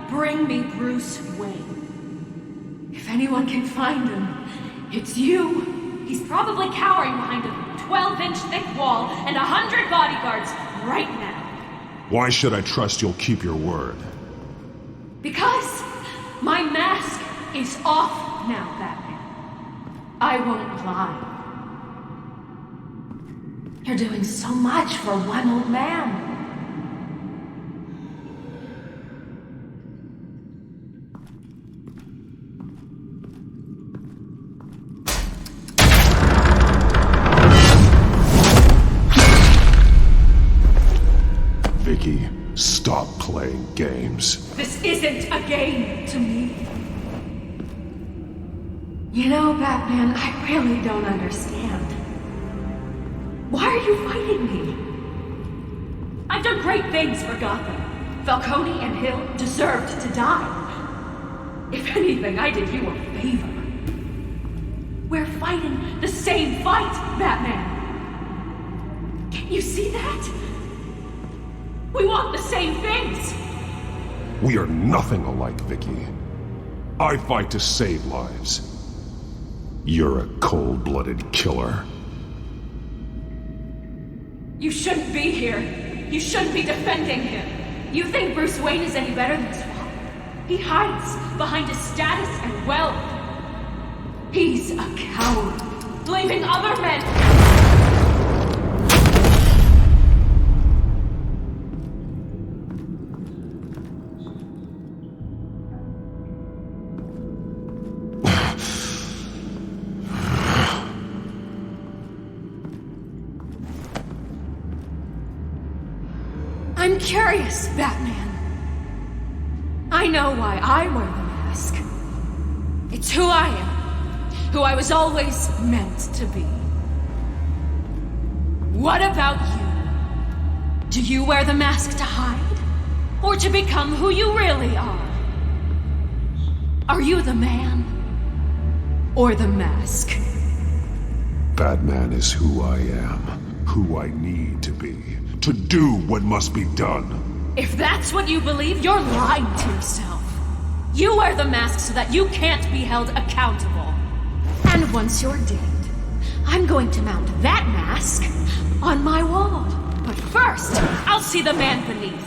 bring me Bruce Wayne. If anyone can find him, it's you. He's probably cowering behind a 12-inch thick wall and 100 bodyguards right now. Why should I trust you'll keep your word? Because my mask is off now, Batman. I won't lie. You're doing so much for one old man. Vicky, stop playing games. This isn't a game to me. You know, Batman, I really don't understand. Why are you fighting me? I've done great things for Gotham. Falcone and Hill deserved to die. If anything, I did you a favor. We're fighting the same fight, Batman. Can you see that? We want the same things. We are nothing alike, Vicky. I fight to save lives. You're a cold-blooded killer. You shouldn't be here. You shouldn't be defending him. You think Bruce Wayne is any better than Swamp? He hides behind his status and wealth. He's a coward, leaving other men... I'm curious, Batman. I know why I wear the mask. It's who I am. Who I was always meant to be. What about you? Do you wear the mask to hide? Or to become who you really are? Are you the man? Or the mask? Batman is who I am. Who I need to be. To do what must be done. If that's what you believe, you're lying to yourself. You wear the mask so that you can't be held accountable. And once you're dead, I'm going to mount that mask on my wall. But first, I'll see the man beneath.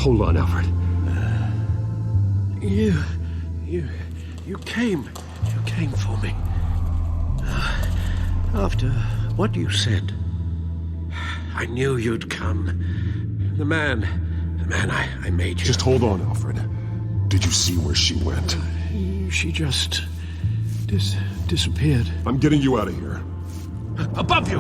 Hold on, Alfred. You came for me. After what you said, I knew you'd come. The man I made you. Just hold on, Alfred. Did you see where she went? She just disappeared. I'm getting you out of here. Above you!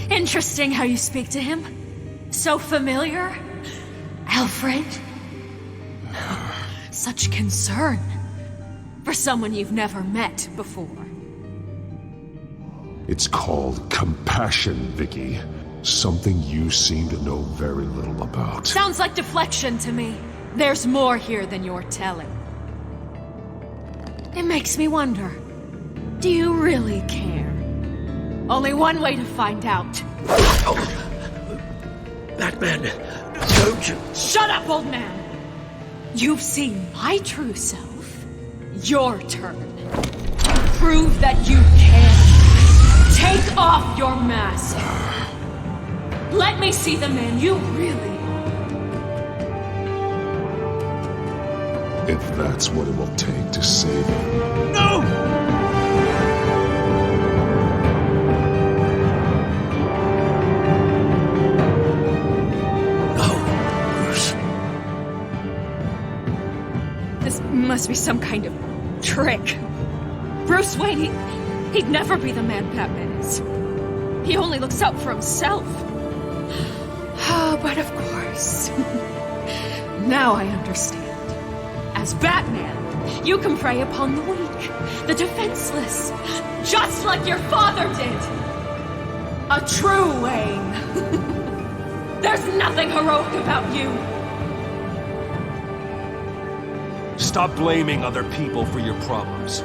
Interesting how you speak to him. So familiar. Alfred. Such concern for someone you've never met before. It's called compassion, Vicky. Something you seem to know very little about. Sounds like deflection to me. There's more here than you're telling. It makes me wonder, do you really care? Only one way to find out. That man, don't you... Shut up, old man! You've seen my true self. Your turn. Prove that you can. Take off your mask. Let me see the man you really are. If that's what it will take to save him. No! Must be some kind of trick. Bruce Wayne, he'd never be the man Batman is. He only looks out for himself. But of course. Now I understand. As Batman, you can prey upon the weak, the defenseless, just like your father did. A true Wayne. There's nothing heroic about you. Stop blaming other people for your problems.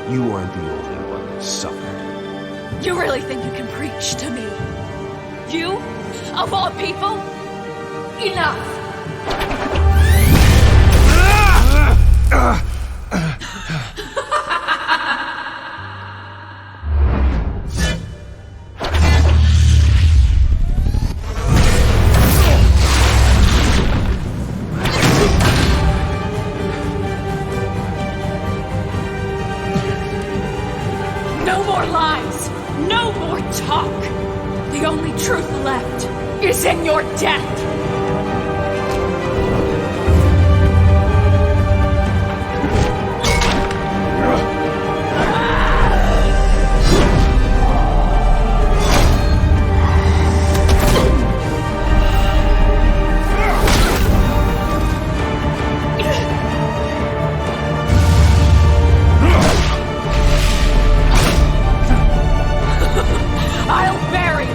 You aren't the only one who suffered. You really think you can preach to me? You? Of all people? Enough! No more lies! No more talk! The only truth left is in your death! I'll bury you!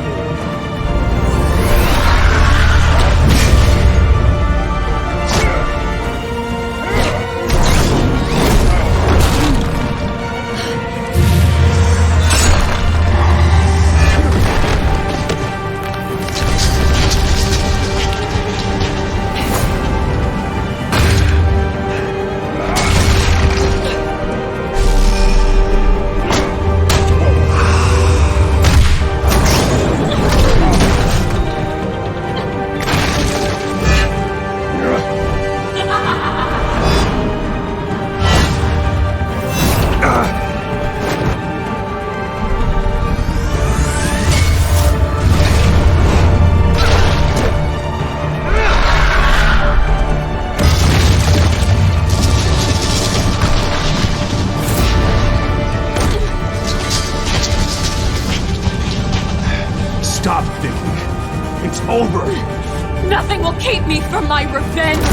Stop, Vicky. It's over. Nothing will keep me from my revenge!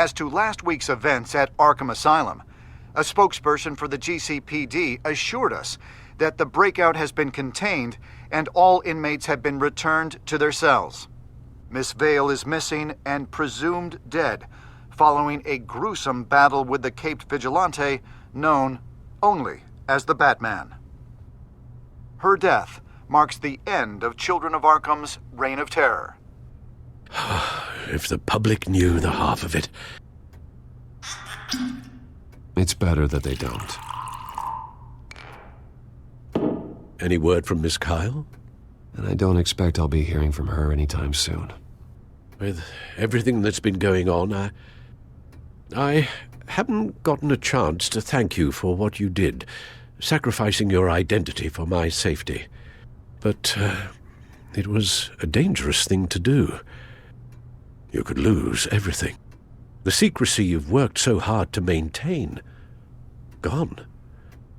As to last week's events at Arkham Asylum, a spokesperson for the GCPD assured us that the breakout has been contained and all inmates have been returned to their cells. Miss Vale is missing and presumed dead, following a gruesome battle with the caped vigilante known only as the Batman. Her death marks the end of Children of Arkham's reign of terror. If the public knew the half of it. It's better that they don't. Any word from Miss Kyle? And I don't expect I'll be hearing from her anytime soon. With everything that's been going on, I haven't gotten a chance to thank you for what you did, sacrificing your identity for my safety. But it was a dangerous thing to do. You could lose everything. The secrecy you've worked so hard to maintain. Gone.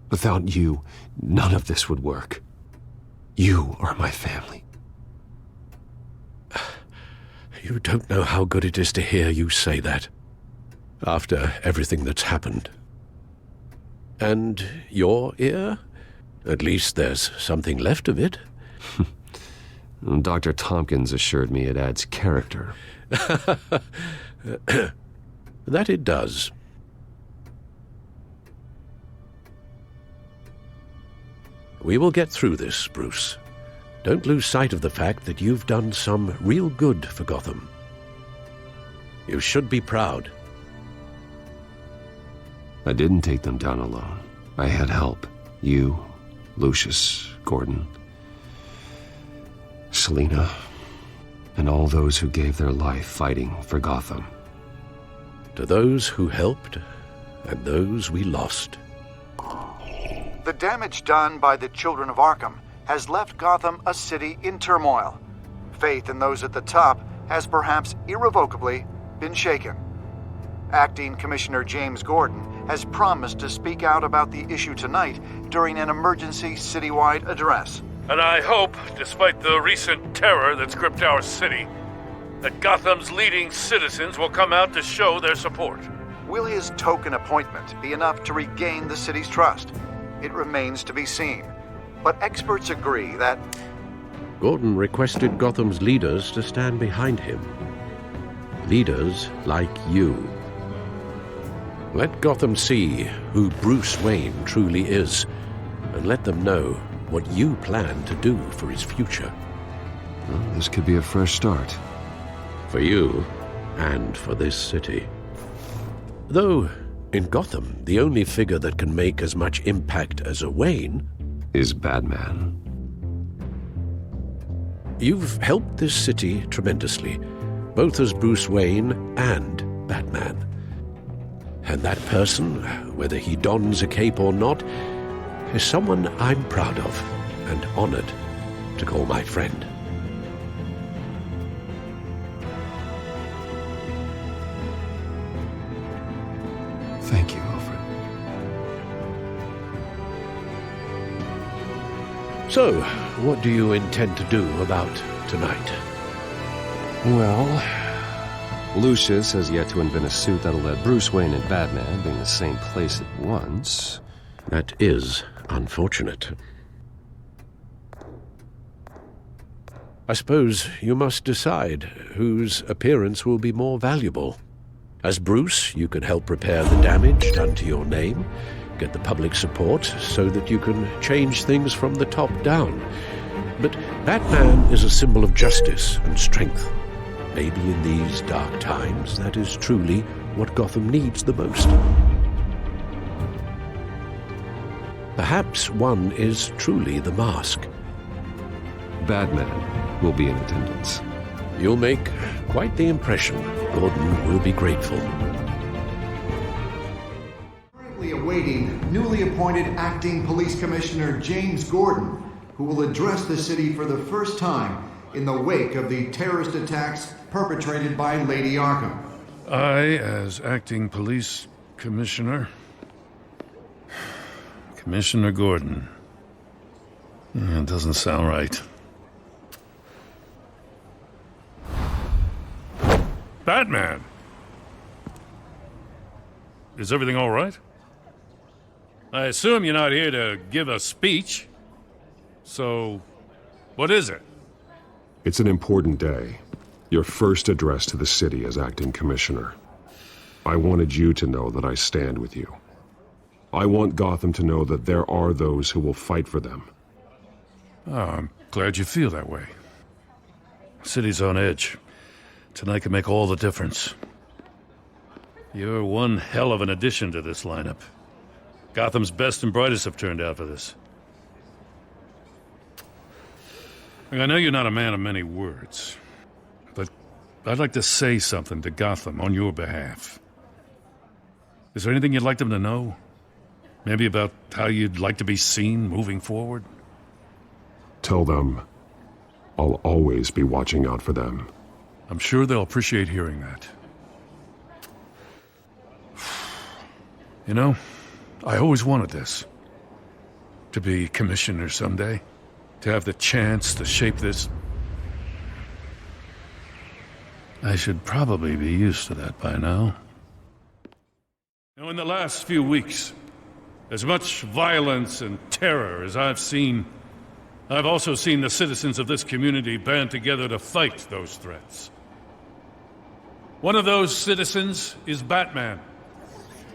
Without you, none of this would work. You are my family. You don't know how good it is to hear you say that. After everything that's happened. And your ear? At least there's something left of it. Dr. Tompkins assured me it adds character. That it does. We will get through this, Bruce. Don't lose sight of the fact that you've done some real good for Gotham. You should be proud. I didn't take them down alone. I had help. You, Lucius, Gordon, Selina, and all those who gave their life fighting for Gotham. To those who helped, and those we lost. The damage done by the Children of Arkham has left Gotham a city in turmoil. Faith in those at the top has perhaps irrevocably been shaken. Acting Commissioner James Gordon has promised to speak out about the issue tonight during an emergency citywide address. And I hope, despite the recent terror that's gripped our city, that Gotham's leading citizens will come out to show their support. Will his token appointment be enough to regain the city's trust? It remains to be seen. But experts agree that Gordon requested Gotham's leaders to stand behind him. Leaders like you. Let Gotham see who Bruce Wayne truly is, and let them know what you plan to do for his future. Well, this could be a fresh start. For you, and for this city. Though, in Gotham, the only figure that can make as much impact as a Wayne is Batman. You've helped this city tremendously, both as Bruce Wayne and Batman. And that person, whether he dons a cape or not, is someone I'm proud of and honored to call my friend. Thank you, Alfred. So, what do you intend to do about tonight? Well, Lucius has yet to invent a suit that'll let Bruce Wayne and Batman be in the same place at once. That is unfortunate. I suppose you must decide whose appearance will be more valuable. As Bruce, you can help repair the damage done to your name, get the public support so that you can change things from the top down. But Batman is a symbol of justice and strength. Maybe in these dark times, that is truly what Gotham needs the most. Perhaps one is truly the mask. Batman will be in attendance. You'll make quite the impression. Gordon will be grateful. Currently awaiting newly appointed Acting Police Commissioner James Gordon, who will address the city for the first time in the wake of the terrorist attacks perpetrated by Lady Arkham. I, as Acting Police Commissioner... Commissioner Gordon. It doesn't sound right. Batman! Is everything all right? I assume you're not here to give a speech. So, what is it? It's an important day. Your first address to the city as acting commissioner. I wanted you to know that I stand with you. I want Gotham to know that there are those who will fight for them. Oh, I'm glad you feel that way. The city's on edge. Tonight can make all the difference. You're one hell of an addition to this lineup. Gotham's best and brightest have turned out for this. I know you're not a man of many words, but I'd like to say something to Gotham on your behalf. Is there anything you'd like them to know? Maybe about how you'd like to be seen moving forward? Tell them I'll always be watching out for them. I'm sure they'll appreciate hearing that. You know, I always wanted this. To be commissioner someday. To have the chance to shape this. I should probably be used to that by now. Now, in the last few weeks, as much violence and terror as I've seen, I've also seen the citizens of this community band together to fight those threats. One of those citizens is Batman.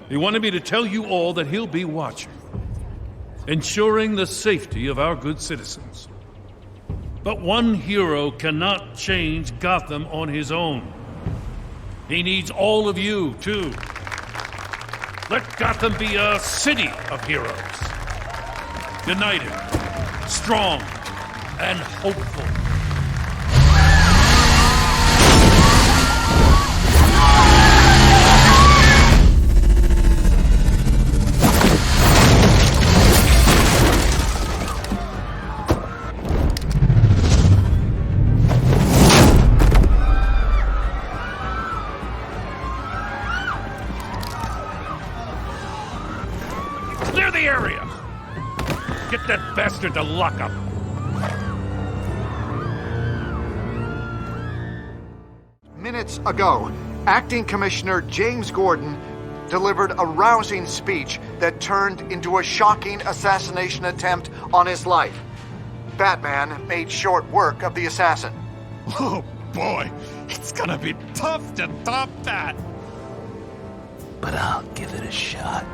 He wanted me to tell you all that he'll be watching, ensuring the safety of our good citizens. But one hero cannot change Gotham on his own. He needs all of you, too. Let Gotham be a city of heroes. United, strong, and hopeful. Clear the area! Get that bastard to lock up! Minutes ago, Acting Commissioner James Gordon delivered a rousing speech that turned into a shocking assassination attempt on his life. Batman made short work of the assassin. Oh boy, it's gonna be tough to top that. But I'll give it a shot.